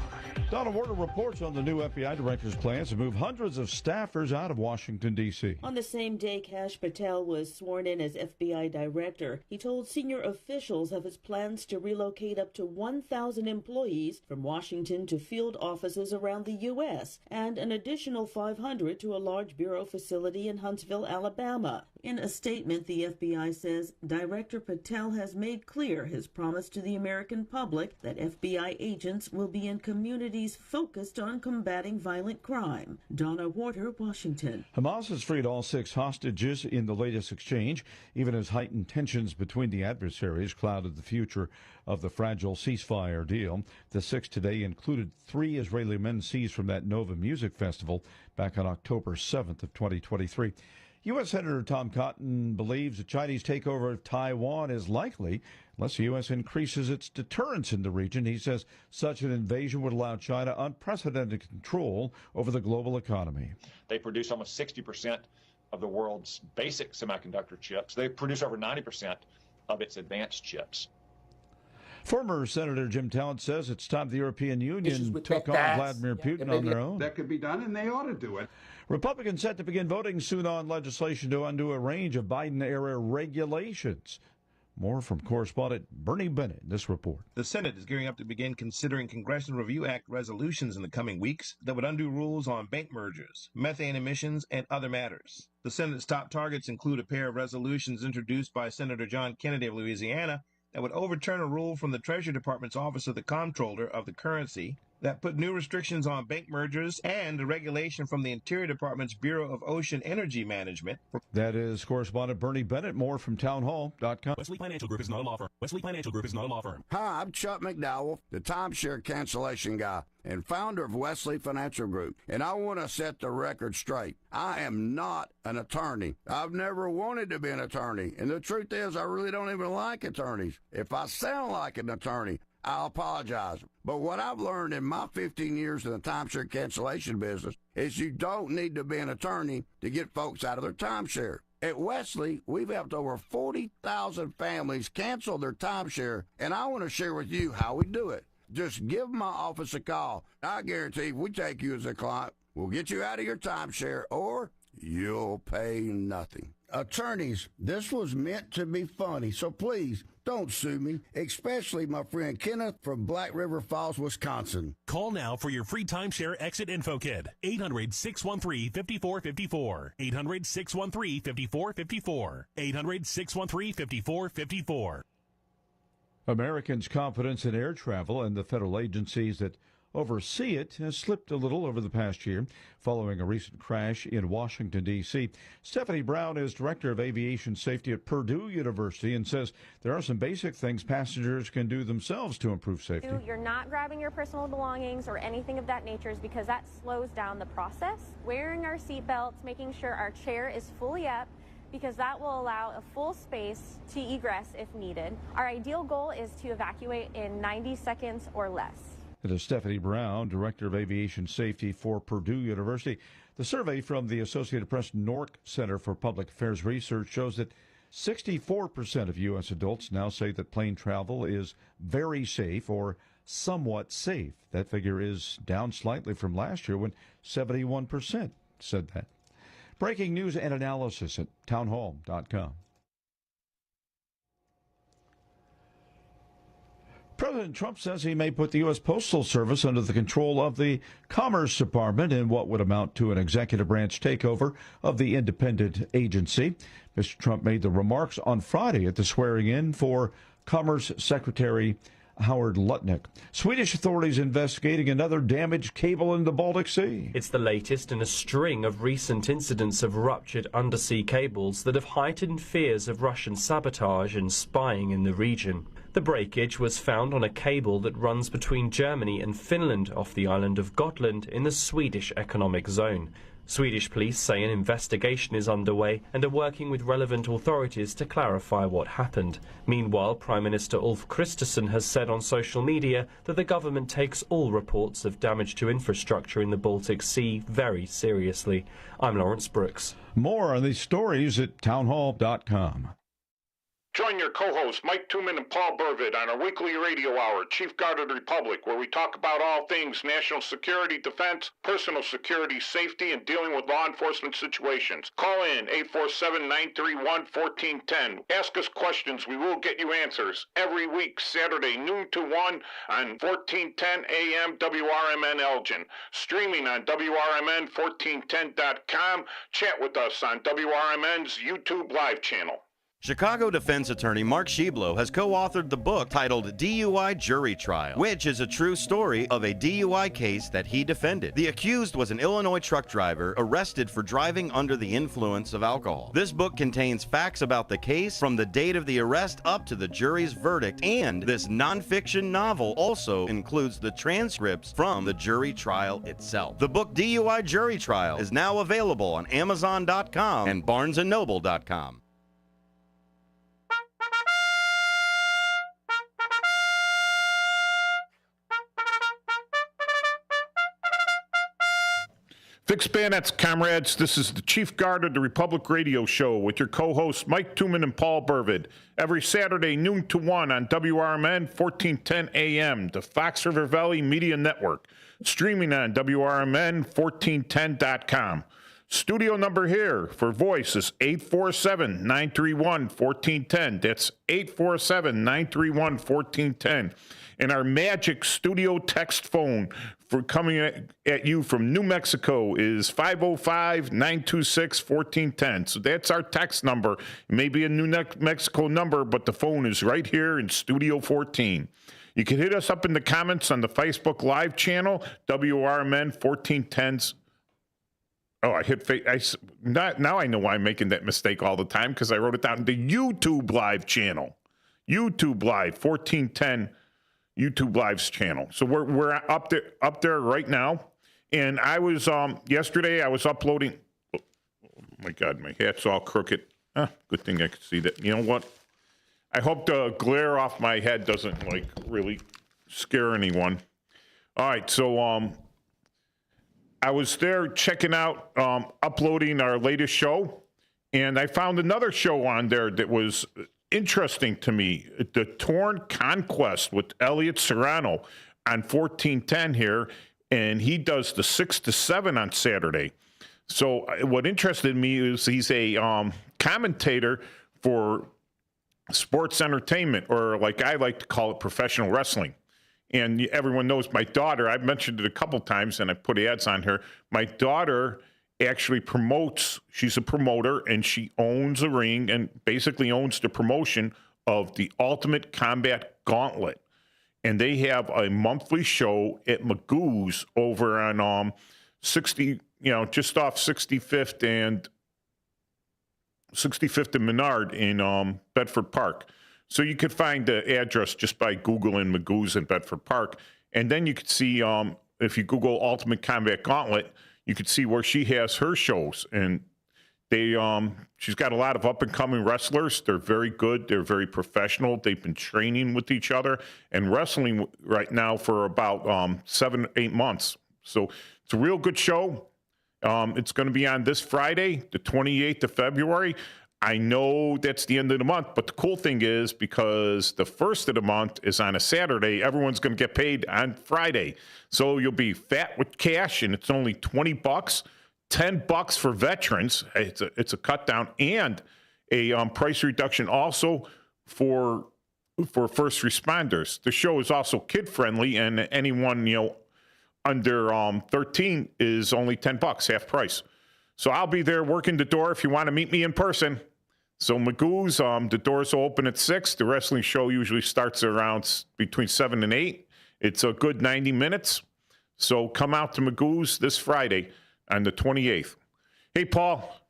Donna Warner reports on the new FBI director's plans to move hundreds of staffers out of Washington, D.C. On the same day Kash Patel was sworn in as FBI director, he told senior officials of his plans to relocate up to 1,000 employees from Washington to field offices around the U.S. and an additional 500 to a large bureau facility in Huntsville, Alabama. In a statement, the FBI says Director Patel has made clear his promise to the American public that FBI agents will be in communities focused on combating violent crime. Donna Warder, Washington. Hamas has freed all 6 hostages in the latest exchange, even as heightened tensions between the adversaries clouded the future of the fragile ceasefire deal. The 6 today included 3 Israeli men seized from that Nova Music Festival back on October 7th of 2023. U.S. Senator Tom Cotton believes the Chinese takeover of Taiwan is likely unless the U.S. increases its deterrence in the region. He says such an invasion would allow China unprecedented control over the global economy. They produce almost 60% of the world's basic semiconductor chips. They produce over 90% of its advanced chips. Former Senator Jim Talent says it's time the European Union took on Vladimir Putin on their own. That could be done, and they ought to do it. Republicans set to begin voting soon on legislation to undo a range of Biden-era regulations. More from correspondent Bernie Bennett in this report. The Senate is gearing up to begin considering Congressional Review Act resolutions in the coming weeks that would undo rules on bank mergers, methane emissions, and other matters. The Senate's top targets include a pair of resolutions introduced by Senator John Kennedy of Louisiana that would overturn a rule from the Treasury Department's Office of the Comptroller of the Currency that put new restrictions on bank mergers and a regulation from the Interior Department's Bureau of Ocean Energy Management. That is correspondent Bernie Bennett. More from townhall.com. Wesley Financial Group is not a law firm. Wesley Financial Group is not a law firm. Hi, I'm Chuck McDowell, the timeshare cancellation guy and founder of Wesley Financial Group. And I want to set the record straight. I am not an attorney. I've never wanted to be an attorney. And the truth is, I really don't even like attorneys. If I sound like an attorney, I'll apologize. But what I've learned in my 15 years in the timeshare cancellation business is you don't need to be an attorney to get folks out of their timeshare. At Wesley, we've helped over 40,000 families cancel their timeshare, and I want to share with you how we do it. Just give my office a call. I guarantee if we take you as a client, we'll get you out of your timeshare or you'll pay nothing. Attorneys, this was meant to be funny, so please don't sue me, especially my friend Kenneth from Black River Falls, Wisconsin. Call now for your free timeshare exit info kit. 800-613-5454. 800-613-5454. 800-613-5454. Americans' confidence in air travel and the federal agencies that oversee it has slipped a little over the past year following a recent crash in Washington, D.C. Stephanie Brown is Director of Aviation Safety at Purdue University and says there are some basic things passengers can do themselves to improve safety. You're not grabbing your personal belongings or anything of that nature because that slows down the process. Wearing our seatbelts, making sure our chair is fully up, because that will allow a full space to egress if needed. Our ideal goal is to evacuate in 90 seconds or less. It is Stephanie Brown, Director of Aviation Safety for Purdue University. The survey from the Associated Press Nork Center for Public Affairs Research shows that 64% of U.S. adults now say that plane travel is very safe or somewhat safe. That figure is down slightly from last year when 71% said that. Breaking news and analysis at townhall.com. President Trump says he may put the U.S. Postal Service under the control of the Commerce Department in what would amount to an executive branch takeover of the independent agency. Mr. Trump made the remarks on Friday at the swearing-in for Commerce Secretary Howard Lutnick. Swedish authorities investigating another damaged cable in the Baltic Sea. It's the latest in a string of recent incidents of ruptured undersea cables that have heightened fears of Russian sabotage and spying in the region. The breakage was found on a cable that runs between Germany and Finland off the island of Gotland in the Swedish economic zone. Swedish police say an investigation is underway and are working with relevant authorities to clarify what happened. Meanwhile, Prime Minister Ulf Kristersson has said on social media that the government takes all reports of damage to infrastructure in the Baltic Sea very seriously. I'm Lawrence Brooks. More on these stories at townhall.com. Join your co-hosts Mike Tooman and Paul Burvid on our weekly radio hour, Chief Guard of the Republic, where we talk about all things national security, defense, personal security, safety, and dealing with law enforcement situations. Call in 847-931-1410. Ask us questions. We will get you answers. Every week, Saturday, noon to 1 on 1410 AM WRMN Elgin. Streaming on WRMN1410.com. Chat with us on WRMN's YouTube Live channel. Chicago defense attorney Mark Schieblo has co-authored the book titled DUI Jury Trial, which is a true story of a DUI case that he defended. The accused was an Illinois truck driver arrested for driving under the influence of alcohol. This book contains facts about the case from the date of the arrest up to the jury's verdict, and this nonfiction novel also includes the transcripts from the jury trial itself. The book DUI Jury Trial is now available on Amazon.com and BarnesandNoble.com. Fix bayonets, comrades. This is the Chief Guard of the Republic radio show with your co-hosts Mike Tooman and Paul Burvid. Every Saturday, noon to 1 on WRMN 1410 AM, the Fox River Valley Media Network. Streaming on WRMN1410.com. Studio number here for voice is 847-931-1410. That's 847-931-1410. And our magic studio text phone for coming at you from New Mexico is 505-926-1410. So that's our text number. It may be a New Mexico number, but the phone is right here in Studio 14. You can hit us up in the comments on the Facebook Live channel, WRMN 1410's. Oh, I hit now I know why I'm making that mistake all the time, because I wrote it down in the YouTube Live channel. YouTube Live 1410 YouTube Live's channel. So we're up there right now. And I was yesterday I was uploading. Oh my God, my hat's all crooked. Good thing I could see that. You know what? I hope the glare off my head doesn't like really scare anyone. All right, so I was there checking out uploading our latest show, and I found another show on there that was interesting to me, The Torn Conquest with Elliot Serrano on 1410 here, and he does the 6 to 7 on Saturday. So what interested me is he's a commentator for sports entertainment, or like I like to call it, professional wrestling. And everyone knows my daughter, I've mentioned it a couple times and I put ads on her. My daughter actually promotes, she's a promoter, and she owns a ring and basically owns the promotion of the Ultimate Combat Gauntlet. And they have a monthly show at Magoo's over on 60, just off 65th and Menard in Bedford Park. So you could find the address just by Googling Magoo's in Bedford Park. And then you could see, if you Google Ultimate Combat Gauntlet, you could see where she has her shows. And she's got a lot of up-and-coming wrestlers. They're very good. They're very professional. They've been training with each other and wrestling right now for about 7 or 8 months. So it's a real good show. It's going to be on this Friday, the 28th of February. I know that's the end of the month, but the cool thing is because the first of the month is on a Saturday, everyone's going to get paid on Friday. So you'll be fat with cash, and it's only $20, $10 for veterans. It's a cut down and a price reduction also for first responders. The show is also kid friendly, and anyone under 13 is only $10, half price. So I'll be there working the door if you want to meet me in person. So Magoo's, the doors will open at 6. The wrestling show usually starts around between 7 and 8. It's a good 90 minutes. So come out to Magoo's this Friday on the 28th. Hey, Paul.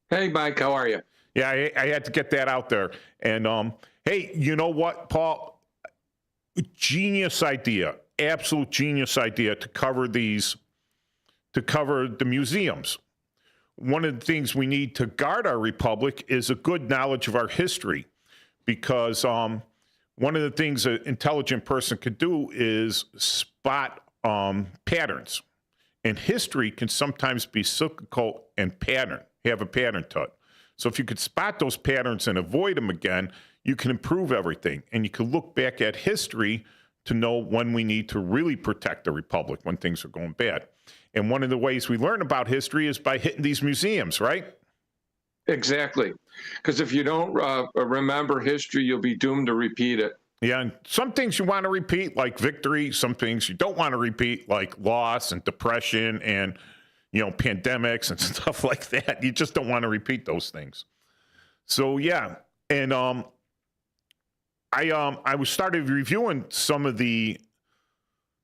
Hey, Mike. How are you? Yeah, I had to get that out there. And, hey, you know what, Paul? Genius idea. Absolute genius idea to cover the museums. One of the things we need to guard our republic is a good knowledge of our history, because one of the things an intelligent person could do is spot patterns. And history can sometimes be cyclical and have a pattern to it. So if you could spot those patterns and avoid them again, you can improve everything. And you can look back at history to know when we need to really protect the republic, when things are going bad. And one of the ways we learn about history is by hitting these museums, right? Exactly. Because if you don't remember history, you'll be doomed to repeat it. Yeah, and some things you want to repeat, like victory. Some things you don't want to repeat, like loss and depression and, pandemics and stuff like that. You just don't want to repeat those things. So, yeah. And I was started reviewing some of the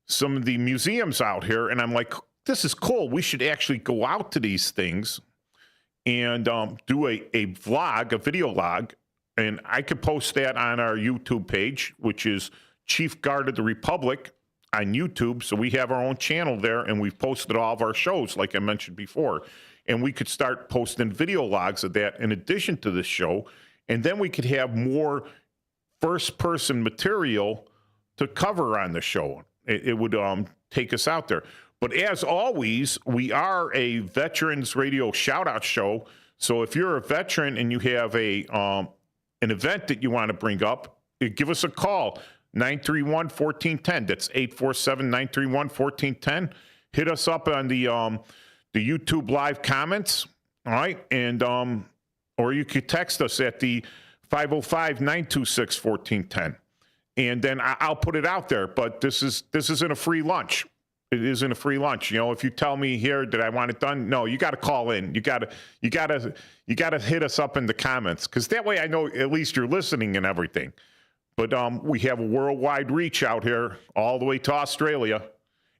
museums out here, and I'm like, this is cool. We should actually go out to these things and do a vlog, a video log, and I could post that on our YouTube page, which is Chief Guard of the Republic on YouTube. So we have our own channel there, and we've posted all of our shows, like I mentioned before. And we could start posting video logs of that in addition to this show, and then we could have more first-person material to cover on the show. It would take us out there. But as always, we are a Veterans Radio shout-out show. So if you're a veteran and you have an event that you want to bring up, give us a call, 931-1410. That's 847-931-1410. Hit us up on the YouTube live comments, all right? And or you could text us at the 505-926-1410. And then I'll put it out there. But this isn't a free lunch. It isn't a free lunch. If you tell me here that I want it done, no, you got to call in. You got to hit us up in the comments, because that way I know at least you're listening and everything. But we have a worldwide reach out here, all the way to Australia,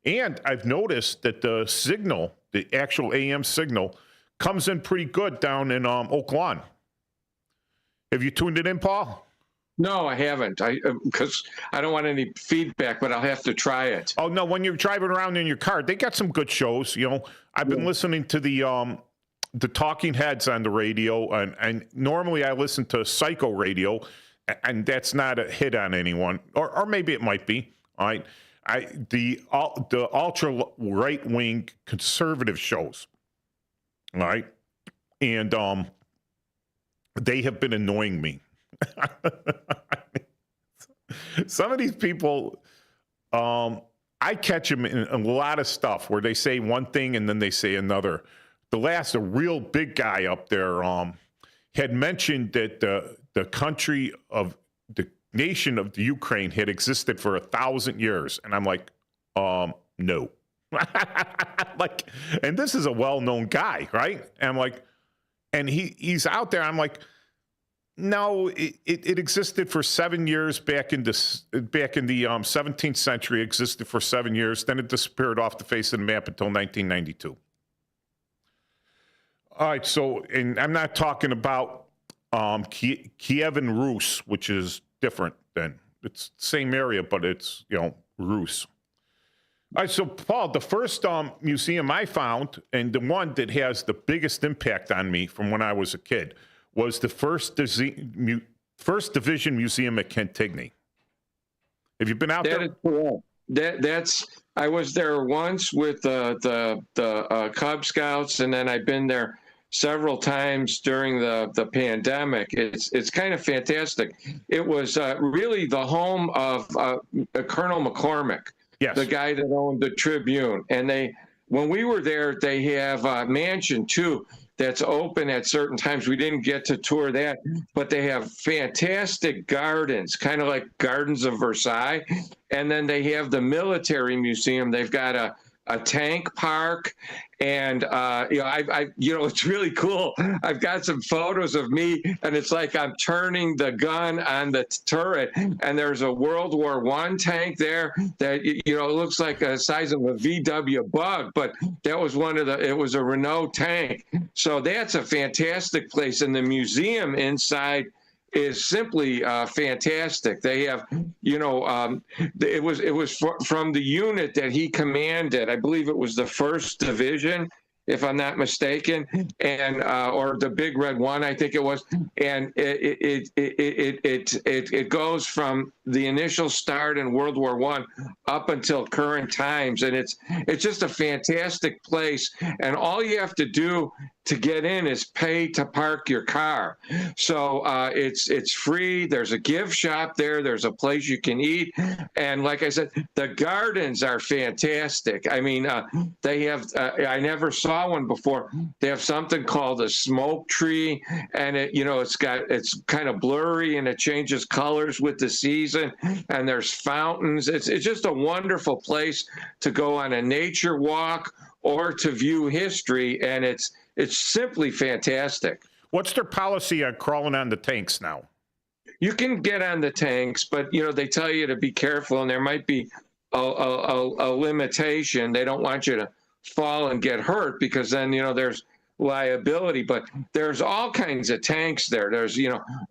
and I've noticed that the signal, the actual AM signal, comes in pretty good down in Oak Lawn. Have you tuned it in, Paul? No, I haven't. Because I don't want any feedback, but I'll have to try it. Oh no, when you're driving around in your car, they got some good shows. I've been listening to the Talking Heads on the radio, and normally I listen to Psycho Radio, and that's not a hit on anyone, or maybe it might be. All right, the ultra right wing conservative shows. All right, and they have been annoying me. Some of these people, I catch them in a lot of stuff where they say one thing and then they say another. A real big guy up there had mentioned that the country of the nation of the Ukraine had existed for 1,000 years, and I'm like, no. And this is a well-known guy, right? And I'm like, and he's out there. I'm like, no, it existed for 7 years back in the 17th century. Existed for 7 years, then it disappeared off the face of the map until 1992. All right, so, and I'm not talking about Kievan Rus, which is different than, it's the same area, but it's Rus. All right, so Paul, the first museum I found, and the one that has the biggest impact on me from when I was a kid, was the First Division Museum at Kentigny. Have you been out there? That is cool. That's I was there once with the Cub Scouts, and then I've been there several times during the pandemic. It's kind of fantastic. It was really the home of Colonel McCormick, the guy that owned the Tribune. And when we were there, they have a mansion too that's open at certain times. We didn't get to tour that, but they have fantastic gardens, kind of like Gardens of Versailles. And then they have the military museum. They've got a tank park, and it's really cool. I've got some photos of me, and it's like I'm turning the gun on the turret, and there's a World War I tank there that it looks like the size of a VW Bug, but that was it was a Renault tank. So that's a fantastic place, and the museum inside is simply fantastic. They have, it was from the unit that he commanded. I believe it was the 1st Division, if I'm not mistaken, and or the Big Red One, I think it was. And it goes from the initial start in World War I up until current times, and it's just a fantastic place. And all you have to do to get in is pay to park your car. So it's free. There's a gift shop there. There's a place you can eat. And like I said, the gardens are fantastic. I mean, they have, I never saw one before. They have something called a smoke tree, and it's kind of blurry and it changes colors with the season, and there's fountains. It's just a wonderful place to go on a nature walk or to view history, and it's simply fantastic. What's their policy on crawling on the tanks now? You can get on the tanks, but they tell you to be careful, and there might be a limitation. They don't want you to fall and get hurt, because then there's liability. But there's all kinds of tanks there. There's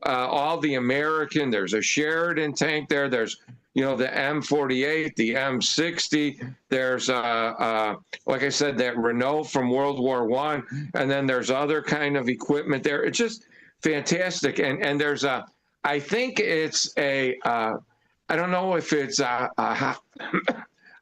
all the American. There's a Sheridan tank there. There's the M48, the M60. There's, like I said, that Renault from World War I. And then there's other kind of equipment there. It's just fantastic. And there's I think it's I don't know if it's a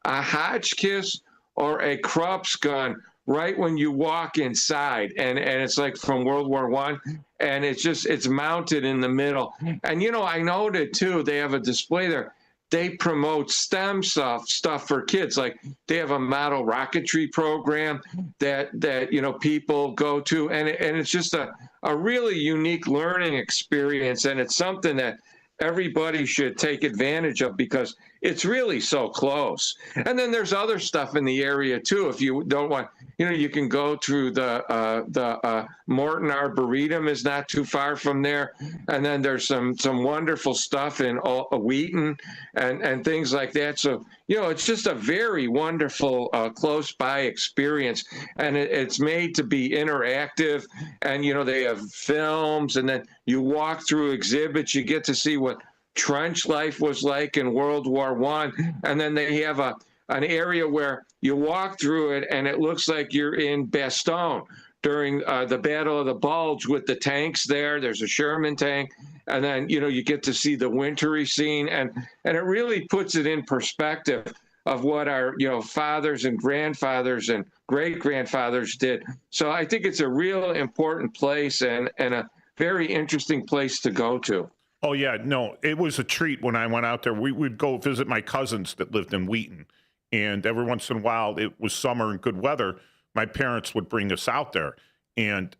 Hotchkiss or a Krupp's gun right when you walk inside. And it's like from World War I. And it's mounted in the middle. And, I noted too, they have a display there. They promote STEM stuff for kids. Like they have a model rocketry program that people go to, and it's just a really unique learning experience, and it's something that everybody should take advantage of because it's really so close. And then there's other stuff in the area too. If you don't want, you can go through the Morton Arboretum is not too far from there. And then there's some wonderful stuff in Wheaton and things like that. So, it's just a very wonderful close by experience. And it's made to be interactive. And, they have films, and then you walk through exhibits. You get to see what trench life was like in World War I. And then they have an area where you walk through it and it looks like you're in Bastogne during the Battle of the Bulge with the tanks there. There's a Sherman tank. And then, you get to see the wintry scene. And it really puts it in perspective of what our, fathers and grandfathers and great-grandfathers did. So I think it's a real important place and a very interesting place to go to. Oh, yeah. No, it was a treat when I went out there. We would go visit my cousins that lived in Wheaton. And every once in a while, it was summer and good weather, my parents would bring us out there. And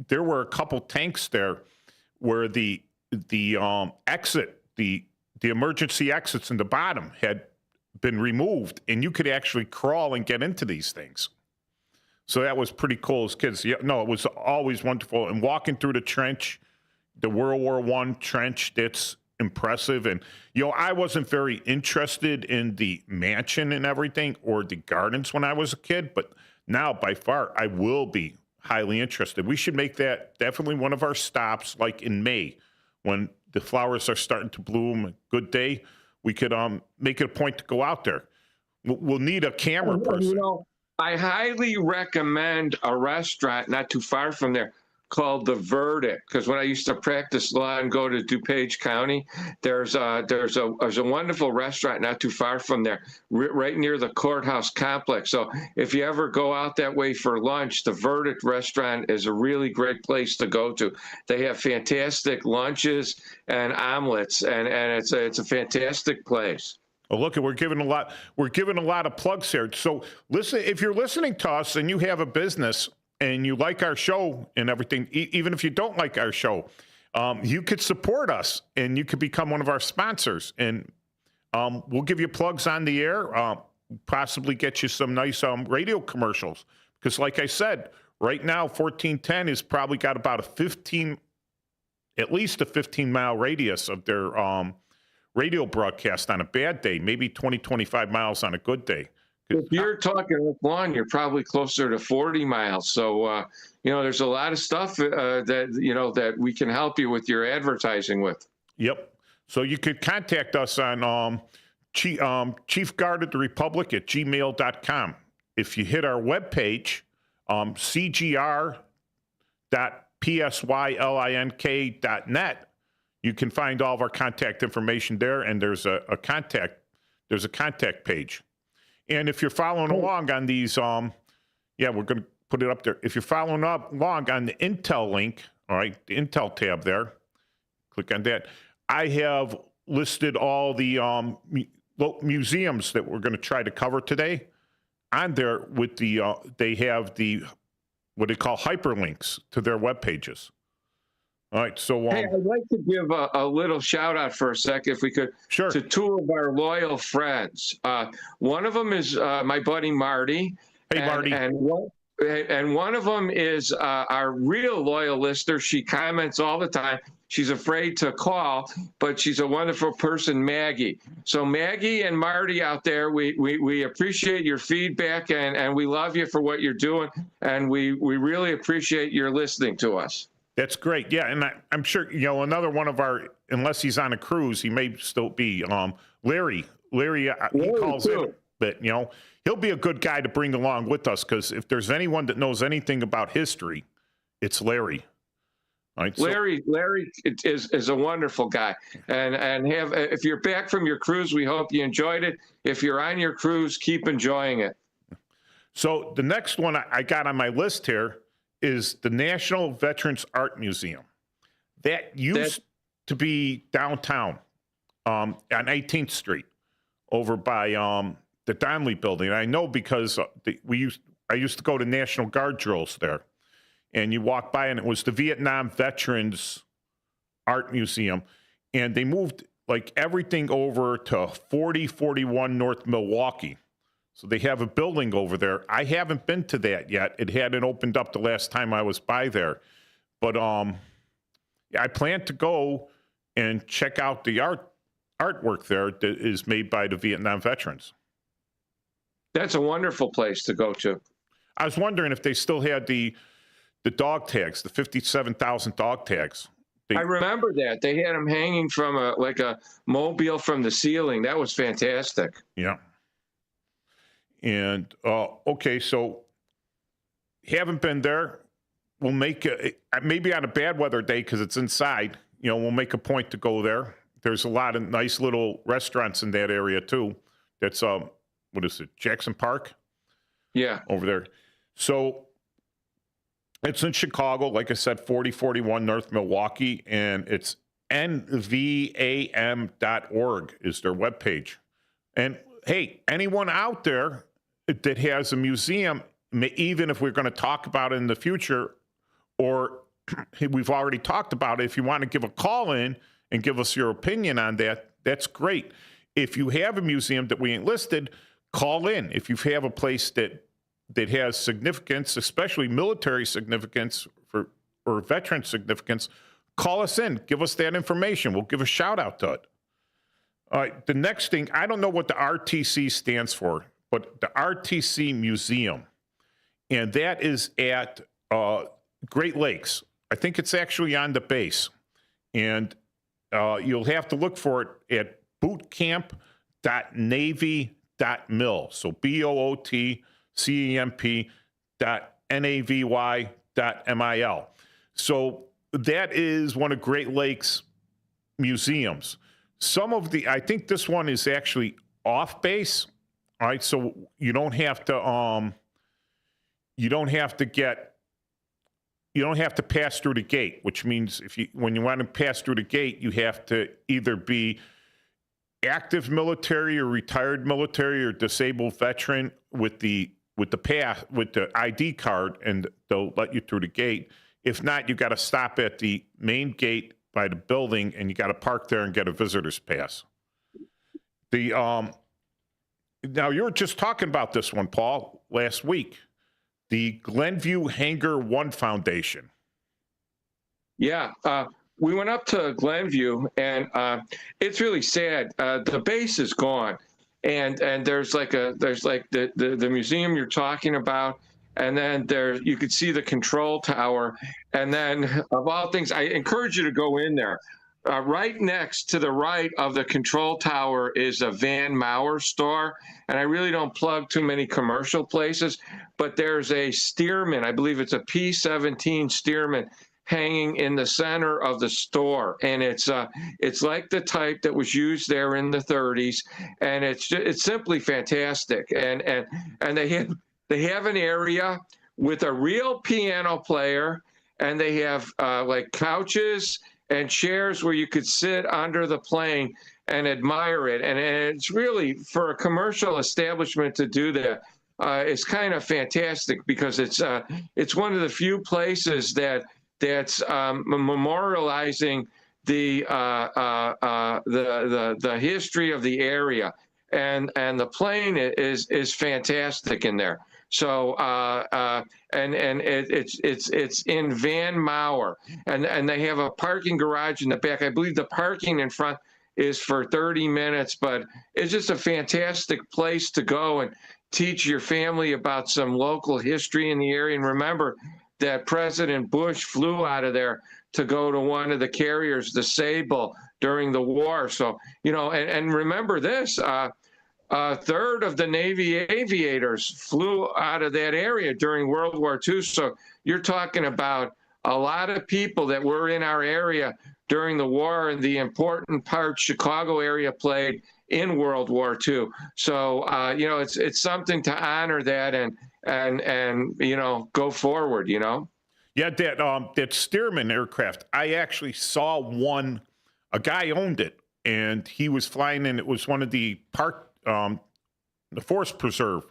there were a couple tanks there where the exit, the emergency exits in the bottom had been removed, and you could actually crawl and get into these things. So that was pretty cool as kids. Yeah, no, it was always wonderful. And walking through the trench, the World War I trench, that's impressive. And, I wasn't very interested in the mansion and everything or the gardens when I was a kid, but now by far I will be highly interested. We should make that definitely one of our stops, like in May when the flowers are starting to bloom. A good day, we could make it a point to go out there. We'll need a camera person. I highly recommend a restaurant not too far from there called The Verdict, because when I used to practice law and go to DuPage County, there's a wonderful restaurant not too far from there, right near the courthouse complex. So if you ever go out that way for lunch, the Verdict restaurant is a really great place to go to. They have fantastic lunches and omelets, and it's a fantastic place. Oh, look, we're giving a lot of plugs here. So listen, if you're listening to us and you have a business and you like our show and everything, even if you don't like our show, you could support us and you could become one of our sponsors. And we'll give you plugs on the air, possibly get you some nice radio commercials. Because like I said, right now, 1410 has probably got about at least a 15-mile radius of their radio broadcast on a bad day, maybe 20, 25 miles on a good day. If you're talking Oak Lawn, you're probably closer to 40 miles. So, there's a lot of stuff that we can help you with your advertising with. Yep. So you could contact us on chiefguardoftherepublic@gmail.com. If you hit our webpage, cgr.psylink.net, you can find all of our contact information there, and there's a contact page. And if you're following along on these, we're going to put it up there. If you're following along on the Intel link, all right, the Intel tab there, click on that. I have listed all the museums that we're going to try to cover today on there with they have what they call hyperlinks to their web pages. All right, so hey, I'd like to give a little shout out for a sec, if we could, sure, to two of our loyal friends. One of them is my buddy Marty. Hey, Marty. And one of them is our real loyal listener. She comments all the time. She's afraid to call, but she's a wonderful person, Maggie. So Maggie and Marty out there, we appreciate your feedback, and we love you for what you're doing, and we really appreciate your listening to us. That's great. Yeah, and I'm sure, another one of our, unless he's on a cruise, he may still be Larry. Larry, he calls in, but, he'll be a good guy to bring along with us, because if there's anyone that knows anything about history, it's Larry. All right, Larry is a wonderful guy. And if you're back from your cruise, we hope you enjoyed it. If you're on your cruise, keep enjoying it. So the next one I got on my list here is the National Veterans Art Museum. That used to be downtown on 18th Street over by the Donnelly Building. And I know because I used to go to National Guard drills there. And you walk by, and it was the Vietnam Veterans Art Museum. And they moved like everything over to 4041 North Milwaukee. So they have a building over there. I haven't been to that yet. It hadn't opened up the last time I was by there. But I plan to go and check out the artwork there that is made by the Vietnam veterans. That's a wonderful place to go to. I was wondering if they still had the dog tags, the 57,000 dog tags. I remember that. They had them hanging from a mobile from the ceiling. That was fantastic. Yeah. And, okay, so haven't been there. We'll make maybe on a bad weather day, because it's inside, we'll make a point to go there. There's a lot of nice little restaurants in that area, too. That's, what is it, Jackson Park? Yeah. Over there. So it's in Chicago, like I said, 4041 North Milwaukee, and it's nvam.org is their webpage. And, hey, anyone out there that has a museum, even if we're going to talk about it in the future, or we've already talked about it, if you want to give a call in and give us your opinion on that, that's great. If you have a museum that we ain't listed, call in. If you have a place that has significance, especially military significance or veteran significance, call us in. Give us that information. We'll give a shout out to it. All right, the next thing, I don't know what the RTC stands for, but the RTC Museum, and that is at Great Lakes. I think it's actually on the base, and you'll have to look for it at bootcamp.navy.mil. So bootcamp.navy.mil. So that is one of Great Lakes museums. I think this one is actually off base. All right, so you don't have to pass through the gate, which means when you want to pass through the gate, you have to either be active military or retired military or disabled veteran with the ID card, and they'll let you through the gate. If not, you got to stop at the main gate by the building, and you got to park there and get a visitor's pass. Now you were just talking about this one, Paul, last week. The Glenview Hangar One Foundation. Yeah, we went up to Glenview, and it's really sad. The base is gone, and there's the museum you're talking about, and then you could see the control tower, and then of all things, I encourage you to go in there. Right next to the right of the control tower is a Van Mauer store, and I really don't plug too many commercial places, but there's a Stearman, I believe it's a P-17 Stearman, hanging in the center of the store, and it's like the type that was used there in the 30s, and it's simply fantastic. And they have an area with a real piano player, and they have like couches and chairs where you could sit under the plane and admire it. And it's really, for a commercial establishment to do that, it's kind of fantastic, because it's one of the few places that's memorializing the history of the area, and the plane is fantastic in there. So it's in Van Mauer, and they have a parking garage in the back. I believe the parking in front is for 30 minutes, but it's just a fantastic place to go and teach your family about some local history in the area. And remember that President Bush flew out of there to go to one of the carriers, the Sable, during the war. So, and remember this, a third of the Navy aviators flew out of that area during World War II. So you're talking about a lot of people that were in our area during the war, and the important part Chicago area played in World War II. So, it's something to honor that and go forward, Yeah, that Stearman aircraft, I actually saw one. A guy owned it, and he was flying in. It was one of the Forest Preserve.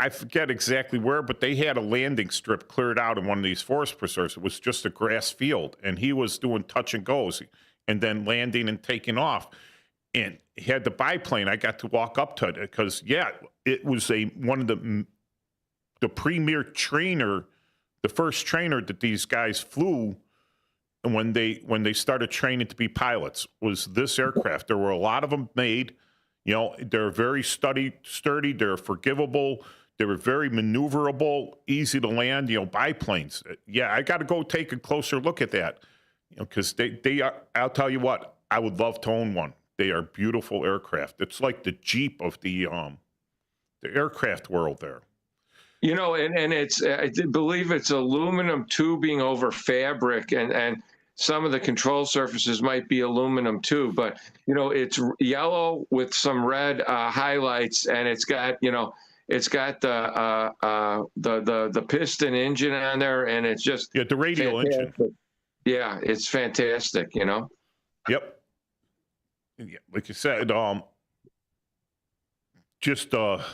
I forget exactly where, but they had a landing strip cleared out in one of these forest preserves. It was just a grass field, and he was doing touch and goes and then landing and taking off. And he had the biplane. I got to walk up to it because, it was one of the premier trainer, the first trainer that these guys flew when they started training to be pilots, was this aircraft. There were a lot of them made. They're very sturdy, they're forgivable, they were very maneuverable, easy to land, biplanes. Yeah, I got to go take a closer look at that, because they are, I'll tell you what, I would love to own one. They are beautiful aircraft. It's like the Jeep of the aircraft world there. And it's, I believe it's aluminum tubing over fabric, and some of the control surfaces might be aluminum too, but it's yellow with some red highlights, and it's got the piston engine on there, and it's just the radial fantastic. engine. Yeah, it's fantastic. Yep. Yeah, like you said, just the.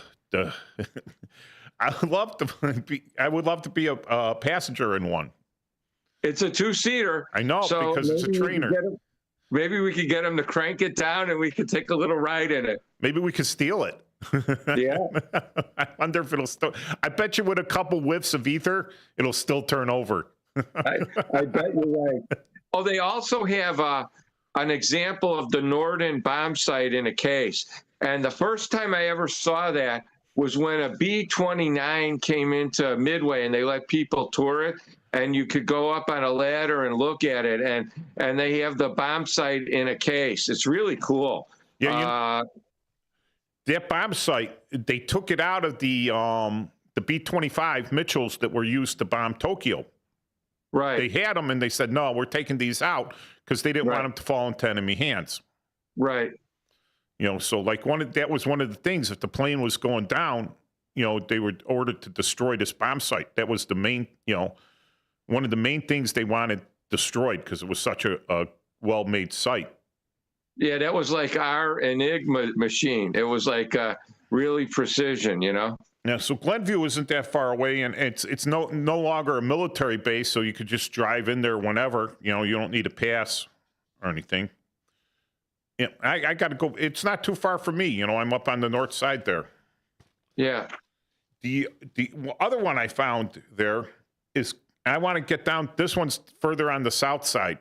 I would love to be a passenger in one. It's a two-seater. I know, so because it's a trainer. Maybe we could get him to crank it down, and we could take a little ride in it. Maybe we could steal it. Yeah. I wonder if it'll still. I bet you with a couple whiffs of ether, it'll still turn over. I bet you're right. Oh, they also have an example of the Norden bomb site in a case. And the first time I ever saw that was when a B-29 came into Midway, and they let people tour it, and you could go up on a ladder and look at it, and they have the bomb site in a case. It's really cool. Yeah, that bomb site, they took it out of the B-25 Mitchells that were used to bomb Tokyo. Right. They had them, and they said, no, we're taking these out because they didn't want them to fall into enemy hands. Right. You know, so like that was one of the things. If the plane was going down, you know, they were ordered to destroy this bomb site. That was the main, you know, one of the main things they wanted destroyed because it was such a well-made site. Yeah, that was like our Enigma machine. It was like really precision, you know? Yeah, so Glenview isn't that far away, and it's no longer a military base, so you could just drive in there whenever. You know, you don't need a pass or anything. Yeah, I got to go. It's not too far from me. You know, I'm up on the north side there. Yeah. The other one I found there is, I want to get down. This one's further on the south side,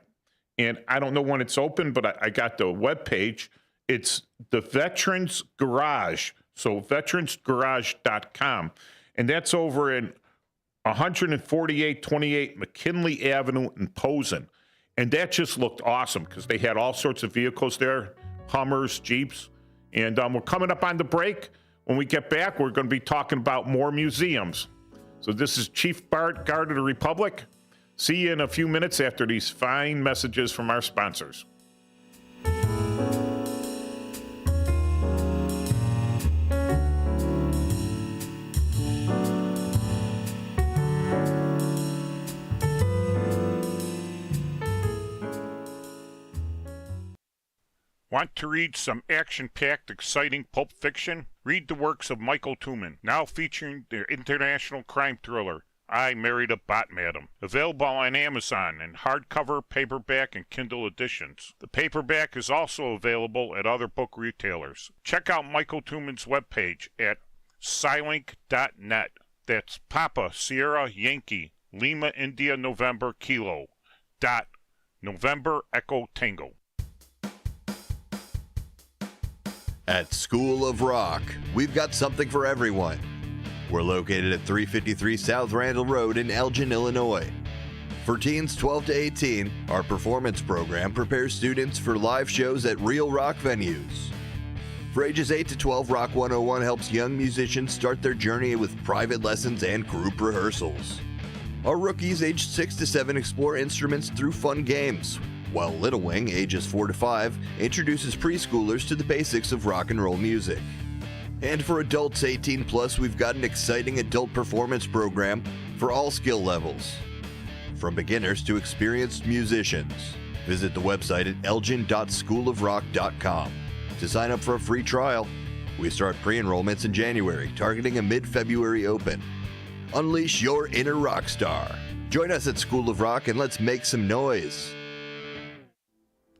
and I don't know when it's open, but I got the webpage. It's the Veterans Garage, so veteransgarage.com, and that's over in 14828 McKinley Avenue in Posen. And that just looked awesome because they had all sorts of vehicles there, Hummers, Jeeps. And we're coming up on the break. When we get back, we're going to be talking about more museums. So this is Chief Bart, Guard of the Republic. See you in a few minutes after these fine messages from our sponsors. Want to read some action-packed, exciting pulp fiction? Read the works of Michael Tooman, now featuring their international crime thriller, I Married a Bot Madam. Available on Amazon in hardcover, paperback, and Kindle editions. The paperback is also available at other book retailers. Check out Michael Tooman's webpage at Scilink.net. That's Papa Sierra Yankee Lima India November Kilo dot November Echo Tango. At School of Rock, we've got something for everyone. We're located at 353 South Randall Road in Elgin, Illinois. For teens 12 to 18, our performance program prepares students for live shows at real rock venues. For ages 8 to 12, Rock 101 helps young musicians start their journey with private lessons and group rehearsals. Our rookies aged 6 to 7 explore instruments through fun games, while Little Wing, ages 4 to 5, introduces preschoolers to the basics of rock and roll music. And for adults 18 plus, we've got an exciting adult performance program for all skill levels, from beginners to experienced musicians. Visit the website at elgin.schoolofrock.com to sign up for a free trial. We start pre-enrollments in January, targeting a mid-February open. Unleash your inner rock star. Join us at School of Rock and let's make some noise.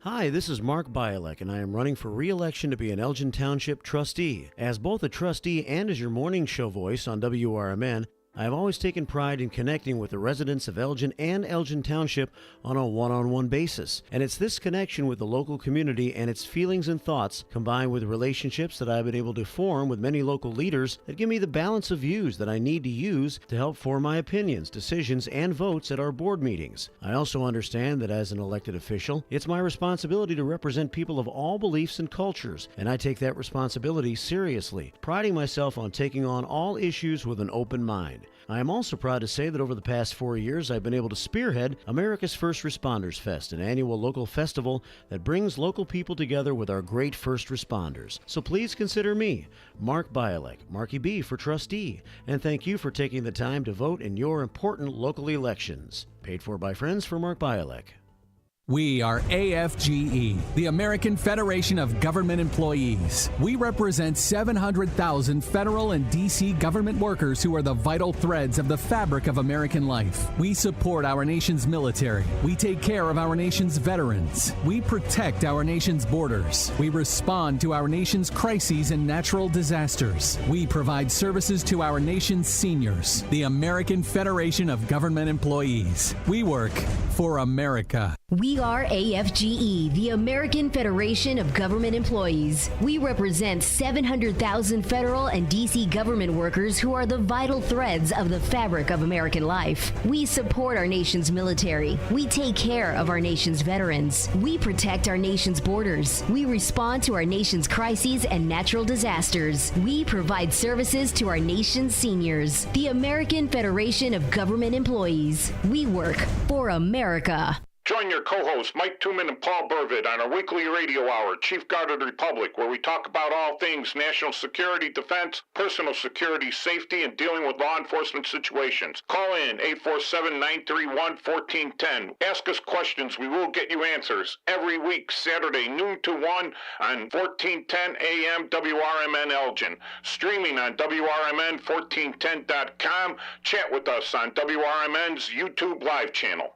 Hi, this is Mark Bialek, and I am running for re-election to be an Elgin Township trustee. As both a trustee and as your morning show voice on WRMN, I have always taken pride in connecting with the residents of Elgin and Elgin Township on a one-on-one basis. And it's this connection with the local community and its feelings and thoughts, combined with relationships that I've been able to form with many local leaders, that give me the balance of views that I need to use to help form my opinions, decisions, and votes at our board meetings. I also understand that as an elected official, it's my responsibility to represent people of all beliefs and cultures, and I take that responsibility seriously, priding myself on taking on all issues with an open mind. I am also proud to say that over the past 4 years, I've been able to spearhead America's First Responders Fest, an annual local festival that brings local people together with our great first responders. So please consider me, Mark Bialek, Marky B for trustee, and thank you for taking the time to vote in your important local elections. Paid for by friends for Mark Bialek. We are AFGE, the American Federation of Government Employees. We represent 700,000 federal and D.C. government workers who are the vital threads of the fabric of American life. We support our nation's military. We take care of our nation's veterans. We protect our nation's borders. We respond to our nation's crises and natural disasters. We provide services to our nation's seniors. The American Federation of Government Employees. We work for America. We WRAFGE, the American Federation of Government Employees. We represent 700,000 federal and D.C. government workers who are the vital threads of the fabric of American life. We support our nation's military. We take care of our nation's veterans. We protect our nation's borders. We respond to our nation's crises and natural disasters. We provide services to our nation's seniors. The American Federation of Government Employees. We work for America. Join your co-hosts Mike Tooman and Paul Burvid on our weekly radio hour, Chief Guard of the Republic, where we talk about all things national security, defense, personal security, safety, and dealing with law enforcement situations. Call in 847-931-1410. Ask us questions. We will get you answers every week, Saturday, noon to 1 on 1410 AM WRMN Elgin. Streaming on WRMN1410.com. Chat with us on WRMN's YouTube live channel.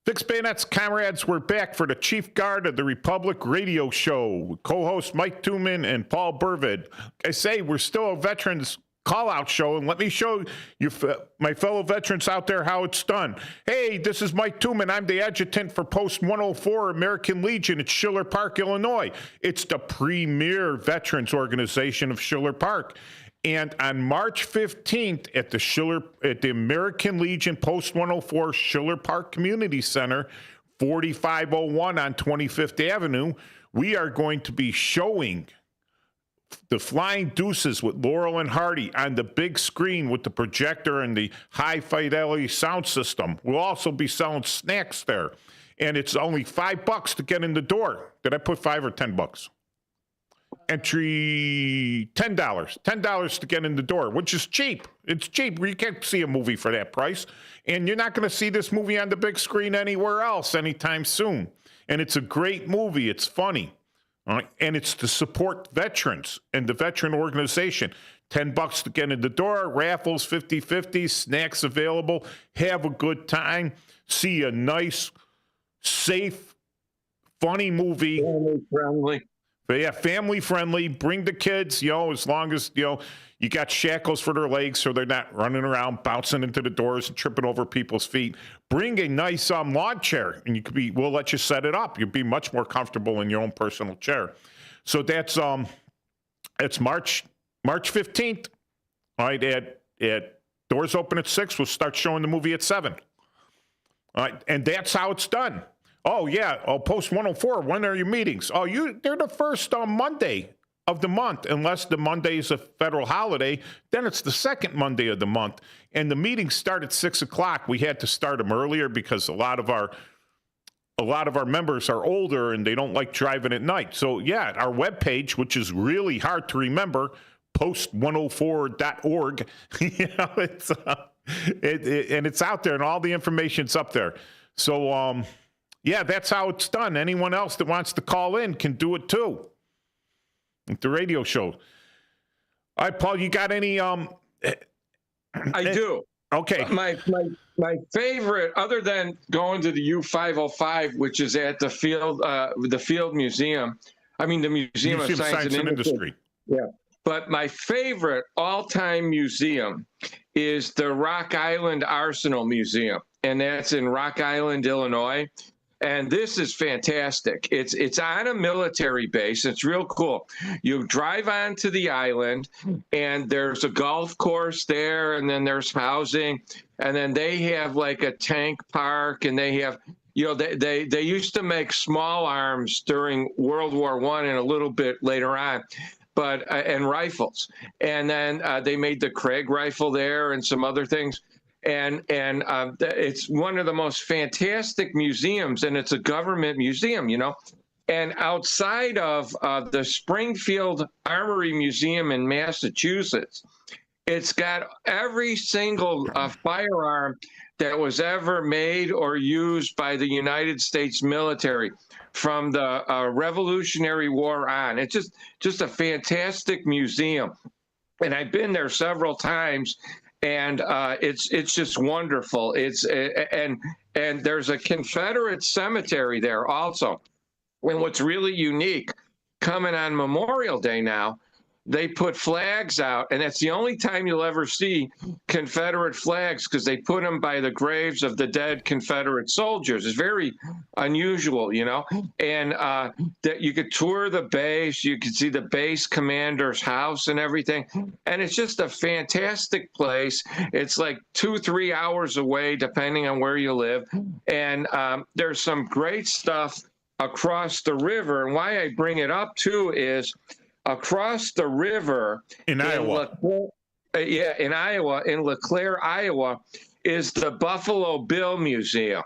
Fixed Bayonets comrades, we're back for the Chief Guard of the Republic radio show. Co-host Mike Tooman and Paul Burvid. I say we're still a veterans call-out show, and let me show you, my fellow veterans out there, how it's done. Hey, this is Mike Tooman. I'm the adjutant for Post 104 American Legion at Schiller Park, Illinois. It's the premier veterans organization of Schiller Park. And on March 15th at the American Legion Post 104 Schiller Park Community Center, 4501 on 25th Avenue, we are going to be showing the Flying Deuces with Laurel and Hardy on the big screen with the projector and the high fidelity sound system. We'll also be selling snacks there. And it's only $5 to get in the door. Did I put $5 or $10? Entry $10 to get in the door, which is cheap. It's cheap. You can't see a movie for that price, and you're not going to see this movie on the big screen anywhere else anytime soon. And it's a great movie. It's funny, all right? And it's to support veterans and the veteran organization. $10 to get in the door. Raffles 50/50. Snacks available. Have a good time. See a nice, safe, funny movie. Family friendly. But yeah, family friendly. Bring the kids, as long as, you got shackles for their legs so they're not running around, bouncing into the doors and tripping over people's feet. Bring a nice lawn chair, and we'll let you set it up. You'll be much more comfortable in your own personal chair. So that's it's March 15th. All right, at doors open at 6. We'll start showing the movie at 7. All right, and that's how it's done. Oh, yeah. Oh, Post 104, when are your meetings? Oh, they're the first Monday of the month, unless the Monday is a federal holiday. Then it's the second Monday of the month. And the meetings start at 6 o'clock. We had to start them earlier because a lot of our members are older and they don't like driving at night. So, yeah, our webpage, which is really hard to remember, post104.org, and it's out there, and all the information's up there. So, yeah, that's how it's done. Anyone else that wants to call in can do it too. At the radio show. All right, Paul, you got any? I do. Okay. My favorite, other than going to the U505, which is at the Field Museum. I mean, the Museum of Science and Industry. Yeah. But my favorite all-time museum is the Rock Island Arsenal Museum, and that's in Rock Island, Illinois. And this is fantastic. It's on a military base. It's real cool. You drive onto the island, and there's a golf course there, and then there's housing, and then they have like a tank park, and they have, they used to make small arms during World War I and a little bit later on, but and rifles. And then they made the Craig rifle there and some other things. And it's one of the most fantastic museums, and it's a government museum, And outside of the Springfield Armory Museum in Massachusetts, it's got every single firearm that was ever made or used by the United States military from the Revolutionary War on. It's just a fantastic museum. And I've been there several times. And it's just wonderful. And there's a Confederate cemetery there also. And what's really unique, coming on Memorial Day now, they put flags out, and that's the only time you'll ever see Confederate flags, because they put them by the graves of the dead Confederate soldiers. It's very unusual, you know. And that you could tour the base, you could see the base commander's house and everything, and it's just a fantastic place. It's like 2-3 hours away, depending on where you live, and there's some great stuff across the river. And why I bring it up too is, across the river in Iowa, in Iowa, in LeClaire, Iowa, is the Buffalo Bill Museum.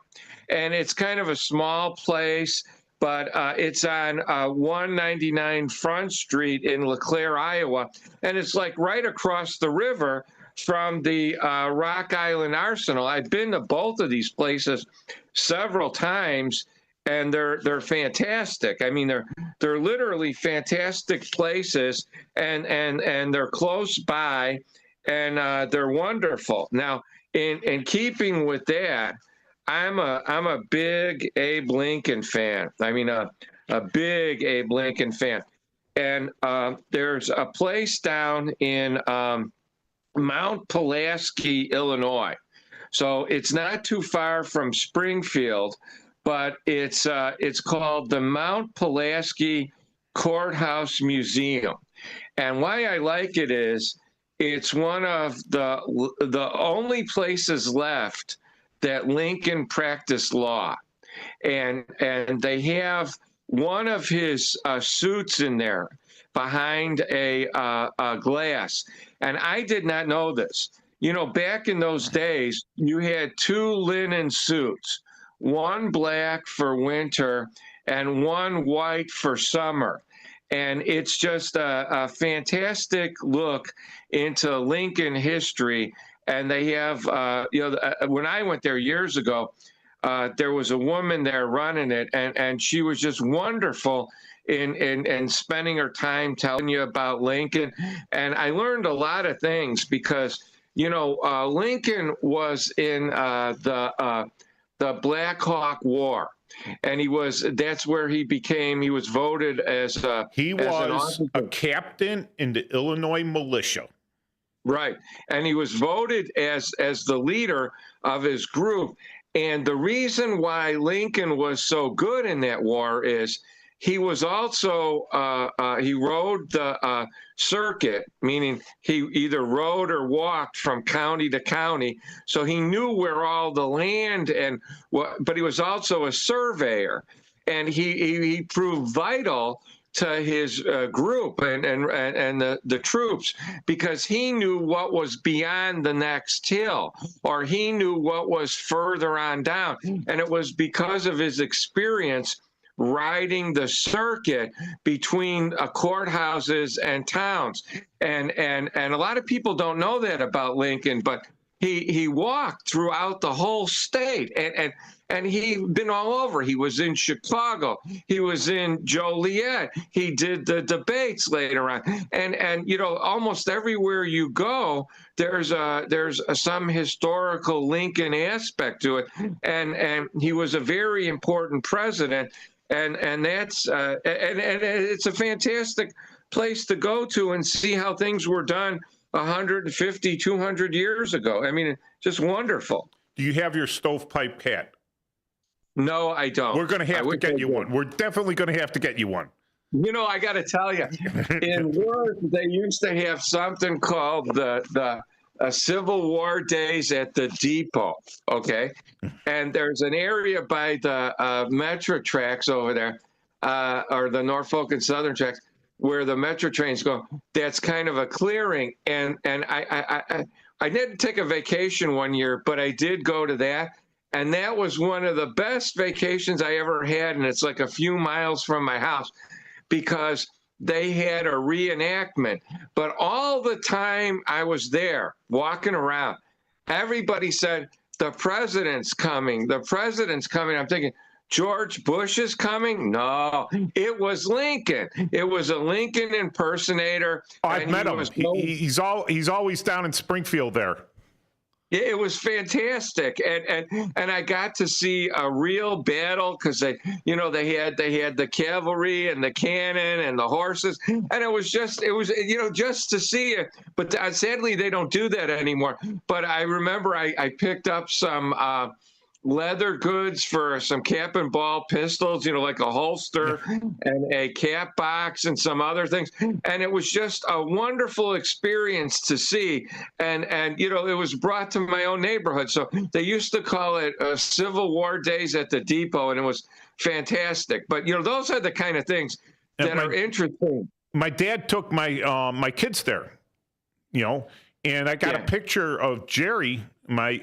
And it's kind of a small place, but it's on 199 Front Street in LeClaire, Iowa. And it's like right across the river from the Rock Island Arsenal. I've been to both of these places several times, and they're fantastic. I mean, they're literally fantastic places, and they're close by, and they're wonderful. Now, in keeping with that, I'm a big Abe Lincoln fan. I mean, a big Abe Lincoln fan. And there's a place down in Mount Pulaski, Illinois. So it's not too far from Springfield, but it's called the Mount Pulaski Courthouse Museum. And why I like it is it's one of the only places left that Lincoln practiced law. And they have one of his suits in there behind a glass. And I did not know this. You know, back in those days, you had 2 linen suits, one black for winter and one white for summer. And it's just a fantastic look into Lincoln history. And they have, when I went there years ago, there was a woman there running it, and she was just wonderful in spending her time telling you about Lincoln. And I learned a lot of things because, you know, Lincoln was in the Black Hawk War. And that's where he was voted as a captain in the Illinois militia. Right. And he was voted as the leader of his group. And the reason why Lincoln was so good in that war is he was also, he rode the circuit, meaning he either rode or walked from county to county. So he knew where all the land but he was also a surveyor. And he proved vital to his group and the troops, because he knew what was beyond the next hill, or he knew what was further on down. And it was because of his experience riding the circuit between courthouses and towns. And a lot of people don't know that about Lincoln, but he walked throughout the whole state, and he'd been all over. He was in Chicago. He was in Joliet. He did the debates later on. And you know, almost everywhere you go, there's some historical Lincoln aspect to it. And he was a very important president. And that's and it's a fantastic place to go to and see how things were done 150, 200 years ago. I mean, just wonderful. Do you have your stovepipe hat? No, I don't. We're going to have to get you one. We're definitely going to have to get you one. You know, I got to tell you, in Worth, they used to have something called the Civil War Days at the Depot, okay? And there's an area by the Metro tracks over there, or the Norfolk and Southern tracks, where the Metro trains go. That's kind of a clearing. And I didn't take a vacation one year, but I did go to that. And that was one of the best vacations I ever had. And it's like a few miles from my house, because they had a reenactment. But all the time I was there walking around, everybody said, the president's coming, the president's coming. I'm thinking, George Bush is coming? No, it was Lincoln. It was a Lincoln impersonator. Oh, I've met him. He's always down in Springfield there. Yeah, it was fantastic, and I got to see a real battle because they had the cavalry and the cannon and the horses, and it was just to see it. But sadly, they don't do that anymore. But I remember I picked up some leather goods for some cap and ball pistols, like a holster and a cap box and some other things. And it was just a wonderful experience to see. And it was brought to my own neighborhood. So they used to call it Civil War Days at the Depot, and it was fantastic. But, those are the kind of things that are interesting. My dad took my kids there, and I got a picture of Jerry, my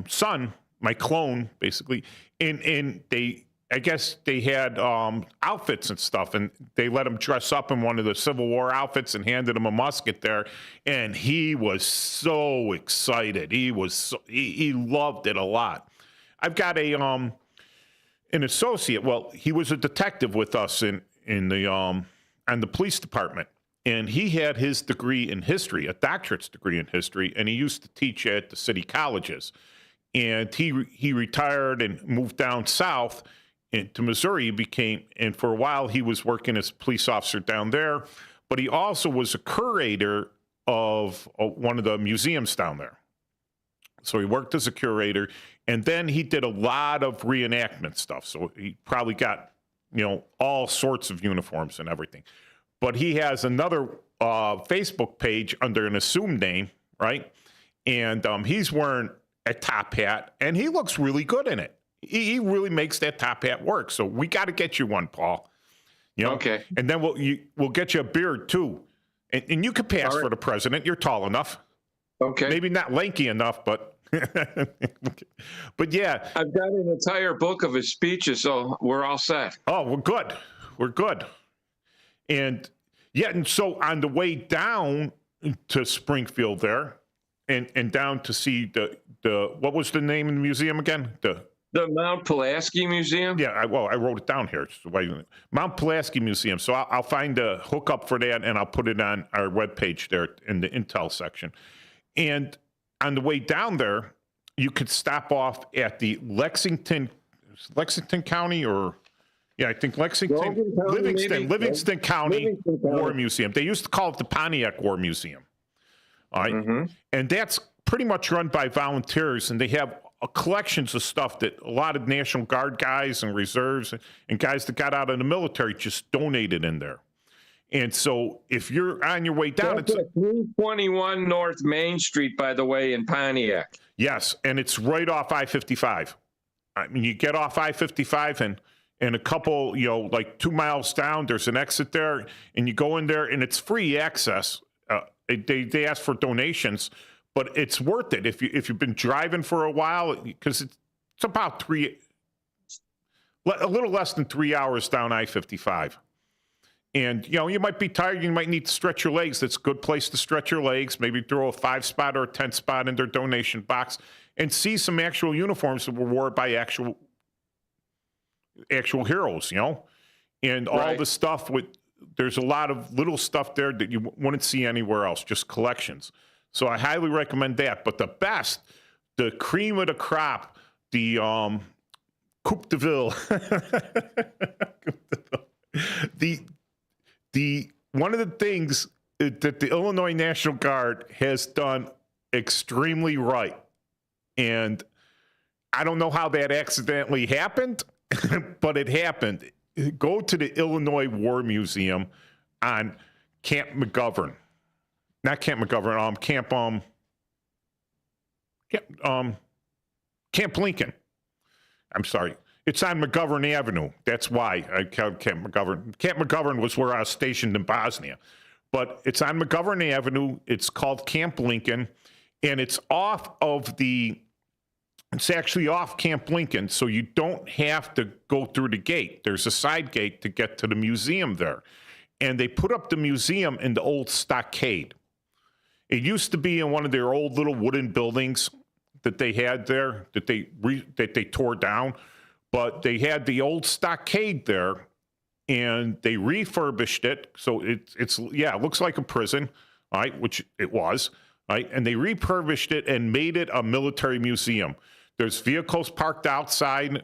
son, my clone, basically, and I guess they had outfits and stuff, and they let him dress up in one of the Civil War outfits and handed him a musket there, and he was so excited. He loved it a lot. I've got an associate. Well, he was a detective with us in the police department, and he had his degree in history, a doctorate's degree in history, and he used to teach at the city colleges. And he retired and moved down south into Missouri. And for a while he was working as a police officer down there, but he also was a curator of one of the museums down there. So he worked as a curator, and then he did a lot of reenactment stuff. So he probably got, all sorts of uniforms and everything. But he has another Facebook page under an assumed name, right? And he's wearing a top hat, and he looks really good in it. He really makes that top hat work. So we got to get you one, Paul. Okay. And then we'll get you a beard too, and you could pass for the president. You're tall enough. Okay. Maybe not lanky enough, but yeah. I've got an entire book of his speeches, so we're all set. Oh, we're good. We're good. And so on the way down to Springfield there, and down to see the what was the name of the museum again? The Mount Pulaski Museum? Yeah, I wrote it down here. Mount Pulaski Museum. So I'll find a hookup for that, and I'll put it on our webpage there in the Intel section. And on the way down there, you could stop off at the Lexington County, or I think Livingston County War Museum. They used to call it the Pontiac War Museum. All right. And that's pretty much run by volunteers, and they have collections of stuff that a lot of National Guard guys and reserves and guys that got out of the military just donated in there. And so if you're on your way down, it's 321 North Main Street, by the way, in Pontiac. Yes, and it's right off I-55. I mean, you get off I-55 and a couple, like 2 miles down, there's an exit there, and you go in there, and it's free access. They ask for donations, but it's worth it if you've been driving for a while, because it's about a little less than 3 hours down I-55. And, you might be tired. You might need to stretch your legs. That's a good place to stretch your legs. Maybe throw a 5-spot or a 10-spot in their donation box and see some actual uniforms that were worn by actual heroes, and all the stuff there's a lot of little stuff there that you wouldn't see anywhere else, just collections. So I highly recommend that. But the best, the cream of the crop, the Coupe de Ville, the one of the things that the Illinois National Guard has done extremely right, and I don't know how that accidentally happened, but it happened. Go to the Illinois War Museum on Camp McGovern. Not Camp McGovern, Camp Lincoln. I'm sorry. It's on McGovern Avenue. That's why I called Camp McGovern. Camp McGovern was where I was stationed in Bosnia. But it's on McGovern Avenue. It's called Camp Lincoln. And it's actually off Camp Lincoln, so you don't have to go through the gate. There's a side gate to get to the museum there. And they put up the museum in the old stockade. It used to be in one of their old little wooden buildings that they had there, that they tore down. But they had the old stockade there, and they refurbished it. So it looks like a prison, all right, which it was. right? And they refurbished it and made it a military museum. There's vehicles parked outside,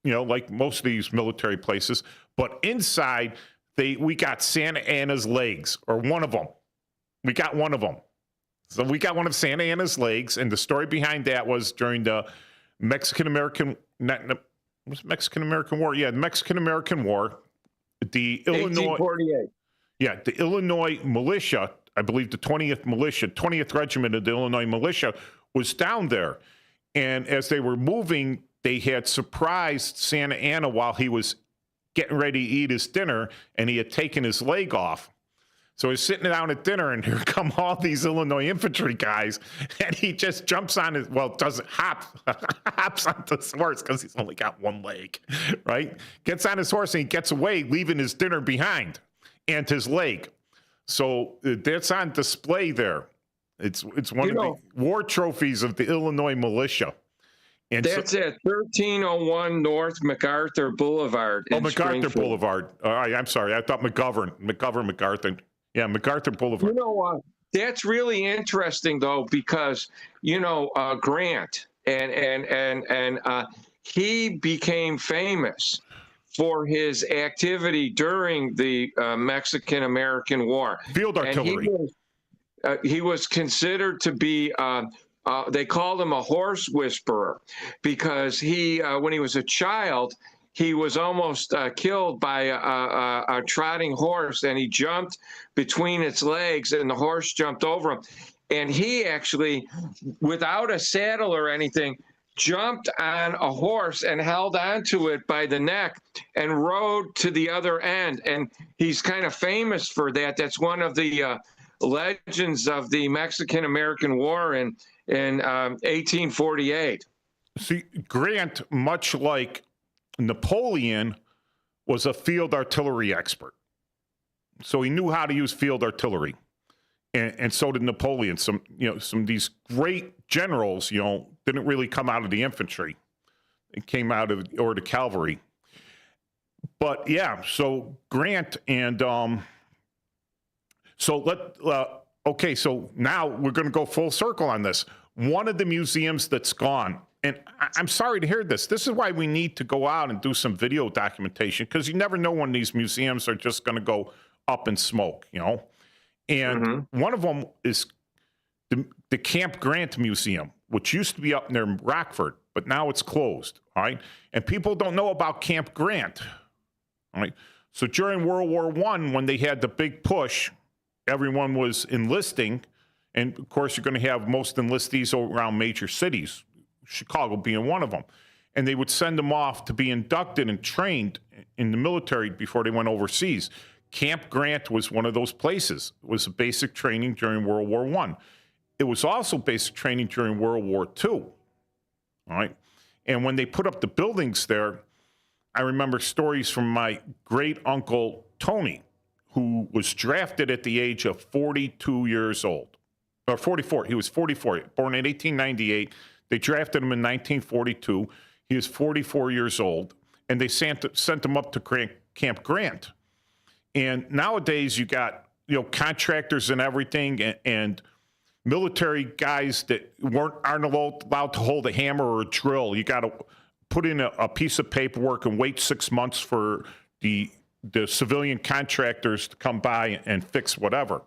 like most of these military places. But inside, we got Santa Anna's legs, or one of them. We got one of them. So we got one of Santa Anna's legs, and the story behind that was during the Mexican-American War. Yeah, the Mexican-American War. The Illinois, 1848. Yeah, the Illinois militia, I believe the 20th Regiment of the Illinois Militia was down there. And as they were moving, they had surprised Santa Anna while he was getting ready to eat his dinner, and he had taken his leg off. So he's sitting down at dinner, and here come all these Illinois infantry guys, and he just jumps on his, hops onto his horse because he's only got one leg, right? Gets on his horse, and he gets away, leaving his dinner behind and his leg. So that's on display there. It's one of the war trophies of the Illinois militia. And that's at 1301 North MacArthur Boulevard. MacArthur Boulevard. I'm sorry. I thought McGovern, MacArthur. Yeah, MacArthur Boulevard. That's really interesting, though, because, Grant, and he became famous for his activity during the Mexican-American War. Field artillery. And he was considered to be, they called him a horse whisperer, because he, when he was a child, he was almost killed by a trotting horse, and he jumped between its legs, and the horse jumped over him. And he actually, without a saddle or anything, jumped on a horse and held onto it by the neck and rode to the other end. And he's kind of famous for that. That's one of the legends of the Mexican-American War in 1848. See, Grant, much like Napoleon, was a field artillery expert. So he knew how to use field artillery. And so did Napoleon. Some of these great generals, didn't really come out of the infantry. It came out of the cavalry. But yeah, so Grant and so now we're going to go full circle on this. One of the museums that's gone, and I'm sorry to hear this. This is why we need to go out and do some video documentation, because you never know when these museums are just going to go up in smoke, And one of them is the Camp Grant Museum, which used to be up near Rockford, but now it's closed, all right? And people don't know about Camp Grant, all right? So during World War I, when they had the big push, everyone was enlisting, and of course you're going to have most enlistees around major cities, Chicago being one of them. And they would send them off to be inducted and trained in the military before they went overseas. Camp Grant was one of those places. It was basic training during World War I. It was also basic training during World War II. All right. And when they put up the buildings there, I remember stories from my great uncle Tony, who was drafted at the age of 42 years old, or 44. He was 44, born in 1898. They drafted him in 1942. He was 44 years old, and they sent him up to Camp Grant. And nowadays you got, contractors and everything, and military guys that aren't allowed to hold a hammer or a drill. You got to put in a piece of paperwork and wait 6 months for the civilian contractors to come by and fix whatever.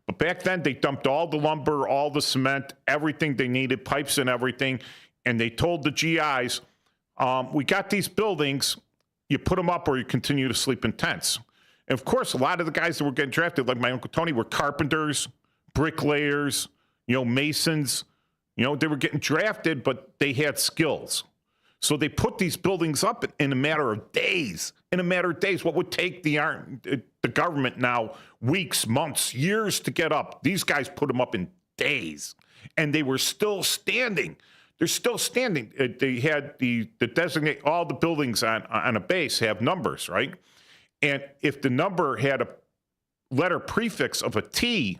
But back then they dumped all the lumber, all the cement, everything they needed, pipes and everything. And they told the GIs, we got these buildings, you put them up or you continue to sleep in tents. And of course, a lot of the guys that were getting drafted, like my Uncle Tony, were carpenters, bricklayers, masons. They were getting drafted, but they had skills. So they put these buildings up in a matter of days. What would take the government now weeks, months, years to get up? These guys put them up in days, and they were still standing. They're still standing. They had the designate, all the buildings on a base have numbers, right? And if the number had a letter prefix of a T,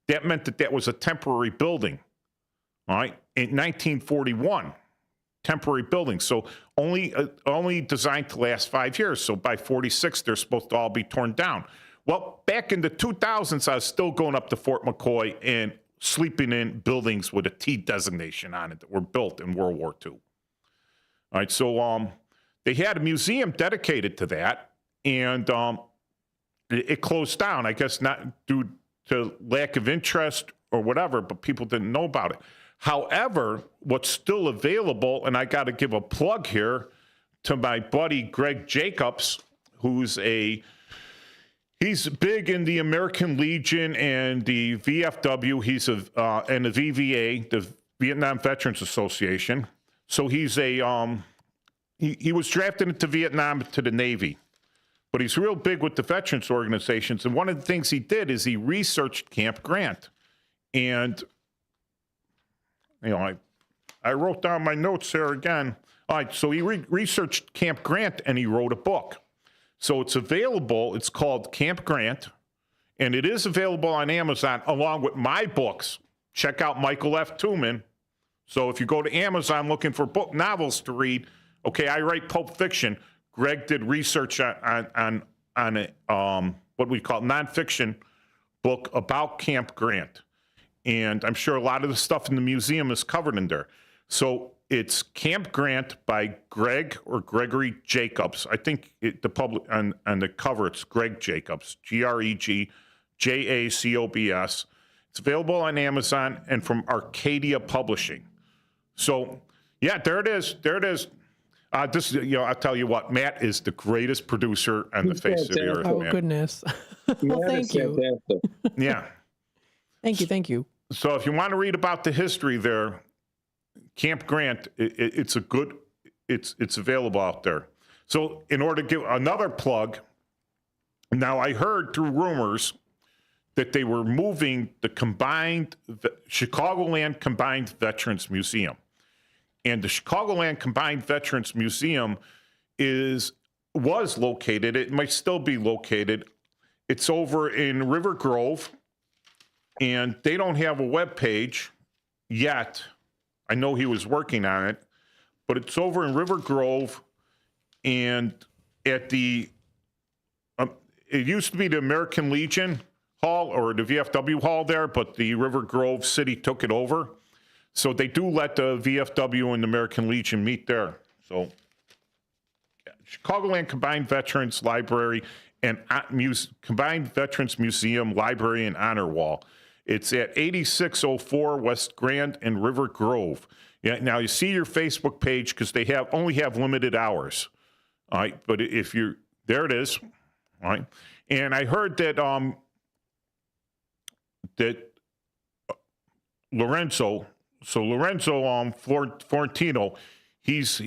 that meant that was a temporary building, all right? In 1941, temporary building. So only designed to last 5 years. So by 46, they're supposed to all be torn down. Well, back in the 2000s, I was still going up to Fort McCoy and sleeping in buildings with a T designation on it that were built in World War II. All right, so they had a museum dedicated to that, and it closed down, I guess not due to lack of interest or whatever, but people didn't know about it. However, what's still available, and I got to give a plug here to my buddy Greg Jacobs, who's he's big in the American Legion and the VFW. He's and the VVA, the Vietnam Veterans Association. So he's he was drafted into Vietnam to the Navy, but he's real big with the veterans organizations. And one of the things he did is he researched Camp Grant. And, I wrote down my notes here again. All right, so he researched Camp Grant and he wrote a book. So it's available. It's called Camp Grant, and it is available on Amazon along with my books. Check out Michael F. Tooman. So if you go to Amazon looking for novels to read, okay, I write Pulp Fiction. Greg did research on what we call nonfiction book about Camp Grant. And I'm sure a lot of the stuff in the museum is covered in there. So it's Camp Grant by Greg or Gregory Jacobs. I think the public on the cover, it's Greg Jacobs, GregJacobs. It's available on Amazon and from Arcadia Publishing. So, yeah, there it is. There it is. This, I'll tell you what, Matt is the greatest producer on the face of the earth. Oh, man. goodness. Well, thank you. Yeah. Thank you. So if you want to read about the history there, Camp Grant, it's available out there. So in order to give another plug, now I heard through rumors that they were moving the Chicagoland Combined Veterans Museum. And the Chicagoland Combined Veterans Museum was located, it might still be located, it's over in River Grove, and they don't have a web page yet. I know he was working on it, but it's over in River Grove, and at it used to be the American Legion Hall or the VFW Hall there, but the River Grove city took it over. So they do let the VFW and the American Legion meet there. So Chicagoland Combined Veterans Library and Combined Veterans Museum Library and Honor Wall. It's at 8604 West Grand and River Grove. Yeah, now you see your Facebook page because they only have limited hours. All right, but if you're there, it is. All right, and I heard that Lorenzo Florentino, he's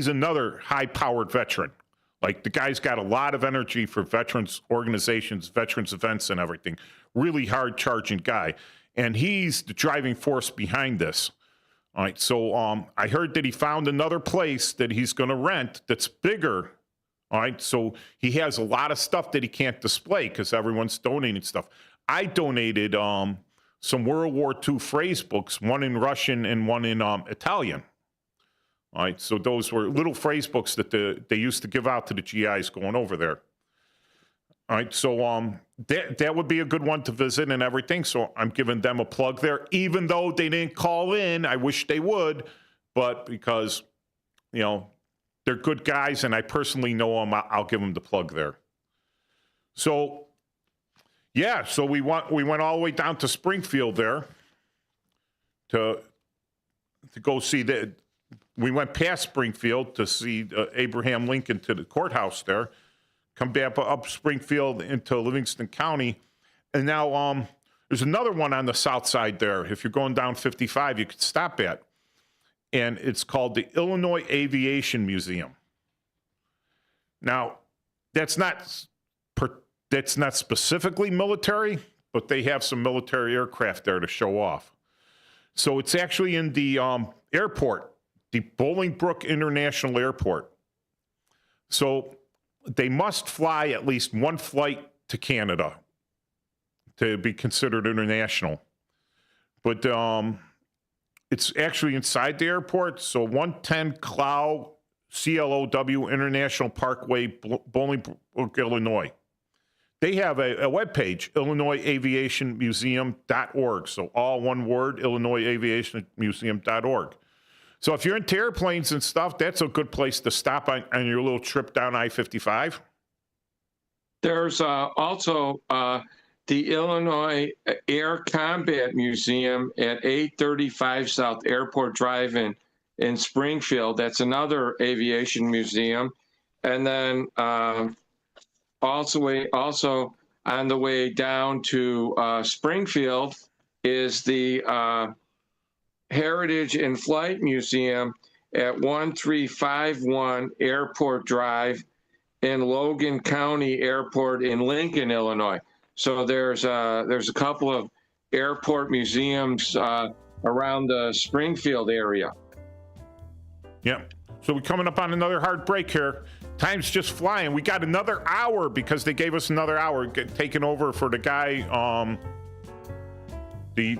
another high-powered veteran. Like, the guy's got a lot of energy for veterans organizations, veterans events, and everything. Really hard-charging guy, and he's the driving force behind this. All right, so I heard that he found another place that he's going to rent that's bigger. All right, so he has a lot of stuff that he can't display because everyone's donating stuff. I donated some World War II phrase books, one in Russian and one in Italian. All right, so those were little phrase books that they used to give out to the GIs going over there. All right, so that would be a good one to visit and everything. So I'm giving them a plug there, even though they didn't call in. I wish they would, but because they're good guys and I personally know them, I'll give them the plug there. So. Yeah, so we went all the way down to Springfield there to go see we went past Springfield to see Abraham Lincoln to the courthouse there, come back up Springfield into Livingston County, and now there's another one on the south side there. If you're going down 55, you could stop at, and it's called the Illinois Aviation Museum. Now, that's not specifically military, but they have some military aircraft there to show off. So it's actually in the airport, the Bolingbrook International Airport. So they must fly at least one flight to Canada to be considered international. But it's actually inside the airport. So 110 CLOW International Parkway, Bolingbrook, Illinois. They have a webpage, IllinoisAviationMuseum.org. So all one word, IllinoisAviationMuseum.org. So if you're into airplanes and stuff, that's a good place to stop on your little trip down I-55. There's also the Illinois Air Combat Museum at 835 South Airport Drive in Springfield. That's another aviation museum. And then also on the way down to Springfield is the Heritage and Flight Museum at 1351 Airport Drive in Logan County Airport in Lincoln, Illinois. So there's a couple of airport museums around the Springfield area. Yep. So we're coming up on another hard break here. Time's just flying. We got another hour because they gave us another hour taking over for the guy, the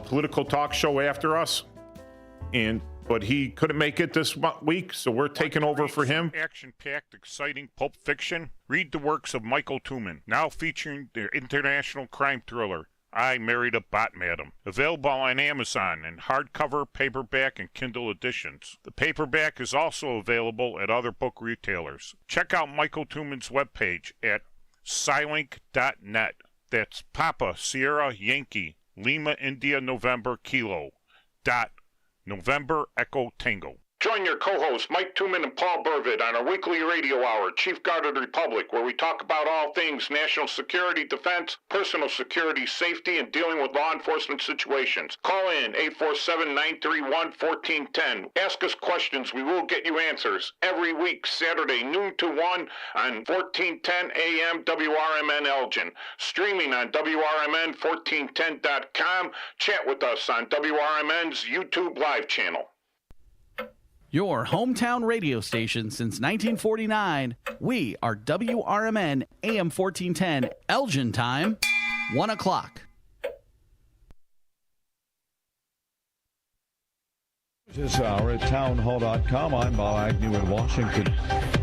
political talk show after us, but he couldn't make it this week, so we're taking over for him. Action-packed, exciting pulp fiction. Read the works of Michael Tuman, now featuring the international crime thriller, I Married a Bot Madam. Available on Amazon in hardcover, paperback, and Kindle editions. The paperback is also available at other book retailers. Check out Michael Tuman's webpage at Scilink.net. That's Papa Sierra Yankee Lima India November Kilo .November Echo Tango. Join your co-hosts Mike Tuman and Paul Burvitt on our weekly radio hour, Chief Guard of the Republic, where we talk about all things national security, defense, personal security, safety, and dealing with law enforcement situations. Call in 847-931-1410. Ask us questions. We will get you answers. Every week, Saturday, noon to 1 on 1410 AM WRMN Elgin. Streaming on WRMN1410.com. Chat with us on WRMN's YouTube live channel. Your hometown radio station since 1949. We are WRMN AM 1410, Elgin time, 1 o'clock. This hour at townhall.com. I'm Bob Agnew in Washington.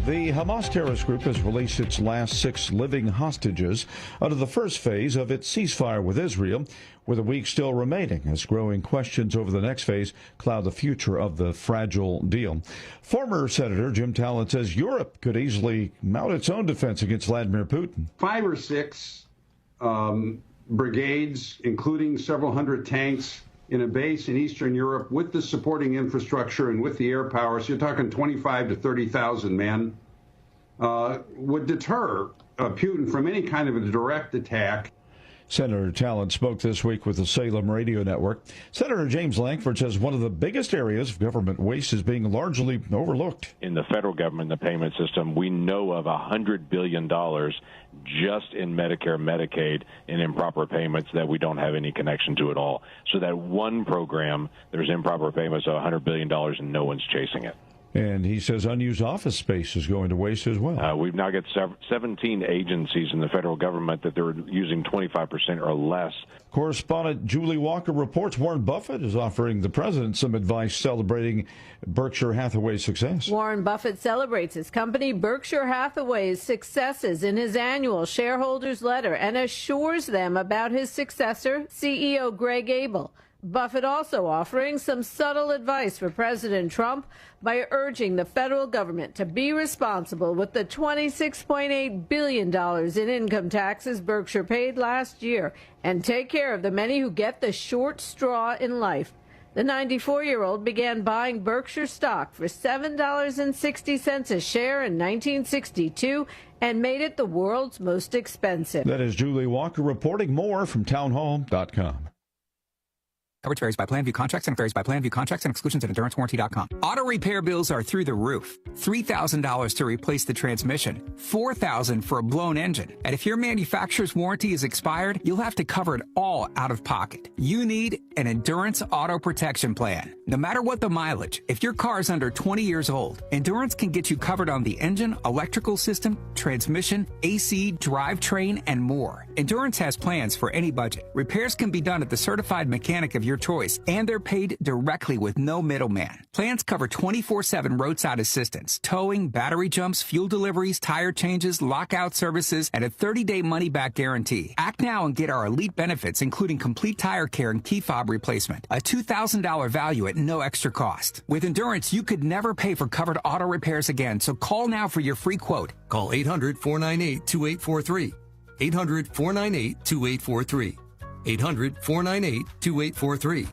The Hamas terrorist group has released its last 6 living hostages under the first phase of its ceasefire with Israel, with a week still remaining as growing questions over the next phase cloud the future of the fragile deal. Former Senator Jim Talent says Europe could easily mount its own defense against Vladimir Putin. 5 or 6 brigades, including several hundred tanks, in a base in Eastern Europe with the supporting infrastructure and with the air power, so you're talking 25 to 30,000 men, would deter Putin from any kind of a direct attack. Senator Talent spoke this week with the Salem Radio Network. Senator James Lankford says one of the biggest areas of government waste is being largely overlooked. In the federal government, the payment system, we know of $100 billion just in Medicare, Medicaid, and improper payments that we don't have any connection to at all. So that one program, there's improper payments of $100 billion and no one's chasing it. And he says unused office space is going to waste as well. We've now got 17 agencies in the federal government that they're using 25% or less. Correspondent Julie Walker reports Warren Buffett is offering the president some advice celebrating Berkshire Hathaway's success. Warren Buffett celebrates his company Berkshire Hathaway's successes in his annual shareholders letter and assures them about his successor, CEO Greg Abel. Buffett also offering some subtle advice for President Trump by urging the federal government to be responsible with the $26.8 billion in income taxes Berkshire paid last year and take care of the many who get the short straw in life. The 94-year-old began buying Berkshire stock for $7.60 a share in 1962 and made it the world's most expensive. That is Julie Walker reporting. More from townhall.com. Coverage varies by plan, view contracts, and varies by plan, view contracts, and exclusions at EnduranceWarranty.com. Auto repair bills are through the roof. $3,000 to replace the transmission, $4,000 for a blown engine. And if your manufacturer's warranty is expired, you'll have to cover it all out of pocket. You need an Endurance Auto Protection Plan. No matter what the mileage, if your car is under 20 years old, Endurance can get you covered on the engine, electrical system, transmission, AC, drivetrain, and more. Endurance has plans for any budget. Repairs can be done at the certified mechanic of your choice, and they're paid directly with no middleman. Plans cover 24/7 roadside assistance, towing, battery jumps, fuel deliveries, tire changes, lockout services, and a 30-day money-back guarantee. Act now and get our elite benefits, including complete tire care and key fob replacement. A $2,000 value at no extra cost. With Endurance, you could never pay for covered auto repairs again, so call now for your free quote. Call 800-498-2843. 800-498-2843. 800-498-2843.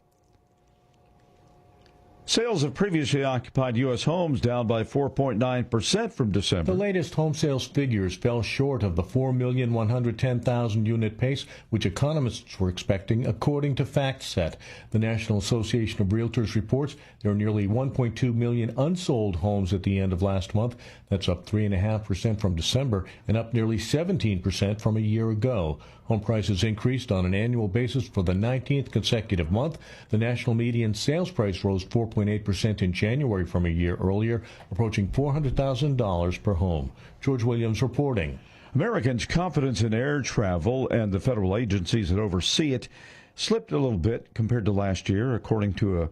Sales of previously occupied U.S. homes down by 4.9% from December. The latest home sales figures fell short of the 4,110,000 unit pace, which economists were expecting, according to FactSet. The National Association of Realtors reports there are nearly 1.2 million unsold homes at the end of last month. That's up 3.5% from December and up nearly 17% from a year ago. Home prices increased on an annual basis for the 19th consecutive month. The national median sales price rose 4.8% in January from a year earlier, approaching $400,000 per home. George Williams reporting. Americans' confidence in air travel and the federal agencies that oversee it slipped a little bit compared to last year, according to a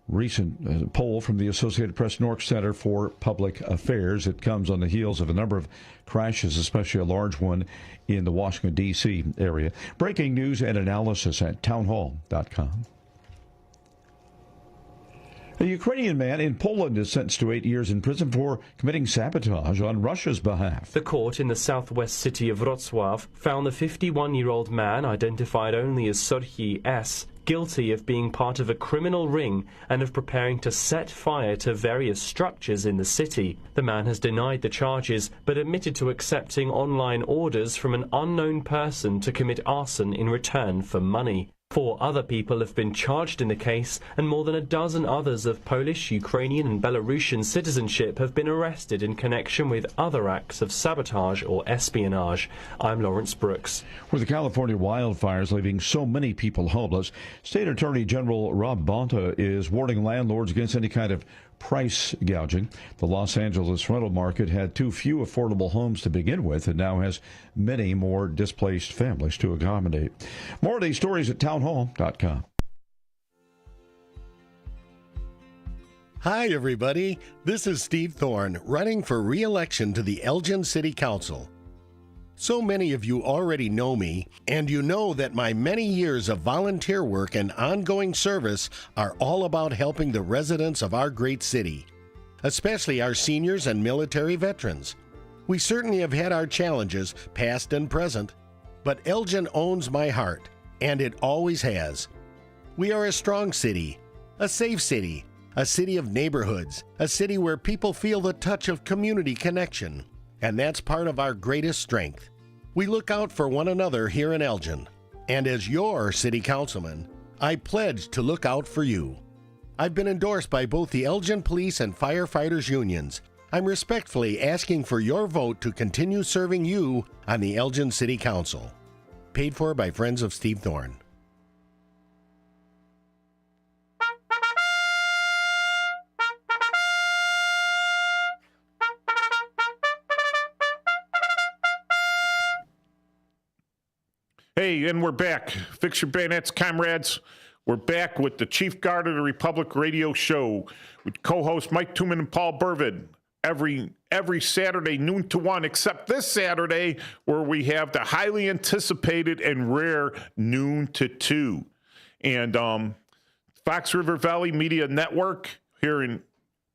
recent poll from the Associated Press Newark Center for Public Affairs. It comes on the heels of a number of crashes, especially a large one in the Washington, D.C. area. Breaking news and analysis at townhall.com. A Ukrainian man in Poland is sentenced to 8 years in prison for committing sabotage on Russia's behalf. The court in the southwest city of Wrocław found the 51-year-old man, identified only as Sophia S., guilty of being part of a criminal ring and of preparing to set fire to various structures in the city. The man has denied the charges, but admitted to accepting online orders from an unknown person to commit arson in return for money. 4 other people have been charged in the case, and more than a dozen others of Polish, Ukrainian and Belarusian citizenship have been arrested in connection with other acts of sabotage or espionage. I'm Lawrence Brooks. With the California wildfires leaving so many people homeless, State Attorney General Rob Bonta is warning landlords against any kind of price gouging. The Los Angeles rental market had too few affordable homes to begin with and now has many more displaced families to accommodate. More of these stories at townhall.com. Hi, everybody. This is Steve Thorne, running for re-election to the Elgin City Council. So many of you already know me, and you know that my many years of volunteer work and ongoing service are all about helping the residents of our great city, especially our seniors and military veterans. We certainly have had our challenges, past and present, but Elgin owns my heart, and it always has. We are a strong city, a safe city, a city of neighborhoods, a city where people feel the touch of community connection. And that's part of our greatest strength. We look out for one another here in Elgin. And as your city councilman, I pledge to look out for you. I've been endorsed by both the Elgin Police and Firefighters Unions. I'm respectfully asking for your vote to continue serving you on the Elgin City Council. Paid for by Friends of Steve Thorne. Hey, and we're back. Fix your bayonets, comrades. We're back with the Chief Guard of the Republic radio show with co-hosts Mike Tooman and Paul Burvid every Saturday, noon to 1, except this Saturday where we have the highly anticipated and rare noon to 2. And Fox River Valley Media Network here in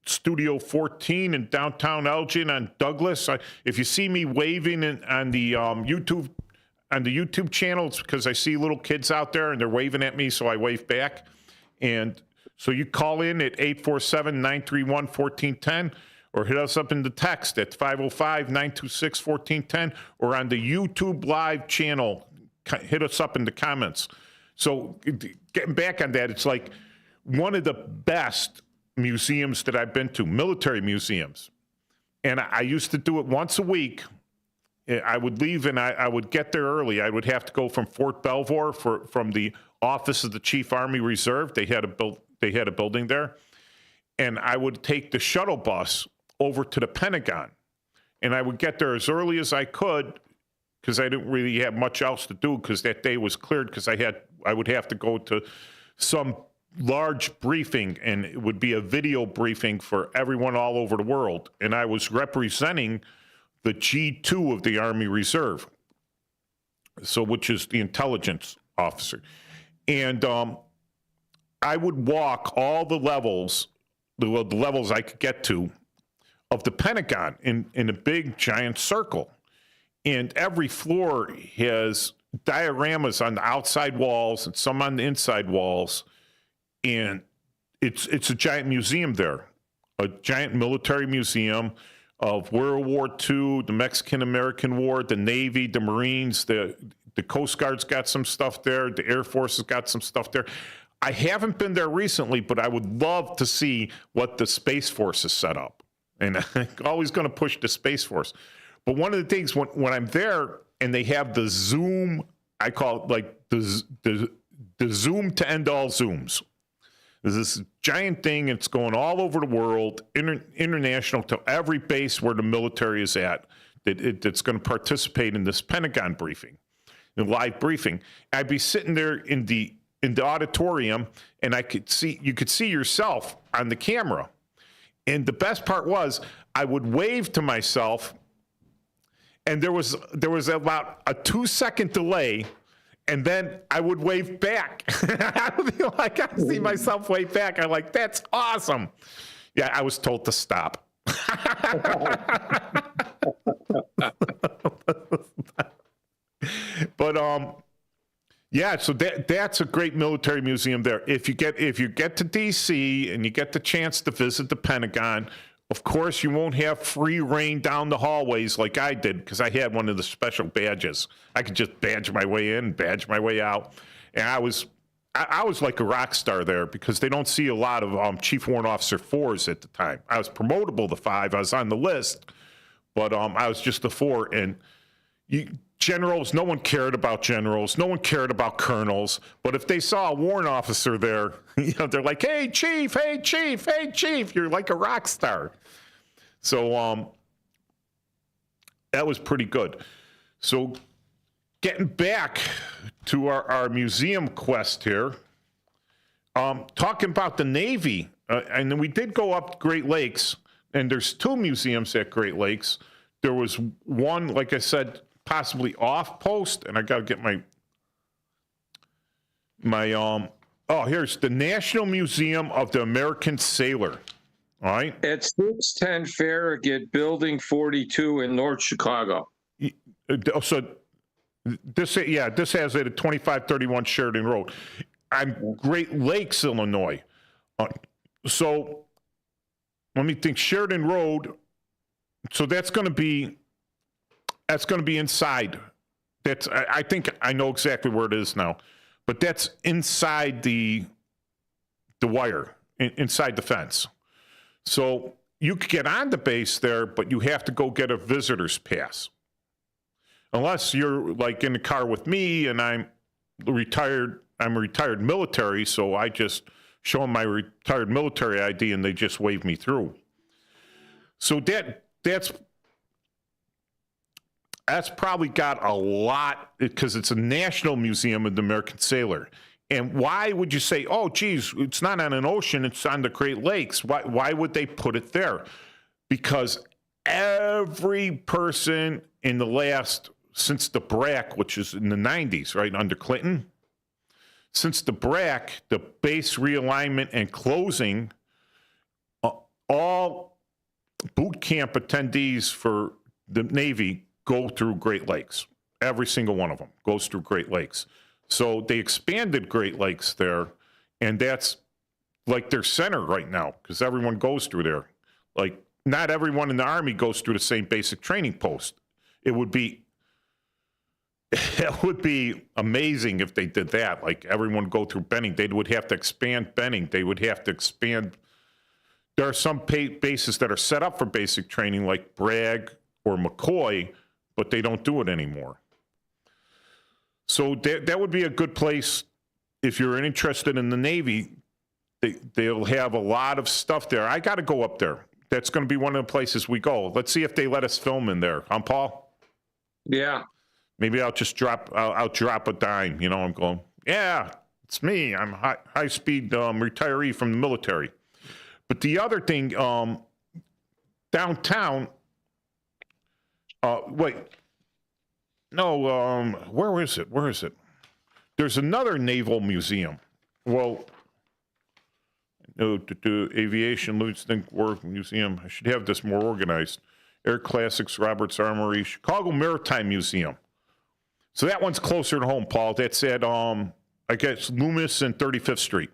Studio 14 in downtown Elgin on Douglas. If you see me waving on the YouTube channel, it's because I see little kids out there and they're waving at me, so I wave back. And so you call in at 847-931-1410 or hit us up in the text at 505-926-1410 or on the YouTube live channel. Hit us up in the comments. So getting back on that, it's like one of the best museums that I've been to, military museums. And I used to do it once a week. I would leave and I would get there early. I would have to go from Fort Belvoir from the office of the Chief Army Reserve. They had a building there. And I would take the shuttle bus over to the Pentagon. And I would get there as early as I could because I didn't really have much else to do because that day was cleared because I would have to go to some large briefing, and it would be a video briefing for everyone all over the world. And I was representing the G2 of the Army Reserve, so which is the intelligence officer. And I would walk all the levels, the levels I could get to, of the Pentagon in a big giant circle. And every floor has dioramas on the outside walls and some on the inside walls. And it's a giant museum there, a giant military museum of World War II, the Mexican-American War, the Navy, the Marines, the Coast Guard's got some stuff there, the Air Force has got some stuff there. I haven't been there recently, but I would love to see what the Space Force has set up. And I'm always going to push the Space Force. But one of the things when I'm there and they have the Zoom, I call it like the Zoom to end all Zooms. There's this giant thing. It's going all over the world, international, to every base where the military is at that's going to participate in this Pentagon briefing, the live briefing. I'd be sitting there in the auditorium, and you could see yourself on the camera. And the best part was I would wave to myself, and there was about a 2-second delay, and then I would wave back. I would be like, I see myself wave back. I'm like, that's awesome. Yeah, I was told to stop. But yeah, so that's a great military museum there. If you get to DC and you get the chance to visit the Pentagon, of course you won't have free reign down the hallways like I did because I had one of the special badges. I could just badge my way in, badge my way out, and I was like a rock star there because they don't see a lot of Chief Warrant Officer 4s at the time. I was promotable to 5. I was on the list, but I was just a 4. And generals, no one cared about generals. No one cared about colonels. But if they saw a warrant officer there, they're like, hey, chief, hey, chief, hey, chief. You're like a rock star. So that was pretty good. So getting back to our museum quest here, talking about the Navy, and then we did go up Great Lakes, and there's 2 museums at Great Lakes. There was one, like I said, possibly off post, and I got to get my here's the National Museum of the American Sailor. All right, at 610 Farragut, Building 42 in North Chicago. So this has it at 2531 Sheridan Road. I'm Great Lakes, Illinois. So let me think. Sheridan Road. So that's going to be inside. I think I know exactly where it is now, but that's inside the wire, inside the fence. So you could get on the base there, but you have to go get a visitor's pass. Unless you're like in the car with me and I'm a retired military, so I just show them my retired military ID and they just wave me through. So that's probably got a lot because it's a national museum of the American sailor. And why would you say, oh, geez, it's not on an ocean, it's on the Great Lakes? Why would they put it there? Because every person in the last, since the BRAC, which is in the 90s, right, under Clinton, since the BRAC, the base realignment and closing, all boot camp attendees for the Navy go through Great Lakes. Every single one of them goes through Great Lakes. So they expanded Great Lakes there, and that's like their center right now because everyone goes through there. Like, not everyone in the Army goes through the same basic training post. It would be amazing if they did that. Like, everyone go through Benning. They would have to expand Benning. They would have to expand. There are some bases that are set up for basic training, like Bragg or McCoy, but they don't do it anymore. So that would be a good place if you're interested in the Navy. They'll have a lot of stuff there. I got to go up there. That's going to be one of the places we go. Let's see if they let us film in there. Paul? Yeah. Maybe I'll just drop a dime. You know, I'm going, yeah, it's me. I'm high speed retiree from the military. But the other thing, downtown. Wait. No. Where is it? Where is it? There's another naval museum. Well. Aviation, Lieutenant War Museum. I should have this more organized. Air Classics, Roberts Armory, Chicago Maritime Museum. So that one's closer to home, Paul. That's at, I guess, Loomis and 35th Street.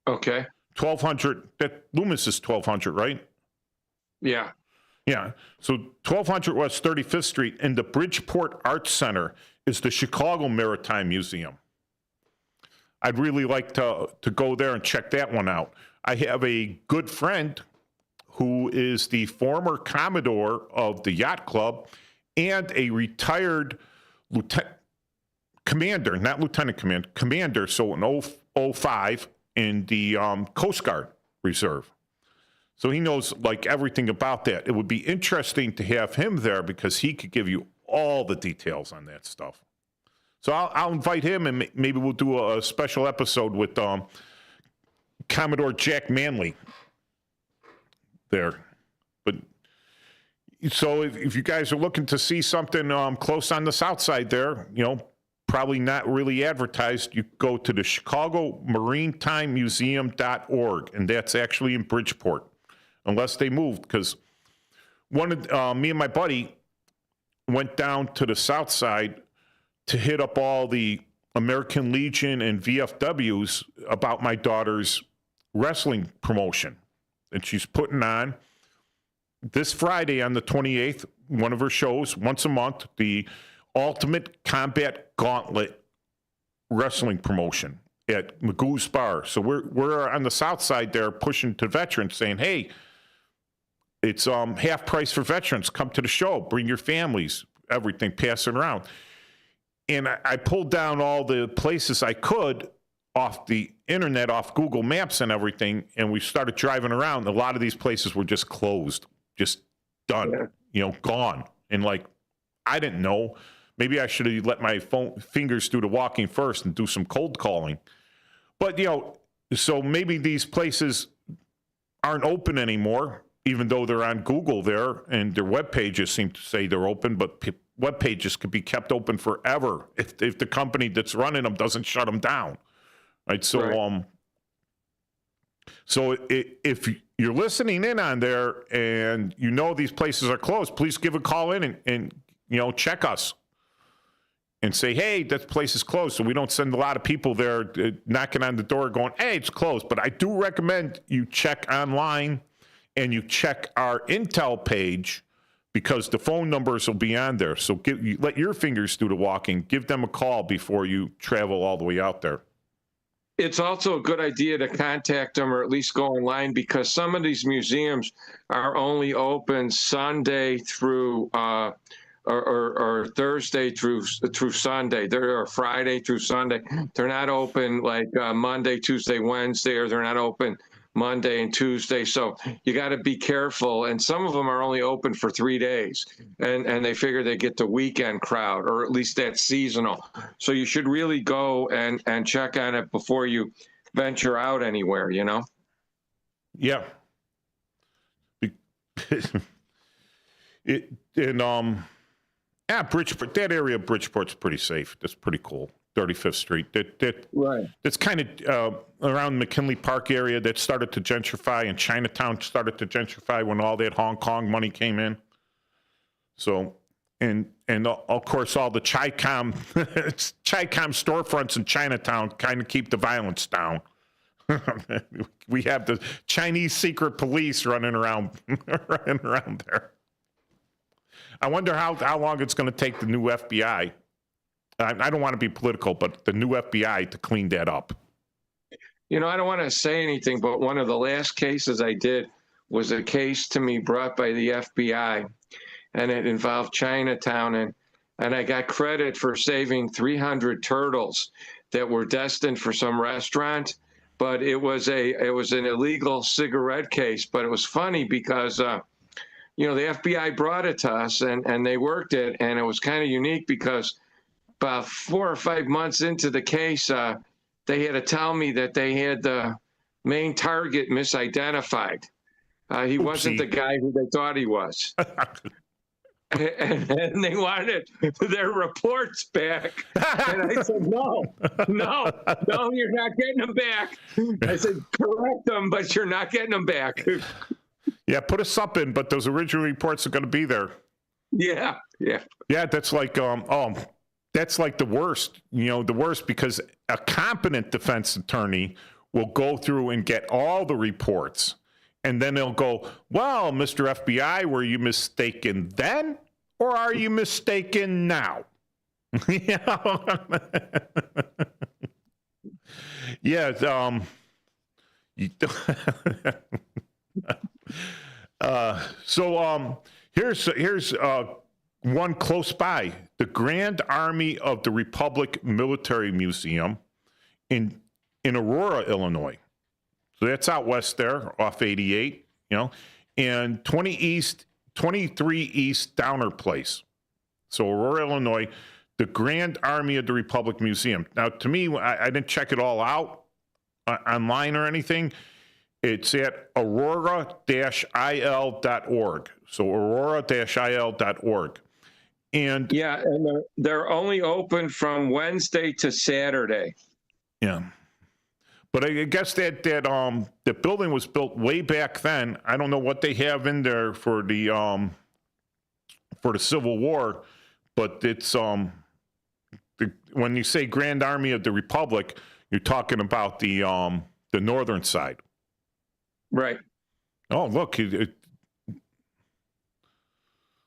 Okay. 1200. That Loomis is 1200, right? Yeah. Yeah. So 1200 West 35th Street, and the Bridgeport Arts Center is the Chicago Maritime Museum. I'd really like to go there and check that one out. I have a good friend who is the former Commodore of the Yacht Club and a retired commander, not lieutenant commander, so an 05 in the Coast Guard Reserve. So he knows like everything about that. It would be interesting to have him there because he could give you all the details on that stuff. So I'll invite him, and maybe we'll do a special episode with Commodore Jack Manley there. But so if you guys are looking to see something close on the south side there, you know, probably not really advertised, you go to the Chicago Maritime Museum.org, and that's actually in Bridgeport, unless they moved, because one of me and my buddy went down to the south side to hit up all the American Legion and VFWs about my daughter's wrestling promotion. And she's putting on this Friday on the 28th, one of her shows, once a month, the Ultimate Combat Gauntlet wrestling promotion at Magoo's Bar. So we're on the south side there pushing to veterans saying, hey, it's half price for veterans. Come to the show. Bring your families, everything, pass it around. And I pulled down all the places I could off the internet, off Google Maps and everything, and we started driving around. A lot of these places were just closed, just done, you know, gone. And like, I didn't know. Maybe I should have let my fingers do the walking first and do some cold calling. But, you know, so maybe these places aren't open anymore, even though they're on Google there, and their web pages seem to say they're open, but web pages could be kept open forever if the company that's running them doesn't shut them down, right? So, right. If you're listening in on there and you know these places are closed, please give a call in and you know, check us and say, hey, that place is closed. So we don't send a lot of people there knocking on the door going, hey, it's closed. But I do recommend you check online and you check our Intel page, because the phone numbers will be on there. So let your fingers do the walking. Give them a call before you travel all the way out there. It's also a good idea to contact them or at least go online, because some of these museums are only open Sunday through or Thursday through Sunday. They're Friday through Sunday. They're not open like Monday, Tuesday, Wednesday, or they're not open Monday and Tuesday. So you got to be careful. And some of them are only open for 3 days, and they figure they get the weekend crowd, or at least that's seasonal. So you should really go and check on it before you venture out anywhere, you know? Yeah. Bridgeport, that area of Bridgeport's pretty safe. That's pretty cool. 35th Street. Right. That's kind of around McKinley Park area that started to gentrify, and Chinatown started to gentrify when all that Hong Kong money came in. So, and of course, all the Chi-Com storefronts in Chinatown kind of keep the violence down. We have the Chinese secret police running around there. I wonder how long it's going to take the new FBI. I don't want to be political, but the new FBI to clean that up. You know, I don't want to say anything, but one of the last cases I did was a case to me brought by the FBI, and it involved Chinatown, and I got credit for saving 300 turtles that were destined for some restaurant, but it was an illegal cigarette case. But it was funny because the FBI brought it to us and they worked it, and it was kind of unique because about 4 or 5 months into the case, they had to tell me that they had the main target misidentified. He wasn't the guy who they thought he was. And they wanted their reports back. And I said, no, you're not getting them back. I said, correct them, but you're not getting them back. Yeah, put us up in, but those original reports are going to be there. Yeah. Yeah, that's like, that's like the worst, the worst, because a competent defense attorney will go through and get all the reports. And then they'll go, well, Mr. FBI, were you mistaken then, or are you mistaken now? Yeah. Here's one close by, the Grand Army of the Republic Military Museum in Aurora, Illinois. So that's out west there, off 88, and 23 East Downer Place. So Aurora, Illinois, the Grand Army of the Republic Museum. Now, to me, I didn't check it all out online or anything. It's at aurora-il.org. So aurora-il.org. And yeah, and they're only open from Wednesday to Saturday. Yeah. But I guess that the building was built way back then. I don't know what they have in there for the Civil War, but it's when you say Grand Army of the Republic, you're talking about the northern side. Right. Oh, look,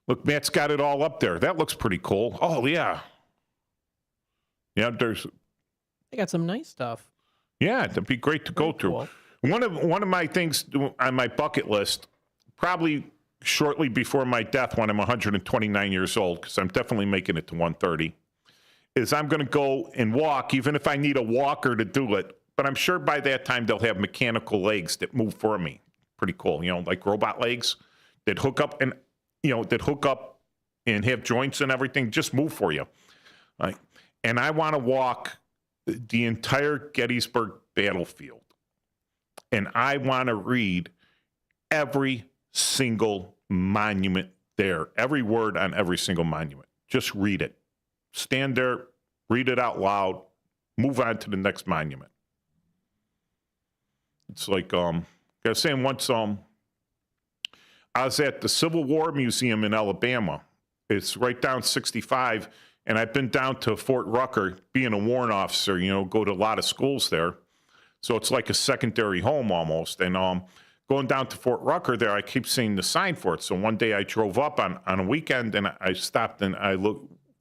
look, Matt's got it all up there. That looks pretty cool. Oh, yeah. Yeah, They got some nice stuff. Yeah, that'd be great to go through. Cool. One of my things on my bucket list, probably shortly before my death when I'm 129 years old, because I'm definitely making it to 130, is I'm going to go and walk, even if I need a walker to do it. But I'm sure by that time they'll have mechanical legs that move for me. Pretty cool, like robot legs that hook up and have joints and everything, just move for you. Right? And I want to walk the entire Gettysburg battlefield. And I want to read every single monument there, every word on every single monument. Just read it. Stand there, read it out loud, move on to the next monument. It's like, I was saying once, I was at the Civil War Museum in Alabama. It's right down 65. And I've been down to Fort Rucker, being a warrant officer, go to a lot of schools there. So it's like a secondary home almost. And going down to Fort Rucker there, I keep seeing the sign for it. So one day I drove up on a weekend and I stopped and I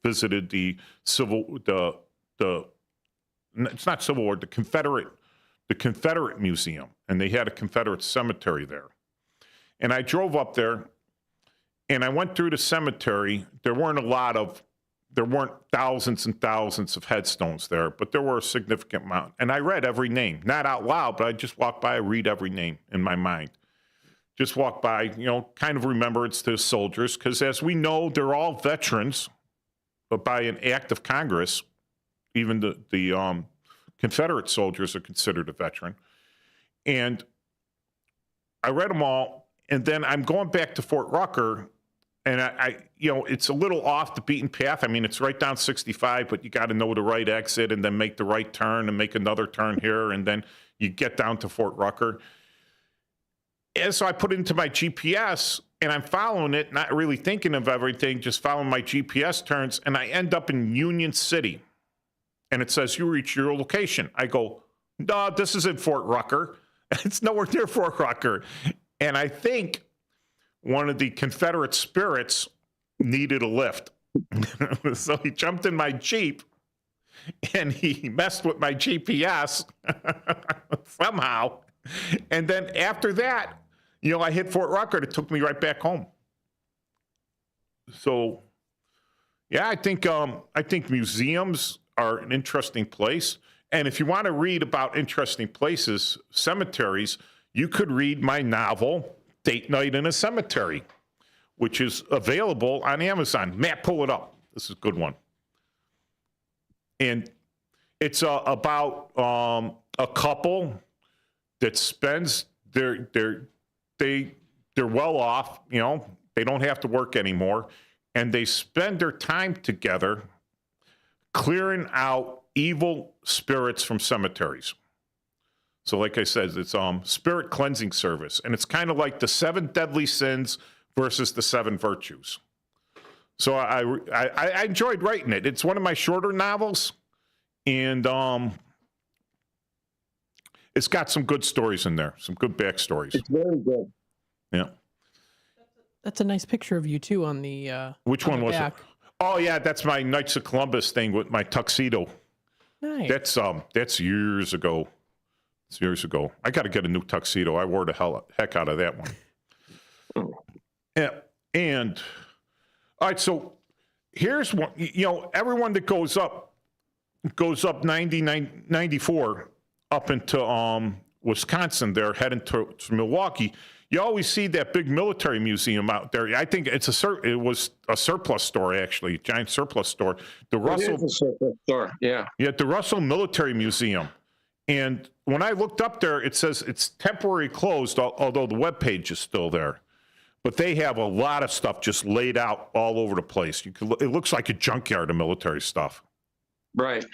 visited the it's not Civil War, the Confederate Museum. And they had a Confederate cemetery there. And I drove up there and I went through the cemetery. There weren't thousands and thousands of headstones there, but there were a significant amount. And I read every name, not out loud, but I just walked by, I read every name in my mind. Just walk by, kind of remembrance to the soldiers, because as we know, they're all veterans, but by an act of Congress, even the Confederate soldiers are considered a veteran. And I read them all, and then I'm going back to Fort Rucker. And I it's a little off the beaten path. I mean, it's right down 65, but you got to know the right exit and then make the right turn and make another turn here. And then you get down to Fort Rucker. And so I put it into my GPS and I'm following it, not really thinking of everything, just following my GPS turns. And I end up in Union City. And it says, you reach your location. I go, no, this isn't Fort Rucker. It's nowhere near Fort Rucker. And I think one of the Confederate spirits needed a lift. So he jumped in my Jeep and he messed with my GPS somehow. And then after that, I hit Fort Rucker. It took me right back home. So, yeah, I think museums are an interesting place. And if you want to read about interesting places, cemeteries, you could read my novel, Date Night in a Cemetery. which is available on Amazon. Matt, pull it up. This is a good one. And it's about a couple that spends they're well off, you know, they don't have to work anymore, and they spend their time together clearing out evil spirits from cemeteries. So like I said, it's spirit cleansing service, and it's kind of like the 7 deadly sins versus the 7 virtues. So I enjoyed writing it. It's one of my shorter novels, and it's got some good stories in there, some good backstories. It's very good. Yeah. That's a nice picture of you too on the. Which on one the was back. it? Oh yeah, that's my Knights of Columbus thing with my tuxedo. Nice. That's years ago. It's years ago. I got to get a new tuxedo. I wore the heck out of that one. Yeah, and all right. So here's one. You know, everyone that goes up 94 up into Wisconsin. They're heading to Milwaukee. You always see that big military museum out there. I think it was a surplus store, actually, a giant surplus store. The Russell, it is a surplus store, yeah. Yeah, the Russell Military Museum. And when I looked up there, it says it's temporarily closed, although the webpage is still there. But they have a lot of stuff just laid out all over the place. It looks like a junkyard of military stuff. Right.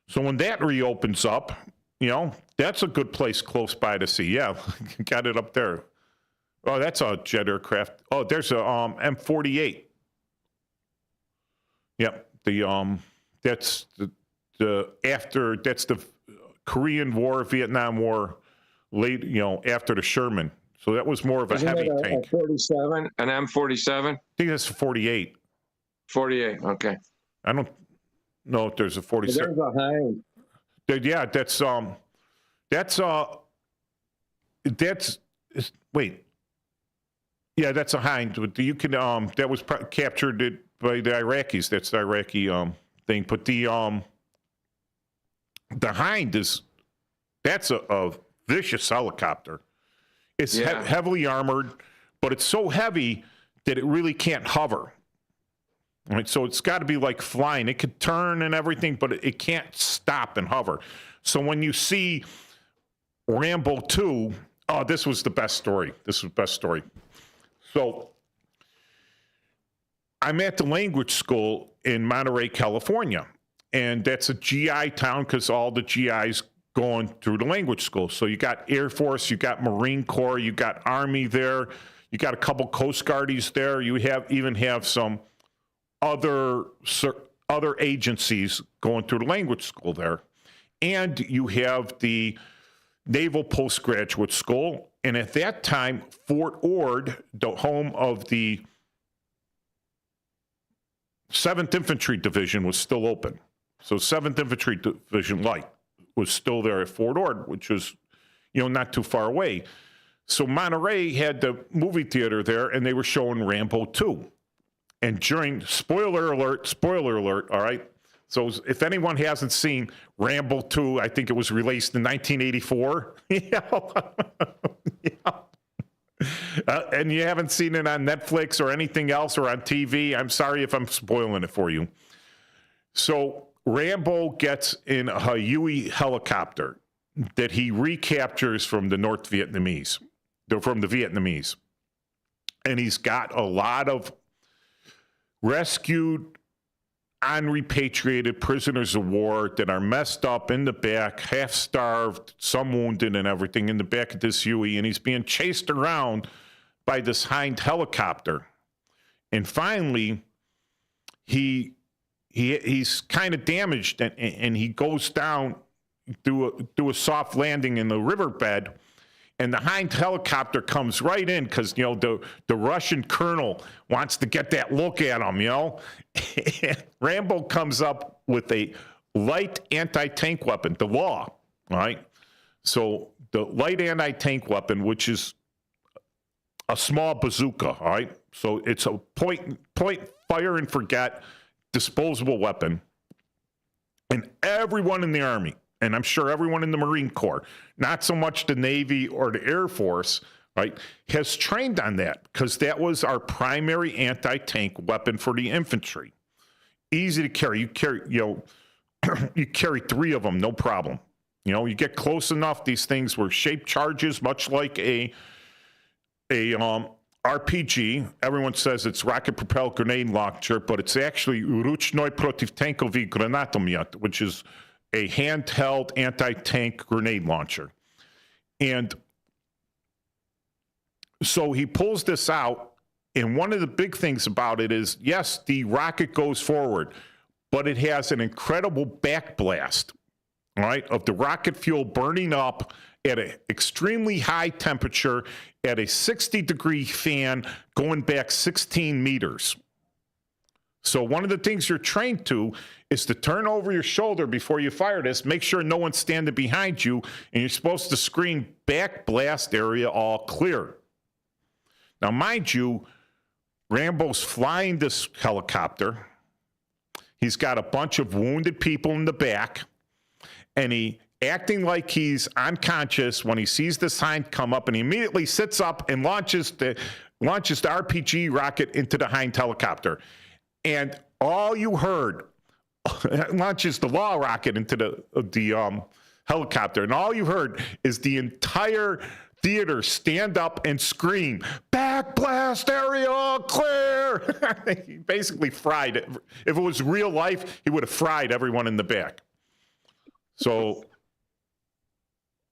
So when that reopens up, you know, that's a good place close by to see. Yeah, got it up there. Oh, that's a jet aircraft. Oh, there's a M48. Yep, that's the Korean War, Vietnam War, late, you know, after the Sherman. So that was more of a heavy tank. A 47, an M47? I think that's a 48. 48, okay. I don't know if there's a 47. There's a Hind. Yeah, wait. Yeah, that's a Hind. You can that was captured by the Iraqis. That's the Iraqi thing. But the Hind that's a vicious helicopter. It's heavily armored, but it's so heavy that it really can't hover. All right, so it's got to be like flying. It could turn and everything, but it can't stop and hover. So when you see Rambo 2, oh, this was the best story. So I'm at the language school in Monterey, California, and that's a GI town because all the GIs going through the language school. So you got Air Force, you got Marine Corps, you got Army there, you got a couple Coast Guardies there. You even have some other agencies going through the language school there. And you have the Naval Postgraduate School. And at that time, Fort Ord, the home of the 7th Infantry Division, was still open. So 7th Infantry Division Light was still there at Fort Ord, which was, you know, not too far away. So Monterey had the movie theater there, and they were showing Rambo 2. And during, spoiler alert, all right? So if anyone hasn't seen Rambo 2, I think it was released in 1984. And you haven't seen it on Netflix or anything else or on TV, I'm sorry if I'm spoiling it for you. So Rambo gets in a Huey helicopter that he recaptures from the Vietnamese. And he's got a lot of rescued, unrepatriated prisoners of war that are messed up in the back, half starved, some wounded and everything in the back of this Huey, and he's being chased around by this Hind helicopter. And finally, he's kind of damaged, and he goes down through a soft landing in the riverbed. And the Hind helicopter comes right in because, you know, the Russian colonel wants to get that look at him, you know. Rambo comes up with a light anti-tank weapon, the law, all right? So the light anti-tank weapon, which is a small bazooka, all right? So it's a point fire and forget disposable weapon. And everyone in the Army, and I'm sure everyone in the Marine Corps, not so much the Navy or the Air Force, right, has trained on that because that was our primary anti-tank weapon for the infantry. Easy to carry. You carry, you carry 3 of them, no problem. You get close enough. These things were shaped charges, much like a RPG. Everyone says it's rocket-propelled grenade launcher, but it's actually Ruchnoi protivtankový granatomet, which is a handheld anti-tank grenade launcher. And so he pulls this out, and one of the big things about it is, yes, the rocket goes forward, but it has an incredible backblast, right, of the rocket fuel burning up at an extremely high temperature at a 60-degree fan going back 16 meters. So one of the things you're trained to is to turn over your shoulder before you fire this, make sure no one's standing behind you, and you're supposed to scream backblast area all clear. Now, mind you, Rambo's flying this helicopter. He's got a bunch of wounded people in the back, and he acting like he's unconscious when he sees this Hind come up, and he immediately sits up and launches the RPG rocket into the Hind helicopter. And all you heard, launches the Law rocket into the helicopter, and all you heard is the entire theater stand up and scream, "Backblast area clear!" He basically fried it. If it was real life, he would have fried everyone in the back. So,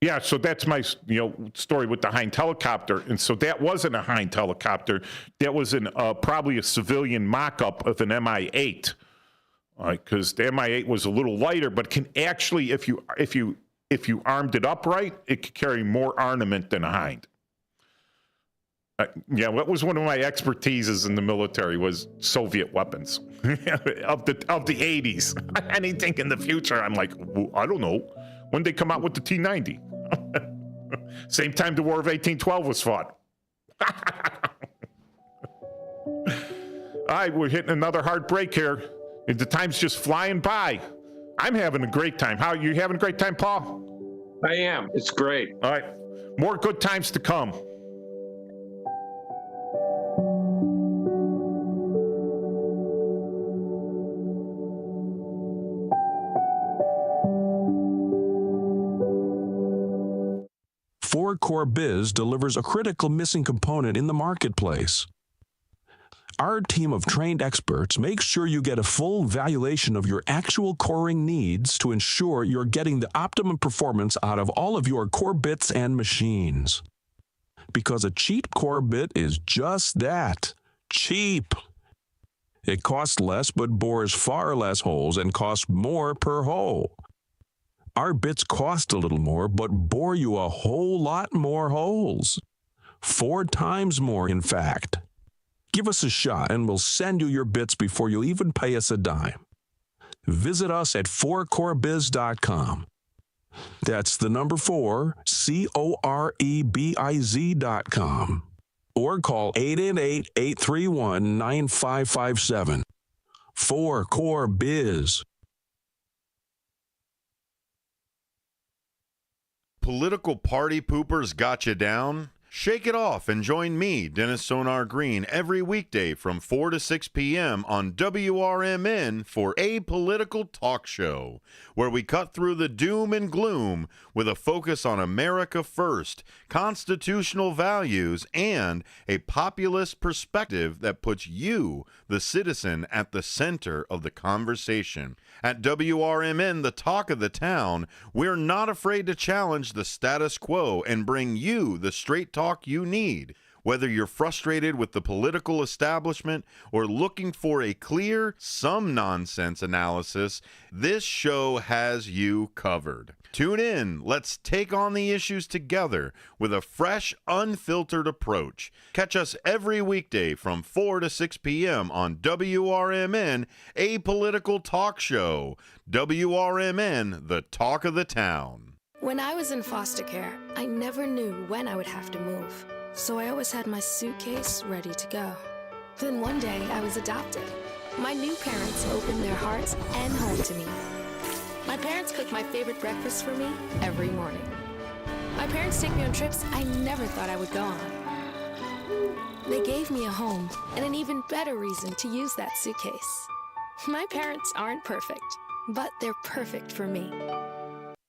yeah, so that's my story with the Hind helicopter. And so that wasn't a Hind helicopter. That was probably a civilian mock-up of an Mi-8, because the Mi-8 was a little lighter, but can actually, if you armed it up right, it could carry more armament than a Hind. What was one of my expertises in the military was Soviet weapons of the 80s. Anything in the future, I'm like, I don't know. When they come out with the T-90? Same time the War of 1812 was fought. All right, we're hitting another hard break here. The time's just flying by. I'm having a great time. How are you having a great time, Paul? I am. It's great. All right. More good times to come. Core Biz delivers a critical missing component in the marketplace. Our team of trained experts makes sure you get a full evaluation of your actual coring needs to ensure you're getting the optimum performance out of all of your core bits and machines. Because a cheap core bit is just that, cheap. It costs less but bores far less holes and costs more per hole. Our bits cost a little more, but bore you a whole lot more holes. 4 times more, in fact. Give us a shot, and we'll send you your bits before you even pay us a dime. Visit us at 4corebiz.com. That's the number 4, COREBIZ.com. Or call 888-831-9557. 4Core Biz. Political party poopers got you down? Shake it off and join me, Dennis Sonar Green, every weekday from 4 to 6 p.m. on WRMN for A Political Talk Show, where we cut through the doom and gloom with a focus on America first, constitutional values, and a populist perspective that puts you, the citizen, at the center of the conversation. At WRMN, the talk of the town, we're not afraid to challenge the status quo and bring you the straight talk you need. Whether you're frustrated with the political establishment or looking for a clear, some nonsense analysis, this show has you covered. Tune in. Let's take on the issues together with a fresh, unfiltered approach. Catch us every weekday from 4 to 6 p.m. on WRMN, A Political Talk Show. WRMN, the talk of the town. When I was in foster care, I never knew when I would have to move. So I always had my suitcase ready to go. Then one day I was adopted. My new parents opened their hearts and home to me. My parents cook my favorite breakfast for me every morning. My parents take me on trips I never thought I would go on. They gave me a home and an even better reason to use that suitcase. My parents aren't perfect, but they're perfect for me.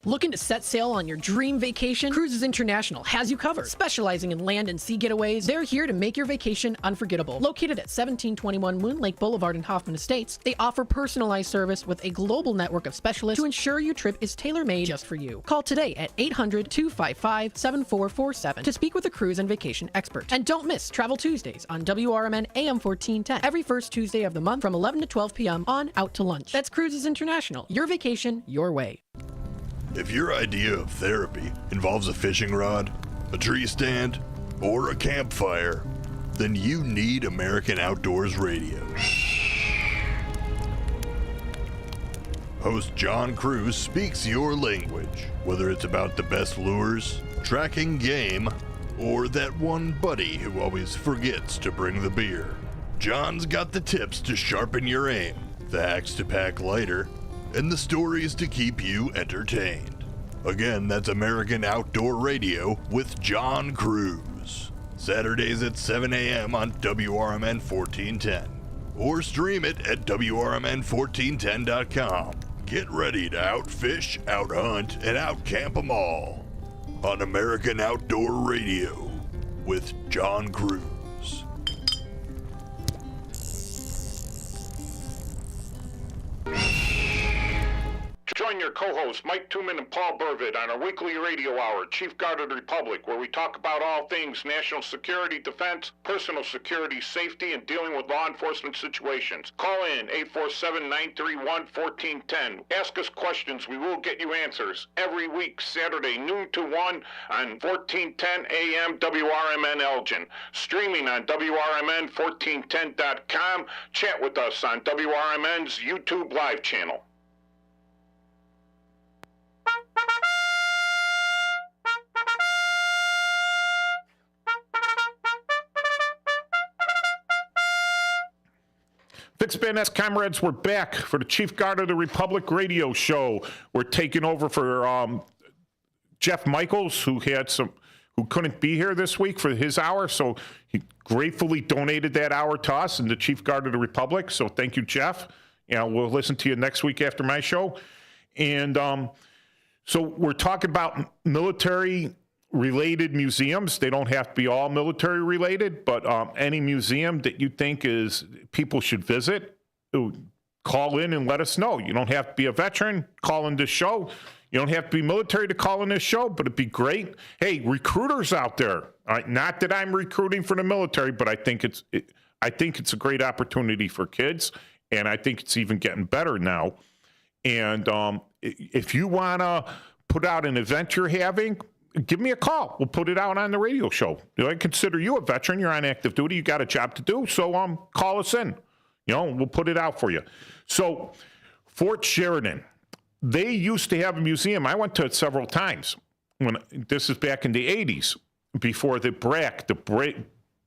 Looking to set sail on your dream vacation? Cruises International has you covered. Specializing in land and sea getaways, they're here to make your vacation unforgettable. Located at 1721 Moon Lake Boulevard in Hoffman Estates, they offer personalized service with a global network of specialists to ensure your trip is tailor-made just for you. Call today at 800-255-7447 to speak with a cruise and vacation expert. And don't miss Travel Tuesdays on WRMN AM 1410 every first Tuesday of the month from 11 to 12 p.m. on Out to Lunch. That's Cruises International. Your vacation, your way. If your idea of therapy involves a fishing rod, a tree stand, or a campfire, then you need American Outdoors Radio. Host John Cruz speaks your language, whether it's about the best lures, tracking game, or that one buddy who always forgets to bring the beer. John's got the tips to sharpen your aim, the hacks to pack lighter, and the stories to keep you entertained. Again, that's American Outdoor Radio with John Cruz. Saturdays at 7 a.m. on WRMN 1410. Or stream it at WRMN1410.com. Get ready to outfish, outhunt, and outcamp them all on American Outdoor Radio with John Cruz. Join your co-hosts Mike Tooman and Paul Burvitt on our weekly radio hour, Chief Guard of the Republic, where we talk about all things national security, defense, personal security, safety, and dealing with law enforcement situations. Call in 847-931-1410. Ask us questions. We will get you answers. Every week, Saturday, noon to 1 on 1410 AM WRMN Elgin. Streaming on WRMN1410.com. Chat with us on WRMN's YouTube live channel. Fitzbanet's comrades, we're back for the Chief Guard of the Republic radio show. We're taking over for Jeff Michaels, who couldn't be here this week for his hour, so he gratefully donated that hour to us and the Chief Guard of the Republic. So thank you, Jeff. We'll listen to you next week after my show. And so we're talking about military-related museums. They don't have to be all military-related, but any museum that you think people should visit, call in and let us know. You don't have to be a veteran. Call in this show. You don't have to be military to call in this show, but it'd be great. Hey, recruiters out there. Not that I'm recruiting for the military, but I think it's a great opportunity for kids, and I think it's even getting better now. And if you want to put out an event you're having, give me a call. We'll put it out on the radio show. I consider you a veteran. You're on active duty. You got a job to do. So call us in. We'll put it out for you. So Fort Sheridan, they used to have a museum. I went to it several times. This is back in the 80s, before the BRAC,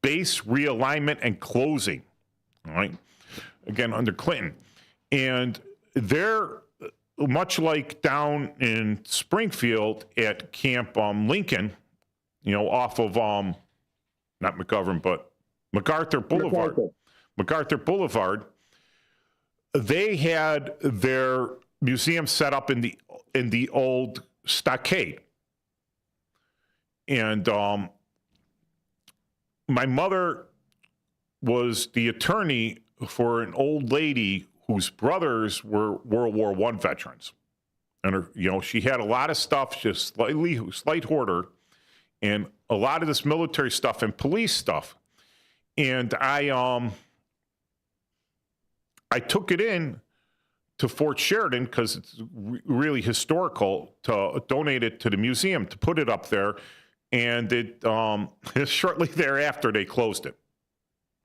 base realignment and closing. All right. Again, under Clinton. And they're much like down in Springfield at Camp Lincoln, off of not McGovern, but MacArthur Boulevard. MacArthur Boulevard. They had their museum set up in the old stockade, and my mother was the attorney for an old lady whose brothers were World War I veterans. And she had a lot of stuff, just slight hoarder, and a lot of this military stuff and police stuff. And I took it in to Fort Sheridan because it's really historical, to donate it to the museum, to put it up there. And it shortly thereafter they closed it.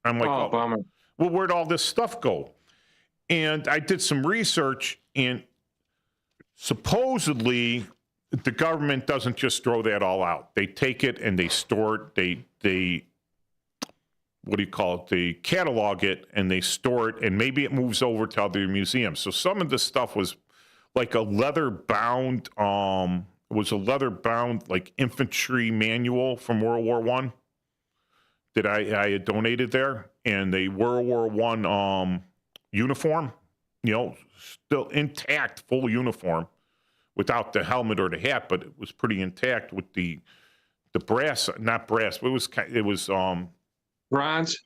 I'm like, bummer. Well, where'd all this stuff go? And I did some research, and supposedly the government doesn't just throw that all out. They take it and they store it. They what do you call it? They catalog it and they store it, and maybe it moves over to other museums. So some of this stuff was like a leather-bound was a leather-bound, like, infantry manual from World War I that I had donated there, and a World War I uniform, still intact, full uniform, without the helmet or the hat, but it was pretty intact with the brass, not brass, but it was bronze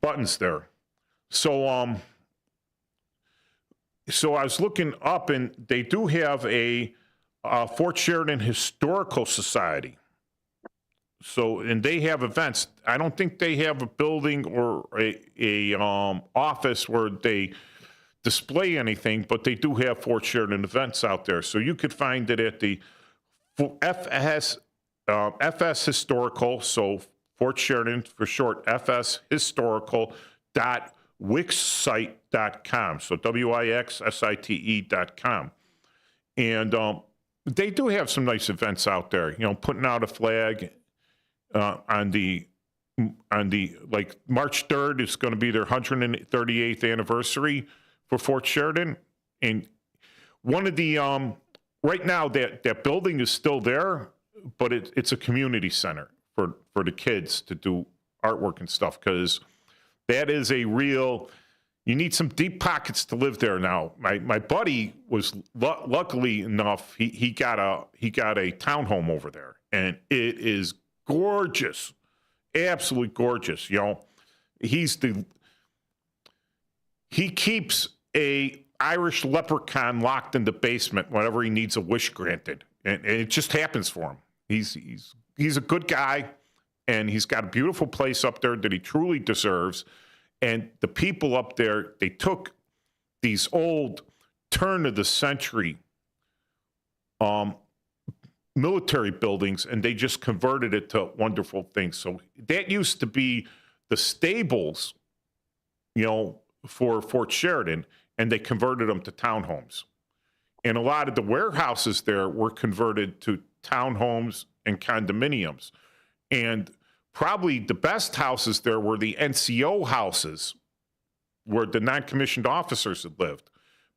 buttons there. So so I was looking up, and they do have a Fort Sheridan Historical Society. So, and they have events. I don't think they have a building or a office where they display anything, but they do have Fort Sheridan events out there. So you could find it at the FS Historical, so Fort Sheridan for short, fshistorical.wixsite.com. So WIXSITE.com. And they do have some nice events out there, putting out a flag on the like March 3rd is going to be their 138th anniversary for Fort Sheridan. And one of the right now that building is still there, but it's a community center for the kids to do artwork and stuff, because that is a real, you need some deep pockets to live there now. My buddy was luckily enough, he got a townhome over there, and it is gorgeous, absolutely gorgeous. He keeps a Irish leprechaun locked in the basement whenever he needs a wish granted, and it just happens for him. He's a good guy, and he's got a beautiful place up there that he truly deserves. And the people up there, they took these old turn of the century military buildings, and they just converted it to wonderful things. So that used to be the stables, for Fort Sheridan, and they converted them to townhomes. And a lot of the warehouses there were converted to townhomes and condominiums. And probably the best houses there were the NCO houses, where the non-commissioned officers had lived,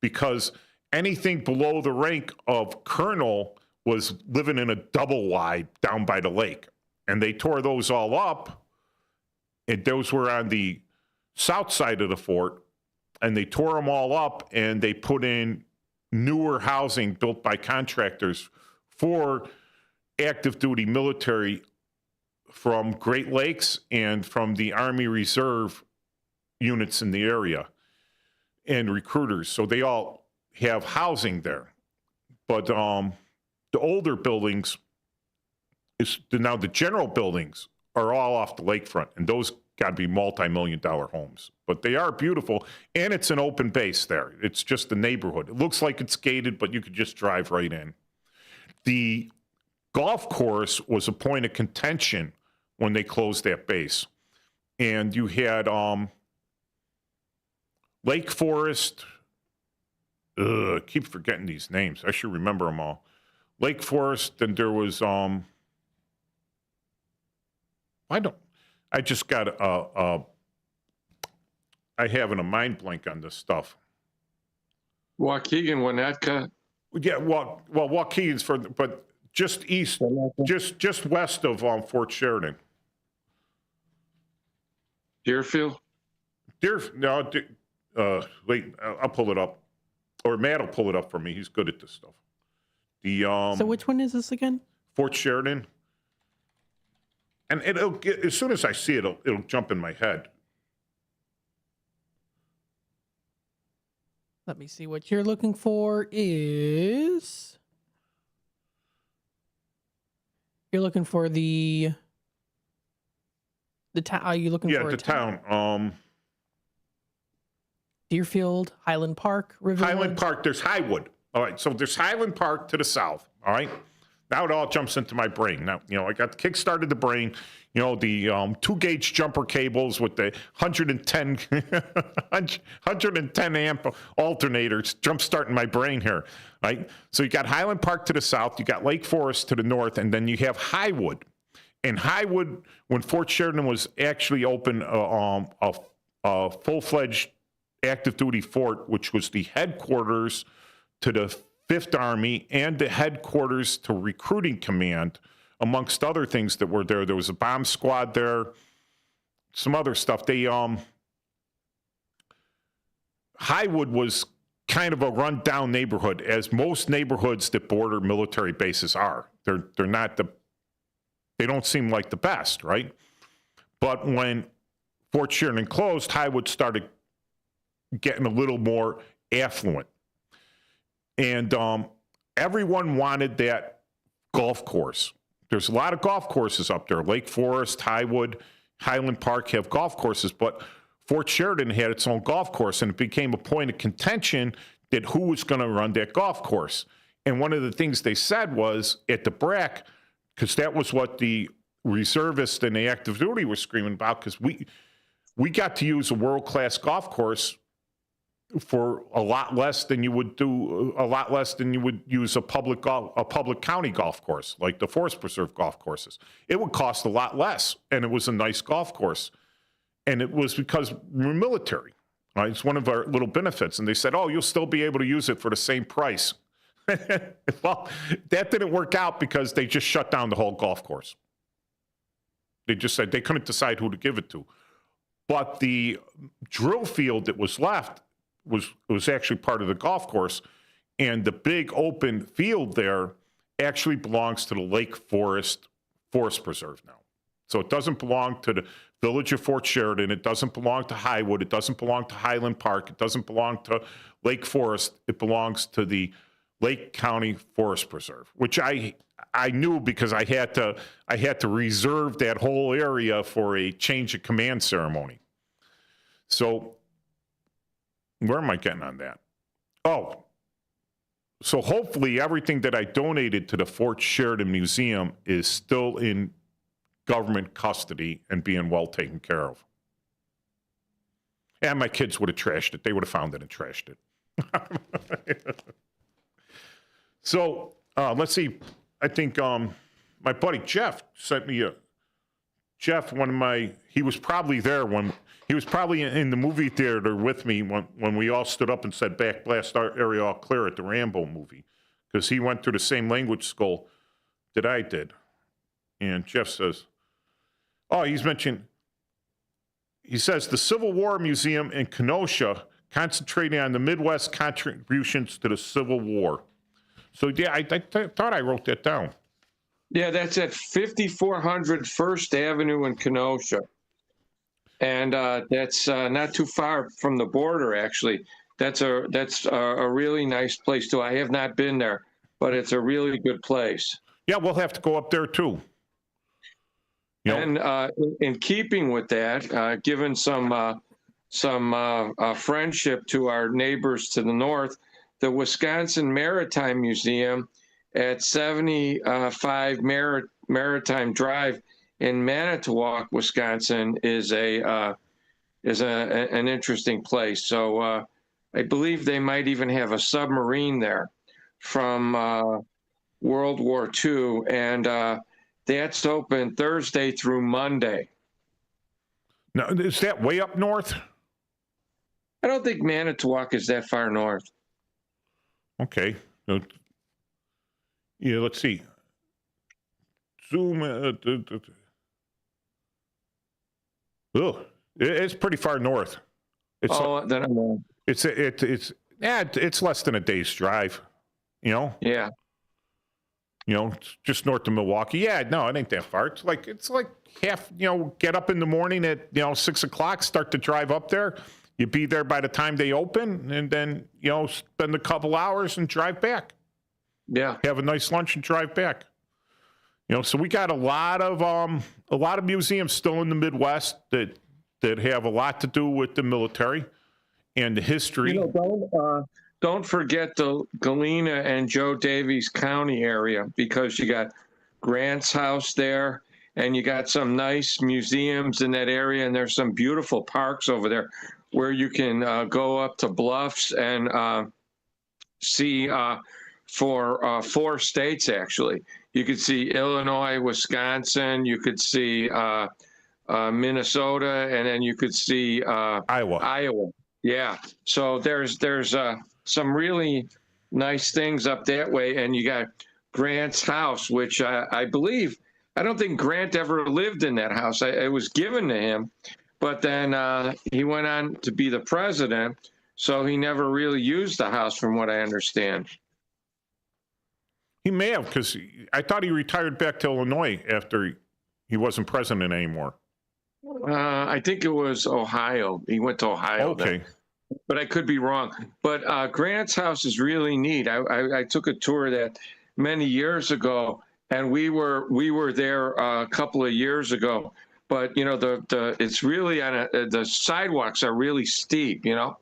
because anything below the rank of colonel was living in a double wide down by the lake. And they tore those all up, and those were on the south side of the fort, and they tore them all up, and they put in newer housing built by contractors for active duty military from Great Lakes and from the Army Reserve units in the area and recruiters. So they all have housing there. But the older buildings, now the general buildings are all off the lakefront, and those got to be multi-million-dollar homes. But they are beautiful, and it's an open base there. It's just a neighborhood. It looks like it's gated, but you could just drive right in. The golf course was a point of contention when they closed that base. And you had Lake Forest. I keep forgetting these names. I should remember them all. Lake Forest, and there was I just got I having a mind blank on this stuff. Waukegan, Winnetka. Yeah, well, Waukegan's but just east, just west of Fort Sheridan. Deerfield. Wait, I'll pull it up, or Matt will pull it up for me. He's good at this stuff. So which one is this again? Fort Sheridan. And it'll get, as soon as I see it, it'll jump in my head. Let me see. What you're looking for is... You're looking for the town. Are you looking for the town? Deerfield, Highland Park, Riverwood? Highland Park. There's Highwood. All right, so there's Highland Park to the south. All right. Now it all jumps into my brain. Now, I got kick-started the brain, the 2-gauge jumper cables with the 110 amp alternators jump-starting my brain here, right? So you got Highland Park to the south, you got Lake Forest to the north, and then you have Highwood. And Highwood, when Fort Sheridan was actually open, a full-fledged active-duty fort, which was the headquarters to the 5th Army and the headquarters to Recruiting Command, amongst other things that were there. There was a bomb squad there, some other stuff. Highwood was kind of a run-down neighborhood, as most neighborhoods that border military bases are. They're not they don't seem like the best, right? But when Fort Sheridan closed, Highwood started getting a little more affluent. And everyone wanted that golf course. There's a lot of golf courses up there. Lake Forest, Highwood, Highland Park have golf courses, but Fort Sheridan had its own golf course, and it became a point of contention that who was going to run that golf course. And one of the things they said was at the BRAC, because that was what the reservists and the active duty were screaming about, because we got to use a world-class golf course for a lot less than you would use a public county golf course, like the Forest Preserve golf courses. It would cost a lot less, and it was a nice golf course. And it was because we're military, right? It's one of our little benefits. And they said, oh, you'll still be able to use it for the same price. Well, that didn't work out because they just shut down the whole golf course. They just said they couldn't decide who to give it to. But the drill field that was left was actually part of the golf course. And the big open field there actually belongs to the Lake Forest Forest Preserve now. So it doesn't belong to the village of Fort Sheridan. It doesn't belong to Highwood. It doesn't belong to Highland Park. It doesn't belong to Lake Forest. It belongs to the Lake County Forest Preserve, which I knew because I had to reserve that whole area for a change of command ceremony. So where am I getting on that? Oh, so hopefully everything that I donated to the Fort Sheridan Museum is still in government custody and being well taken care of. And my kids would have trashed it. They would have found it and trashed it. So let's see. I think my buddy Jeff sent me he was probably there when he was probably in the movie theater with me when we all stood up and said backblast area all clear at the Rambo movie, because he went through the same language school that I did. And Jeff says, he says the Civil War Museum in Kenosha concentrating on the Midwest contributions to the Civil War. So, yeah, I thought I wrote that down. Yeah, that's at 5400 First Avenue in Kenosha. And that's not too far from the border, actually. That's a really nice place, too. I have not been there, but it's a really good place. Yeah, we'll have to go up there, too. And in keeping with that, given some friendship to our neighbors to the north, the Wisconsin Maritime Museum at 75 Maritime Drive in Manitowoc, Wisconsin, is an interesting place. So I believe they might even have a submarine there from World War II, and that's open Thursday through Monday. Now, is that way up north? I don't think Manitowoc is that far north. Okay. Yeah, let's see. Zoom. It's pretty far north. Then I'm wrong. It's less than a day's drive. Yeah. It's just north of Milwaukee. Yeah, no, it ain't that far. It's like half. Get up in the morning at 6:00, start to drive up there. You be there by the time they open, and then spend a couple hours and drive back. Yeah, have a nice lunch and drive back. So we got a lot of museums still in the Midwest that have a lot to do with the military and the history. Don't forget the Galena and Joe Davies County area, because you got Grant's house there, and you got some nice museums in that area, and there's some beautiful parks over there where you can go up to bluffs and see for 4 states, actually. You could see Illinois, Wisconsin, you could see Minnesota, and then you could see Iowa. Yeah. So there's some really nice things up that way. And you got Grant's house, which I believe, I don't think Grant ever lived in that house. It was given to him, but then he went on to be the president, so he never really used the house, from what I understand. He may have, because I thought he retired back to Illinois after he wasn't president anymore. I think it was Ohio. He went to Ohio. Okay. Then. But I could be wrong. But Grant's house is really neat. I took a tour of that many years ago, and we were there a couple of years ago. But you know, it's really on the sidewalks are really steep. You know,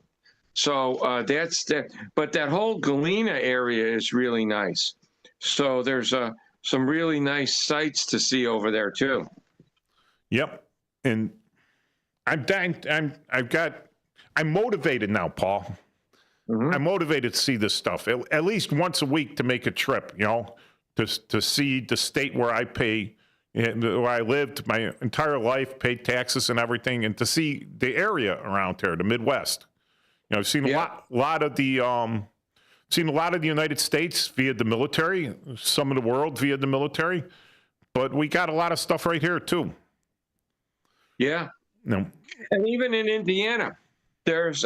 so that's that. But that whole Galena area is really nice. So there's some really nice sights to see over there too. Yep, and I'm motivated now, Paul. Mm-hmm. I'm motivated to see this stuff at least once a week to make a trip. You know, to see the state where I pay, where I lived my entire life, paid taxes and everything, and to see the area around here, the Midwest. You know, I've seen a lot of the. Seen a lot of the United States via the military, some of the world via the military, but we got a lot of stuff right here too. Yeah. No. And even in Indiana, there's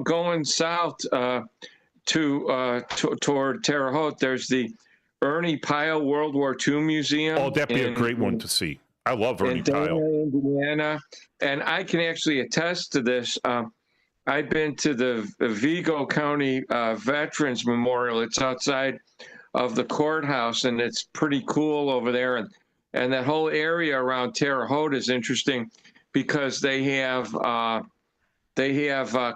going south toward Terre Haute. There's the Ernie Pyle World War II Museum. Oh, that'd be a great one to see. I love Ernie Pyle. Indiana, and I can actually attest to this. I've been to the Vigo County Veterans Memorial. It's outside of the courthouse, and it's pretty cool over there. And that whole area around Terre Haute is interesting because they have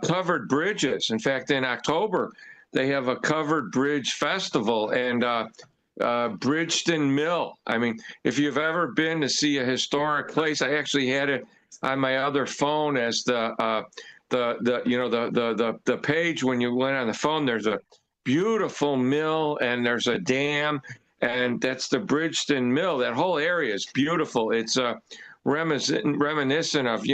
covered bridges. In fact, in October, they have a covered bridge festival and Bridgeton Mill. I mean, if you've ever been to see a historic place, I actually had it on my other phone as the page when you went on the phone. There's a beautiful mill and there's a dam, and that's the Bridgeton Mill. That whole area is beautiful. It's reminiscent of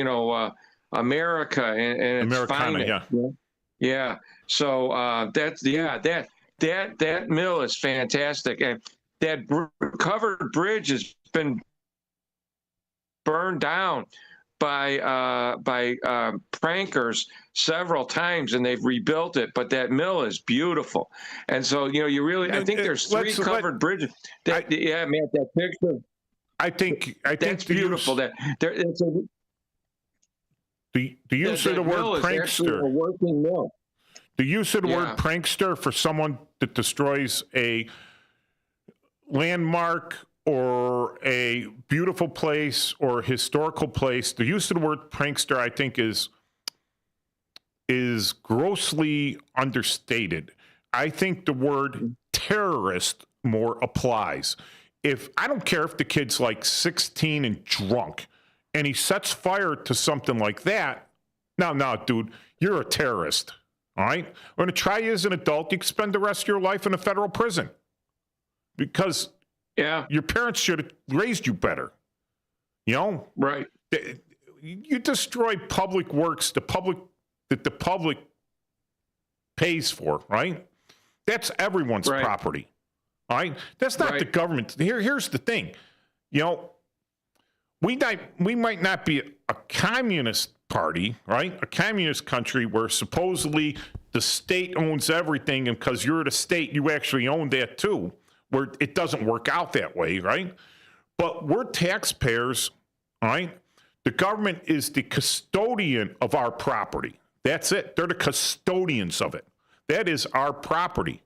America and its Americana, finest. Yeah. So that mill is fantastic, and that covered bridge has been burned down by prankers several times, and they've rebuilt it, but that mill is beautiful. And so, you really, I think there's three covered bridges. Man, that picture. I think that's beautiful. The use of the word prankster. A working mill. The use of the word prankster for someone that destroys a landmark or a beautiful place or historical place, the use of the word prankster, I think, is grossly understated. I think the word terrorist more applies. I don't care if the kid's like 16 and drunk and he sets fire to something like that, no, dude, you're a terrorist, all right? We're going to try you as an adult. You can spend the rest of your life in a federal prison because your parents should have raised you better. Right. You destroy public works, that the public pays for, right? That's everyone's property, all right? That's not the government. Here's the thing. We might not be a communist party, right? A communist country where supposedly the state owns everything, and because you're the state, you actually own that too. Where it doesn't work out that way, right? But we're taxpayers, all right? The government is the custodian of our property. That's it. They're the custodians of it. That is our property.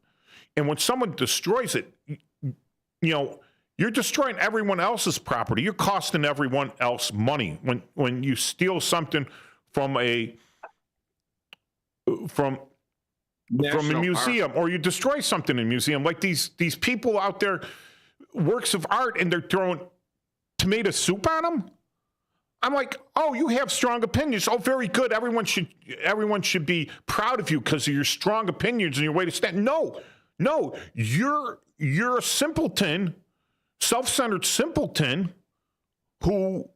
And when someone destroys it, you're destroying everyone else's property. You're costing everyone else money. When you steal something from a museum, or you destroy something in a museum, like these people out there, works of art, and they're throwing tomato soup on them. I'm like, oh, you have strong opinions. Oh, very good. Everyone should be proud of you because of your strong opinions and your way to stand. No, you're a simpleton, self-centered simpleton who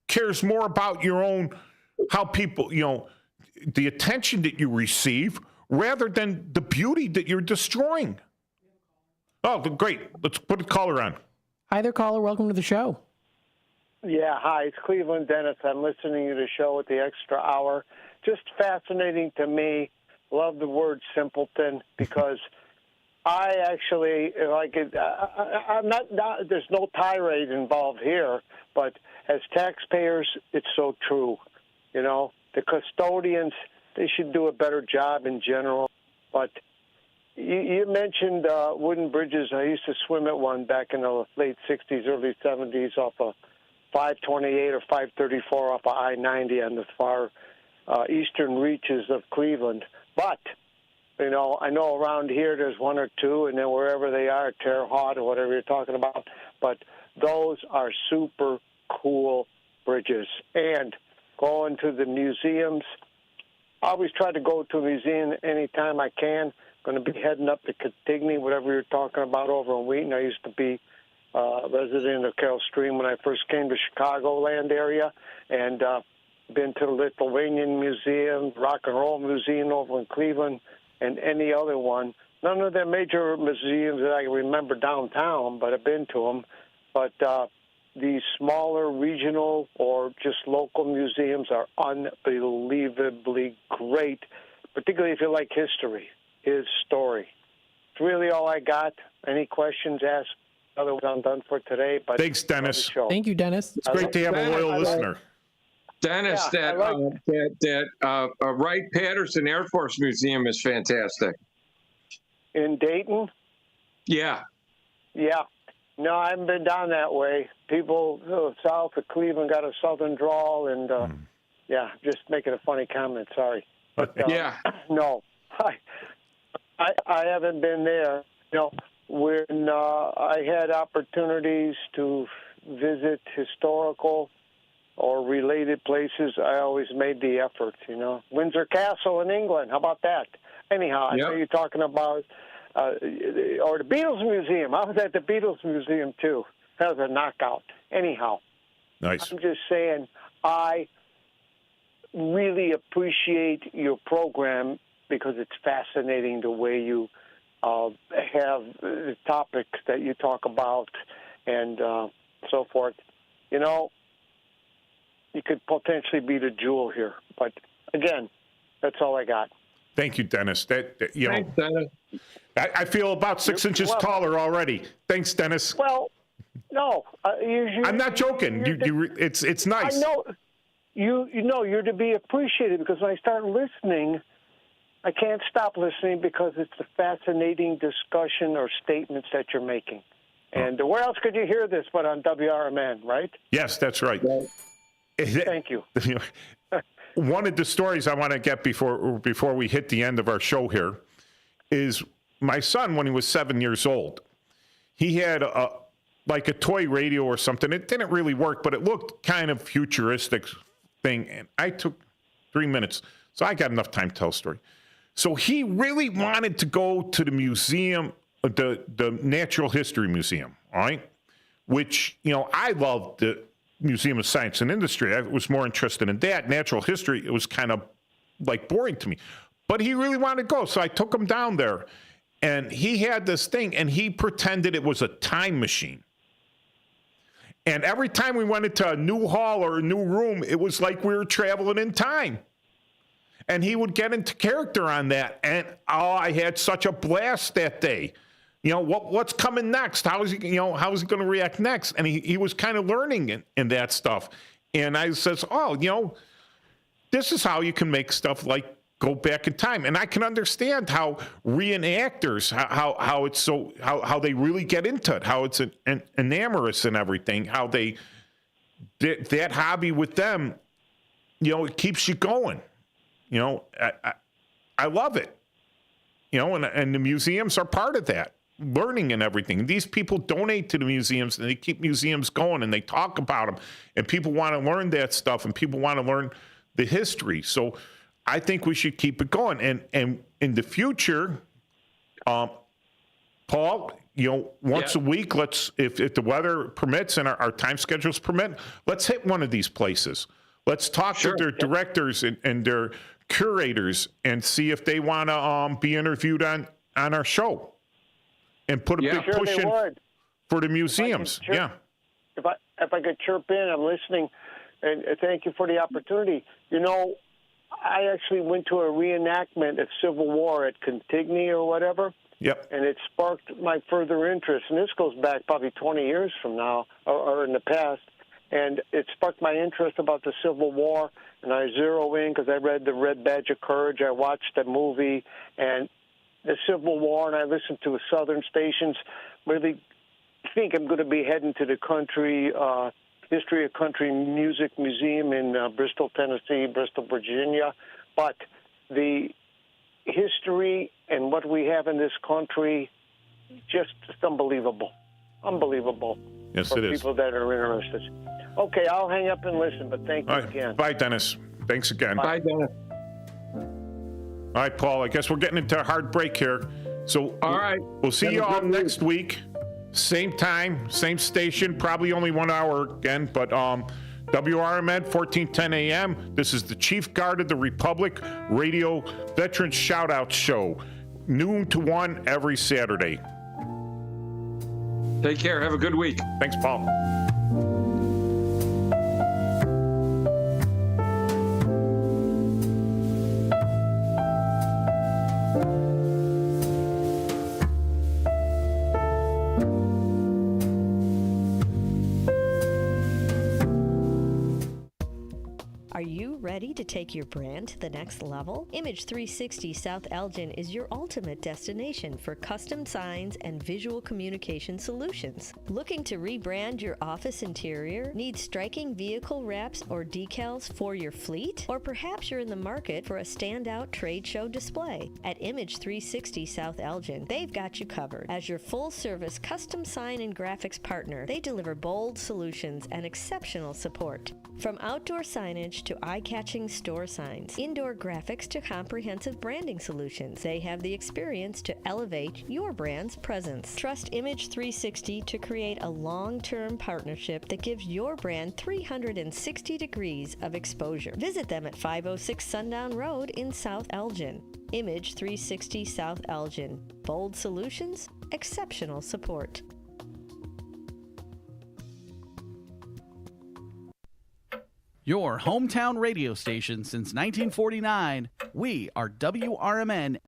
cares more about your own, how people, the attention that you receive, rather than the beauty that you're destroying. Oh, great. Let's put a caller on. Hi there, caller. Welcome to the show. Yeah, hi. It's Cleveland Dennis. I'm listening to the show with the extra hour. Just fascinating to me. Love the word simpleton because I actually like it. I'm not. There's no tirade involved here, but as taxpayers, it's so true. You know, the custodians, they should do a better job in general. But you mentioned wooden bridges. I used to swim at one back in the late 60s, early 70s off of 528 or 534 off of I-90 on the far eastern reaches of Cleveland. But, you know, I know around here there's one or two, and then wherever they are, Terre Haute or whatever you're talking about. But those are super cool bridges. And going to the museums, I always try to go to a museum anytime I can. Going to be heading up to Catigny, whatever you're talking about over in Wheaton. I used to be a resident of Carroll Stream when I first came to Chicagoland area, and been to the Lithuanian Museum, Rock and Roll Museum over in Cleveland, and any other one. None of the major museums that I can remember downtown, but I've been to them. But these smaller regional or just local museums are unbelievably great, particularly if you like history, his story. It's really all I got. Any questions, ask. Otherwise, I'm done for today. But thanks, Dennis. Thank you, Dennis. It's great to have a loyal listener. Dennis, Wright-Patterson Air Force Museum is fantastic. In Dayton? Yeah. Yeah. No, I haven't been down that way. People south of Cleveland got a southern drawl, and yeah, just making a funny comment. Sorry. But, yeah. No, I haven't been there. You know, when I had opportunities to visit historical or related places, I always made the effort, you know. Windsor Castle in England, how about that? Anyhow, I know you're talking about, or the Beatles Museum. I was at the Beatles Museum, too. That was a knockout. Anyhow, nice. I'm just saying, I really appreciate your program because it's fascinating the way you have the topics that you talk about and so forth. You know, you could potentially be the jewel here. But, again, that's all I got. Thank you, Dennis. Thanks, Dennis. I feel about 6 inches taller already. Thanks, Dennis. Well, no. I'm not joking. It's nice. I know. You know, you're to be appreciated because when I start listening, I can't stop listening because it's a fascinating discussion or statements that you're making. And where else could you hear this but on WRMN, right? Yes, that's right. Thank you. One of the stories I want to get before we hit the end of our show here is my son, when he was 7 years old, he had like a toy radio or something. It didn't really work, but it looked kind of futuristic thing. And I took 3 minutes, so I got enough time to tell a story. So he really wanted to go to the museum, the Natural History Museum, all right? Which, you know, I loved the Museum of Science and Industry. I was more interested in that. Natural history, it was kind of like boring to me. But he really wanted to go, so I took him down there. And he had this thing, and he pretended it was a time machine. And every time we went into a new hall or a new room, it was like we were traveling in time. And he would get into character on that. And, I had such a blast that day. You know, what's coming next? How is he going to react next? And he was kind of learning in that stuff. And I says, this is how you can make stuff like go back in time. And I can understand how reenactors, how it's so, how they really get into it, how it's an enamorous and everything, how that hobby with them, you know, it keeps you going. You know, I love it. You know, and the museums are part of that. Learning and everything. These people donate to the museums and they keep museums going and they talk about them and people want to learn that stuff and people want to learn the history. So I think we should keep it going. And in the future, Paul, you know, once a week, if the weather permits and our time schedules permit, let's hit one of these places. Let's talk to their directors and their curators and see if they want to be interviewed on our show and put a big push in for the museums. If I could chirp in, I'm listening, and thank you for the opportunity. You know, I actually went to a reenactment of Civil War at Cantigny or whatever. Yep. And it sparked my further interest. And this goes back probably 20 years from now or in the past. And it sparked my interest about the Civil War. And I zero in because I read The Red Badge of Courage. I watched the movie and the Civil War, and I listened to Southern stations. Really think I'm going to be heading to the country, History of Country Music Museum in Bristol, Tennessee, Bristol, Virginia. But the history and what we have in this country, just unbelievable. Unbelievable. Yes, for it is. people that are interested. Okay, I'll hang up and listen, but thank you again. Bye, Dennis. Thanks again. Bye, Dennis. All right, Paul, I guess we're getting into a hard break here. So all right, we'll see you all next week. Same time, same station, probably only 1 hour again, but WRMN 1410 AM. This is the Chief Guard of the Republic Radio Veterans Shoutout Show, noon to 1 every Saturday. Take care. Have a good week. Thanks, Paul. Are you ready to take your brand to the next level? Image 360 South Elgin is your ultimate destination for custom signs and visual communication solutions. Looking to rebrand your office interior? Need striking vehicle wraps or decals for your fleet? Or perhaps you're in the market for a standout trade show display? At Image 360 South Elgin, they've got you covered. As your full-service custom sign and graphics partner, they deliver bold solutions and exceptional support. From outdoor signage to eye-catching store signs, indoor graphics to comprehensive branding solutions, they have the experience to elevate your brand's presence. Trust Image 360 to create a long-term partnership that gives your brand 360 degrees of exposure. Visit them at 506 Sundown Road in South Elgin. Image 360 South Elgin. Bold solutions, exceptional support. Your hometown radio station since 1949, we are WRMN